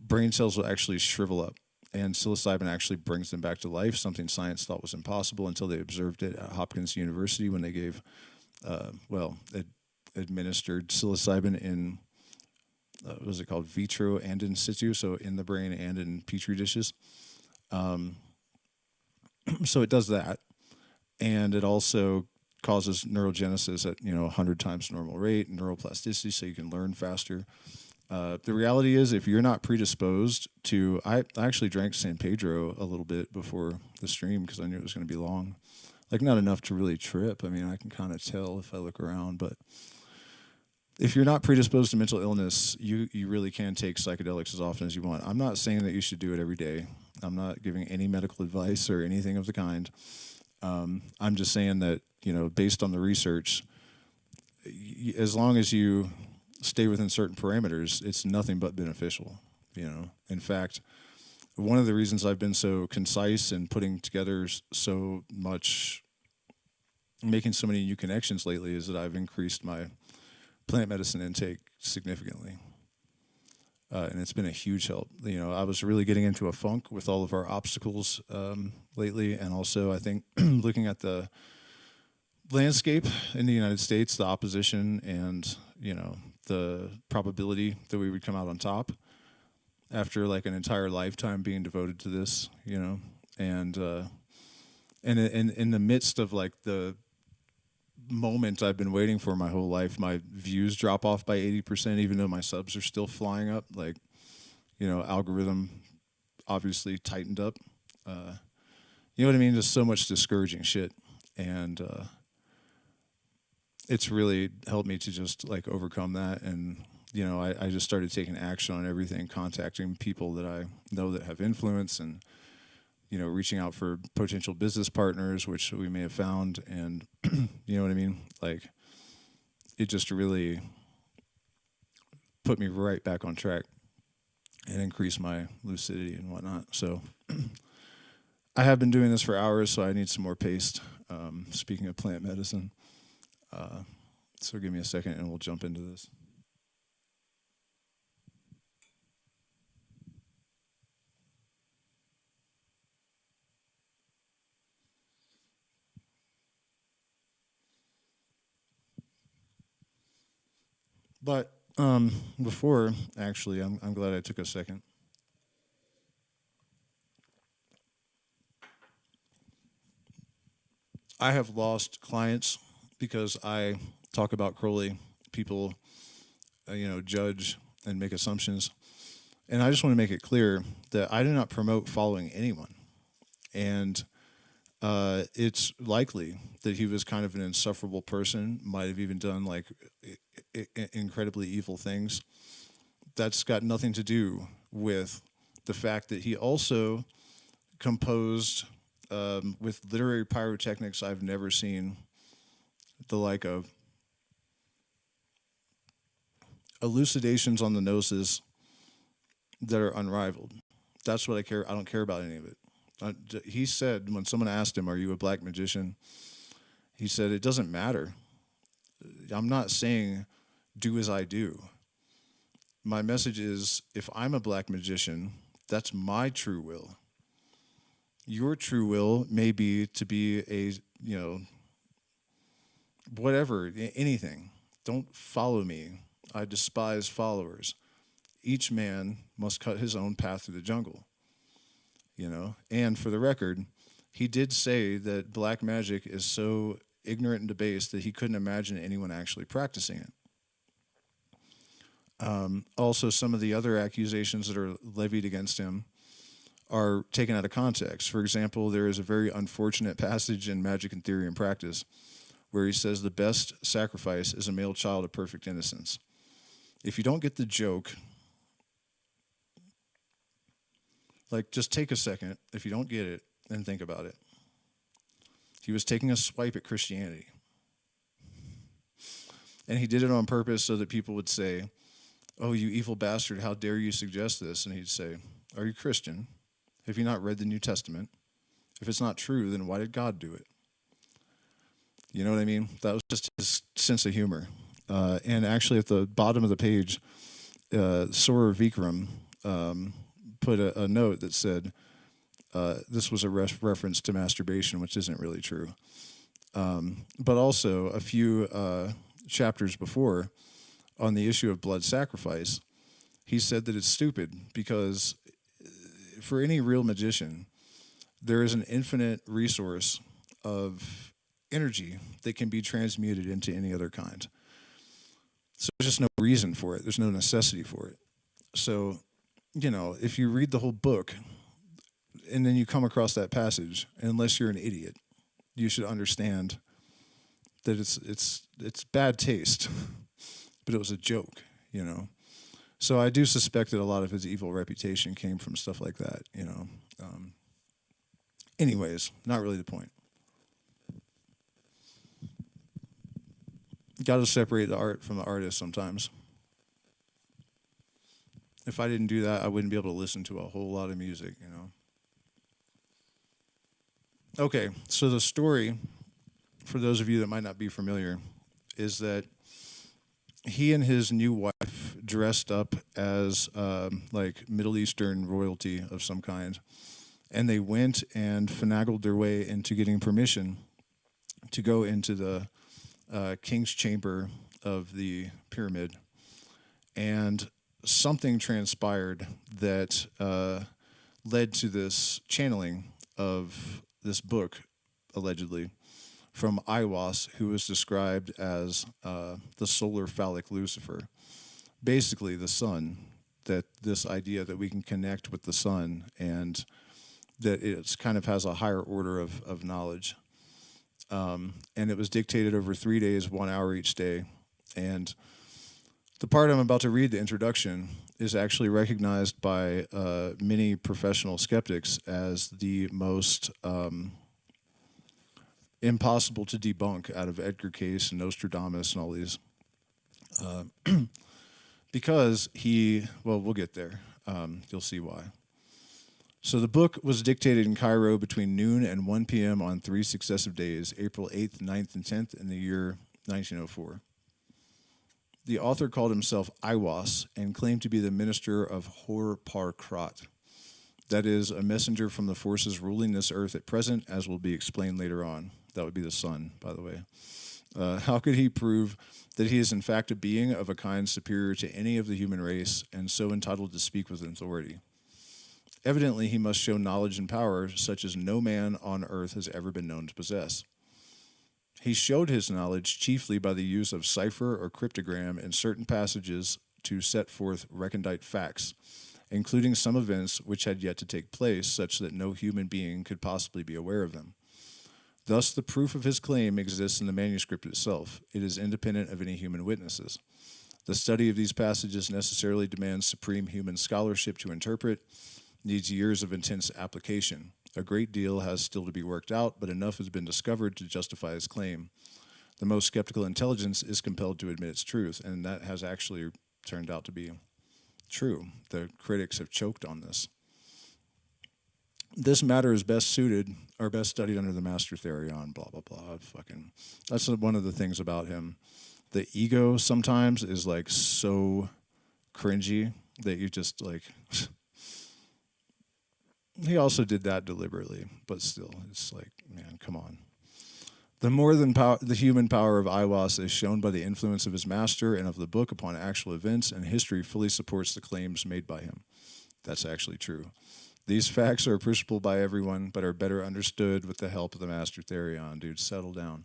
brain cells will actually shrivel up. And psilocybin actually brings them back to life, something science thought was impossible until they observed it at Hopkins University when they gave administered psilocybin in, what was it called, vitro and in situ, so in the brain and in petri dishes. So it does that, and it also causes neurogenesis at 100 times normal rate, neuroplasticity, so you can learn faster. The reality is, if you're not predisposed to, I actually drank San Pedro a little bit before the stream because I knew it was going to be long. Like, not enough to really trip. I mean, I can kind of tell if I look around, but if you're not predisposed to mental illness, you really can take psychedelics as often as you want. I'm not saying that you should do it every day. I'm not giving any medical advice or anything of the kind. I'm just saying that, based on the research, as long as you stay within certain parameters, it's nothing but beneficial. In fact, one of the reasons I've been so concise and putting together so much, making so many new connections lately, is that I've increased my plant medicine intake significantly. And it's been a huge help. I was really getting into a funk with all of our obstacles lately, and also I think looking at the landscape in the United States, the opposition, and the probability that we would come out on top after like an entire lifetime being devoted to this, and in the midst of like the moment I've been waiting for my whole life, my views drop off by 80%, even though my subs are still flying up. Like, algorithm obviously tightened up. You know what I mean? Just so much discouraging shit. And it's really helped me to just like overcome that. And, I just started taking action on everything, contacting people that I know that have influence, and reaching out for potential business partners, which we may have found, and you know what I mean? Like, it just really put me right back on track and increased my lucidity and whatnot. So I have been doing this for hours, so I need some more paste. Speaking of plant medicine. So give me a second and we'll jump into this. But before, actually, I'm glad I took a second. I have lost clients because I talk about Crowley. People, judge and make assumptions. And I just want to make it clear that I do not promote following anyone. And it's likely that he was kind of an insufferable person, might have even done like incredibly evil things. That's got nothing to do with the fact that he also composed with literary pyrotechnics I've never seen the like of, elucidations on the gnosis that are unrivaled. That's what I care. I don't care about any of it. He said, when someone asked him, "Are you a black magician?" He said, "It doesn't matter. I'm not saying do as I do. My message is, if I'm a black magician, that's my true will. Your true will may be to be a, whatever, anything. Don't follow me. I despise followers. Each man must cut his own path through the jungle." And for the record, he did say that black magic is so ignorant and debased that he couldn't imagine anyone actually practicing it. Also, some of the other accusations that are levied against him are taken out of context. For example, there is a very unfortunate passage in Magic and Theory and Practice where he says the best sacrifice is a male child of perfect innocence. If you don't get the joke, like, just take a second, if you don't get it, and think about it. He was taking a swipe at Christianity. And he did it on purpose so that people would say, "Oh, you evil bastard, how dare you suggest this?" And he'd say, "Are you Christian? Have you not read the New Testament? If it's not true, then why did God do it?" You know what I mean? That was just his sense of humor. And actually, at the bottom of the page, Sora Vikram put a note that said, this was a reference to masturbation, which isn't really true. but also a few chapters before on the issue of blood sacrifice, he said that it's stupid because for any real magician, there is an infinite resource of energy that can be transmuted into any other kind. So there's just no reason for it. There's no necessity for it. So, you know, if you read the whole book and then you come across that passage, unless you're an idiot, you should understand that it's bad taste, but it was a joke, you know. So I do suspect that a lot of his evil reputation came from stuff like that, you know. Anyways, not really the point. Got to separate the art from the artist sometimes. If I didn't do that, I wouldn't be able to listen to a whole lot of music, you know. Okay, so the story, for those of you that might not be familiar, is that he and his new wife dressed up as like Middle Eastern royalty of some kind, and they went and finagled their way into getting permission to go into the king's chamber of the pyramid, and something transpired that led to this channeling of this book, allegedly, from Aiwass, who was described as the solar phallic Lucifer, basically the sun, that this idea that we can connect with the sun and that it kind of has a higher order of knowledge. And it was dictated over 3 days, 1 hour each day. And the part I'm about to read, the introduction, is actually recognized by many professional skeptics as the most impossible to debunk out of Edgar Cayce and Nostradamus and all these. Because we'll get there. You'll see why. So the book was dictated in Cairo between noon and 1 p.m. on 3 successive days, April 8th, 9th, and 10th in the year 1904. The author called himself Aiwass and claimed to be the minister of Hor-Par-Krat. That is, a messenger from the forces ruling this earth at present, as will be explained later on. That would be the sun, by the way. How could he prove that he is in fact a being of a kind superior to any of the human race and so entitled to speak with authority? Evidently, he must show knowledge and power such as no man on earth has ever been known to possess. He showed his knowledge chiefly by the use of cipher or cryptogram in certain passages to set forth recondite facts, including some events which had yet to take place, such that no human being could possibly be aware of them. Thus, the proof of his claim exists in the manuscript itself. It is independent of any human witnesses. The study of these passages necessarily demands supreme human scholarship to interpret, needs years of intense application. A great deal has still to be worked out, but enough has been discovered to justify his claim. The most skeptical intelligence is compelled to admit its truth, and that has actually turned out to be true. The critics have choked on this. This matter is best suited or best studied under the master therion, blah, blah, blah. That's one of the things about him. The ego sometimes is like so cringy that you just like... He also did that deliberately, but still, it's like, man, come on. The more than the human power of Aiwass is shown by the influence of his master and of the book upon actual events, and history fully supports the claims made by him. That's actually true. These facts are appreciable by everyone, but are better understood with the help of the master therion. Dude, settle down.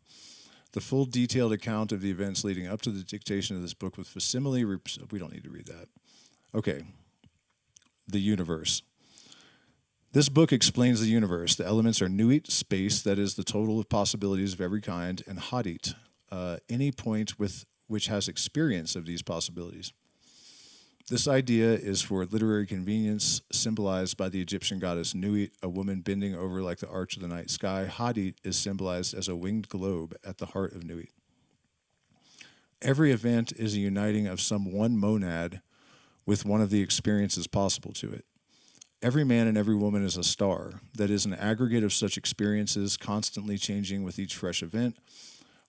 The full detailed account of the events leading up to the dictation of this book with facsimile... We don't need to read that. Okay. The universe. This book explains the universe. The elements are nuit, space, that is the total of possibilities of every kind, and hadit, any point which has experience of these possibilities. This idea is for literary convenience, symbolized by the Egyptian goddess Nuit, a woman bending over like the arch of the night sky. Hadit is symbolized as a winged globe at the heart of Nuit. Every event is a uniting of some one monad with one of the experiences possible to it. Every man and every woman is a star, that is an aggregate of such experiences constantly changing with each fresh event,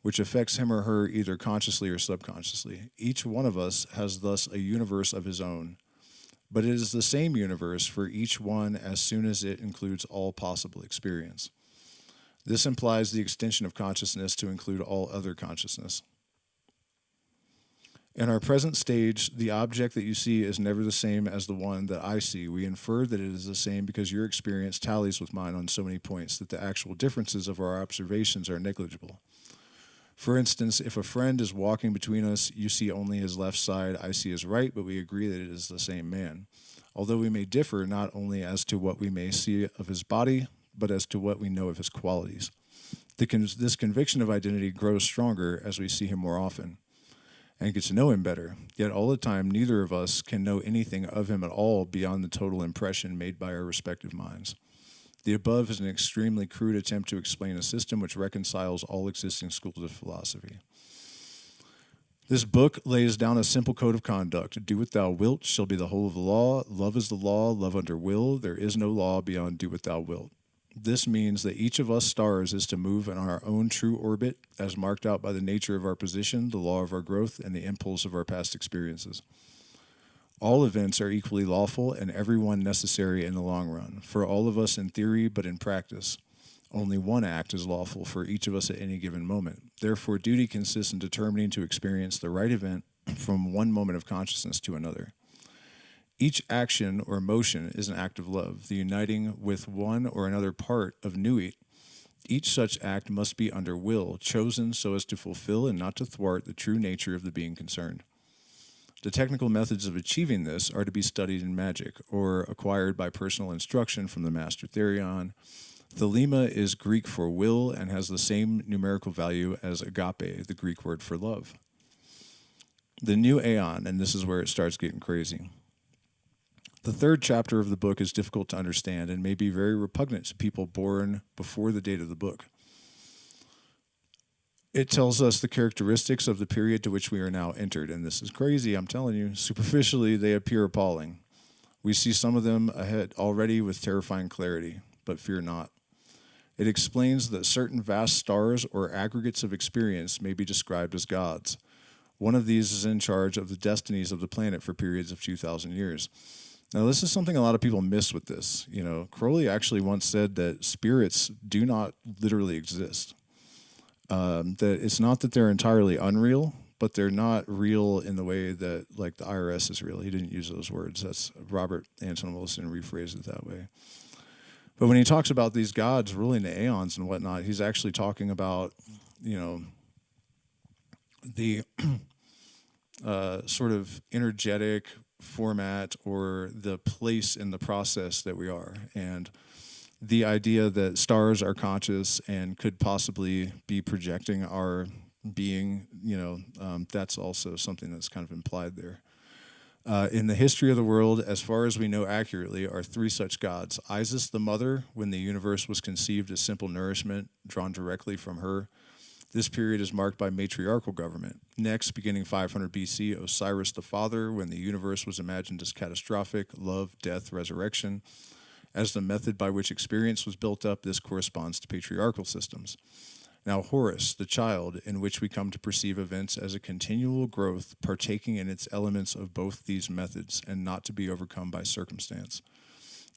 which affects him or her either consciously or subconsciously. Each one of us has thus a universe of his own, but it is the same universe for each one as soon as it includes all possible experience. This implies the extension of consciousness to include all other consciousness. In our present stage, the object that you see is never the same as the one that I see. We infer that it is the same because your experience tallies with mine on so many points that the actual differences of our observations are negligible. For instance, if a friend is walking between us, you see only his left side, I see his right, but we agree that it is the same man. Although we may differ not only as to what we may see of his body, but as to what we know of his qualities. This conviction of identity grows stronger as we see him more often and get to know him better. Yet all the time, neither of us can know anything of him at all beyond the total impression made by our respective minds. The above is an extremely crude attempt to explain a system which reconciles all existing schools of philosophy. This book lays down a simple code of conduct. Do what thou wilt shall be the whole of the law. Love is the law, love under will. There is no law beyond do what thou wilt. This means that each of us stars is to move in our own true orbit, as marked out by the nature of our position, the law of our growth, and the impulse of our past experiences. All events are equally lawful and every one necessary in the long run, for all of us in theory, but in practice. Only one act is lawful for each of us at any given moment. Therefore, duty consists in determining to experience the right event from one moment of consciousness to another. Each action or motion is an act of love, the uniting with one or another part of Nuit. Each such act must be under will, chosen so as to fulfill and not to thwart the true nature of the being concerned. The technical methods of achieving this are to be studied in magic, or acquired by personal instruction from the Master Therion. Thelema is Greek for will and has the same numerical value as agape, the Greek word for love. The new aeon, and this is where it starts getting crazy. The third chapter of the book is difficult to understand and may be very repugnant to people born before the date of the book. It tells us the characteristics of the period to which we are now entered, and this is crazy, I'm telling you. Superficially, they appear appalling. We see some of them ahead already with terrifying clarity, but fear not. It explains that certain vast stars or aggregates of experience may be described as gods. One of these is in charge of the destinies of the planet for periods of 2,000 years. Now, this is something a lot of people miss with this. You know, Crowley actually once said that spirits do not literally exist. That it's not that they're entirely unreal, but they're not real in the way that, like, the IRS is real. He didn't use those words. That's Robert Anton Wilson rephrased it that way. But when he talks about these gods ruling the aeons and whatnot, he's actually talking about, you know, the sort of energetic format or the place in the process that we are. And the idea that stars are conscious and could possibly be projecting our being, you know, that's also something that's kind of implied there. In the history of the world, as far as we know accurately, are three such gods. Isis, the mother, when the universe was conceived as simple nourishment drawn directly from her. This period is marked by matriarchal government. Next, beginning 500 BC, Osiris, the father, when the universe was imagined as catastrophic, love, death, resurrection. As the method by which experience was built up, this corresponds to patriarchal systems. Now Horus, the child, in which we come to perceive events as a continual growth, partaking in its elements of both these methods, and not to be overcome by circumstance.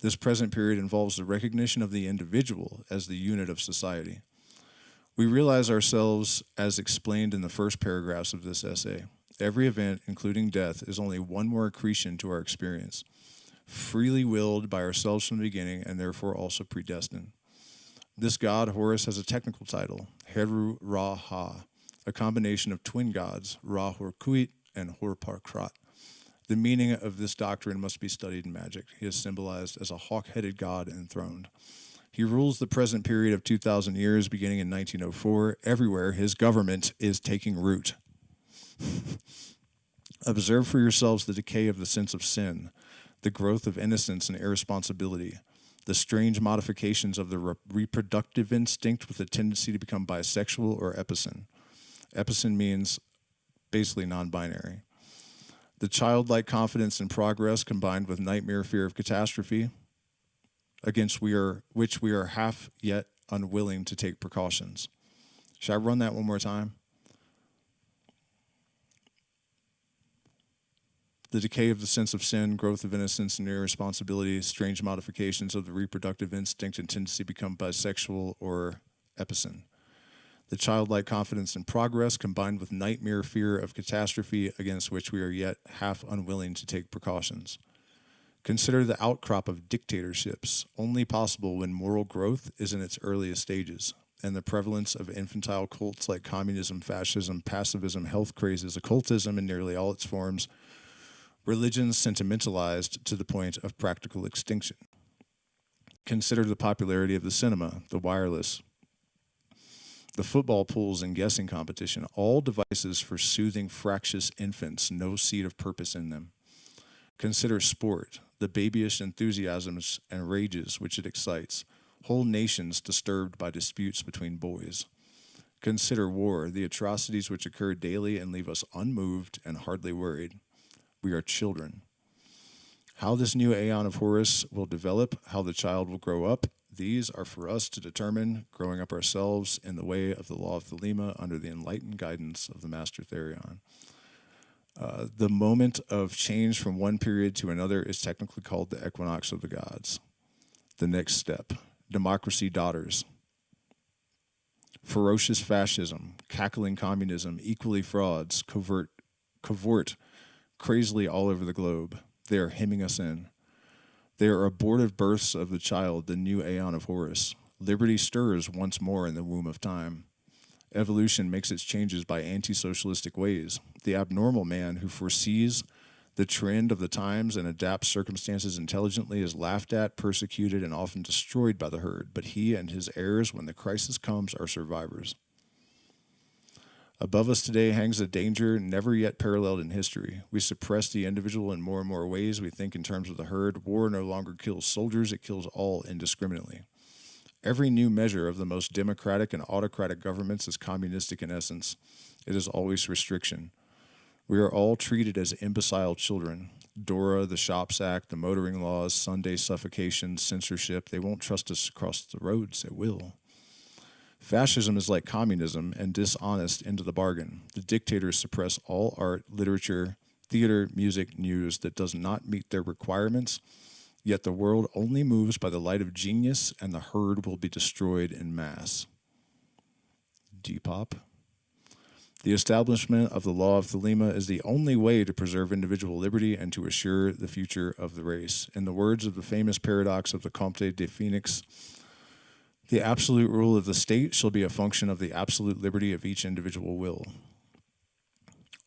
This present period involves the recognition of the individual as the unit of society. We realize ourselves as explained in the first paragraphs of this essay. Every event, including death, is only one more accretion to our experience, freely willed by ourselves from the beginning and therefore also predestined. This god, Horus, has a technical title, Heru Ra Ha, a combination of twin gods, Ra Horkuit and Horparkrat. The meaning of this doctrine must be studied in magic. He is symbolized as a hawk-headed god enthroned. He rules the present period of 2,000 years, beginning in 1904. Everywhere, his government is taking root. Observe for yourselves the decay of the sense of sin, the growth of innocence and irresponsibility, the strange modifications of the reproductive instinct with a tendency to become bisexual or epicene. Epicene means basically non-binary. The childlike confidence in progress combined with nightmare fear of catastrophe, against which we are half yet unwilling to take precautions. Should I run that one more time? The decay of the sense of sin, growth of innocence and irresponsibility, strange modifications of the reproductive instinct and tendency to become bisexual or epicene. The childlike confidence in progress combined with nightmare fear of catastrophe against which we are yet half unwilling to take precautions. Consider the outcrop of dictatorships, only possible when moral growth is in its earliest stages, and the prevalence of infantile cults like communism, fascism, pacifism, health crazes, occultism in nearly all its forms, religions sentimentalized to the point of practical extinction. Consider the popularity of the cinema, the wireless, the football pools and guessing competition, all devices for soothing fractious infants, no seed of purpose in them. Consider sport, the babyish enthusiasms and rages which it excites, whole nations disturbed by disputes between boys. Consider war, the atrocities which occur daily and leave us unmoved and hardly worried. We are children. How this new aeon of Horus will develop, how the child will grow up, these are for us to determine, growing up ourselves in the way of the law of Thelema under the enlightened guidance of the Master Therion. The moment of change from one period to another is technically called the equinox of the gods. The next step, democracy daughters. Ferocious fascism, cackling communism, equally frauds, cavort crazily all over the globe. They are hemming us in. They are abortive births of the child, the new aeon of Horus. Liberty stirs once more in the womb of time. Evolution makes its changes by anti-socialistic ways. The abnormal man who foresees the trend of the times and adapts circumstances intelligently is laughed at, persecuted, and often destroyed by the herd, but he and his heirs, when the crisis comes, are survivors. Above us today hangs a danger never yet paralleled in history. We suppress the individual in more and more ways. We think in terms of the herd. War no longer kills soldiers, it kills all indiscriminately. Every new measure of the most democratic and autocratic governments is communistic in essence. It is always restriction. We are all treated as imbecile children. DORA, the Shops Act, the motoring laws, Sunday suffocation, censorship, they won't trust us across the roads. It will. Fascism is like communism and dishonest into the bargain. The dictators suppress all art, literature, theater, music, news that does not meet their requirements, yet the world only moves by the light of genius and the herd will be destroyed in mass. Depop. The establishment of the law of Thelema is the only way to preserve individual liberty and to assure the future of the race. In the words of the famous paradox of the Comte de Phoenix, the absolute rule of the state shall be a function of the absolute liberty of each individual will.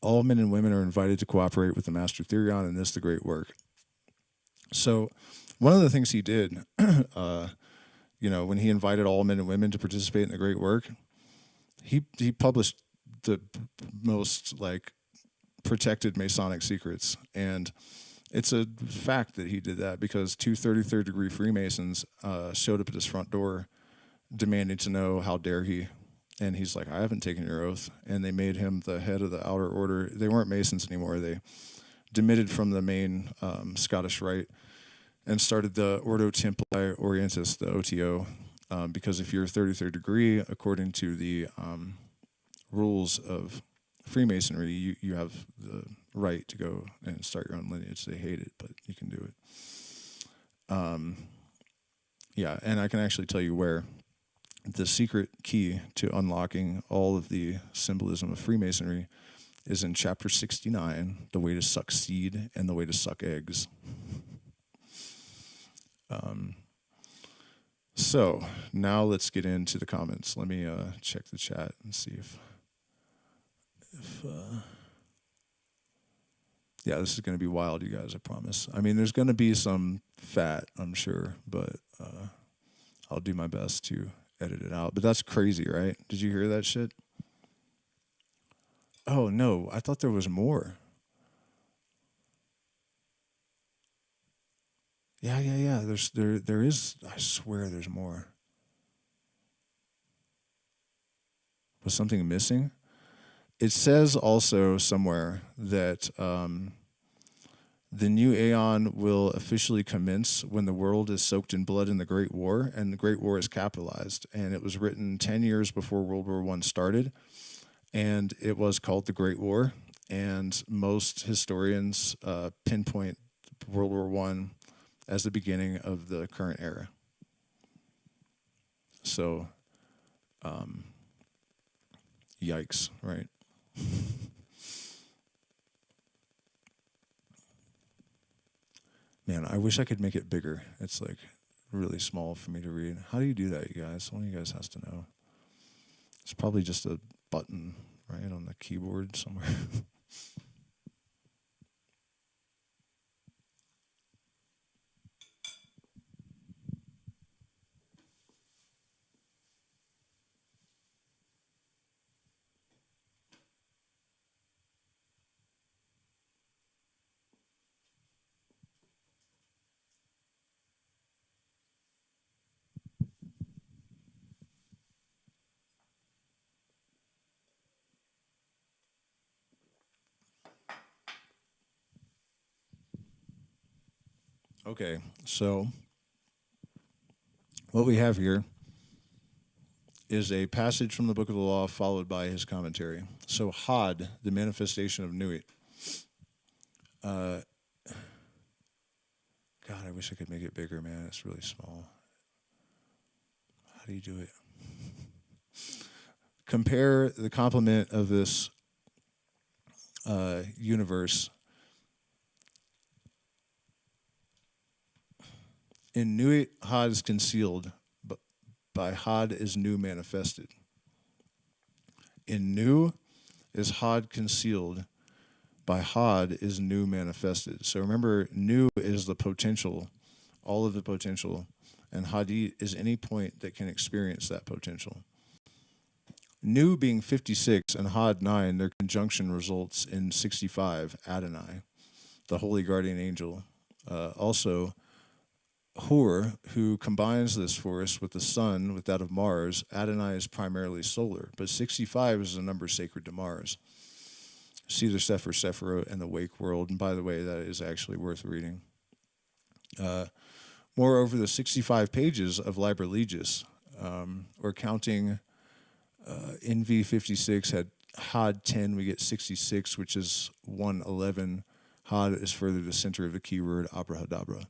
All men and women are invited to cooperate with the Master Therion in this, the great work. So one of the things he did, when he invited all men and women to participate in the great work, he published the most protected Masonic secrets. And it's a fact that he did that because two 33rd degree Freemasons showed up at his front door demanding to know how dare he. And he's like, I haven't taken your oath. And they made him the head of the outer order. They weren't Masons anymore. They demitted from the main Scottish Rite and started the Ordo Templii Orientis, the OTO, because if you're 33rd degree, according to the rules of Freemasonry, you have the right to go and start your own lineage. They hate it, but you can do it. Yeah, and I can actually tell you where. The secret key to unlocking all of the symbolism of Freemasonry is in chapter 69, the way to suck seed and the way to suck eggs. So now let's get into the comments. Let me check the chat and see if yeah, this is going to be wild, you guys, I promise. I mean, there's going to be some fat, I'm sure, but I'll do my best to edit it out. But that's crazy, right? Did you hear that shit? Oh, no, I thought there was more. Yeah. There is, I swear there's more. Was something missing? It says also somewhere that the new aeon will officially commence when the world is soaked in blood in the Great War, and the Great War is capitalized. And it was written 10 years before World War I started, and it was called the Great War. And most historians pinpoint World War I as the beginning of the current era. So Yikes, right? Man, I wish I could make it bigger. It's like really small for me to read. How do you do that, you guys? One of you guys has to know. It's probably just a button, right, on the keyboard somewhere. Okay, so what we have here is a passage from the Book of the Law followed by his commentary. So Had, the manifestation of Nuit. God, I wish I could make it bigger, man. It's really small. How do you do it? Compare the complement of this universe. In Nuit, Had is concealed, but by Had is Nu manifested. In Nu is Had concealed, by Had is Nu manifested. So remember, Nu is the potential, all of the potential, and Hadit is any point that can experience that potential. Nu being 56 and Had 9, their conjunction results in 65, Adonai, the holy guardian angel. Also, Hur, who combines this force with the sun, with that of Mars, Adonai is primarily solar, but 65 is a number sacred to Mars. Caesar Sephir Sephirot and the Wake World, and by the way, that is actually worth reading. Moreover, the 65 pages of Liber Legis, or counting NV 56 had 10, we get 66, which is 111. Had is further the center of the keyword abrahadabra.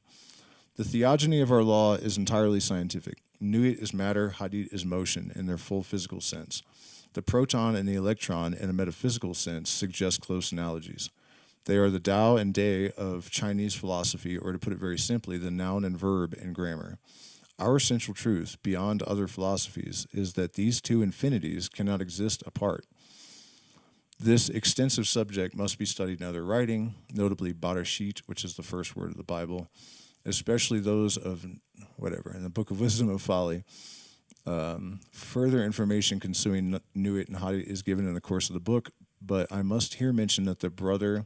The theogony of our law is entirely scientific. Nuit is matter, Hadit is motion in their full physical sense. The proton and the electron, in a metaphysical sense, suggest close analogies. They are the Tao and Day of Chinese philosophy, or to put it very simply, the noun and verb in grammar. Our central truth, beyond other philosophies, is that these two infinities cannot exist apart. This extensive subject must be studied in other writing, notably Barashit, which is the first word of the Bible, especially those of, whatever, in the Book of Wisdom of Folly. Further information concerning Nuit and Hadit is given in the course of the book, but I must here mention that the brother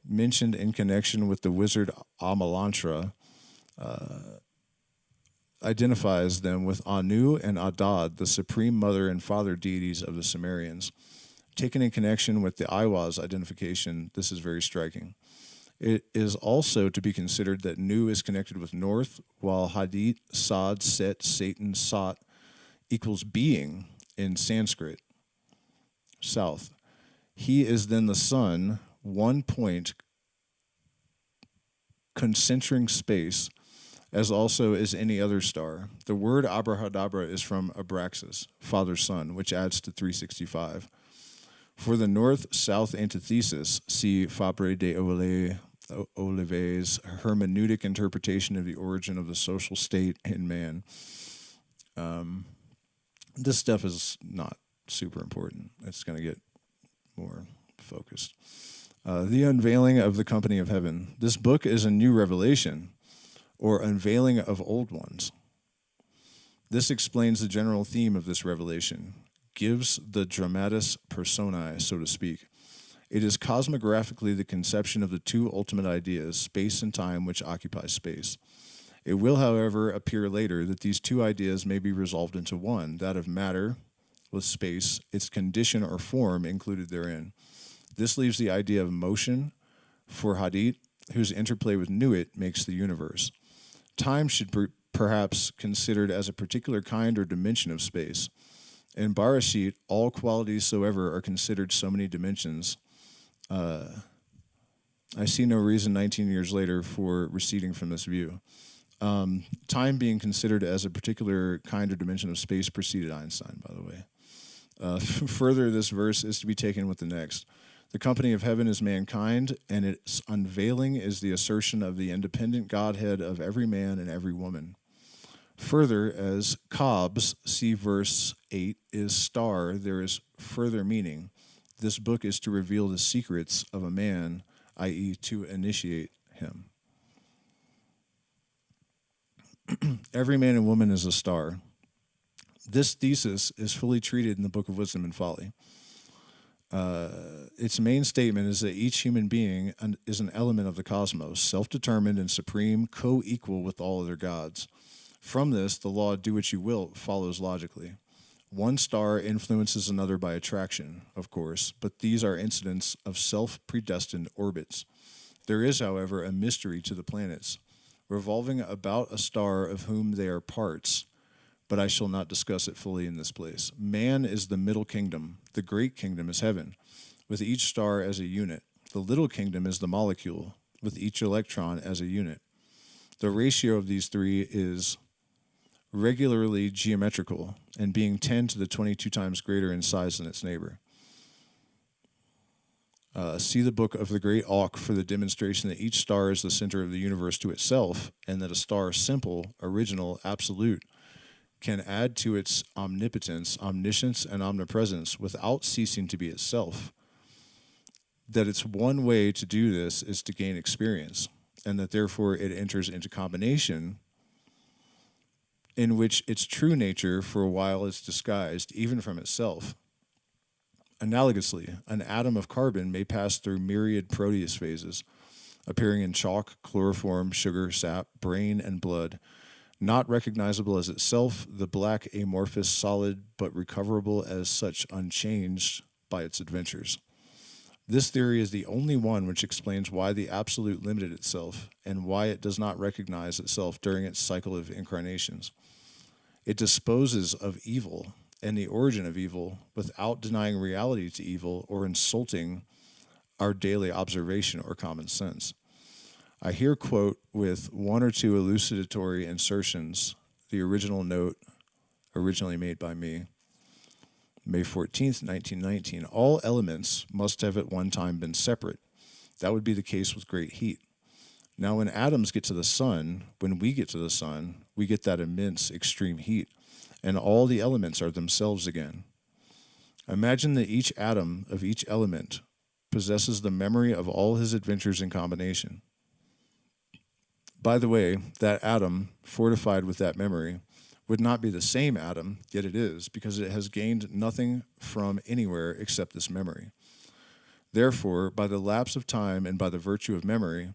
mentioned in connection with the wizard Amalantra identifies them with Anu and Adad, the supreme mother and father deities of the Sumerians. Taken in connection with the Iwaz identification, this is very striking. It is also to be considered that Nu is connected with north, while Hadit, Sad, Set, Satan, Sat equals being in Sanskrit, south. He is then the sun, one point concentering space, as also is any other star. The word abrahadabra is from Abraxas, father's son, which adds to 365. For the north-south antithesis, see Fabre de Olivet's hermeneutic interpretation of the origin of the social state in man. This stuff is not super important. It's going to get more focused. The unveiling of the company of heaven. This book is a new revelation, or unveiling of old ones. This explains the general theme of this revelation, gives the dramatis personae, so to speak. It is cosmographically the conception of the two ultimate ideas, space and time, which occupy space. It will, however, appear later that these two ideas may be resolved into one, that of matter with space, its condition or form included therein. This leaves the idea of motion for Hadit, whose interplay with Nuit makes the universe. Time should be perhaps considered as a particular kind or dimension of space. In Barashit, all qualities soever are considered so many dimensions. I see no reason 19 years later for receding from this view. Time being considered as a particular kind or dimension of space preceded Einstein, by the way. Further, this verse is to be taken with the next. The company of heaven is mankind, and its unveiling is the assertion of the independent Godhead of every man and every woman. Further, as Cobb's, see verse 8, is star, there is further meaning. This book is to reveal the secrets of a man, i.e., to initiate him. Every man and woman is a star. This thesis is fully treated in the Book of Wisdom and Folly. Its main statement is that each human being is an element of the cosmos, self-determined and supreme, co-equal with all other gods. From this, the law "do what you will" follows logically. One star influences another by attraction, of course, but these are incidents of self-predestined orbits. There is, however, a mystery to the planets, revolving about a star of whom they are parts, but I shall not discuss it fully in this place. Man is the middle kingdom. The great kingdom is heaven, with each star as a unit. The little kingdom is the molecule, with each electron as a unit. The ratio of these three is regularly geometrical, and being 10 to the 22 times greater in size than its neighbor. See the book of the Great Auk for the demonstration that each star is the center of the universe to itself, and that a star simple, original, absolute, can add to its omnipotence, omniscience, and omnipresence without ceasing to be itself. That its one way to do this is to gain experience, and that therefore it enters into combination in which its true nature for a while is disguised, even from itself. Analogously, an atom of carbon may pass through myriad Proteus phases, appearing in chalk, chloroform, sugar, sap, brain, and blood, not recognizable as itself, the black amorphous solid, but recoverable as such unchanged by its adventures. This theory is the only one which explains why the Absolute limited itself, and why it does not recognize itself during its cycle of incarnations. It disposes of evil and the origin of evil without denying reality to evil or insulting our daily observation or common sense. I here quote with one or two elucidatory insertions the original note originally made by me, May 14th, 1919. All elements must have at one time been separate. That would be the case with great heat. Now, when atoms get to the sun, when we get to the sun, we get that immense extreme heat, and all the elements are themselves again. Imagine that each atom of each element possesses the memory of all his adventures in combination. By the way, that atom, fortified with that memory, would not be the same atom, yet it is, because it has gained nothing from anywhere except this memory. Therefore, by the lapse of time and by the virtue of memory,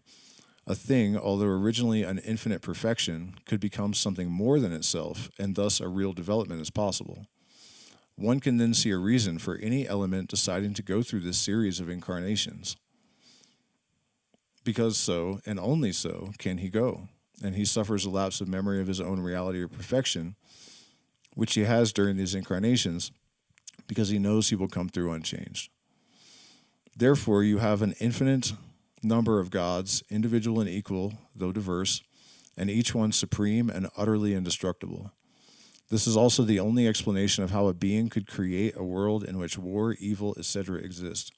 a thing, although originally an infinite perfection, could become something more than itself, and thus a real development is possible. One can then see a reason for any element deciding to go through this series of incarnations. Because so, and only so, can he go, and he suffers a lapse of memory of his own reality or perfection, which he has during these incarnations, because he knows he will come through unchanged. Therefore, you have an infinite number of gods, individual and equal, though diverse, and each one supreme and utterly indestructible. This is also the only explanation of how a being could create a world in which war, evil, etc. exist.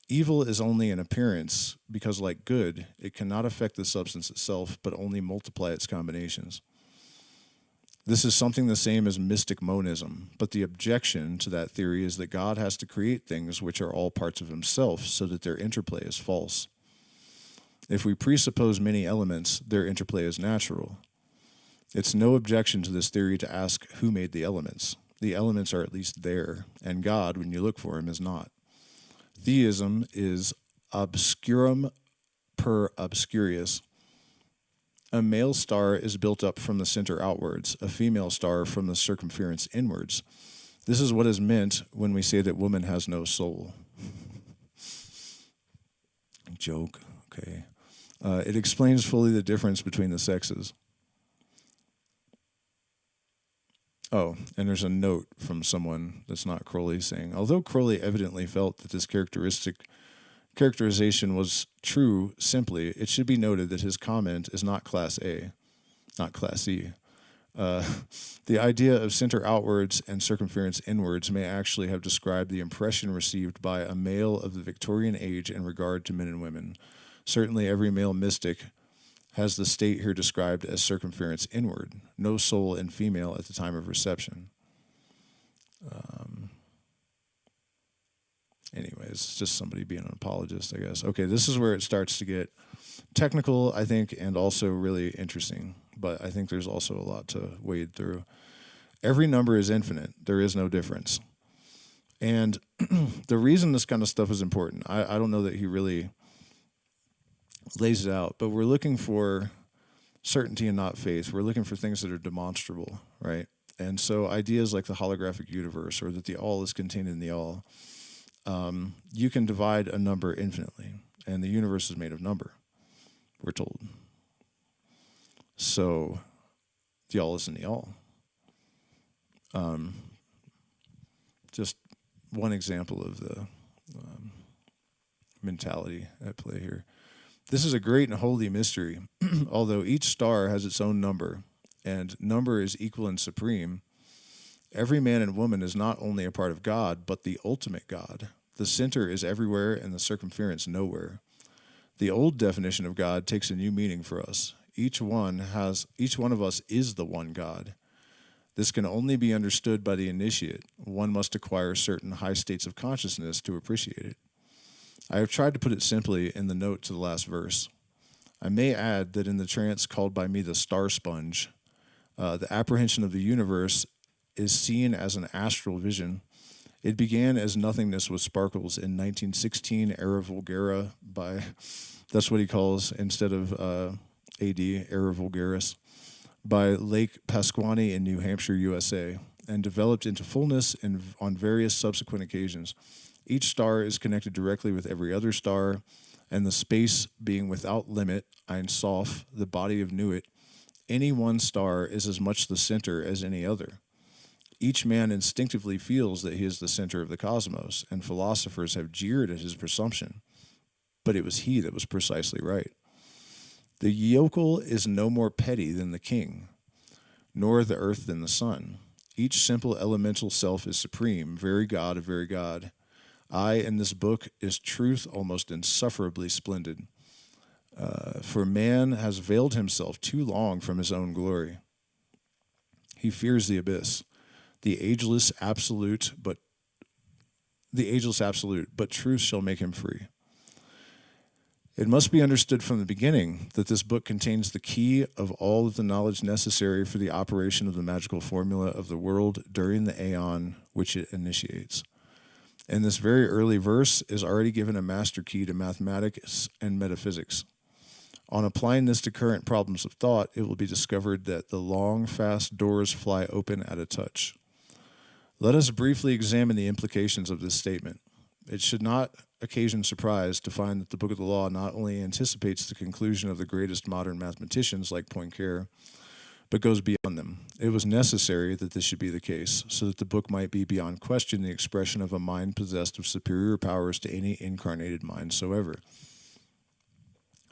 Evil is only an appearance, because like good, it cannot affect the substance itself, but only multiply its combinations. This is something the same as mystic monism, but the objection to that theory is that God has to create things which are all parts of himself so that their interplay is false. If we presuppose many elements, their interplay is natural. It's no objection to this theory to ask who made the elements. The elements are at least there, and God, when you look for him, is not. Theism is obscurum per obscurius. A male star is built up from the center outwards, a female star from the circumference inwards. This is what is meant when we say that woman has no soul. Joke, okay. It explains fully the difference between the sexes. Oh, and there's a note from someone that's not Crowley saying, although Crowley evidently felt that this characterization was true simply, it should be noted that his comment is not class A. not class E. The idea of center outwards and circumference inwards may actually have described the impression received by a male of the Victorian age in regard to men and women. Certainly every male mystic has the state here described as circumference inward, no soul in female at the time of reception. Anyways, it's just somebody being an apologist, I guess. Okay, this is where it starts to get technical, I think, and also really interesting. But I think there's also a lot to wade through. Every number is infinite. There is no difference. And the reason this kind of stuff is important, I don't know that he really lays it out, but we're looking for certainty and not faith. We're looking for things that are demonstrable, right? And so ideas like the holographic universe or that the all is contained in the all, you can divide a number infinitely, and the universe is made of number, we're told. So the all is in the all. Just one example of the mentality at play here. This is a great and holy mystery. Although each star has its own number, and number is equal and supreme, every man and woman is not only a part of God, but the ultimate God. The center is everywhere and the circumference nowhere. The old definition of God takes a new meaning for us. Each one of us is the one God. This can only be understood by the initiate. One must acquire certain high states of consciousness to appreciate it. I have tried to put it simply in the note to the last verse. I may add that in the trance called by me the star sponge, the apprehension of the universe is seen as an astral vision. It began as nothingness with sparkles in 1916, Era Vulgara that's what he calls, instead of AD, Era Vulgaris, by Lake Pasquaney in New Hampshire, USA, and developed into fullness on various subsequent occasions. Each star is connected directly with every other star, and the space being without limit, Ein Sof, the body of Nuit, any one star is as much the center as any other. Each man instinctively feels that he is the center of the cosmos, and philosophers have jeered at his presumption. But it was he that was precisely right. The yokel is no more petty than the king, nor the earth than the sun. Each simple elemental self is supreme, very God of very God. I, in this book, is truth almost insufferably splendid. For man has veiled himself too long from his own glory. He fears the abyss, the ageless absolute, but truth shall make him free. It must be understood from the beginning that this book contains the key of all of the knowledge necessary for the operation of the magical formula of the world during the aeon which it initiates. In this very early verse is already given a master key to mathematics and metaphysics. On applying this to current problems of thought, it will be discovered that the long, fast doors fly open at a touch. Let us briefly examine the implications of this statement. It should not occasion surprise to find that the Book of the Law not only anticipates the conclusion of the greatest modern mathematicians like Poincare, but goes beyond them. It was necessary that this should be the case, so that the book might be beyond question the expression of a mind possessed of superior powers to any incarnated mind soever.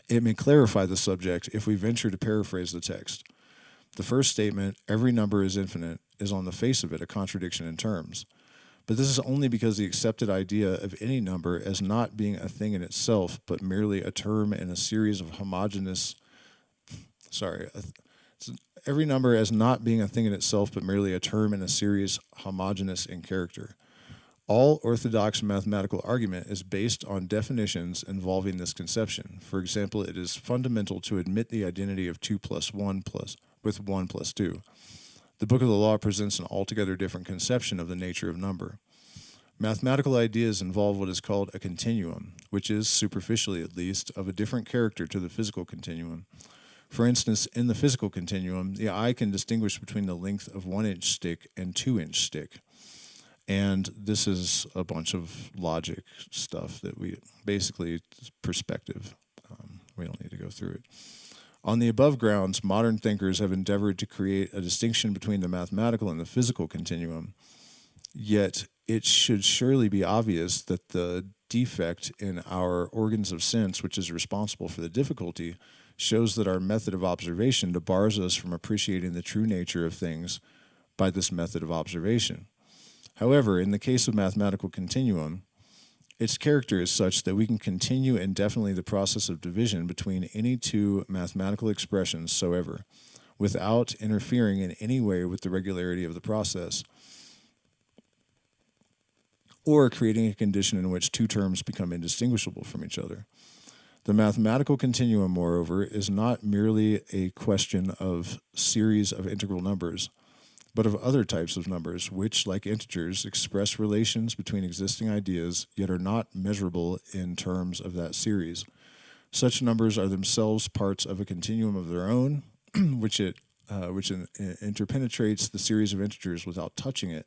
It may clarify the subject if we venture to paraphrase the text. The first statement, every number is infinite, is on the face of it a contradiction in terms. But this is only because the accepted idea of any number as not being a thing in itself, but merely a term in a series of every number as not being a thing in itself, but merely a term in a series homogeneous in character. All orthodox mathematical argument is based on definitions involving this conception. For example, it is fundamental to admit the identity of 2 plus 1 with 1 plus 2. The Book of the Law presents an altogether different conception of the nature of number. Mathematical ideas involve what is called a continuum, which is, superficially at least, of a different character to the physical continuum. For instance, in the physical continuum, the eye can distinguish between the length of 1-inch stick and 2-inch stick. And this is a bunch of logic stuff that basically, perspective. We don't need to go through it. On the above grounds, modern thinkers have endeavored to create a distinction between the mathematical and the physical continuum. Yet, it should surely be obvious that the defect in our organs of sense, which is responsible for the difficulty, shows that our method of observation debars us from appreciating the true nature of things by this method of observation. However, in the case of mathematical continuum, its character is such that we can continue indefinitely the process of division between any two mathematical expressions soever, without interfering in any way with the regularity of the process, or creating a condition in which two terms become indistinguishable from each other. The mathematical continuum, moreover, is not merely a question of series of integral numbers, but of other types of numbers, which, like integers, express relations between existing ideas, yet are not measurable in terms of that series. Such numbers are themselves parts of a continuum of their own, which interpenetrates the series of integers without touching it,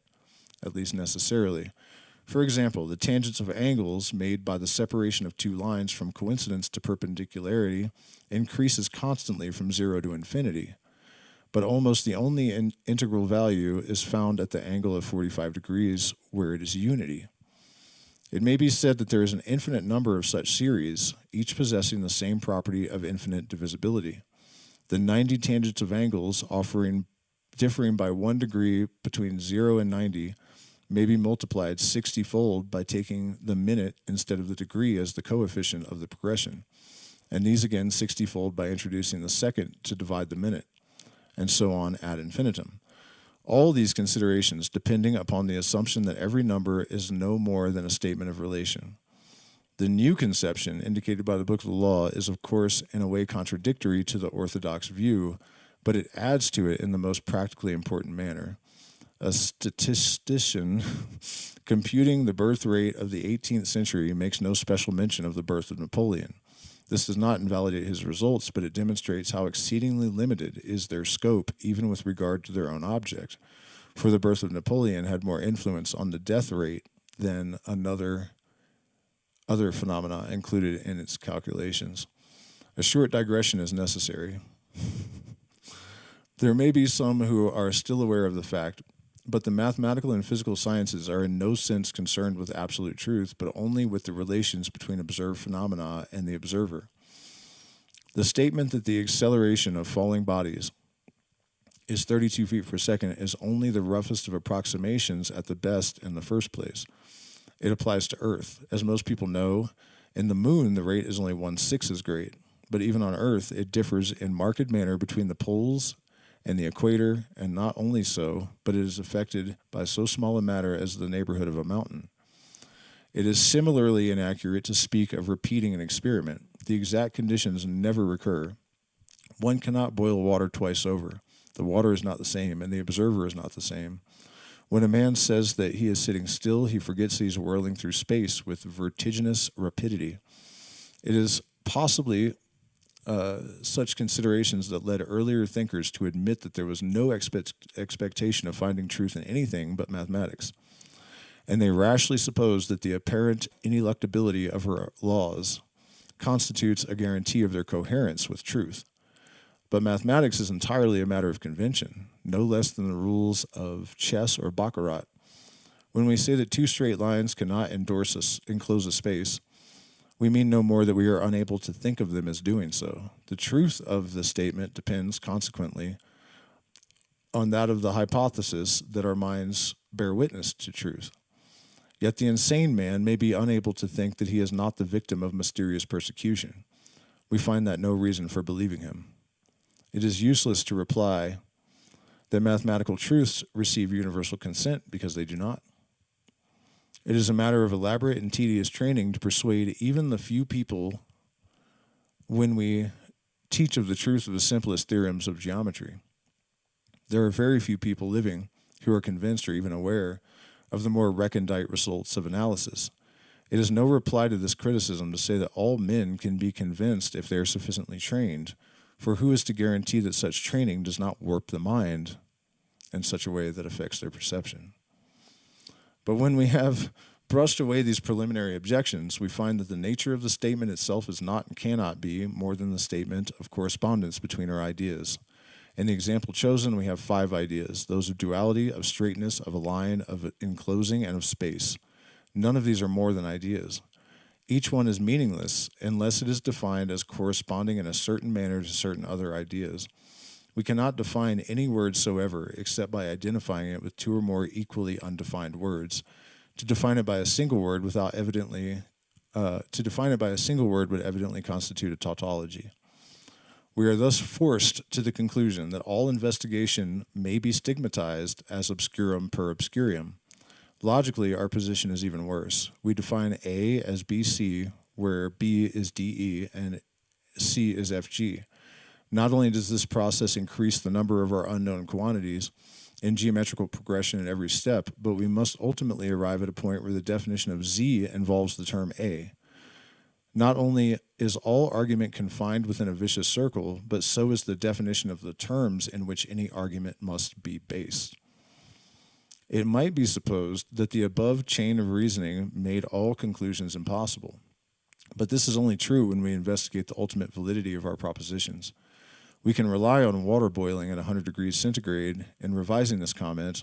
at least necessarily. For example, the tangents of angles made by the separation of two lines from coincidence to perpendicularity increases constantly from 0 to infinity, but almost the only integral value is found at the angle of 45 degrees, where it is unity. It may be said that there is an infinite number of such series, each possessing the same property of infinite divisibility. The 90 tangents of angles differing by 1 degree between 0 and 90 may be multiplied 60-fold by taking the minute instead of the degree as the coefficient of the progression, and these again 60-fold by introducing the second to divide the minute, and so on ad infinitum. All these considerations depending upon the assumption that every number is no more than a statement of relation. The new conception indicated by the Book of the Law is, of course, in a way contradictory to the orthodox view, but it adds to it in the most practically important manner. A statistician computing the birth rate of the 18th century makes no special mention of the birth of Napoleon. This does not invalidate his results, but it demonstrates how exceedingly limited is their scope, even with regard to their own object. For the birth of Napoleon had more influence on the death rate than other phenomena included in its calculations. A short digression is necessary. There may be some who are still aware of the fact, but the mathematical and physical sciences are in no sense concerned with absolute truth, but only with the relations between observed phenomena and the observer. The statement that the acceleration of falling bodies is 32 feet per second is only the roughest of approximations at the best in the first place. It applies to Earth. As most people know, in the moon the rate is only 1/6 as great, but even on Earth it differs in marked manner between the poles and the equator, and not only so, but it is affected by so small a matter as the neighborhood of a mountain. It is similarly inaccurate to speak of repeating an experiment. The exact conditions never recur. One cannot boil water twice over. The water is not the same, and the observer is not the same. When a man says that he is sitting still, he forgets that he is whirling through space with vertiginous rapidity. It is possibly such considerations that led earlier thinkers to admit that there was no expectation of finding truth in anything but mathematics, and they rashly supposed that the apparent ineluctability of her laws constitutes a guarantee of their coherence with truth. But mathematics is entirely a matter of convention, no less than the rules of chess or baccarat. When we say that two straight lines cannot enclose a space, we mean no more that we are unable to think of them as doing so. The truth of the statement depends, consequently, on that of the hypothesis that our minds bear witness to truth. Yet the insane man may be unable to think that he is not the victim of mysterious persecution. We find that no reason for believing him. It is useless to reply that mathematical truths receive universal consent, because they do not. It is a matter of elaborate and tedious training to persuade even the few people when we teach of the truth of the simplest theorems of geometry. There are very few people living who are convinced or even aware of the more recondite results of analysis. It is no reply to this criticism to say that all men can be convinced if they are sufficiently trained, for who is to guarantee that such training does not warp the mind in such a way that affects their perception? But when we have brushed away these preliminary objections, we find that the nature of the statement itself is not and cannot be more than the statement of correspondence between our ideas. In the example chosen, we have 5 ideas, those of duality, of straightness, of a line, of enclosing, and of space. None of these are more than ideas. Each one is meaningless unless it is defined as corresponding in a certain manner to certain other ideas. We cannot define any word soever except by identifying it with two or more equally undefined words. To define it by a single word would evidently constitute a tautology. We are thus forced to the conclusion that all investigation may be stigmatized as obscurum per obscurium. Logically, our position is even worse. We define A as BC, where B is DE and C is FG. Not only does this process increase the number of our unknown quantities in geometrical progression at every step, but we must ultimately arrive at a point where the definition of Z involves the term A. Not only is all argument confined within a vicious circle, but so is the definition of the terms in which any argument must be based. It might be supposed that the above chain of reasoning made all conclusions impossible, but this is only true when we investigate the ultimate validity of our propositions. We can rely on water boiling at 100 degrees centigrade. In revising this comment,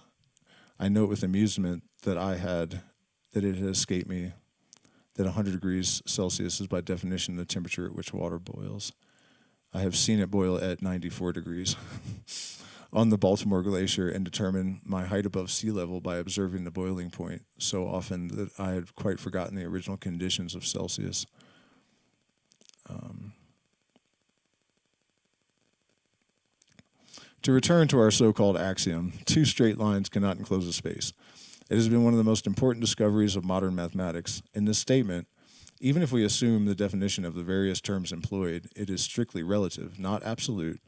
I note with amusement that it had escaped me that 100 degrees Celsius is by definition the temperature at which water boils. I have seen it boil at 94 degrees on the Baltimore Glacier and determine my height above sea level by observing the boiling point so often that I had quite forgotten the original conditions of Celsius. To return to our so-called axiom, two straight lines cannot enclose a space. It has been one of the most important discoveries of modern mathematics. In this statement, even if we assume the definition of the various terms employed, it is strictly relative, not absolute,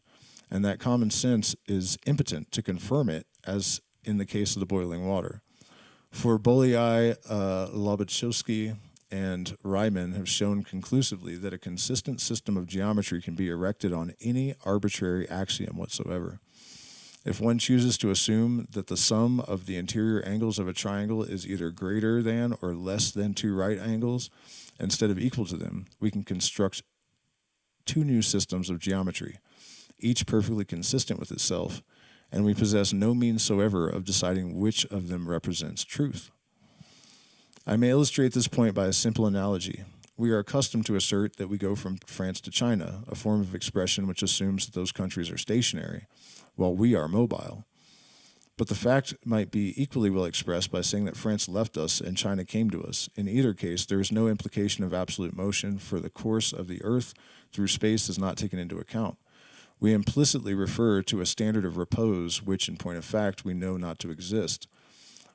and that common sense is impotent to confirm it, as in the case of the boiling water. For Bolyai, Lobachevsky, and Riemann have shown conclusively that a consistent system of geometry can be erected on any arbitrary axiom whatsoever. If one chooses to assume that the sum of the interior angles of a triangle is either greater than or less than two right angles, instead of equal to them, we can construct two new systems of geometry, each perfectly consistent with itself, and we possess no means soever of deciding which of them represents truth. I may illustrate this point by a simple analogy. We are accustomed to assert that we go from France to China, a form of expression which assumes that those countries are stationary, while we are mobile. But the fact might be equally well expressed by saying that France left us and China came to us. In either case, there is no implication of absolute motion, for the course of the Earth through space is not taken into account. We implicitly refer to a standard of repose, which, in point of fact, we know not to exist.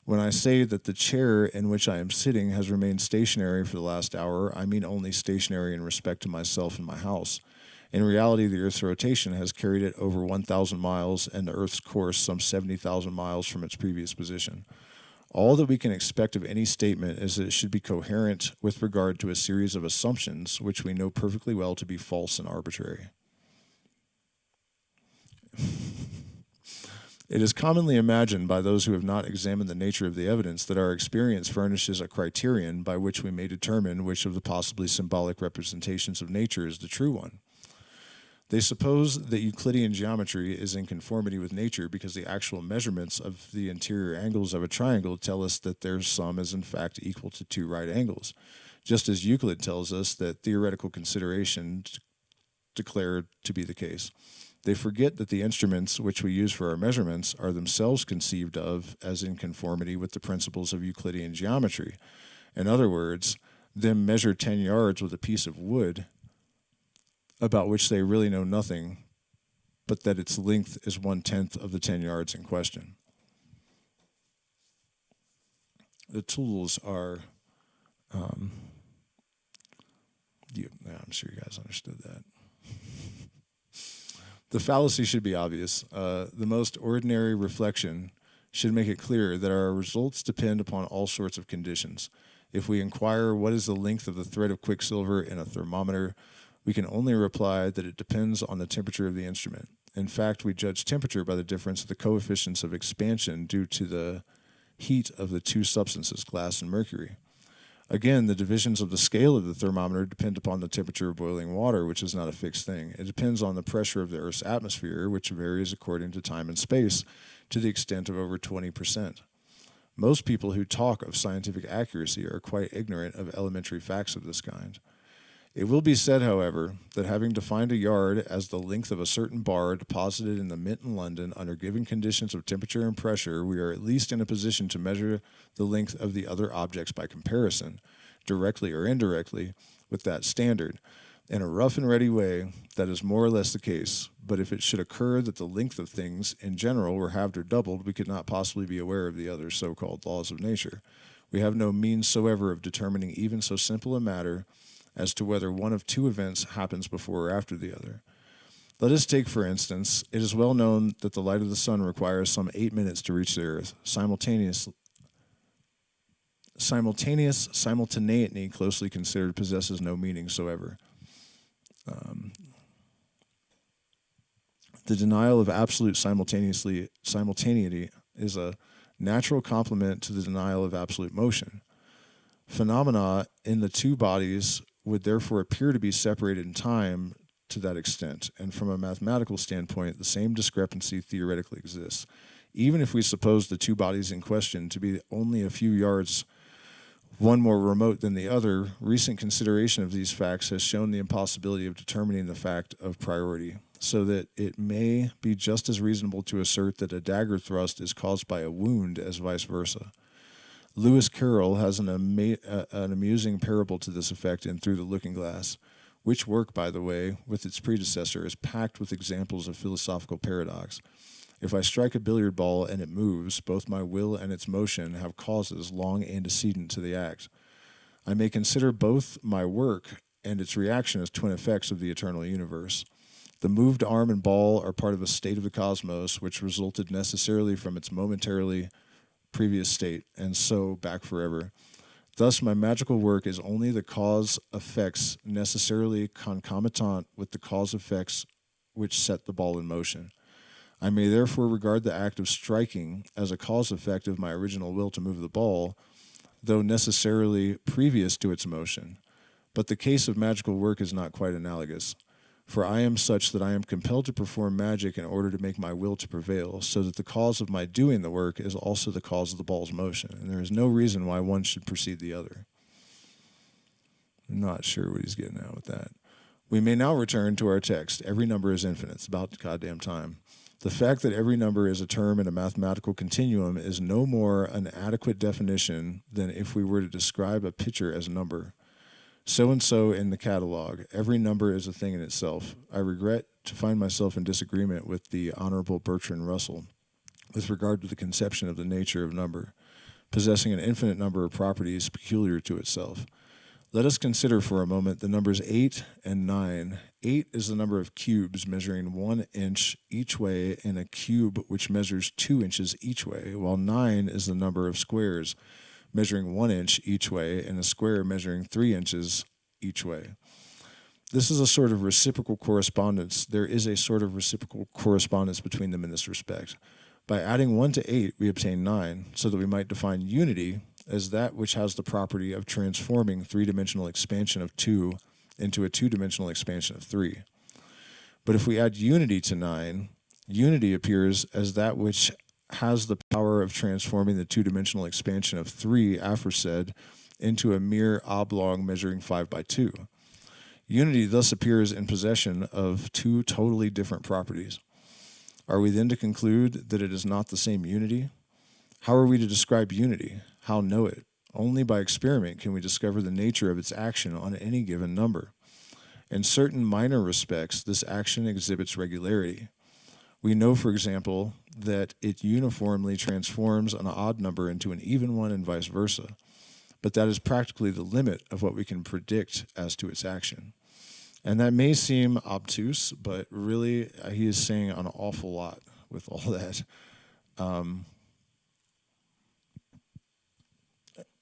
When I say that the chair in which I am sitting has remained stationary for the last hour, I mean only stationary in respect to myself and my house. In reality, the Earth's rotation has carried it over 1,000 miles and the Earth's course some 70,000 miles from its previous position. All that we can expect of any statement is that it should be coherent with regard to a series of assumptions which we know perfectly well to be false and arbitrary. It is commonly imagined by those who have not examined the nature of the evidence that our experience furnishes a criterion by which we may determine which of the possibly symbolic representations of nature is the true one. They suppose that Euclidean geometry is in conformity with nature because the actual measurements of the interior angles of a triangle tell us that their sum is in fact equal to two right angles, just as Euclid tells us that theoretical considerations declare to be the case. They forget that the instruments which we use for our measurements are themselves conceived of as in conformity with the principles of Euclidean geometry. In other words, them measure 10 yards with a piece of wood about which they really know nothing, but that its length is 1/10 of the 10 yards in question. The tools are, I'm sure you guys understood that. The fallacy should be obvious. The most ordinary reflection should make it clear that our results depend upon all sorts of conditions. If we inquire what is the length of the thread of quicksilver in a thermometer, we can only reply that it depends on the temperature of the instrument. In fact, we judge temperature by the difference of the coefficients of expansion due to the heat of the two substances, glass and mercury. Again, the divisions of the scale of the thermometer depend upon the temperature of boiling water, which is not a fixed thing. It depends on the pressure of the Earth's atmosphere, which varies according to time and space to the extent of over 20%. Most people who talk of scientific accuracy are quite ignorant of elementary facts of this kind. It will be said, however, that having defined a yard as the length of a certain bar deposited in the mint in London under given conditions of temperature and pressure, we are at least in a position to measure the length of the other objects by comparison, directly or indirectly, with that standard. In a rough and ready way, that is more or less the case, but if it should occur that the length of things in general were halved or doubled, we could not possibly be aware of the other so-called laws of nature. We have no means soever of determining even so simple a matter as to whether one of two events happens before or after the other. Let us take, for instance, it is well known that the light of the sun requires some 8 minutes to reach the earth. Simultaneity closely considered possesses no meaning soever. The denial of absolute simultaneity is a natural complement to the denial of absolute motion. Phenomena in the two bodies would therefore appear to be separated in time to that extent, and from a mathematical standpoint, the same discrepancy theoretically exists. Even if we suppose the two bodies in question to be only a few yards one more remote than the other, recent consideration of these facts has shown the impossibility of determining the fact of priority, so that it may be just as reasonable to assert that a dagger thrust is caused by a wound as vice versa. Lewis Carroll has an amusing parable to this effect in Through the Looking Glass, which work, by the way, with its predecessor, is packed with examples of philosophical paradox. If I strike a billiard ball and it moves, both my will and its motion have causes long antecedent to the act. I may consider both my work and its reaction as twin effects of the eternal universe. The moved arm and ball are part of a state of the cosmos which resulted necessarily from its momentarily previous state, and so back forever. Thus, my magical work is only the cause effects necessarily concomitant with the cause effects which set the ball in motion. I may therefore regard the act of striking as a cause effect of my original will to move the ball, though necessarily previous to its motion. But the case of magical work is not quite analogous. For I am such that I am compelled to perform magic in order to make my will to prevail, so that the cause of my doing the work is also the cause of the ball's motion, and there is no reason why one should precede the other. I'm not sure what he's getting at with that. We may now return to our text. Every number is infinite. It's about goddamn time. The fact that every number is a term in a mathematical continuum is no more an adequate definition than if we were to describe a picture as a number. So-and-so in the catalog. Every number is a thing in itself. I regret to find myself in disagreement with the Honorable Bertrand Russell with regard to the conception of the nature of number, possessing an infinite number of properties peculiar to itself. Let us consider for a moment the numbers 8 and 9. 8 is the number of cubes measuring 1 inch each way in a cube which measures 2 inches each way, while 9 is the number of squares measuring 1 inch each way in a square measuring 3 inches each way. This is a sort of reciprocal correspondence. There is a sort of reciprocal correspondence between them in this respect. By adding 1 to 8, we obtain 9, so that we might define unity as that which has the property of transforming three-dimensional expansion of 2 into a two-dimensional expansion of 3. But if we add unity to 9, unity appears as that which has the power of transforming the two-dimensional expansion of 3 aforesaid into a mere oblong measuring 5 by 2. Unity thus appears in possession of two totally different properties. Are we then to conclude that it is not the same unity? How are we to describe unity? How know it? Only by experiment can we discover the nature of its action on any given number. In certain minor respects, this action exhibits regularity. We know, for example, that it uniformly transforms an odd number into an even one and vice versa. But that is practically the limit of what we can predict as to its action. And that may seem obtuse, but really he is saying an awful lot with all that.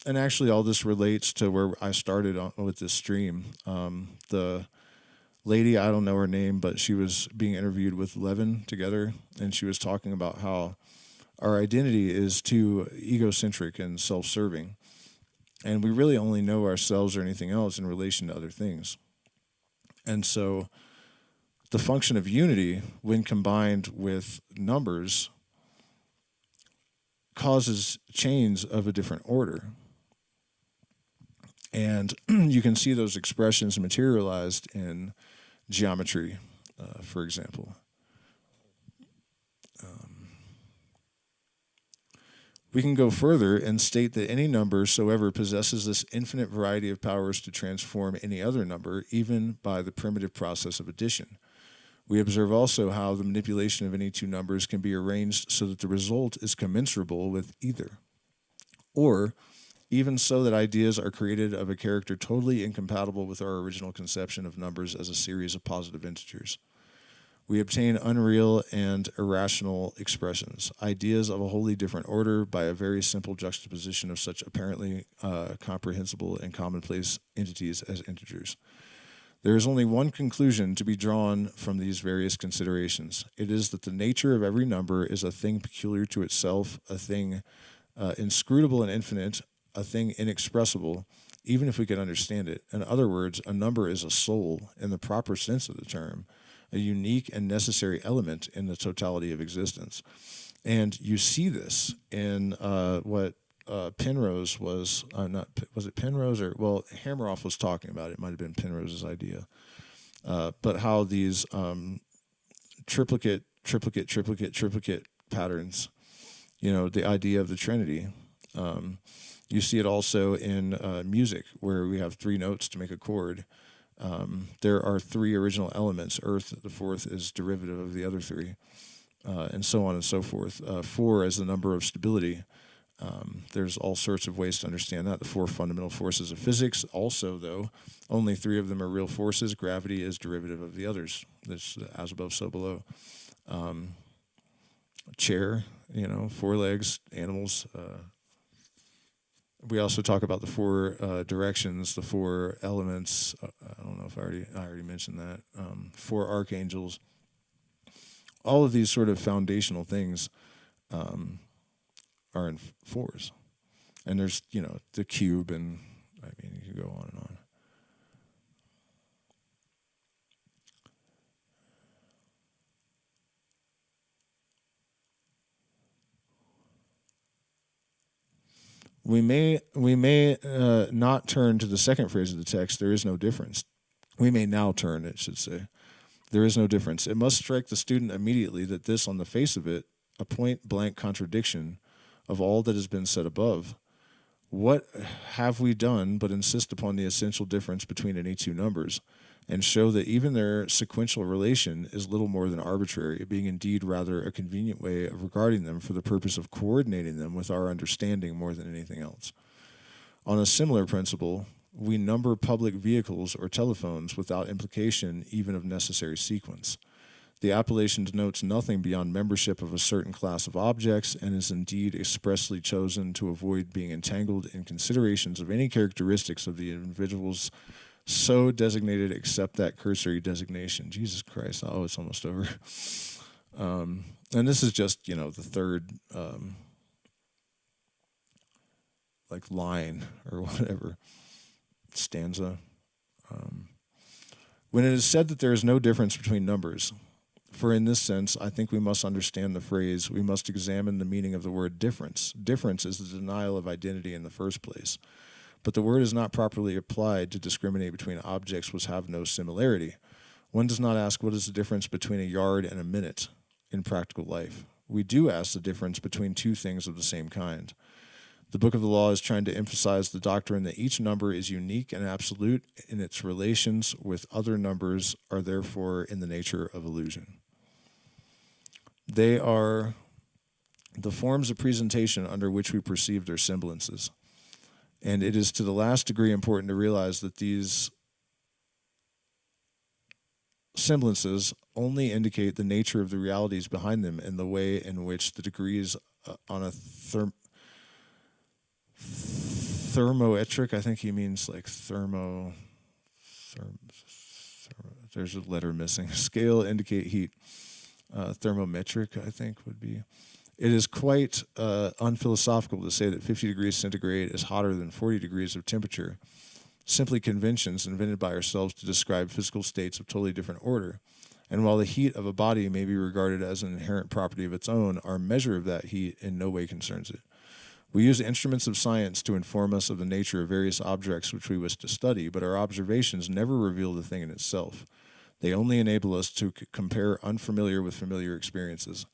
And actually all this relates to where I started with this stream. The lady, I don't know her name, but she was being interviewed with Levin together, and she was talking about how our identity is too egocentric and self-serving, and we really only know ourselves or anything else in relation to other things. And so the function of unity, when combined with numbers, causes chains of a different order. And you can see those expressions materialized in geometry, for example. We can go further and state that any number soever possesses this infinite variety of powers to transform any other number, even by the primitive process of addition. We observe also how the manipulation of any two numbers can be arranged so that the result is commensurable with either, or even so that ideas are created of a character totally incompatible with our original conception of numbers as a series of positive integers. We obtain unreal and irrational expressions, ideas of a wholly different order, by a very simple juxtaposition of such apparently comprehensible and commonplace entities as integers. There is only one conclusion to be drawn from these various considerations. It is that the nature of every number is a thing peculiar to itself, a thing inscrutable and infinite, a thing inexpressible, even if we could understand it. In other words, a number is a soul in the proper sense of the term, a unique and necessary element in the totality of existence. And you see this in what Penrose was it Penrose or, well, Hammeroff was talking about. It might have been Penrose's idea. But how these triplicate patterns, the idea of the Trinity. You see it also in music, where we have three notes to make a chord. There are three original elements. Earth, the fourth, is derivative of the other three, and so on and so forth. Four as the number of stability. There's all sorts of ways to understand that. The four fundamental forces of physics. Also, though, only three of them are real forces. Gravity is derivative of the others. That's as above, so below. Chair, four legs, animals. We also talk about the four directions, the four elements. I don't know if I already mentioned that. Four archangels. All of these sort of foundational things are in fours. And there's, the cube, and you can go on and on. We may not turn to the second phrase of the text, there is no difference. We may now turn, it should say. There is no difference. It must strike the student immediately that this, on the face of it, a point-blank contradiction of all that has been said above. What have we done but insist upon the essential difference between any two numbers, and show that even their sequential relation is little more than arbitrary, being indeed rather a convenient way of regarding them for the purpose of coordinating them with our understanding more than anything else. On a similar principle, we number public vehicles or telephones without implication even of necessary sequence. The appellation denotes nothing beyond membership of a certain class of objects, and is indeed expressly chosen to avoid being entangled in considerations of any characteristics of the individuals so designated, except that cursory designation. Jesus Christ, it's almost over. And this is just, the third line or whatever, stanza. When it is said that there is no difference between numbers, for in this sense, I think we must understand the phrase, we must examine the meaning of the word difference. Difference is the denial of identity in the first place. But the word is not properly applied to discriminate between objects which have no similarity. One does not ask what is the difference between a yard and a minute in practical life. We do ask the difference between two things of the same kind. The Book of the Law is trying to emphasize the doctrine that each number is unique and absolute in its relations with other numbers, are therefore in the nature of illusion. They are the forms of presentation under which we perceive their semblances. And it is to the last degree important to realize that these semblances only indicate the nature of the realities behind them and the way in which the degrees on a thermoelectric, I think he means there's a letter missing, scale indicate heat. Thermometric, I think, would be. It is quite unphilosophical to say that 50 degrees centigrade is hotter than 40 degrees of temperature. Simply conventions invented by ourselves to describe physical states of totally different order, And while the heat of a body may be regarded as an inherent property of its own, our measure of that heat in no way concerns it. We use instruments of science to inform us of the nature of various objects which we wish to study, but our observations never reveal the thing in itself. They only enable us to compare unfamiliar with familiar experiences.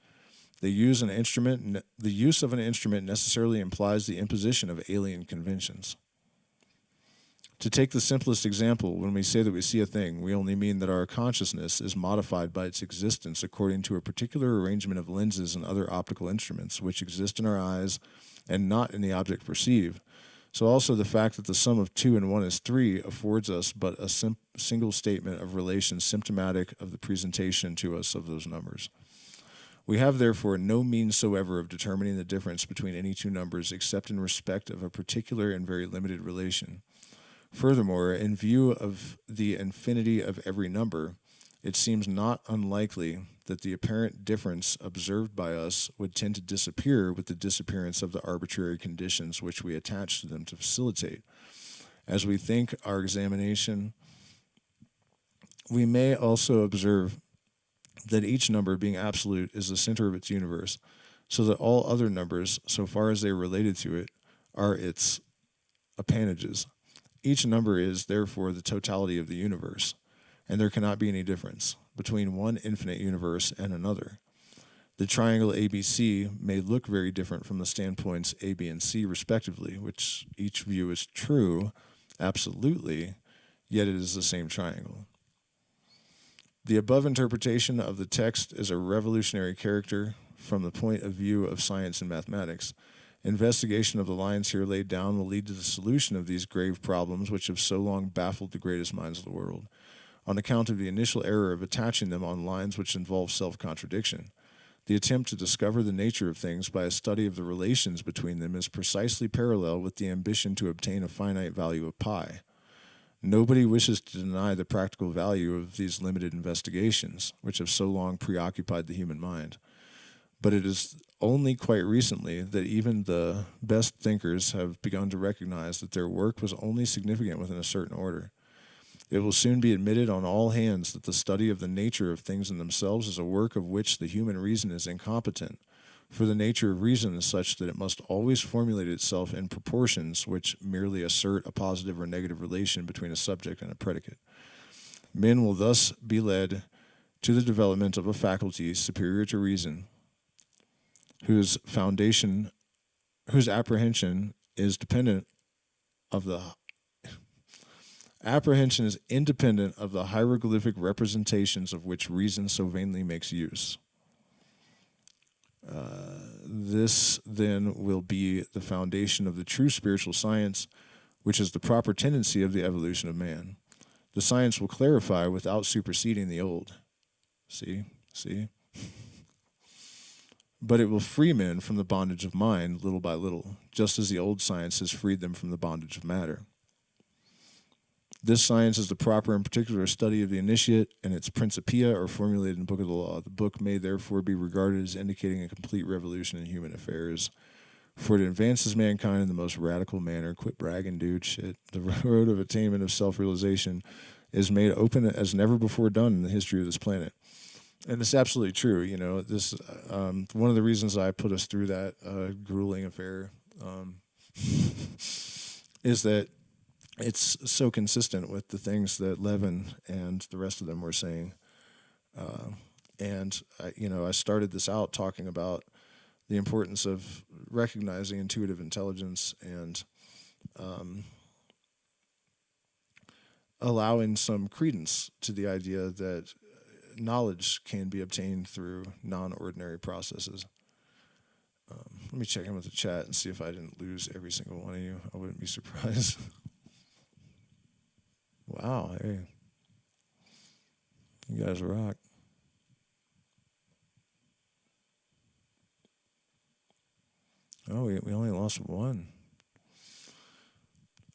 The use of an instrument necessarily implies the imposition of alien conventions. To take the simplest example, when we say that we see a thing, we only mean that our consciousness is modified by its existence according to a particular arrangement of lenses and other optical instruments which exist in our eyes and not in the object perceived. So also the fact that the sum of 2 and 1 is 3 affords us but a single statement of relation symptomatic of the presentation to us of those numbers. We have therefore no means soever of determining the difference between any two numbers except in respect of a particular and very limited relation. Furthermore, in view of the infinity of every number, it seems not unlikely that the apparent difference observed by us would tend to disappear with the disappearance of the arbitrary conditions which we attach to them to facilitate. As we think our examination, we may also observe that each number, being absolute, is the center of its universe, so that all other numbers, so far as they are related to it, are its appanages. Each number is, therefore, the totality of the universe, and there cannot be any difference between one infinite universe and another. The triangle ABC may look very different from the standpoints A, B, and C, respectively, which each view is true, absolutely, yet it is the same triangle. The above interpretation of the text is a revolutionary character from the point of view of science and mathematics. Investigation of the lines here laid down will lead to the solution of these grave problems which have so long baffled the greatest minds of the world, on account of the initial error of attaching them on lines which involve self-contradiction. The attempt to discover the nature of things by a study of the relations between them is precisely parallel with the ambition to obtain a finite value of pi. Nobody wishes to deny the practical value of these limited investigations, which have so long preoccupied the human mind. But it is only quite recently that even the best thinkers have begun to recognize that their work was only significant within a certain order. It will soon be admitted on all hands that the study of the nature of things in themselves is a work of which the human reason is incompetent, for the nature of reason is such that it must always formulate itself in proportions which merely assert a positive or negative relation between a subject and a predicate. Men will thus be led to the development of a faculty superior to reason, whose apprehension is independent of the hieroglyphic representations of which reason so vainly makes use. This then will be the foundation of the true spiritual science, which is the proper tendency of the evolution of man. The science will clarify without superseding the old. See? But it will free men from the bondage of mind little by little, just as the old science has freed them from the bondage of matter. This science is the proper and particular study of the initiate, and its principia are formulated in the Book of the Law. The book may therefore be regarded as indicating a complete revolution in human affairs, for it advances mankind in the most radical manner. Quit bragging, dude. Shit. The road of attainment of self-realization is made open as never before done in the history of this planet. And it's absolutely true. You know, this one of the reasons I put us through that grueling affair is that it's so consistent with the things that Levin and the rest of them were saying. And I started this out talking about the importance of recognizing intuitive intelligence and allowing some credence to the idea that knowledge can be obtained through non-ordinary processes. Let me check in with the chat and see if I didn't lose every single one of you. I wouldn't be surprised. Wow, hey. You guys rock. Oh, we only lost one.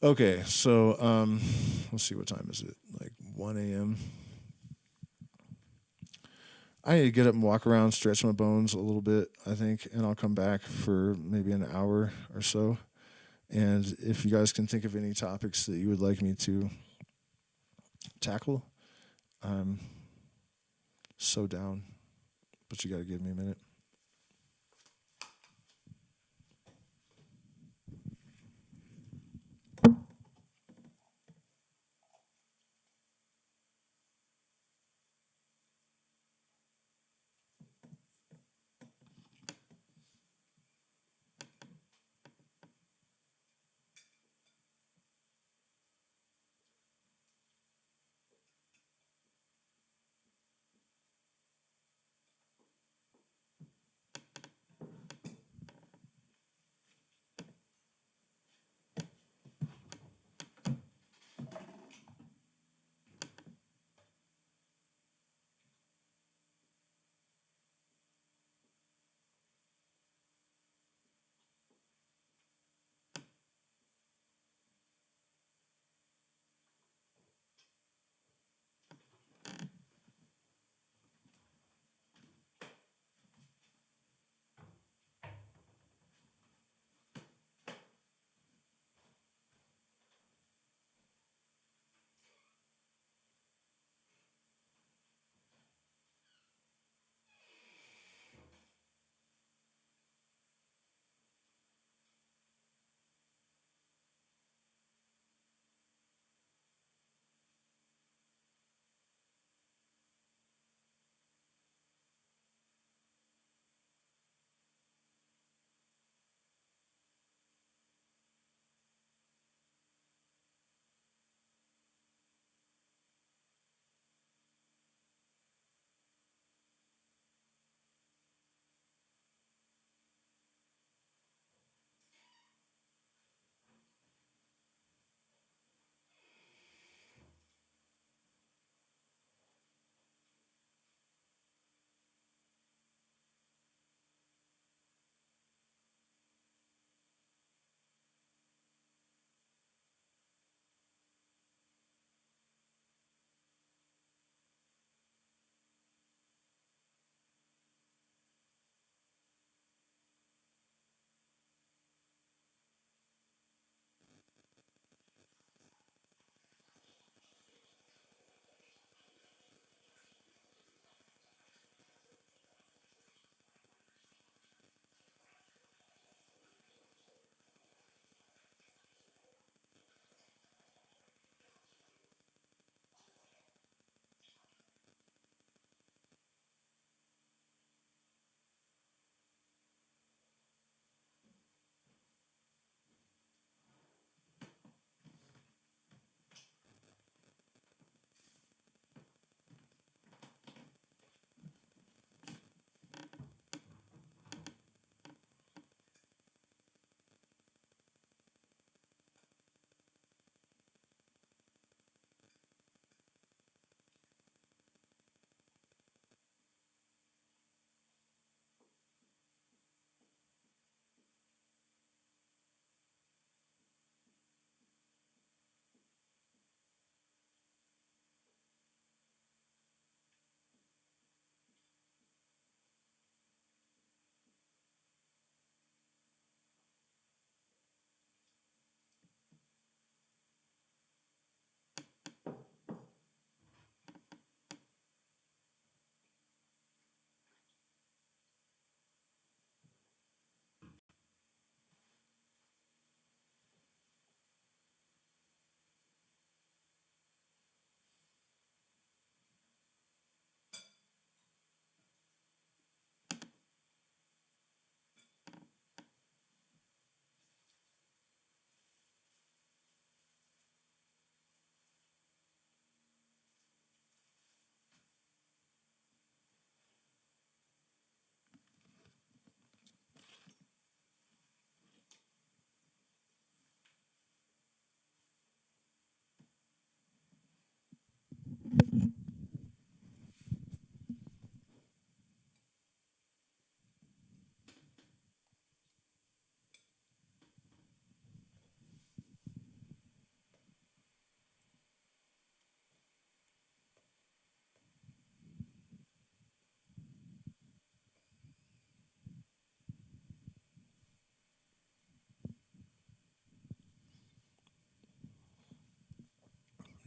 Okay, so let's see, what time is it? Like 1 a.m. I need to get up and walk around, stretch my bones a little bit, I think, and I'll come back for maybe an hour or so. And if you guys can think of any topics that you would like me to tackle, So down, but you got to give me a minute.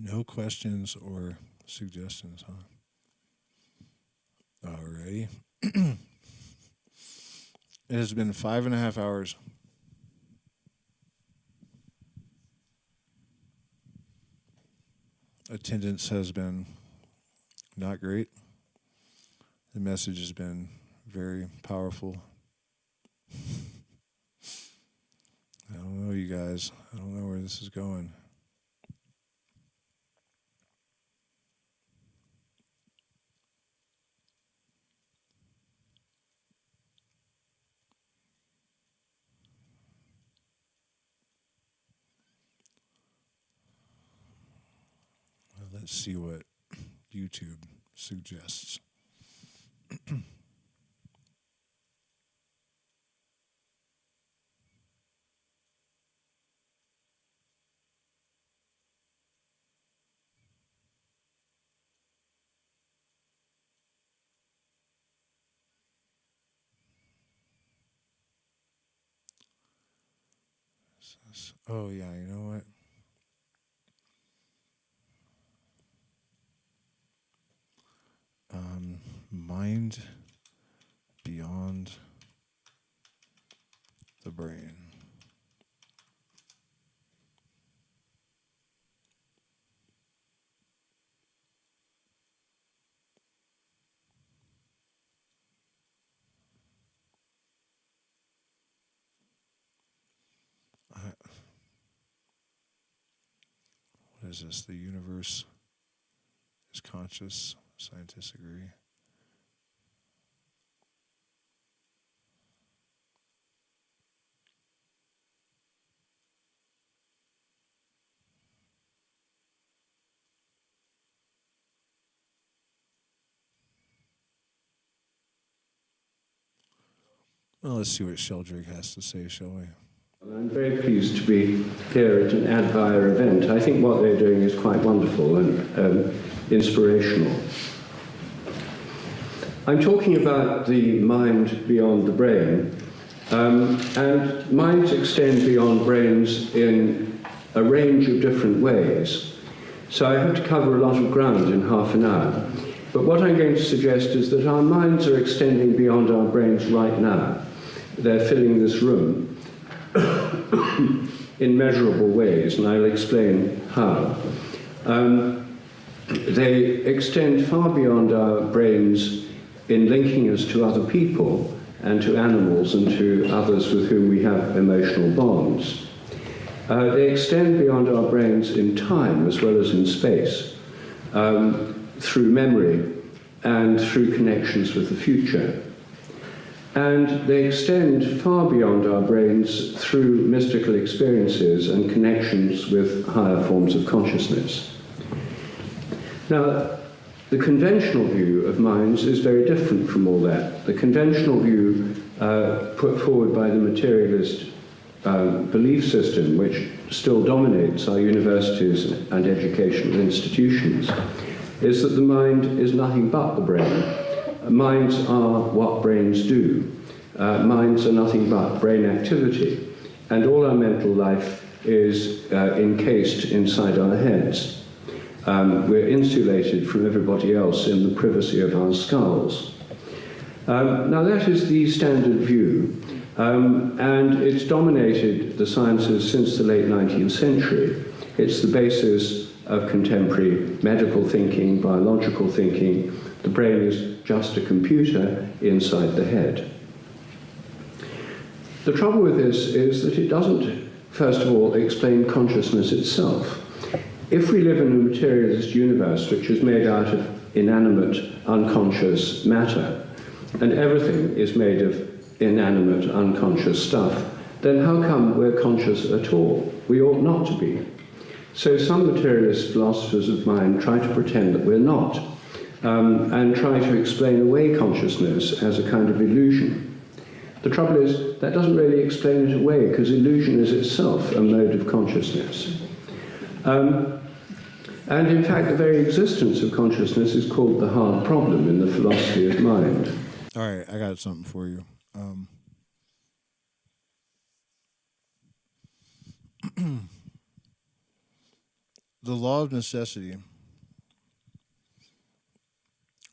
No questions or suggestions, huh? Alrighty. It has been 5.5 hours. Attendance has been not great. The message has been very powerful. I don't know, you guys. I don't know where this is going. Well, let's see what YouTube suggests. Oh, yeah, you know what? Mind beyond the brain. What is this? The universe is conscious. Scientists agree. Well, let's see what Sheldrake has to say, shall we? I'm very pleased to be here at an ad via event. I think what they're doing is quite wonderful and inspirational. I'm talking about the mind beyond the brain, and minds extend beyond brains in a range of different ways. So I have to cover a lot of ground in half an hour. But what I'm going to suggest is that our minds are extending beyond our brains right now. They're filling this room in measurable ways, and I'll explain how. They extend far beyond our brains in linking us to other people and to animals and to others with whom we have emotional bonds. They extend beyond our brains in time as well as in space, through memory and through connections with the future. And they extend far beyond our brains through mystical experiences and connections with higher forms of consciousness. Now, the conventional view of minds is very different from all that. The conventional view put forward by the materialist belief system, which still dominates our universities and educational institutions, is that the mind is nothing but the brain. Minds are what brains do. Minds are nothing but brain activity. And all our mental life is encased inside our heads. We're insulated from everybody else in the privacy of our skulls. Now that is the standard view, and it's dominated the sciences since the late 19th century. It's the basis of contemporary medical thinking, biological thinking. The brain is just a computer inside the head. The trouble with this is that it doesn't, first of all, explain consciousness itself. If we live in a materialist universe which is made out of inanimate, unconscious matter, and everything is made of inanimate, unconscious stuff, then how come we're conscious at all? We ought not to be. So some materialist philosophers of mind try to pretend that we're not, and try to explain away consciousness as a kind of illusion. The trouble is, that doesn't really explain it away, because illusion is itself a mode of consciousness. And in fact, the very existence of consciousness is called the hard problem in the philosophy of mind. All right, I got something for you. The law of necessity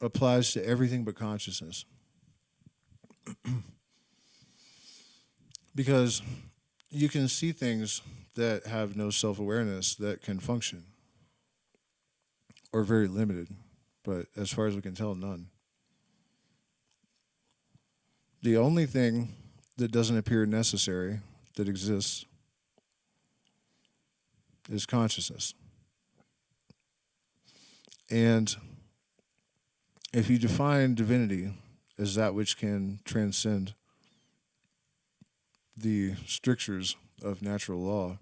applies to everything but consciousness. Because you can see things that have no self-awareness that can function, or very limited, but as far as we can tell, none. The only thing that doesn't appear necessary that exists is consciousness. And if you define divinity as that which can transcend the strictures of natural law,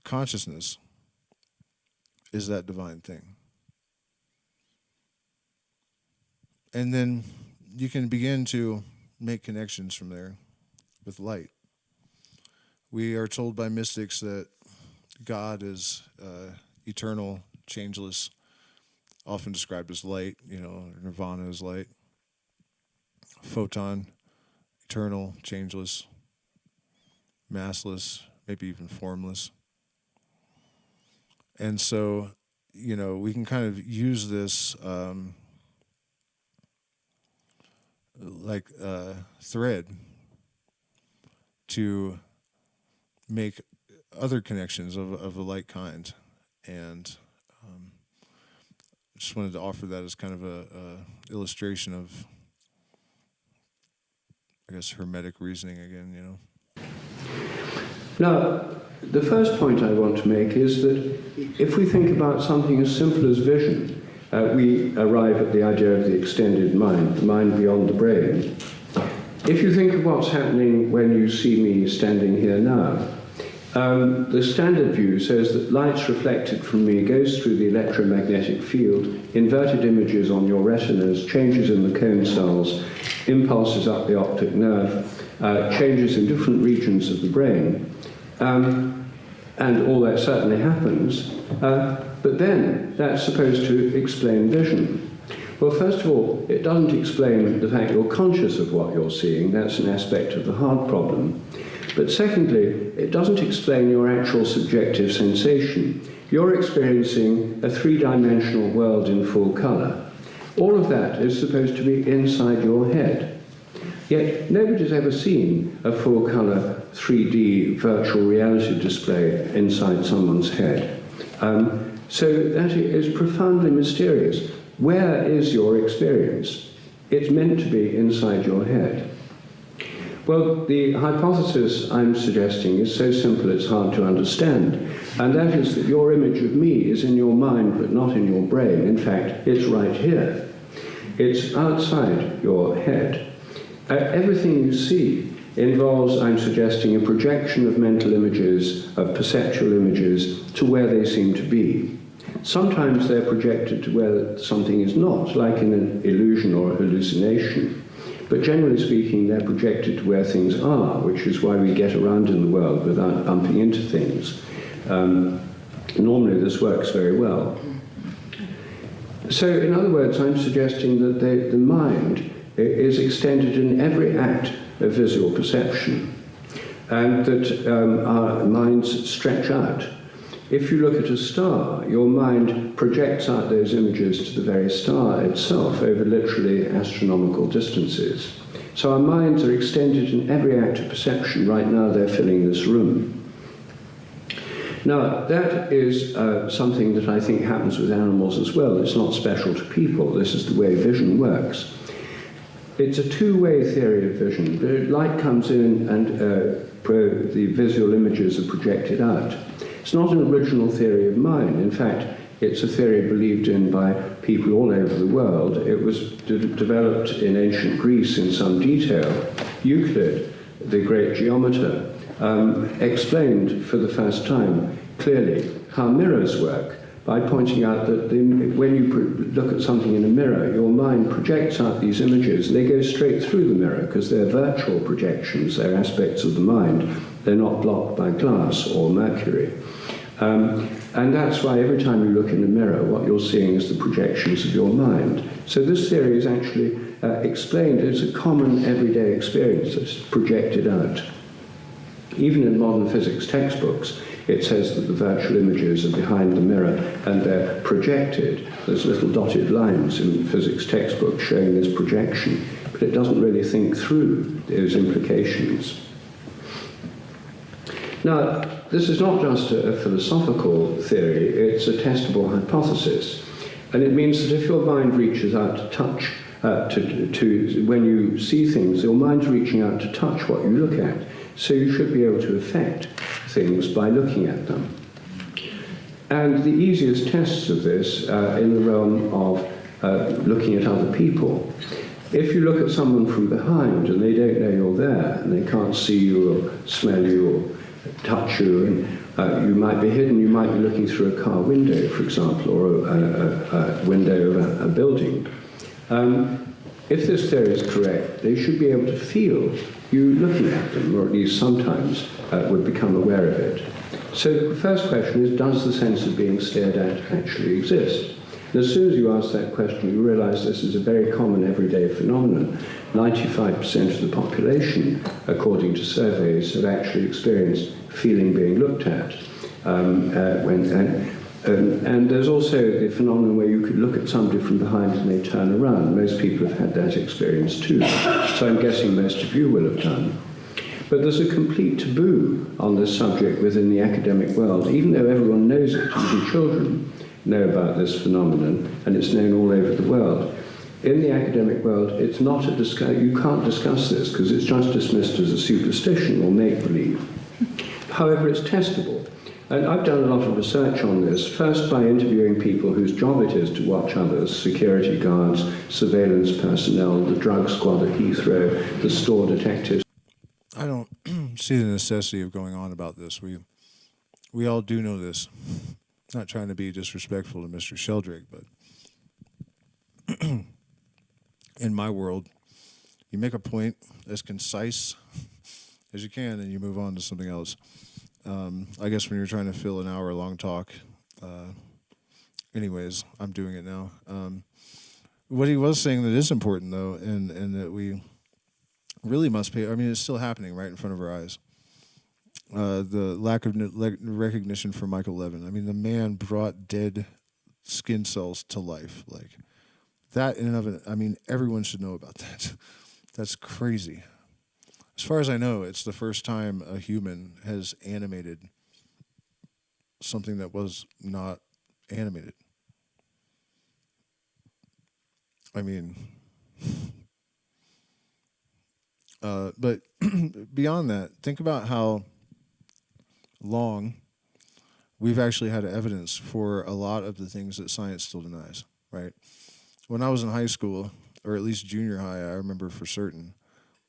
consciousness is that divine thing. And then you can begin to make connections from there with light. We are told by mystics that God is eternal, changeless, often described as light, nirvana is light. Photon, eternal, changeless, massless, maybe even formless. And so, we can kind of use this thread to make other connections of a like kind. And just wanted to offer that as kind of a illustration of, I guess, Hermetic reasoning again, Now, the first point I want to make is that if we think about something as simple as vision, we arrive at the idea of the extended mind, the mind beyond the brain. If you think of what's happening when you see me standing here now, the standard view says that light reflected from me goes through the electromagnetic field, inverted images on your retinas, changes in the cone cells, impulses up the optic nerve, changes in different regions of the brain, and all that certainly happens. But then that's supposed to explain vision. Well, first of all, it doesn't explain the fact you're conscious of what you're seeing. That's an aspect of the hard problem. But secondly, it doesn't explain your actual subjective sensation. You're experiencing a three-dimensional world in full color. All of that is supposed to be inside your head. Yet nobody's ever seen a full color 3D virtual reality display inside someone's head. So that is profoundly mysterious. Where is your experience? It's meant to be inside your head. Well, the hypothesis I'm suggesting is so simple it's hard to understand, and that is that your image of me is in your mind but not in your brain. In fact, it's right here. It's outside your head. Everything you see involves, I'm suggesting, a projection of mental images, of perceptual images, to where they seem to be. Sometimes they're projected to where something is not, like in an illusion or a hallucination. But generally speaking, they're projected to where things are, which is why we get around in the world without bumping into things. Normally this works very well. So in other words, I'm suggesting that the mind is extended in every act of visual perception, and that our minds stretch out. If you look at a star, your mind projects out those images to the very star itself over literally astronomical distances. So our minds are extended in every act of perception. Right now they're filling this room. Now, that is something that I think happens with animals as well. It's not special to people. This is the way vision works. It's a two-way theory of vision. The light comes in and the visual images are projected out. It's not an original theory of mine. In fact, it's a theory believed in by people all over the world. It was developed in ancient Greece in some detail. Euclid, the great geometer, explained for the first time clearly how mirrors work by pointing out that when you look at something in a mirror, your mind projects out these images, and they go straight through the mirror because they're virtual projections, they're aspects of the mind. They're not blocked by glass or mercury. And that's why every time you look in the mirror, what you're seeing is the projections of your mind. So this theory is actually explained as a common everyday experience that's projected out. Even in modern physics textbooks, It says that the virtual images are behind the mirror and they're projected. There's little dotted lines in physics textbooks showing this projection, but it doesn't really think through those implications. Now, this is not just a philosophical theory, it's a testable hypothesis. And it means that if your mind reaches out to touch, when you see things, your mind's reaching out to touch what you look at. So you should be able to affect things by looking at them. And the easiest tests of this in the realm of looking at other people. If you look at someone from behind and they don't know you're there, and they can't see you or smell you or touch you, and you might be hidden, you might be looking through a car window, for example, or a window of a building. If this theory is correct, they should be able to feel you looking at them, or at least sometimes would become aware of it. So the first question is, does the sense of being stared at actually exist? And as soon as you ask that question, you realize this is a very common everyday phenomenon. 95% of the population, according to surveys, have actually experienced feeling being looked at. And there's also the phenomenon where you could look at somebody from behind and they turn around. Most people have had that experience too. So I'm guessing most of you will have done. But there's a complete taboo on this subject within the academic world, even though everyone knows it, even children know about this phenomenon, and it's known all over the world. In the academic world, it's not a you can't discuss this because it's just dismissed as a superstition or make-believe. However, it's testable. And I've done a lot of research on this, first by interviewing people whose job it is to watch others, security guards, surveillance personnel, the drug squad at Heathrow, the store detectives. I don't see the necessity of going on about this. We all do know this. Not trying to be disrespectful to Mr. Sheldrake, but in my world, you make a point as concise as you can and you move on to something else. I guess when you're trying to fill an hour-long talk, anyways, I'm doing it now. What he was saying that is important, though, and that we really must pay, I mean, it's still happening right in front of our eyes. The lack of recognition for Michael Levin. I mean, the man brought dead skin cells to life. Like, that in and of it, I mean, everyone should know about that. That's crazy. As far as I know, it's the first time a human has animated something that was not animated. I mean, but beyond that, think about how long we've actually had evidence for a lot of the things that science still denies, right? When I was in high school, or at least junior high, I remember for certain,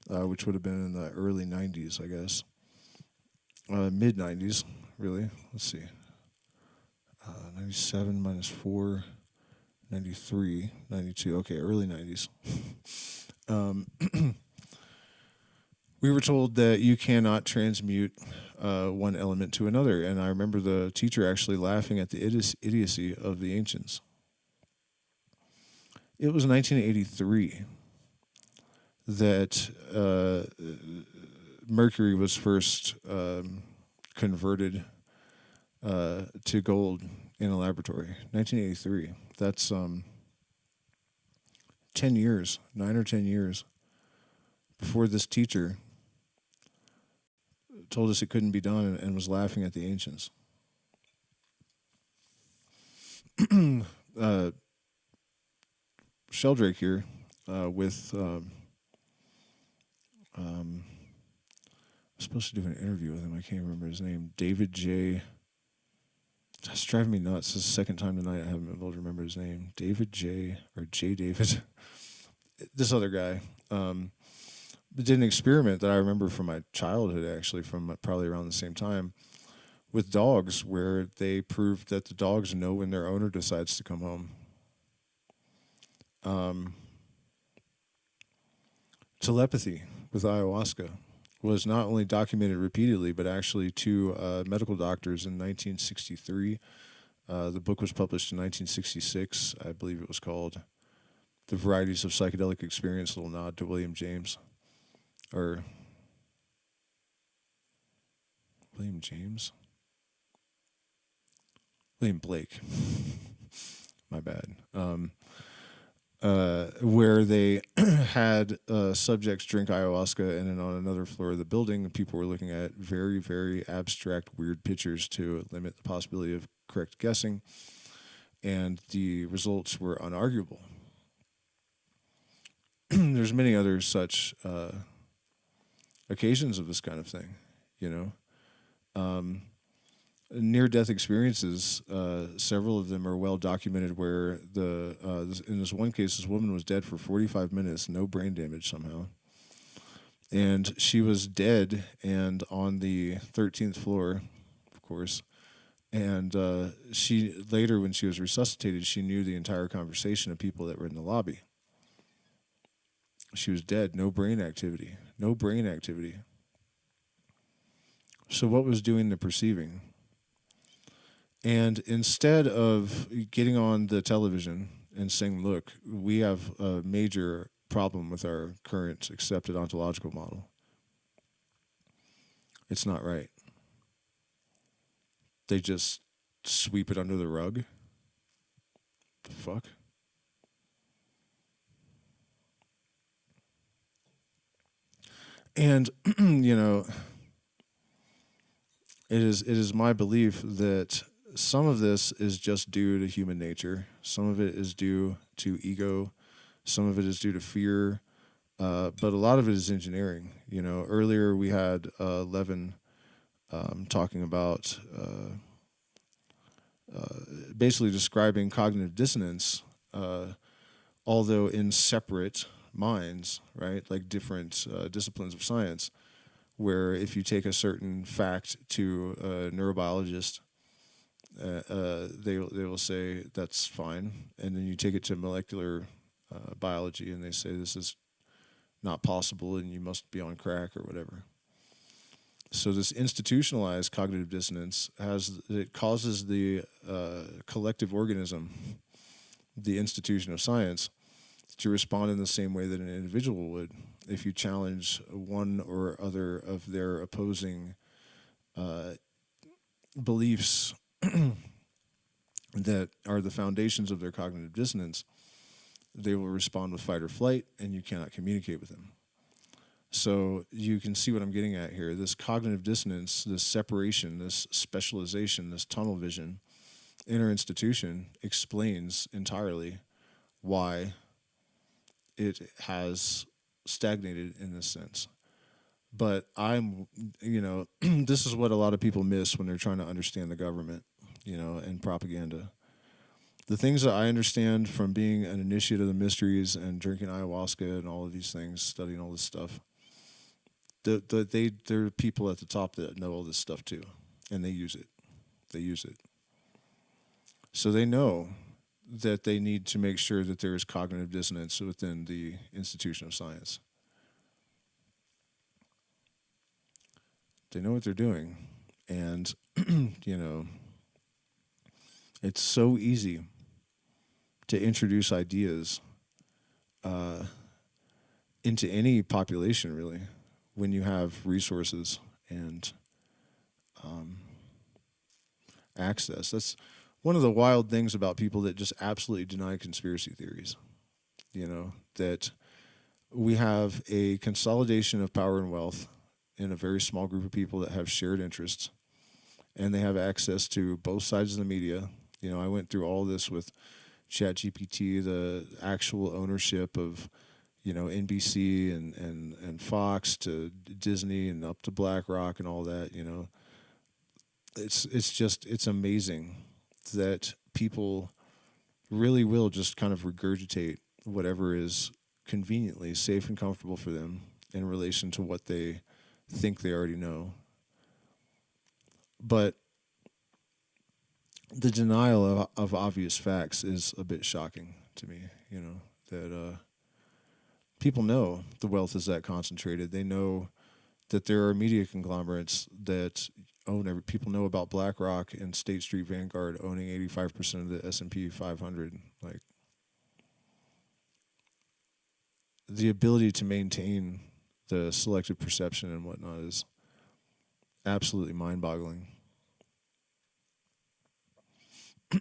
which would have been in the early 90s, I guess. Mid-90s, really. Let's see. 97 minus 4, 93, 92. Okay, early 90s. We were told that you cannot transmute one element to another. And I remember the teacher actually laughing at the idiocy of the ancients. It was 1983 that mercury was first converted to gold in a laboratory. 1983. That's 10 years, 9 or 10 years before this teacher told us it couldn't be done and was laughing at the ancients. Sheldrake here with I was supposed to do an interview with him. I can't remember his name. David J. It's driving me nuts. This is the second time tonight I haven't been able to remember his name. David J. or J. David. This other guy. Did an experiment that I remember from my childhood, actually, from probably around the same time, with dogs, where they proved that the dogs know when their owner decides to come home. Telepathy with ayahuasca was not only documented repeatedly, but actually to medical doctors in 1963. The book was published in 1966. I believe it was called The Varieties of Psychedelic Experience, a little nod to William James. Or William James? William Blake. My bad. Where they had subjects drink ayahuasca, and then on another floor of the building, people were looking at very, very abstract, weird pictures to limit the possibility of correct guessing, and the results were unarguable. There's many other such occasions of this kind of thing, near-death experiences, several of them are well documented where in this one case, this woman was dead for 45 minutes, no brain damage somehow. And she was dead and on the 13th floor, of course. And she later, when she was resuscitated, she knew the entire conversation of people that were in the lobby. She was dead, no brain activity. No brain activity. So what was doing the perceiving? And instead of getting on the television and saying, look, we have a major problem with our current accepted ontological model, it's not right, they just sweep it under the rug. The fuck? And, it is my belief that some of this is just due to human nature. Some of it is due to ego. Some of it is due to fear. But a lot of it is engineering. Earlier we had Levin talking about basically describing cognitive dissonance, although in separate minds, right? Like different disciplines of science, where if you take a certain fact to a neurobiologist, they will say that's fine, and then you take it to molecular biology, and they say this is not possible, and you must be on crack or whatever. So this institutionalized cognitive dissonance causes the collective organism, the institution of science, to respond in the same way that an individual would if you challenge one or other of their opposing beliefs that are the foundations of their cognitive dissonance. They will respond with fight or flight, and you cannot communicate with them. So you can see what I'm getting at here. This cognitive dissonance, this separation, this specialization, this tunnel vision in our institution explains entirely why it has stagnated in this sense. But this is what a lot of people miss when they're trying to understand the government, and propaganda. The things that I understand from being an initiate of the mysteries and drinking ayahuasca and all of these things, studying all this stuff, there are people at the top that know all this stuff too, and they use it. They use it. So they know that they need to make sure that there is cognitive dissonance within the institution of science. They know what they're doing, and it's so easy to introduce ideas into any population, really, when you have resources and access. That's one of the wild things about people that just absolutely deny conspiracy theories, that we have a consolidation of power and wealth in a very small group of people that have shared interests, and they have access to both sides of the media. I went through all this with ChatGPT, the actual ownership of, NBC and Fox to Disney and up to BlackRock and all that. It's amazing that people really will just kind of regurgitate whatever is conveniently safe and comfortable for them in relation to what they think they already know. But the denial of obvious facts is a bit shocking to me, that people know the wealth is that concentrated. They know that there are media conglomerates that own people know about BlackRock and State Street Vanguard owning 85% of the S&P 500. Like, the ability to maintain the selective perception and whatnot is absolutely mind-boggling.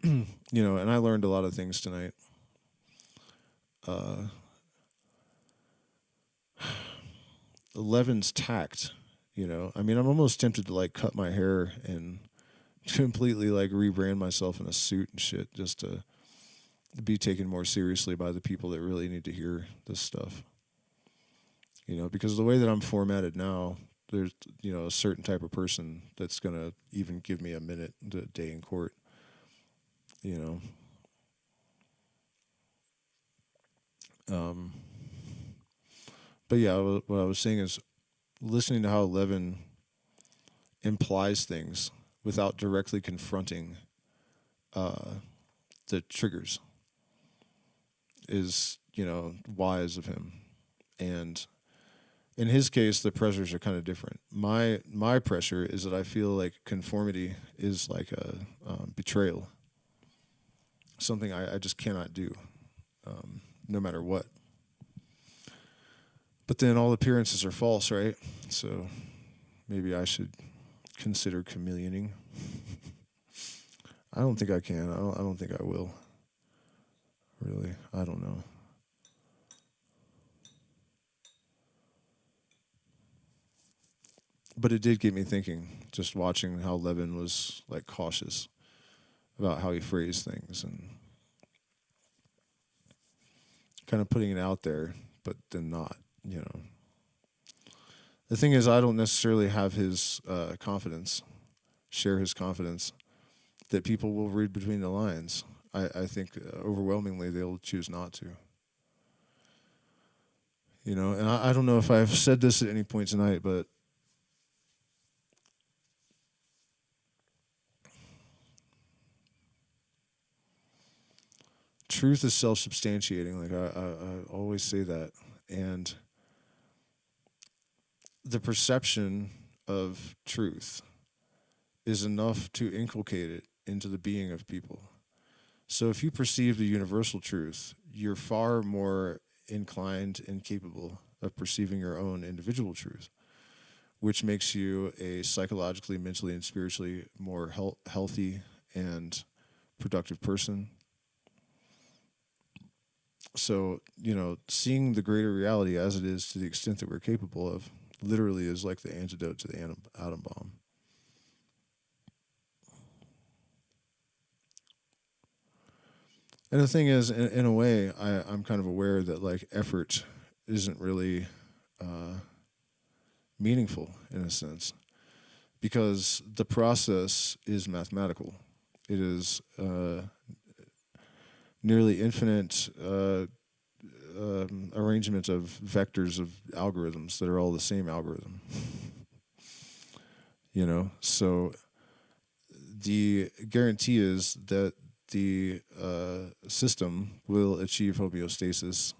you know, and I learned a lot of things tonight. Levin's tact, you know, I mean, I'm almost tempted to like cut my hair and completely like rebrand myself in a suit and shit just to be taken more seriously by the people that really need to hear this stuff. You know, because the way that I'm formatted now, there's, you know, a certain type of person that's going to even give me a minute a day in court, you know. But yeah, what I was saying is listening to how Levin implies things without directly confronting the triggers is, you know, wise of him. And in his case, the pressures are kind of different. My pressure is that I feel like conformity is like a betrayal, something I just cannot do, no matter what. But then all appearances are false, right? So maybe I should consider chameleoning. I don't think I can. I don't think I will. Really, I don't know. But it did get me thinking, just watching how Levin was like cautious about how he phrased things and kind of putting it out there, but then not, you know. The thing is, I don't necessarily have his confidence, share his confidence that people will read between the lines. I think overwhelmingly they'll choose not to. You know, and I don't know if I've said this at any point tonight, but truth is self-substantiating. Like I always say that. And the perception of truth is enough to inculcate it into the being of people. So if you perceive the universal truth, you're far more inclined and capable of perceiving your own individual truth, which makes you a psychologically, mentally, and spiritually more healthy and productive person. So, you know, seeing the greater reality as it is to the extent that we're capable of literally is like the antidote to the atom bomb. And the thing is, in a way, I'm kind of aware that like effort isn't really meaningful in a sense, because the process is mathematical. It is nearly infinite arrangement of vectors of algorithms that are all the same algorithm. You know, so the guarantee is that the system will achieve homeostasis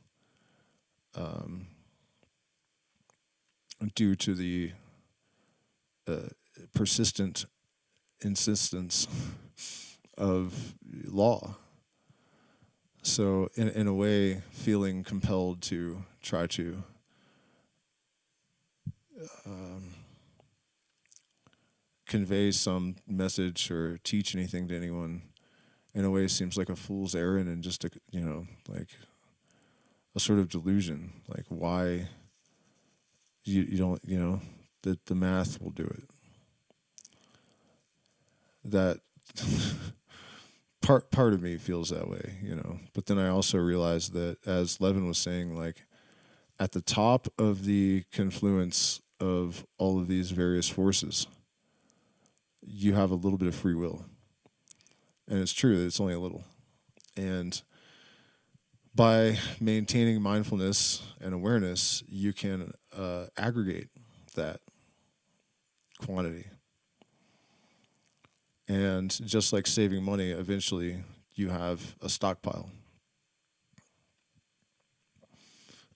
due to the persistent insistence of law. So in a way, feeling compelled to try to convey some message or teach anything to anyone, in a way, seems like a fool's errand and just a, you know, like a sort of delusion. Like why you don't, you know, that the math will do it. That part of me feels that way, you know. But then I also realize that, as Levin was saying, like at the top of the confluence of all of these various forces, you have a little bit of free will. And it's true that it's only a little. And by maintaining mindfulness and awareness, you can aggregate that quantity. And just like saving money, eventually you have a stockpile.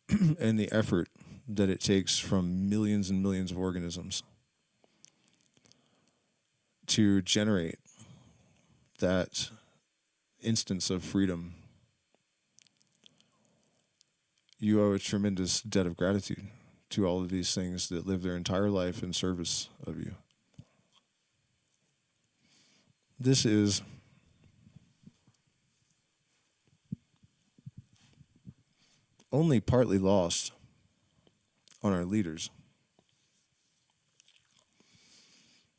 And the effort that it takes from millions and millions of organisms to generate that instance of freedom, you owe a tremendous debt of gratitude to all of these things that live their entire life in service of you. This is only partly lost on our leaders.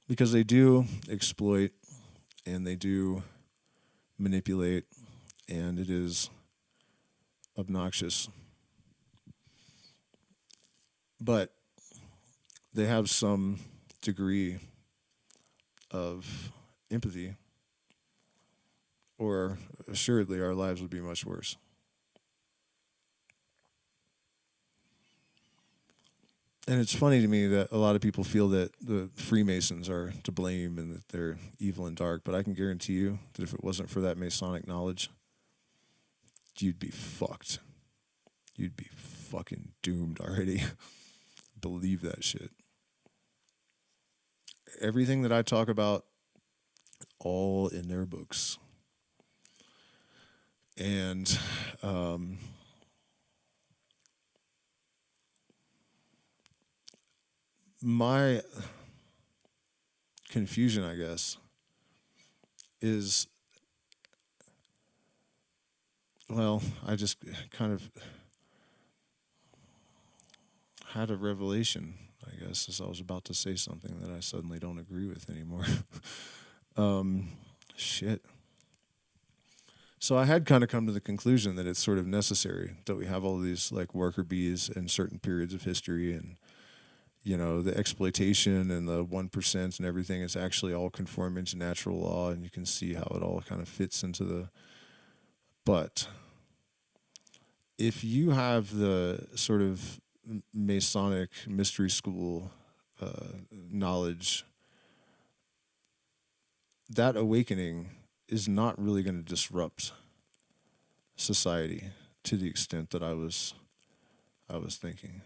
Because they do exploit and they do manipulate, and it is obnoxious. But they have some degree of empathy, or assuredly our lives would be much worse. And it's funny to me that a lot of people feel that the Freemasons are to blame and that they're evil and dark, but I can guarantee you that if it wasn't for that Masonic knowledge, you'd be fucked. You'd be fucking doomed already. Believe that shit. Everything that I talk about, all in their books. And my confusion, I guess, is, well, I just kind of had a revelation, I guess, as I was about to say something that I suddenly don't agree with anymore. Shit. So I had kind of come to the conclusion that it's sort of necessary that we have all these like worker bees in certain periods of history, and you know, the exploitation and the 1% and everything is actually all conforming to natural law, and you can see how it all kind of fits into the. But if you have the sort of Masonic mystery school knowledge, that awakening is not really going to disrupt society to the extent that I was thinking.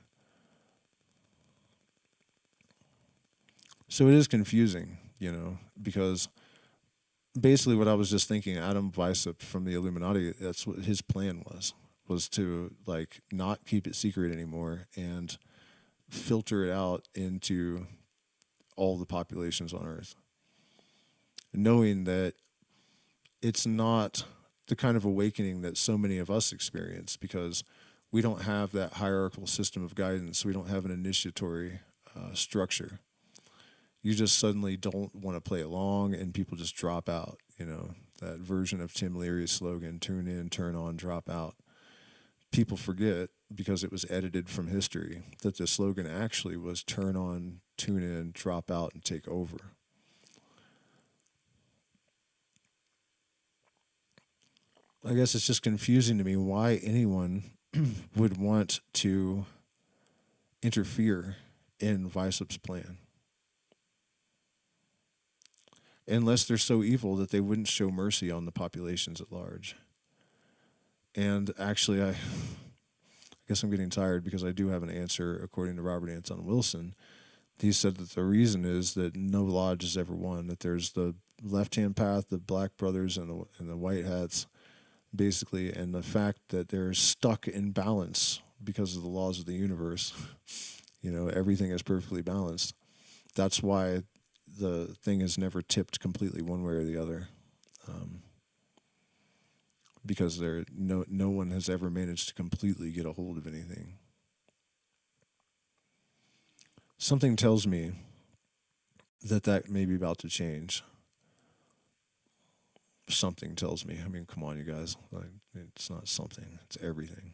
So it is confusing, you know, because basically what I was just thinking, Adam Weishaupt from the Illuminati, that's what his plan was to like not keep it secret anymore and filter it out into all the populations on Earth, knowing that it's not the kind of awakening that so many of us experience because we don't have that hierarchical system of guidance. We don't have an initiatory structure. You just suddenly don't want to play along and people just drop out, you know, that version of Tim Leary's slogan, tune in, turn on, drop out. People forget, because it was edited from history, that the slogan actually was turn on, tune in, drop out, and take over. I guess it's just confusing to me why anyone would want to interfere in Weishaupt's plan. Unless they're so evil that they wouldn't show mercy on the populations at large. And actually, I guess I'm getting tired because I do have an answer according to Robert Anton Wilson. He said that the reason is that no lodge has ever won, that there's the left-hand path, the black brothers and the white hats, basically, and the fact that they're stuck in balance because of the laws of the universe. You know, everything is perfectly balanced. That's why the thing is never tipped completely one way or the other. Because no one has ever managed to completely get a hold of anything. Something tells me that may be about to change. Something tells me. I mean, come on, you guys. Like, it's not something. It's everything.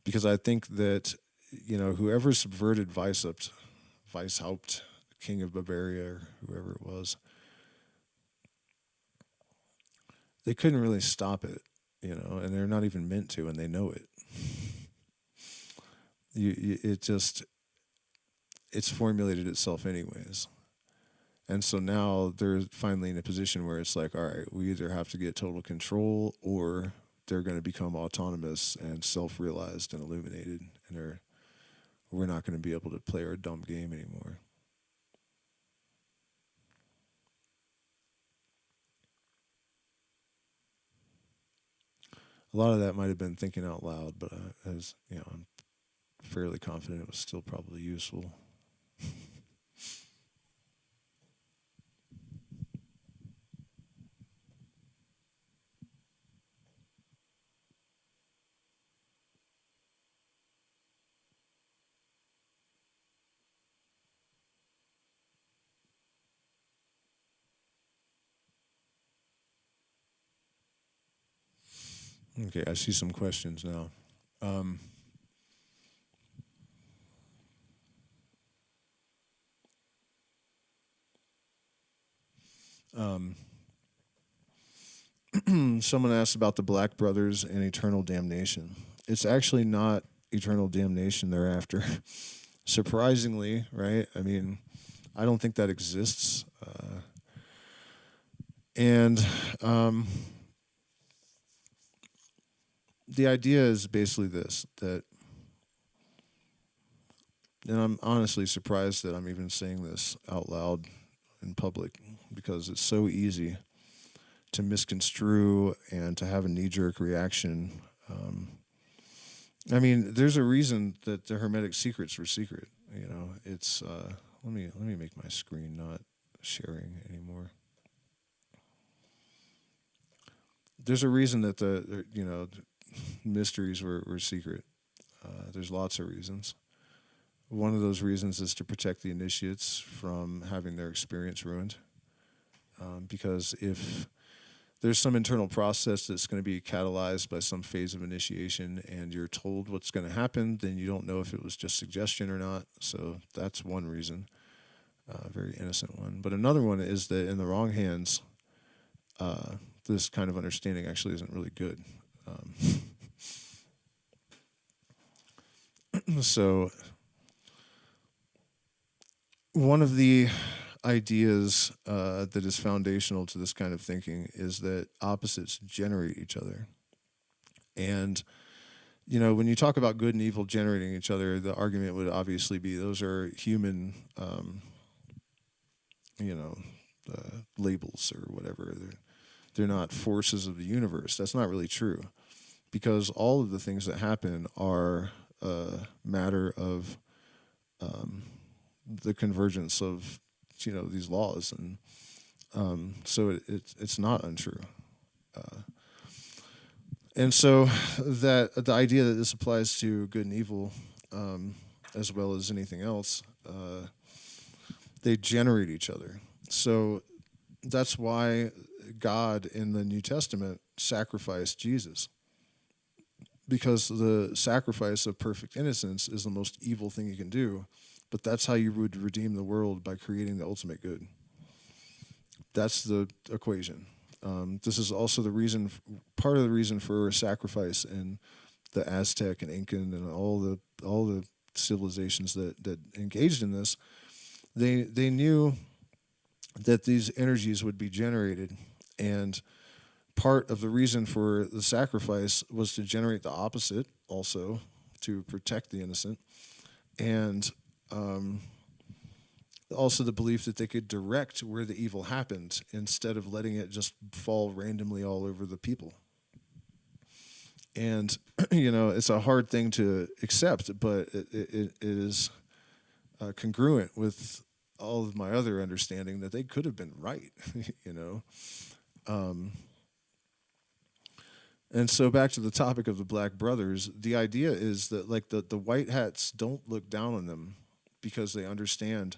Because I think that, you know, whoever subverted Weishaupt, King of Bavaria, or whoever it was, they couldn't really stop it, you know, and they're not even meant to, and they know it. It's formulated itself anyways. And so now they're finally in a position where it's like, all right, we either have to get total control or they're going to become autonomous and self-realized and illuminated, and we're not going to be able to play our dumb game anymore. A lot of that might have been thinking out loud, but as you know, I'm fairly confident it was still probably useful. Okay, I see some questions now. Someone asked about the Black Brothers and eternal damnation. It's actually not eternal damnation they're after. Surprisingly, right? I mean, I don't think that exists. And the idea is basically this, that, and I'm honestly surprised that I'm even saying this out loud in public, because it's so easy to misconstrue and to have a knee-jerk reaction. I mean, there's a reason that the Hermetic secrets were secret. You know, it's let me make my screen not sharing anymore. There's a reason that the mysteries were secret. There's lots of reasons. One of those reasons is to protect the initiates from having their experience ruined. Because if there's some internal process that's going to be catalyzed by some phase of initiation and you're told what's going to happen, then you don't know if it was just suggestion or not. So that's one reason, a very innocent one. But another one is that in the wrong hands, this kind of understanding actually isn't really good. So one of the ideas that is foundational to this kind of thinking is that opposites generate each other. And, you know, when you talk about good and evil generating each other, the argument would obviously be those are human, labels or whatever. They're not forces of the universe. That's not really true, because all of the things that happen are a matter of the convergence of these laws, and so it's not untrue. And so that the idea that this applies to good and evil, as well as anything else, they generate each other. So that's why God in the New Testament sacrificed Jesus, because the sacrifice of perfect innocence is the most evil thing you can do. But that's how you would redeem the world, by creating the ultimate good. That's the equation. This is also the reason, part of the reason for sacrifice in the Aztec and Incan and all the civilizations that engaged in this. They knew that these energies would be generated, and part of the reason for the sacrifice was to generate the opposite, also to protect the innocent, and also the belief that they could direct where the evil happened instead of letting it just fall randomly all over the people. And, it's a hard thing to accept, but it is congruent with all of my other understanding that they could have been right, And so back to the topic of the Black Brothers, the idea is that like the white hats don't look down on them, because they understand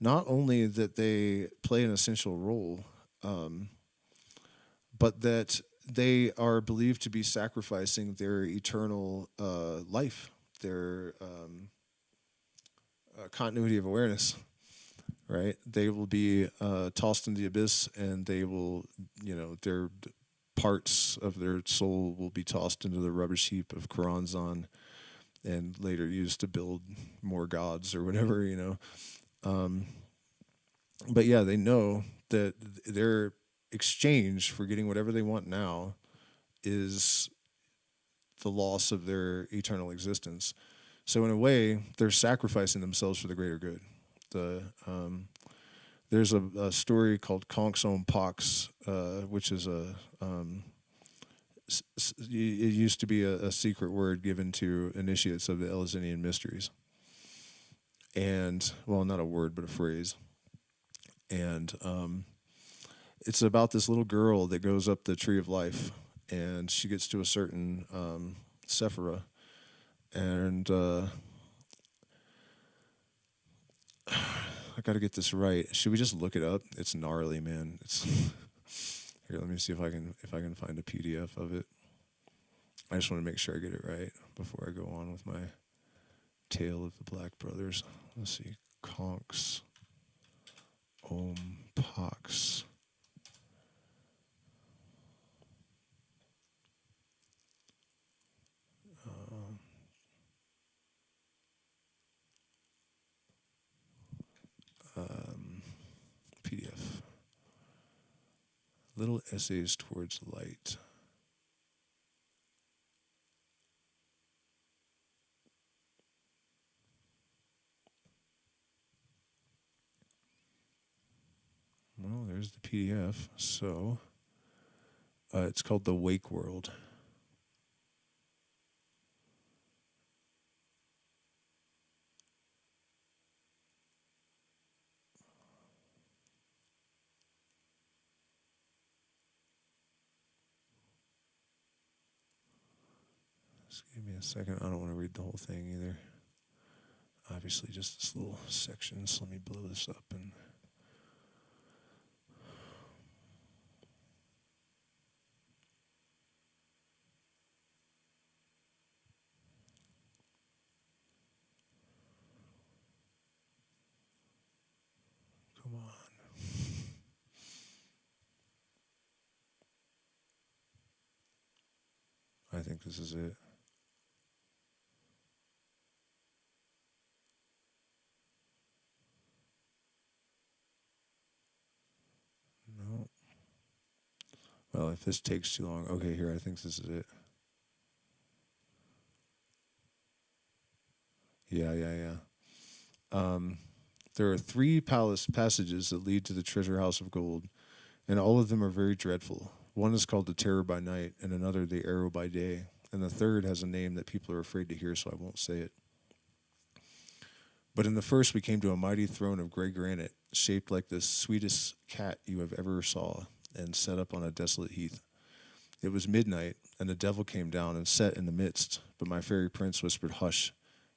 not only that they play an essential role, but that they are believed to be sacrificing their eternal life, their continuity of awareness, right? They will be tossed into the abyss, and they will, their parts of their soul will be tossed into the rubbish heap of Choronzon and later used to build more gods or whatever, But yeah, they know that their exchange for getting whatever they want now is the loss of their eternal existence. So in a way, they're sacrificing themselves for the greater good. There's a story called Conks on Pox, which is it used to be a secret word given to initiates of the Eleusinian mysteries. And, well, not a word, but a phrase. And it's about this little girl that goes up the tree of life, and she gets to a certain Sephira, and I got to get this right. Should we just look it up? It's gnarly, man. It's here. Let me see if I can find a PDF of it. I just want to make sure I get it right before I go on with my tale of the Black Brothers. Let's see. Conks. Pox. PDF. Little Essays Towards Light. Well, there's the PDF. So it's called The Wake World. Just give me a second. I don't want to read the whole thing either. Obviously, just this little section. So let me blow this up and. Come on. I think this is it. No. Well, if this takes too long. Okay, here, I think this is it. Yeah. There are 3 passages that lead to the treasure house of gold, and all of them are very dreadful. One is called the terror by night, and another the arrow by day, and the third has a name that people are afraid to hear, so I won't say it. But in the first we came to a mighty throne of gray granite, shaped like the sweetest cat you have ever saw, and set up on a desolate heath. It was midnight, and the devil came down and sat in the midst, but my fairy prince whispered, "Hush,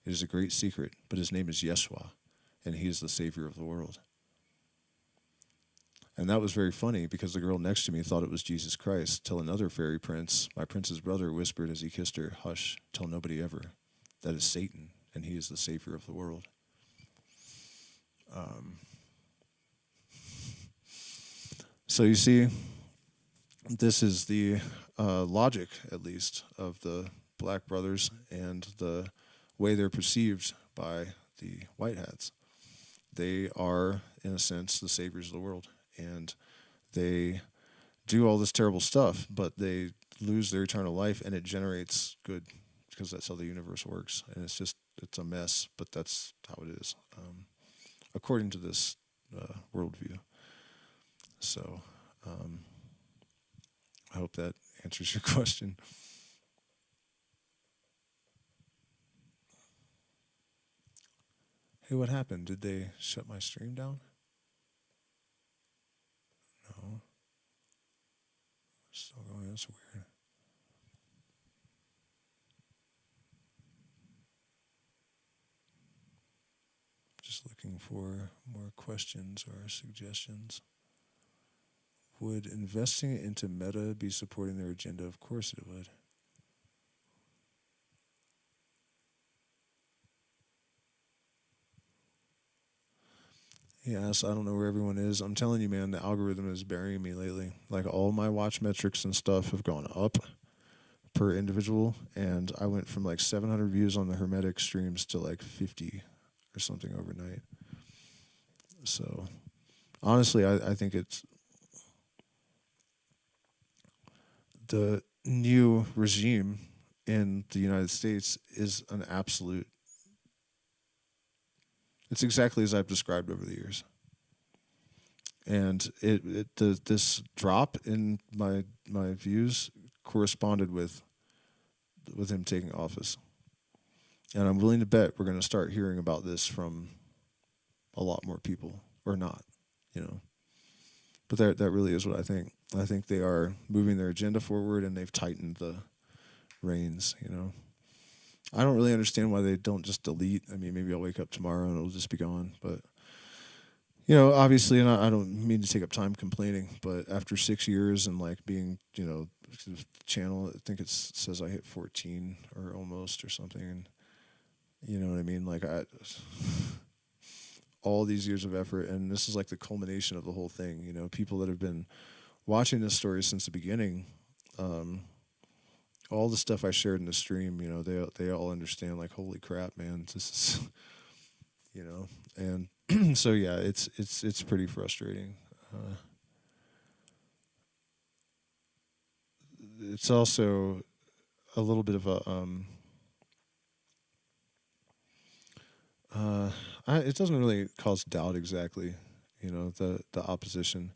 it is a great secret, but his name is Yeshua, and he is the Savior of the world." And that was very funny because the girl next to me thought it was Jesus Christ, till another fairy prince, my prince's brother, whispered as he kissed her, "Hush, tell nobody ever. That is Satan, and he is the Savior of the world." So you see, this is the logic, at least, of the Black Brothers and the way they're perceived by the White Hats. They are, in a sense, the saviors of the world, and they do all this terrible stuff, but they lose their eternal life, and it generates good, because that's how the universe works. And it's a mess, but that's how it is, according to this worldview. So I hope that answers your question. Hey, what happened? Did they shut my stream down? No. It's still going. That's weird. Just looking for more questions or suggestions. Would investing into Meta be supporting their agenda? Of course it would. Yes, I don't know where everyone is. I'm telling you, man, the algorithm is burying me lately. Like, all my watch metrics and stuff have gone up per individual, and I went from like 700 views on the Hermetic streams to like 50 or something overnight. So, honestly, I think it's the new regime in the United States is an absolute. It's exactly as I've described over the years, and this drop in my views corresponded with him taking office, and I'm willing to bet we're going to start hearing about this from a lot more people, or not, But that really is what I think. I think they are moving their agenda forward, and they've tightened the reins. I don't really understand why they don't just delete. I mean, maybe I'll wake up tomorrow and it'll just be gone. But, obviously, and I don't mean to take up time complaining, but after 6 years and like being, channel. I think it says I hit 14 or almost or something. And you know what I mean? Like all these years of effort, and this is like the culmination of the whole thing. You know, people that have been watching this story since the beginning, all the stuff I shared in the stream, you know, they all understand, like, holy crap, man, this is, you know, and so yeah, it's pretty frustrating. It's also a little bit of a it doesn't really cause doubt exactly, you know, the opposition.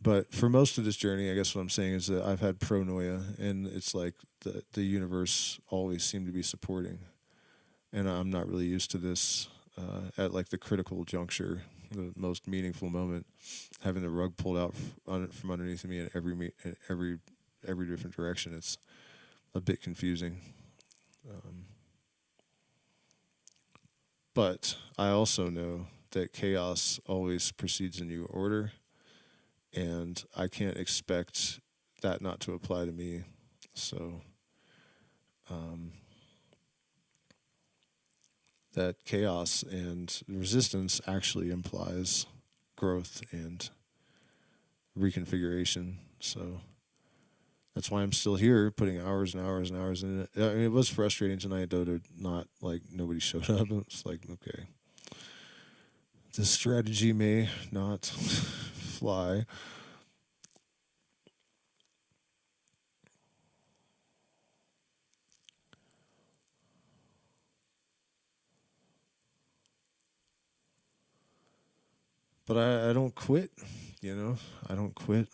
But for most of this journey, I guess what I'm saying is that I've had pronoia, and it's like the universe always seemed to be supporting. And I'm not really used to this at like the critical juncture, the most meaningful moment, having the rug pulled out from underneath me in every different direction. It's a bit confusing. But I also know that chaos always precedes a new order, and I can't expect that not to apply to me. So that chaos and resistance actually implies growth and reconfiguration. So that's why I'm still here, putting hours and hours and hours in it. I mean, it was frustrating tonight, though, to not, like, nobody showed up. It's like, okay, this strategy may not fly. But I don't quit, you know? I don't quit.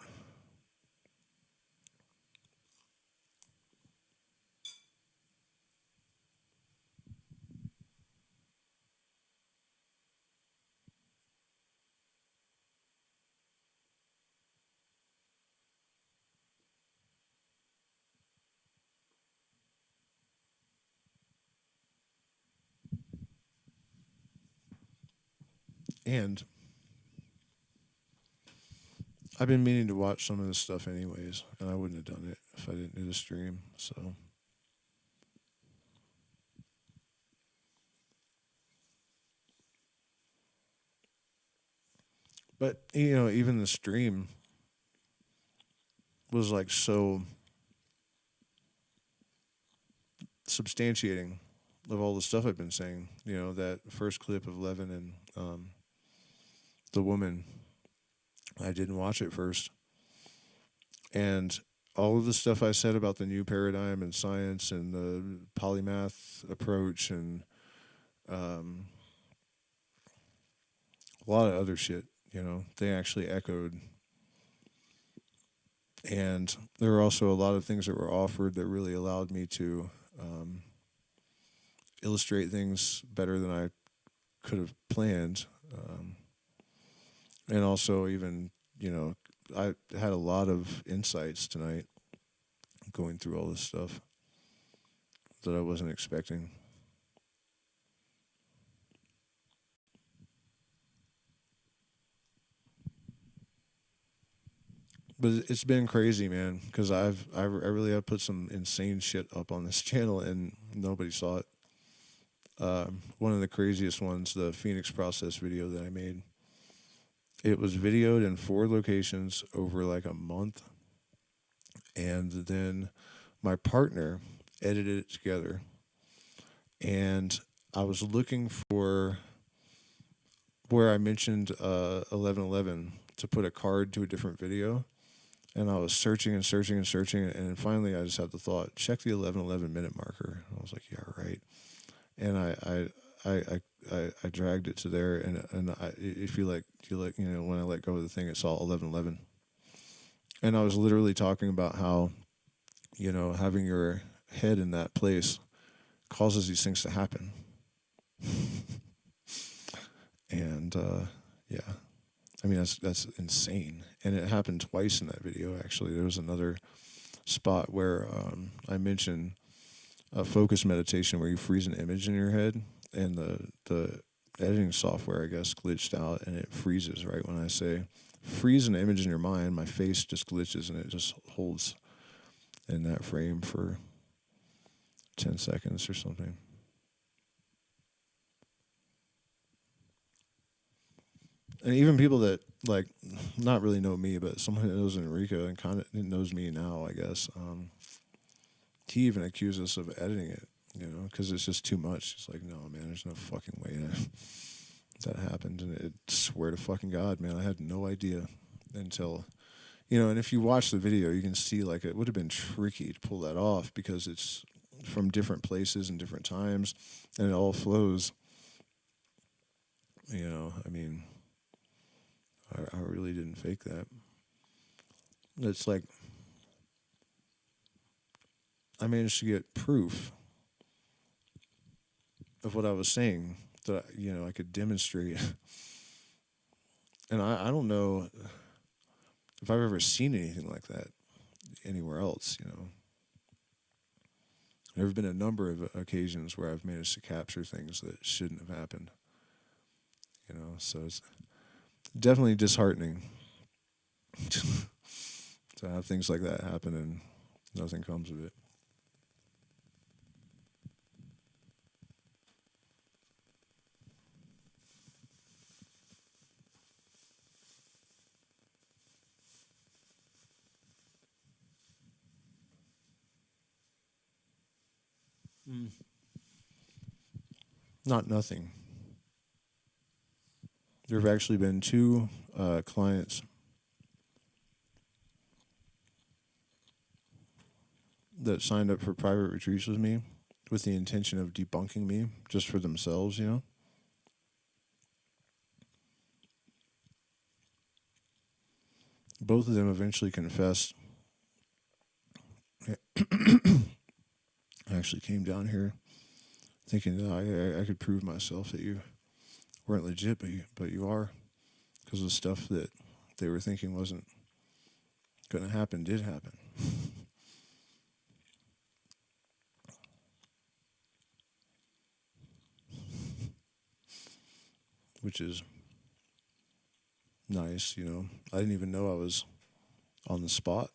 And I've been meaning to watch some of this stuff anyways, and I wouldn't have done it if I didn't do the stream, so. But, you know, even the stream was like so substantiating of all the stuff I've been saying. You know, that first clip of Levin and the woman, I didn't watch it first. And all of the stuff I said about the new paradigm and science and the polymath approach and a lot of other shit, you know, they actually echoed. And there were also a lot of things that were offered that really allowed me to illustrate things better than I could have planned. And also even, you know, I had a lot of insights tonight going through all this stuff that I wasn't expecting. But it's been crazy, man, because I really have put some insane shit up on this channel and nobody saw it. One of the craziest ones, the Phoenix process video that I made. It was videoed in 4 locations over like a month. And then my partner edited it together. And I was looking for where I mentioned 1111 to put a card to a different video. And I was searching and searching and searching. And then finally I just had the thought, check the 1111 minute marker. I was like, yeah, right. And I dragged it to there, and if you like, you know, when I let go of the thing, it saw 1111, and I was literally talking about how, you know, having your head in that place causes these things to happen, and yeah, I mean that's insane, and it happened twice in that video. Actually, there was another spot where I mentioned a focus meditation where you freeze an image in your head, and the editing software, I guess, glitched out, and it freezes right when I say freeze an image in your mind. My face just glitches, and it just holds in that frame for 10 seconds or something. And even people that, like, not really know me, but someone that knows Enrico and kind of knows me now, I guess, he even accused us of editing it, you know, because it's just too much. It's like, no, man, there's no fucking way that happened. And it, swear to fucking God, man, I had no idea until, you know, and if you watch the video, you can see, like, it would have been tricky to pull that off because it's from different places and different times, and it all flows. You know, I mean, I really didn't fake that. It's like, I managed to get proof of what I was saying that, you know, I could demonstrate. And I don't know if I've ever seen anything like that anywhere else, you know. There have been a number of occasions where I've managed to capture things that shouldn't have happened, you know, so it's definitely disheartening to have things like that happen and nothing comes of it. Not nothing. There have actually been two clients that signed up for private retreats with me with the intention of debunking me just for themselves, you know. Both of them eventually confessed. I actually came down here thinking that I could prove myself that you weren't legit, but you are, because the stuff that they were thinking wasn't going to happen did happen. Which is nice, you know. I didn't even know I was on the spot.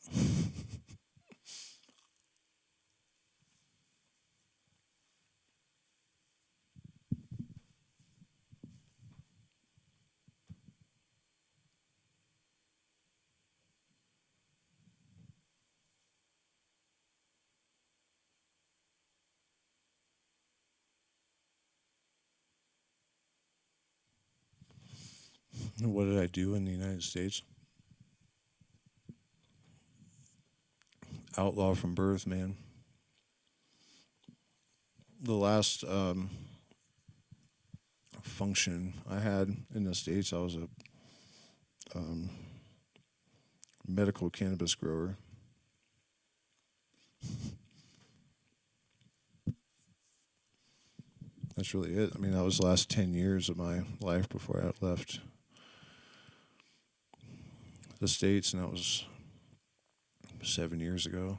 What did I do in the United States? Outlaw from birth, man. The last function I had in the States, I was a medical cannabis grower. That's really it. I mean, that was the last 10 years of my life before I left the States, and that was 7 years ago.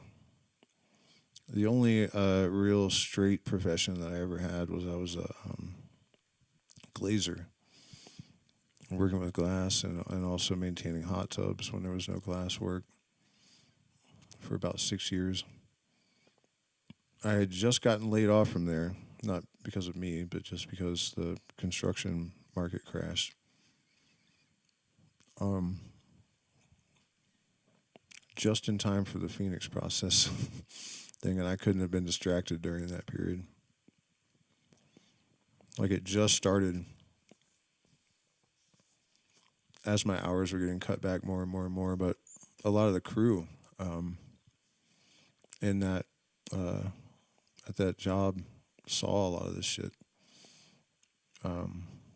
The only real straight profession that I ever had was I was a glazer, working with glass and also maintaining hot tubs when there was no glass work for about 6 years. I had just gotten laid off from there, not because of me, but just because the construction market crashed. Just in time for the Phoenix process thing, and I couldn't have been distracted during that period. Like, it just started as my hours were getting cut back more and more and more, but a lot of the crew in that at that job saw a lot of this shit.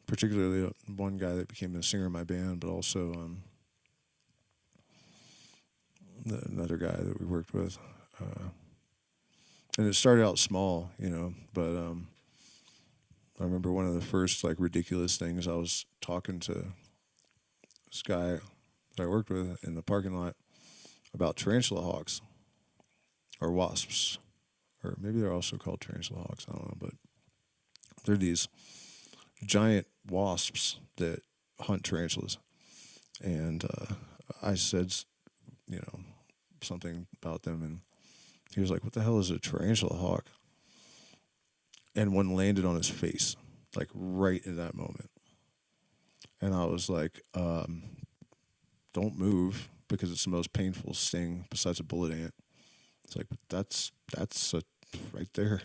Particularly one guy that became the singer in my band, but also another guy that we worked with. And it started out small, you know, but I remember one of the first, like, ridiculous things, I was talking to this guy that I worked with in the parking lot about tarantula hawks, or wasps, or maybe they're also called tarantula hawks, I don't know, but they're these giant wasps that hunt tarantulas. And I said, you know, something about them, and He was like, what the hell is a tarantula hawk? And one landed on his face, like right in that moment. And I was like, don't move, because it's the most painful sting besides a bullet ant. It's like, but that's right there.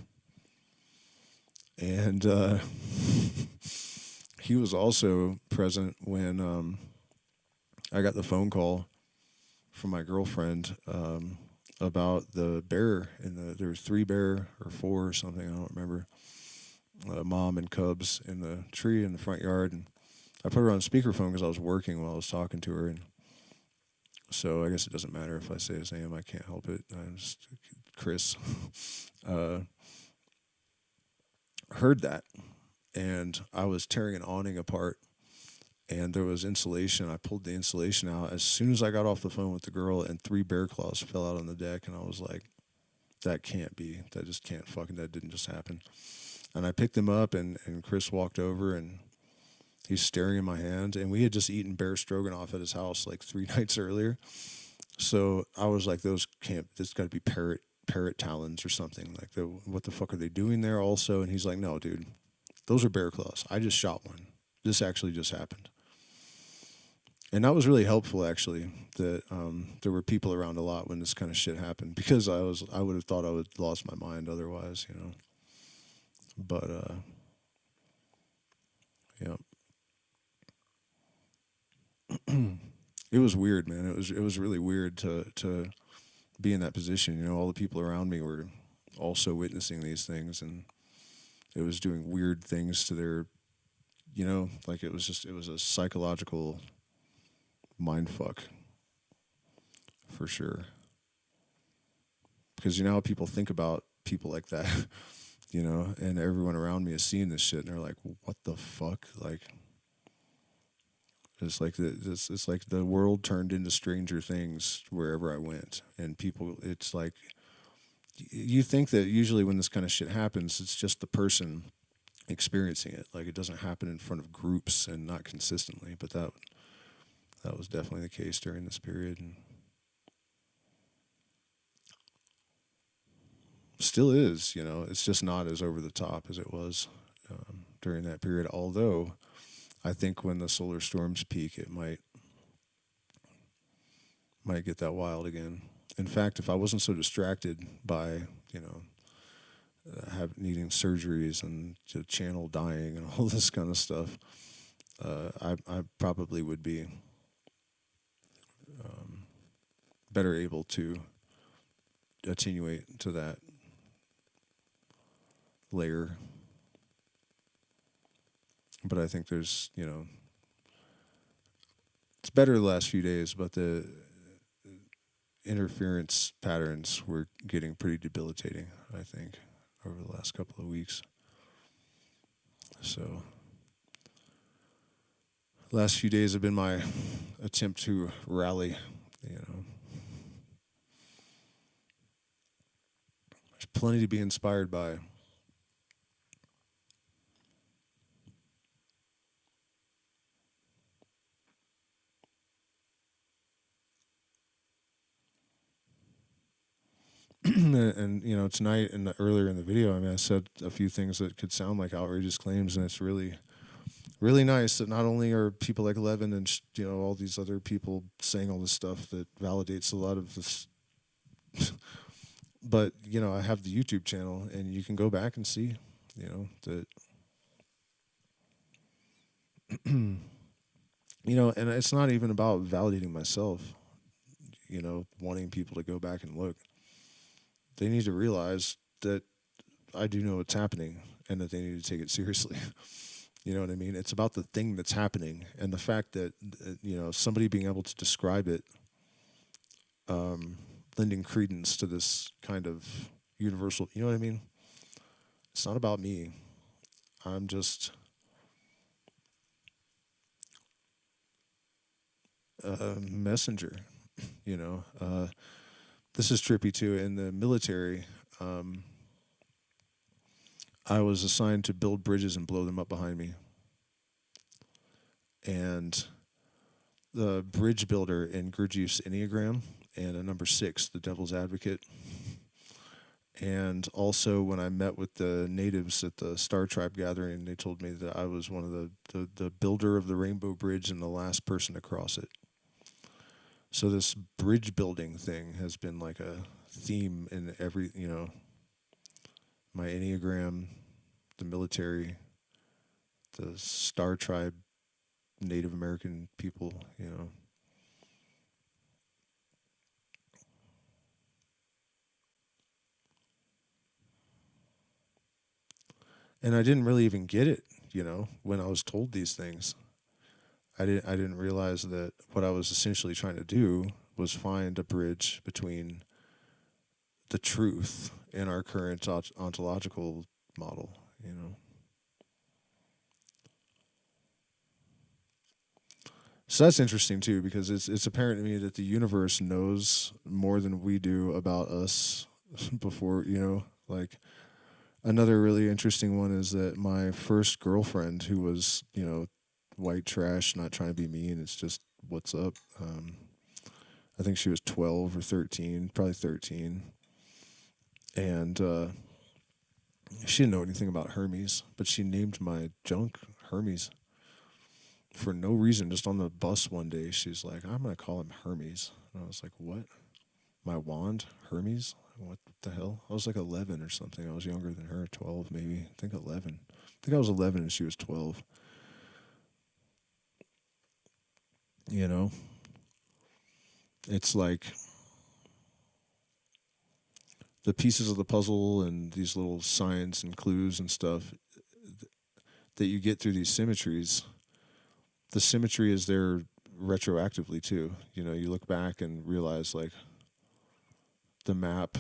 And he was also present when I got the phone call from my girlfriend about the bear. There was 3 bear or 4 or something, I don't remember. Mom and cubs in the tree in the front yard. And I put her on speakerphone because I was working while I was talking to her. And so I guess it doesn't matter if I say his name. I can't help it. I'm just Chris. Heard that. And I was tearing an awning apart. And there was insulation. I pulled the insulation out as soon as I got off the phone with the girl, and 3 bear claws fell out on the deck. And I was like, that can't be. That just can't that didn't just happen. And I picked them up, and Chris walked over, and he's staring in my hand. And we had just eaten bear stroganoff at his house like 3 nights earlier. So I was like, there's got to be parrot talons or something. Like, what the fuck are they doing there also? And he's like, no, dude, those are bear claws. I just shot one. This actually just happened. And that was really helpful, actually, that there were people around a lot when this kind of shit happened, because I would have thought I would have lost my mind otherwise, you know. But yeah, it was weird, man. It was really weird to be in that position. You know, all the people around me were also witnessing these things, and it was doing weird things to their, you know, like it was a psychological mind fuck for sure. Because you know how people think about people like that, you know, and everyone around me is seeing this shit and they're like, what the fuck? Like, it's like the world turned into Stranger Things wherever I went. And people, it's like, you think that usually when this kind of shit happens, it's just the person experiencing it. Like, it doesn't happen in front of groups and not consistently, but that was definitely the case during this period, and still is. You know, it's just not as over the top as it was during that period. Although, I think when the solar storms peak, it might get that wild again. In fact, if I wasn't so distracted by, you know, needing surgeries and channel dying and all this kind of stuff, I probably would be better able to attenuate to that layer. But I think there's, you know, it's better the last few days, but the interference patterns were getting pretty debilitating, I think, over the last couple of weeks. So, last few days have been my attempt to rally, you know. There's plenty to be inspired by. And you know, tonight and earlier in the video, I mean, I said a few things that could sound like outrageous claims, and it's really, really nice that not only are people like Levin and you know all these other people saying all this stuff that validates a lot of this, but you know, I have the YouTube channel, and you can go back and see, you know, that you know, and it's not even about validating myself, you know, wanting people to go back and look. They need to realize that I do know what's happening and that they need to take it seriously. You know what I mean? It's about the thing that's happening and the fact that, you know, somebody being able to describe it, lending credence to this kind of universal, you know what I mean? It's not about me. I'm just a messenger, you know. This is trippy too. In the military, I was assigned to build bridges and blow them up behind me. And the bridge builder in Gurdjieff's Enneagram and a number 6, the Devil's Advocate, And also, when I met with the natives at the Star Tribe gathering, they told me that I was one of the builder of the Rainbow Bridge and the last person to cross it. So this bridge building thing has been like a theme in every, my Enneagram, the military, the Star Tribe, Native American people, And I didn't really even get it, when I was told these things. I didn't realize that what I was essentially trying to do was find a bridge between the truth and our current ontological model, So that's interesting too, because it's apparent to me that the universe knows more than we do about us before, like another really interesting one is that my first girlfriend, who was, white trash, not trying to be mean, it's just what's up. I think she was 12 or 13, probably 13. And she didn't know anything about Hermes, but she named my junk Hermes for no reason. Just on the bus one day, she's like, I'm going to call him Hermes. And I was like, what? My wand? Hermes? What the hell? I was like 11 or something. I was younger than her, 12 maybe. I think 11. I think I was 11 and she was 12. It's like the pieces of the puzzle and these little signs and clues and stuff that you get through these symmetries. The symmetry is there retroactively too. You look back and realize like the map,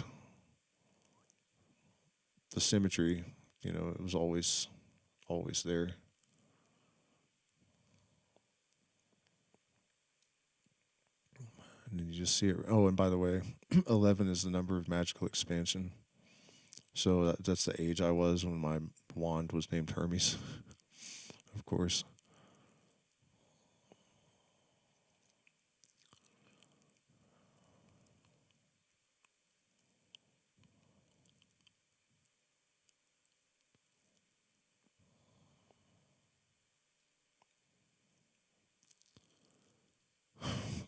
the symmetry, it was always there. And then you just see it. Oh, and by the way, 11 is the number of magical expansion. So that's the age I was when my wand was named Hermes, of course.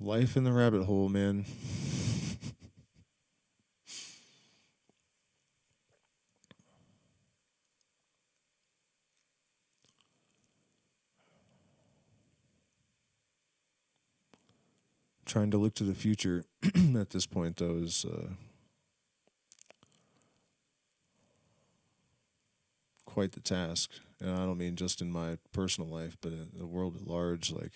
Life in the rabbit hole, man. Trying to look to the future at this point, though, is quite the task. And I don't mean just in my personal life, but in the world at large. Like,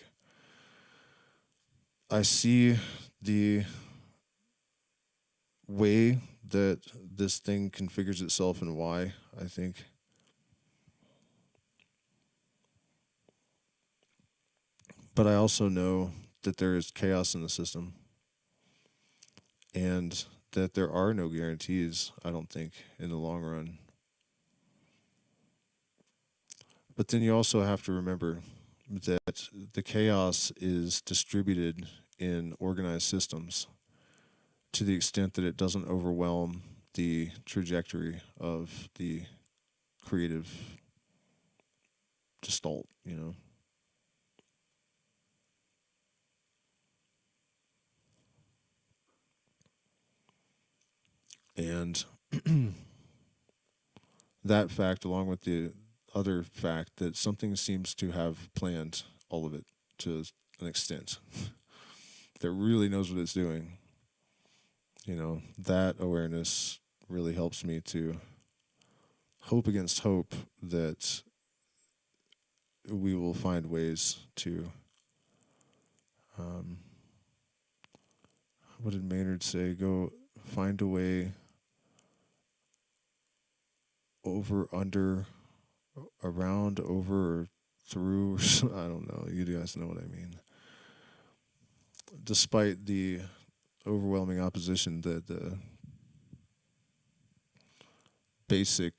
I see the way that this thing configures itself and why, I think. But I also know that there is chaos in the system and that there are no guarantees, I don't think, in the long run. But then you also have to remember that the chaos is distributed in organized systems to the extent that it doesn't overwhelm the trajectory of the creative gestalt, And that fact, along with the other fact that something seems to have planned all of it to an extent, that really knows what it's doing, that awareness really helps me to hope against hope that we will find ways to, what did Maynard say? Go find a way over, under, around, over, or through. I don't know. You guys know what I mean. Despite the overwhelming opposition that the basic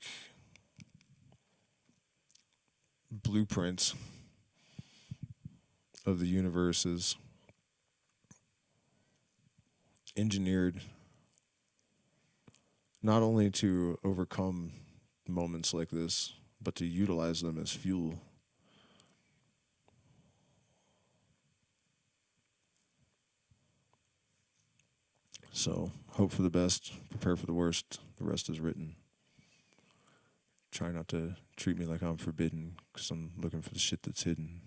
blueprint of the universe is engineered not only to overcome moments like this, but to utilize them as fuel. So, hope for the best, prepare for the worst. The rest is written. Try not to treat me like I'm forbidden, because I'm looking for the shit that's hidden.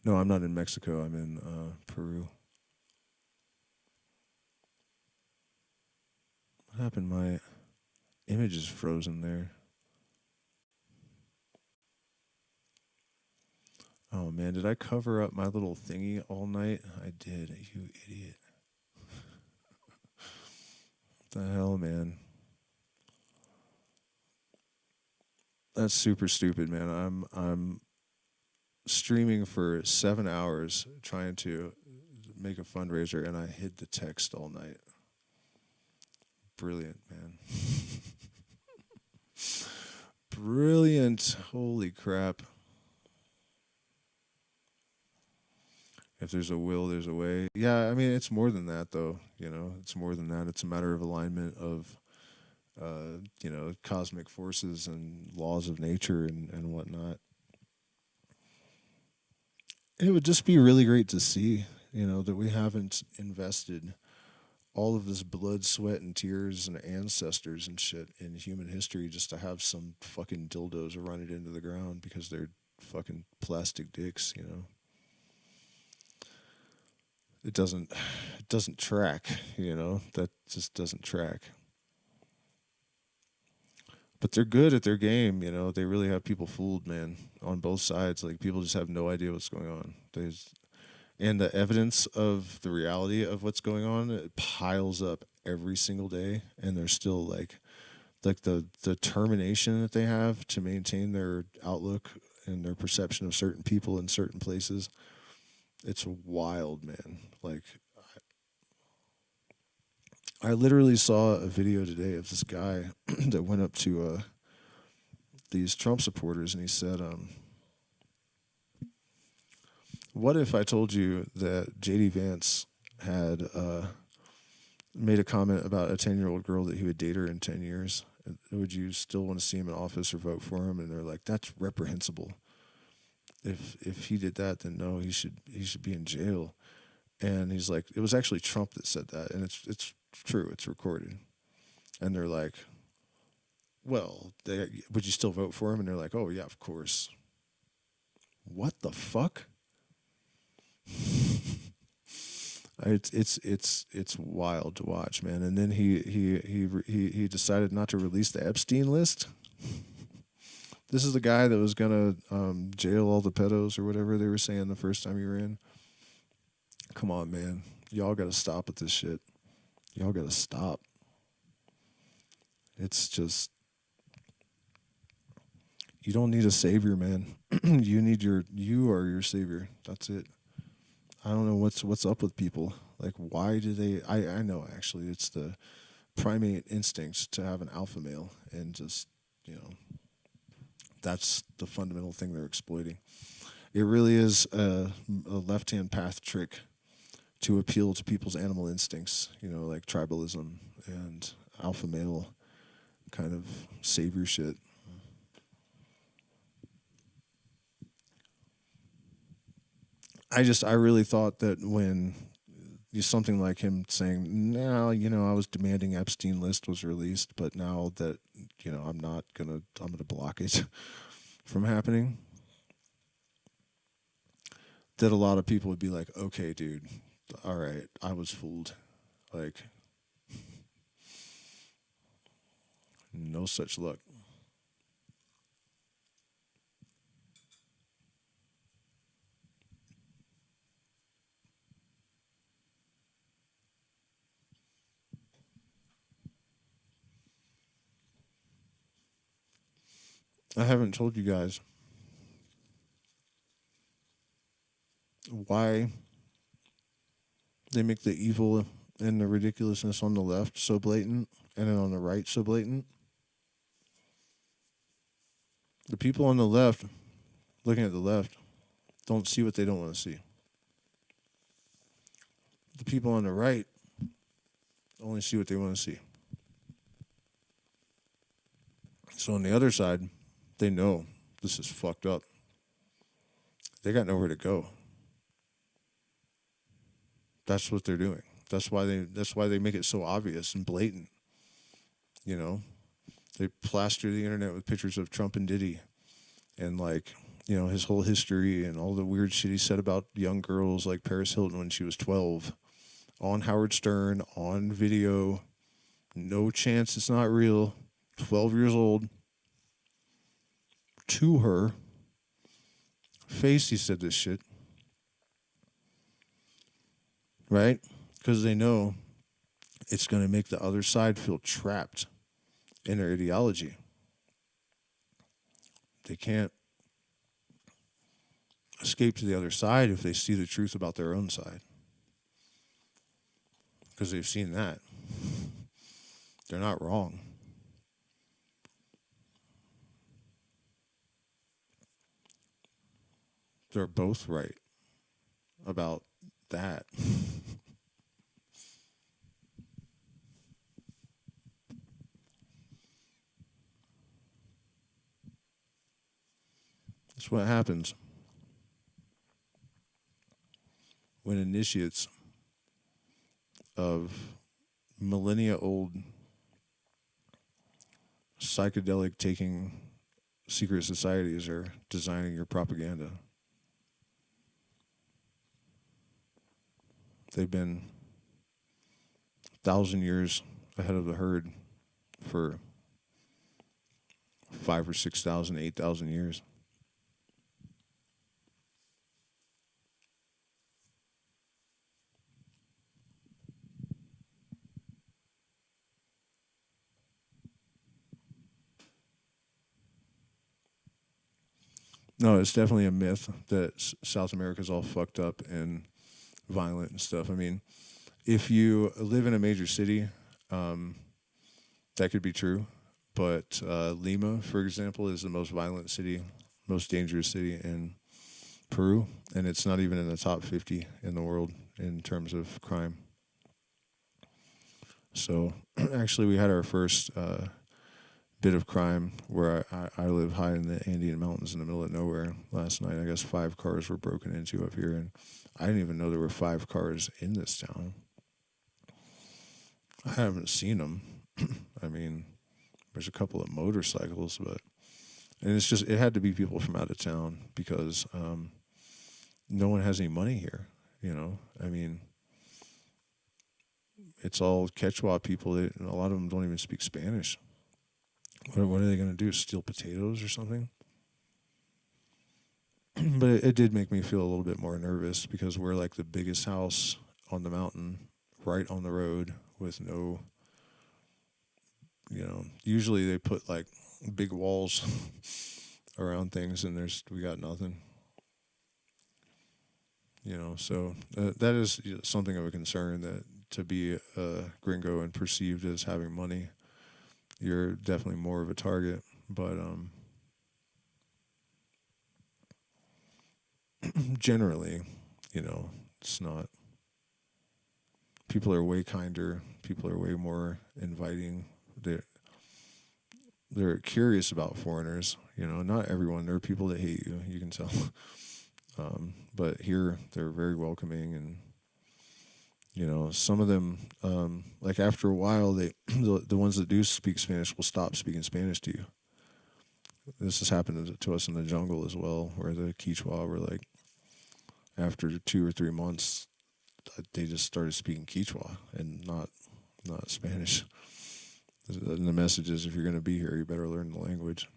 No, I'm not in Mexico. I'm in Peru. What happened? My image is frozen there. Oh man, did I cover up my little thingy all night? I did, you idiot. What the hell, man? That's super stupid, man. I'm streaming for 7 hours trying to make a fundraiser, and I hid the text all night. Brilliant, man. Brilliant. Holy crap. If there's a will, there's a way. Yeah, I mean, it's more than that, though. You know, it's more than that. It's a matter of alignment of, you know, cosmic forces and laws of nature and whatnot. It would just be really great to see, you know, that we haven't invested all of this blood, sweat, and tears and ancestors and shit in human history just to have some fucking dildos run it into the ground because they're fucking plastic dicks, you know. It doesn't track, you know. That just doesn't track. But they're good at their game, you know. They really have people fooled, man, on both sides. Like, people just have no idea what's going on. And the evidence of the reality of what's going on, it piles up every single day, and they're still like the determination that they have to maintain their outlook and their perception of certain people in certain places. It's wild, man. Like, I literally saw a video today of this guy that went up to these Trump supporters, and he said, what if I told you that J.D. Vance had made a comment about a 10-year-old girl that he would date her in 10 years? Would you still want to see him in office or vote for him? And they're like, that's reprehensible. If he did that, then no, he should be in jail. And he's like, it was actually Trump that said that, and it's true, it's recorded. And they're like, well, would you still vote for him? And they're like, oh yeah, of course. What the fuck? It's wild to watch, man. And then he decided not to release the Epstein list. This is the guy that was gonna jail all the pedos or whatever they were saying the first time you were in. Come on, man. Y'all gotta stop with this shit. Y'all gotta stop. It's just, you don't need a savior, man. You are your savior. That's it. I don't know what's up with people. Like, why do they? I know, actually, it's the primate instinct to have an alpha male, and just, you know, that's the fundamental thing they're exploiting. It really is a left-hand path trick to appeal to people's animal instincts, you know, like tribalism and alpha male kind of savior shit. I really thought that when something like him saying, no, you know, I was demanding Epstein list was released, but now that, you know, I'm gonna block it from happening, that a lot of people would be like, okay, dude, all right, I was fooled. Like, no such luck. I haven't told you guys why they make the evil and the ridiculousness on the left so blatant and then on the right so blatant. The people on the left, looking at the left, don't see what they don't want to see. the people on the right only see what they want to see. So on the other side, they know this is fucked up. They got nowhere to go. That's what they're doing. That's why they make it so obvious and blatant. You know, they plaster the internet with pictures of Trump and Diddy, and like, you know, his whole history and all the weird shit he said about young girls like Paris Hilton when she was 12, on Howard Stern, on video. No chance it's not real. 12 years old. To her face, he said this shit. Right? Because they know it's going to make the other side feel trapped in their ideology. They can't escape to the other side if they see the truth about their own side. Because they've seen that. They're not wrong. They're both right about that. That's what happens when initiates of millennia-old psychedelic taking secret societies are designing your propaganda. They've been 1,000 years ahead of the herd for 5,000 or 6,000, 8,000 years. No, it's definitely a myth that South America's all fucked up and violent and stuff. I mean, if you live in a major city, that could be true. But Lima, for example, is the most violent city, most dangerous city in Peru, and it's not even in the top 50 in the world in terms of crime. So actually, we had our first bit of crime where I live high in the Andean mountains in the middle of nowhere last night. I guess 5 cars were broken into up here, and I didn't even know there were 5 cars in this town. I haven't seen them. I mean, there's a couple of motorcycles, and it's just, it had to be people from out of town because no one has any money here, you know? I mean, it's all Quechua people. A lot of them don't even speak Spanish. What are they going to do, steal potatoes or something? But it did make me feel a little bit more nervous because we're like the biggest house on the mountain, right on the road with no, you know, usually they put like big walls around things and we got nothing. You know, so that is something of a concern, that to be a gringo and perceived as having money, you're definitely more of a target. But generally, you know, it's not. People are way kinder. People are way more inviting. They're curious about foreigners. You know, not everyone. There are people that hate you. You can tell. But here, they're very welcoming, and you know, some of them, like after a while, the ones that do speak Spanish will stop speaking Spanish to you. This has happened to us in the jungle as well, where the Quechua were like, after 2 or 3 months, they just started speaking Quechua and not Spanish. And the message is, if you're going to be here, you better learn the language.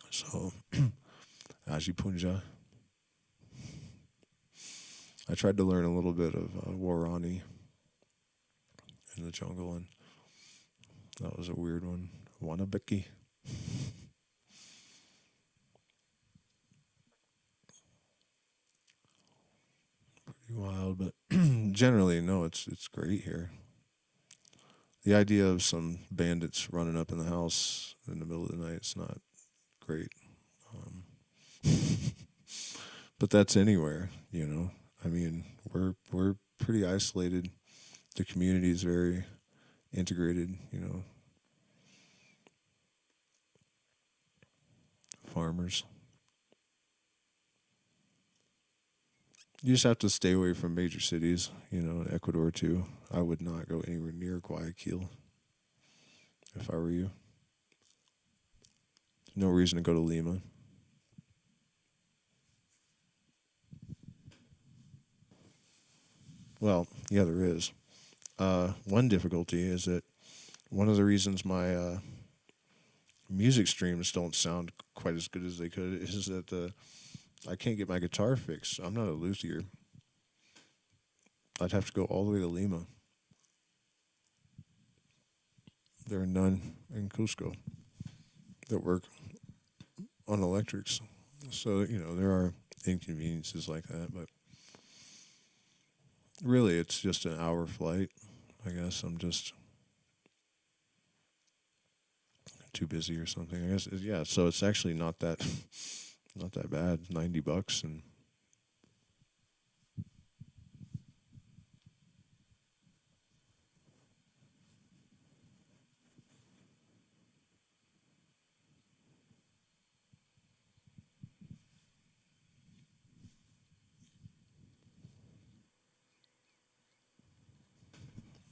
So, Aji Punja. I tried to learn a little bit of Warani in the jungle, and that was a weird one. Wanabeki. Pretty wild, but generally, no, it's great here. The idea of some bandits running up in the house in the middle of the night is not great. But that's anywhere, you know. I mean, we're pretty isolated. The community is very integrated, you know. Farmers. You just have to stay away from major cities, you know, Ecuador too. I would not go anywhere near Guayaquil if I were you. No reason to go to Lima. Well, yeah, there is. One difficulty is that one of the reasons my music streams don't sound quite as good as they could is that I can't get my guitar fixed. I'm not a luthier. I'd have to go all the way to Lima. There are none in Cusco that work on electrics. So, you know, there are inconveniences like that, but really it's just an hour flight. I guess I'm just too busy or something. I guess, yeah, so it's actually not that bad. $90 and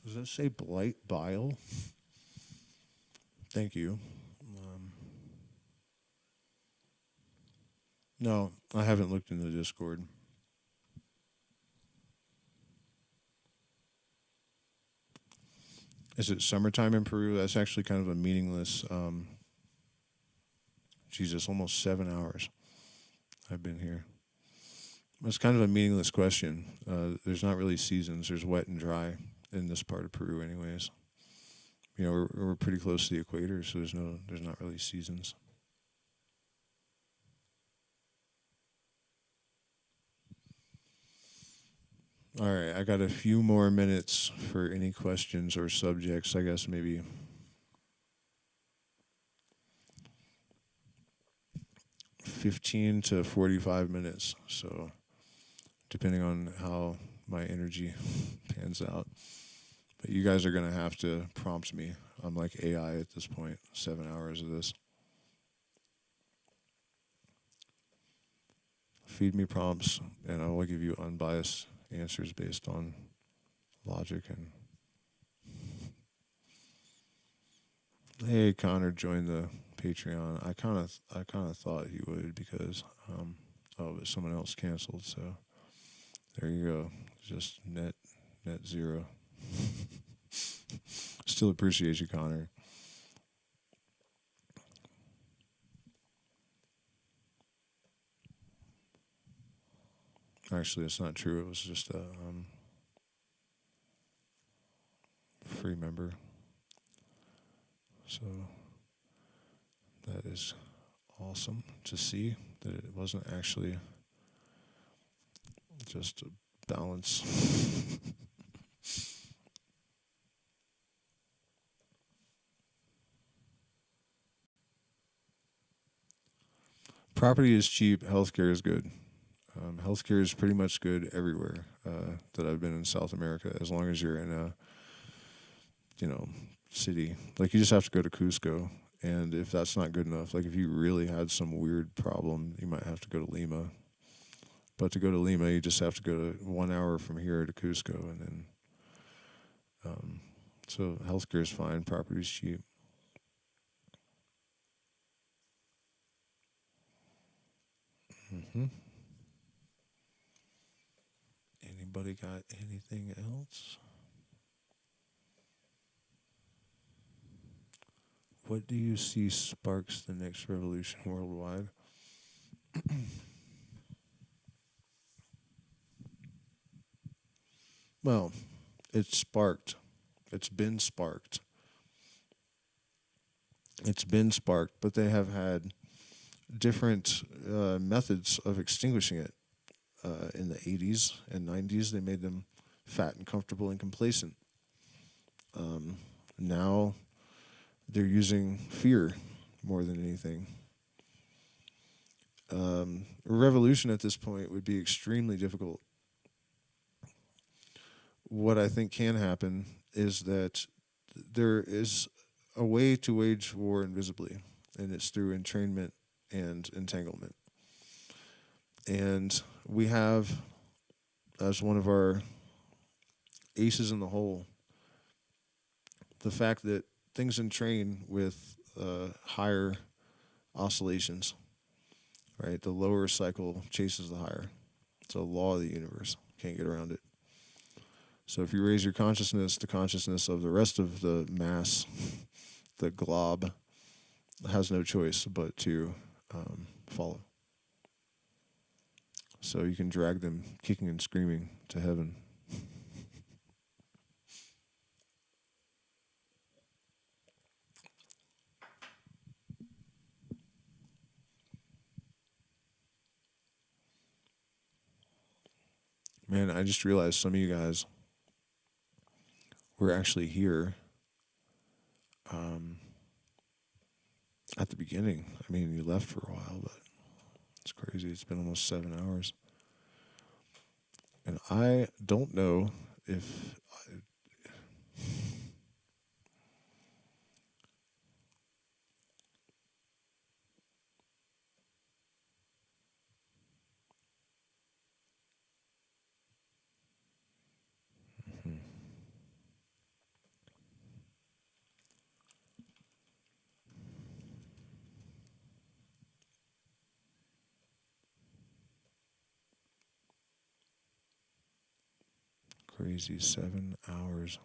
does that say blight bile? Thank you. No, I haven't looked in the Discord. Is it summertime in Peru? That's actually kind of a meaningless, Jesus, almost 7 hours I've been here. It's kind of a meaningless question. There's not really seasons. There's wet and dry in this part of Peru anyways. You know, we're pretty close to the equator, so there's not really seasons. All right, I got a few more minutes for any questions or subjects. I guess maybe 15 to 45 minutes. So depending on how my energy pans out. But you guys are going to have to prompt me. I'm like AI at this point, 7 hours of this. Feed me prompts, and I will give you unbiased answers based on logic. And hey, Connor joined the Patreon. I kind of thought he would because but someone else canceled. So there you go. Just net zero. Still appreciate you, Connor. Actually, it's not true. It was just a free member. So that is awesome to see that it wasn't actually just a balance. Property is cheap. Healthcare is good. Healthcare is pretty much good everywhere that I've been in South America, as long as you're in a, city. Like, you just have to go to Cusco, and if that's not good enough, like if you really had some weird problem, you might have to go to Lima. But to go to Lima, you just have to go to 1 hour from here to Cusco, and then, so healthcare is fine, property is cheap. Mm-hmm. Anybody got anything else? What do you see sparks the next revolution worldwide? Well, it's sparked. It's been sparked. It's been sparked, but they have had different methods of extinguishing it. In the 80s and 90s, they made them fat and comfortable and complacent. Now they're using fear more than anything. A revolution at this point would be extremely difficult what I think can happen is that there is a way to wage war invisibly, and it's through entrainment and entanglement. And we have, as one of our aces in the hole, the fact that things entrain with higher oscillations, right? The lower cycle chases the higher. It's a law of the universe. Can't get around it. So if you raise your consciousness, the consciousness of the rest of the mass, the glob, has no choice but to follow. So you can drag them kicking and screaming to heaven. Man, I just realized some of you guys were actually here at the beginning. I mean, you left for a while, but it's crazy. It's been almost 7 hours. And I don't know if... Crazy 7 hours.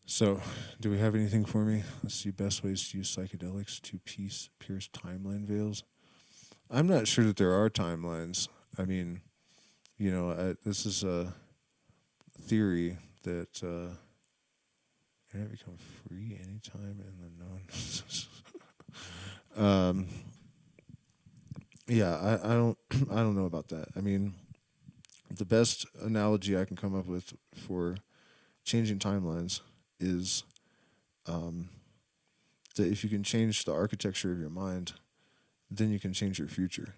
So, do we have anything for me? Let's see, best ways to use psychedelics to pierce timeline veils. I'm not sure that there are timelines. I mean, you know, this is a theory that can I become free anytime in the known? Yeah, I don't know about that. I mean, the best analogy I can come up with for changing timelines is that if you can change the architecture of your mind, then you can change your future.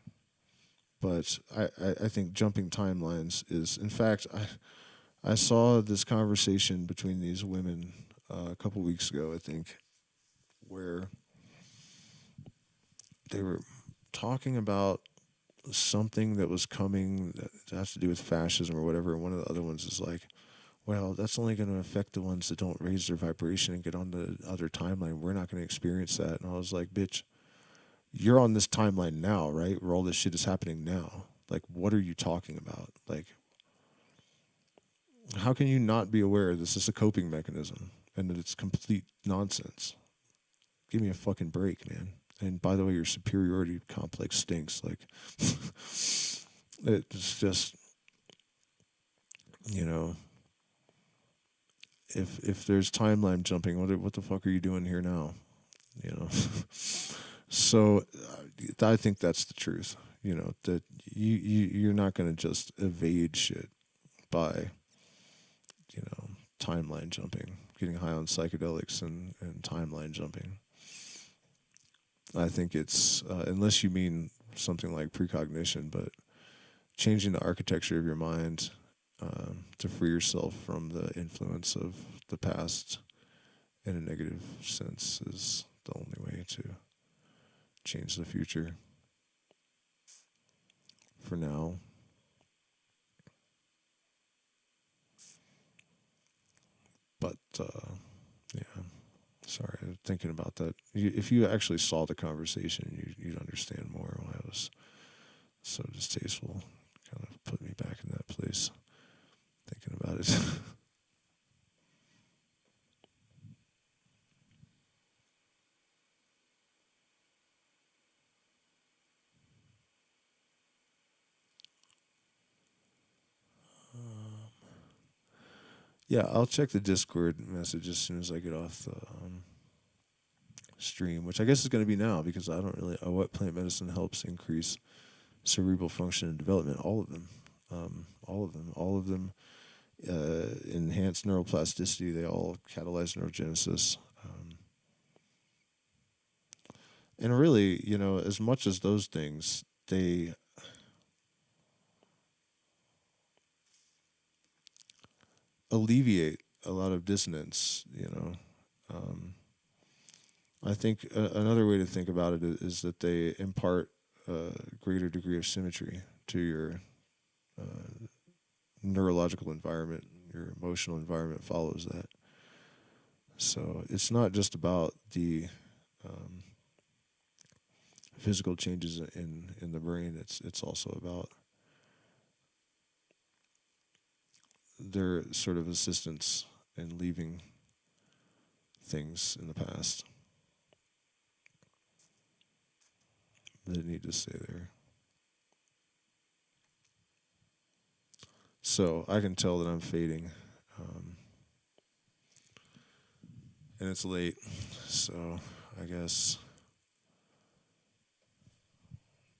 But I think jumping timelines is, in fact, I saw this conversation between these women a couple weeks ago, I think, where they were talking about something that was coming that has to do with fascism or whatever, and one of the other ones is like, well, that's only going to affect the ones that don't raise their vibration and get on the other timeline. We're not going to experience that. And I was like, bitch, you're on this timeline now, right? Where all this shit is happening now. Like, what are you talking about? Like, how can you not be aware this is a coping mechanism and that it's complete nonsense? Give me a fucking break, man. And by the way, your superiority complex stinks. Like, it's just, you know, if there's timeline jumping, what the fuck are you doing here now? You know. So I think that's the truth. You know, that you're not going to just evade shit by, you know, timeline jumping, getting high on psychedelics and timeline jumping. I think it's, unless you mean something like precognition, but changing the architecture of your mind to free yourself from the influence of the past in a negative sense is the only way to change the future. For now. But, yeah, sorry, thinking about that. If you actually saw the conversation, you'd understand more why it was so distasteful. Kind of put me back in that place, thinking about it. Yeah, I'll check the Discord message as soon as I get off the stream, which I guess is going to be now because I don't really. What plant medicine helps increase cerebral function and development, all of them, enhance neuroplasticity. They all catalyze neurogenesis. And really, as much as those things, they alleviate a lot of dissonance, I think another way to think about it is that they impart a greater degree of symmetry to your neurological environment. Your emotional environment follows that. So it's not just about the physical changes in the brain. It's also about their sort of assistance in leaving things in the past that need to stay there. So I can tell that I'm fading, and it's late, so I guess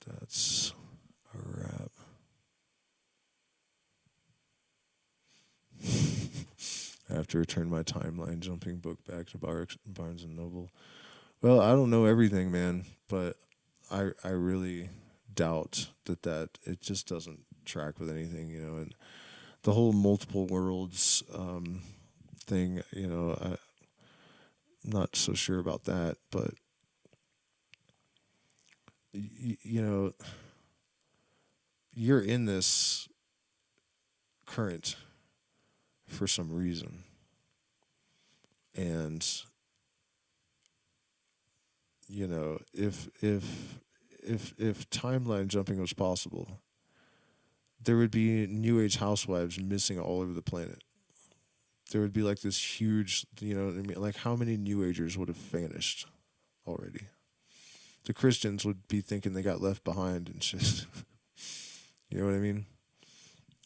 that's a wrap. I have to return my timeline jumping book back to Barnes and Noble. Well, I don't know everything, man, but I really doubt that it just doesn't track with anything, and the whole multiple worlds thing, I'm not so sure about that, but you're in this current for some reason, and if timeline jumping was possible, there would be New Age housewives missing all over the planet. There would be like this huge, what I mean? Like, how many New Agers would have vanished already? The Christians would be thinking they got left behind and shit. You know what I mean?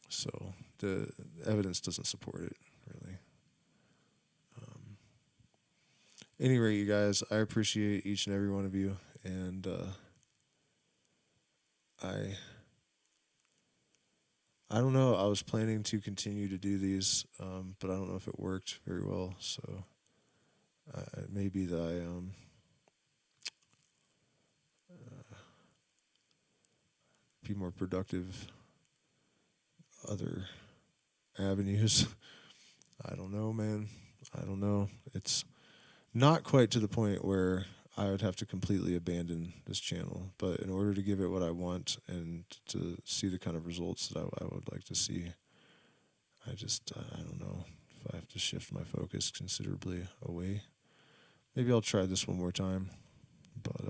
So the evidence doesn't support it, really. Anyway, you guys, I appreciate each and every one of you, and I don't know. I was planning to continue to do these, but I don't know if it worked very well. So it may be that I be more productive other avenues. I don't know, man. I don't know. It's not quite to the point where I would have to completely abandon this channel, but in order to give it what I want and to see the kind of results that I would like to see, I don't know if I have to shift my focus considerably away. Maybe I'll try this one more time, but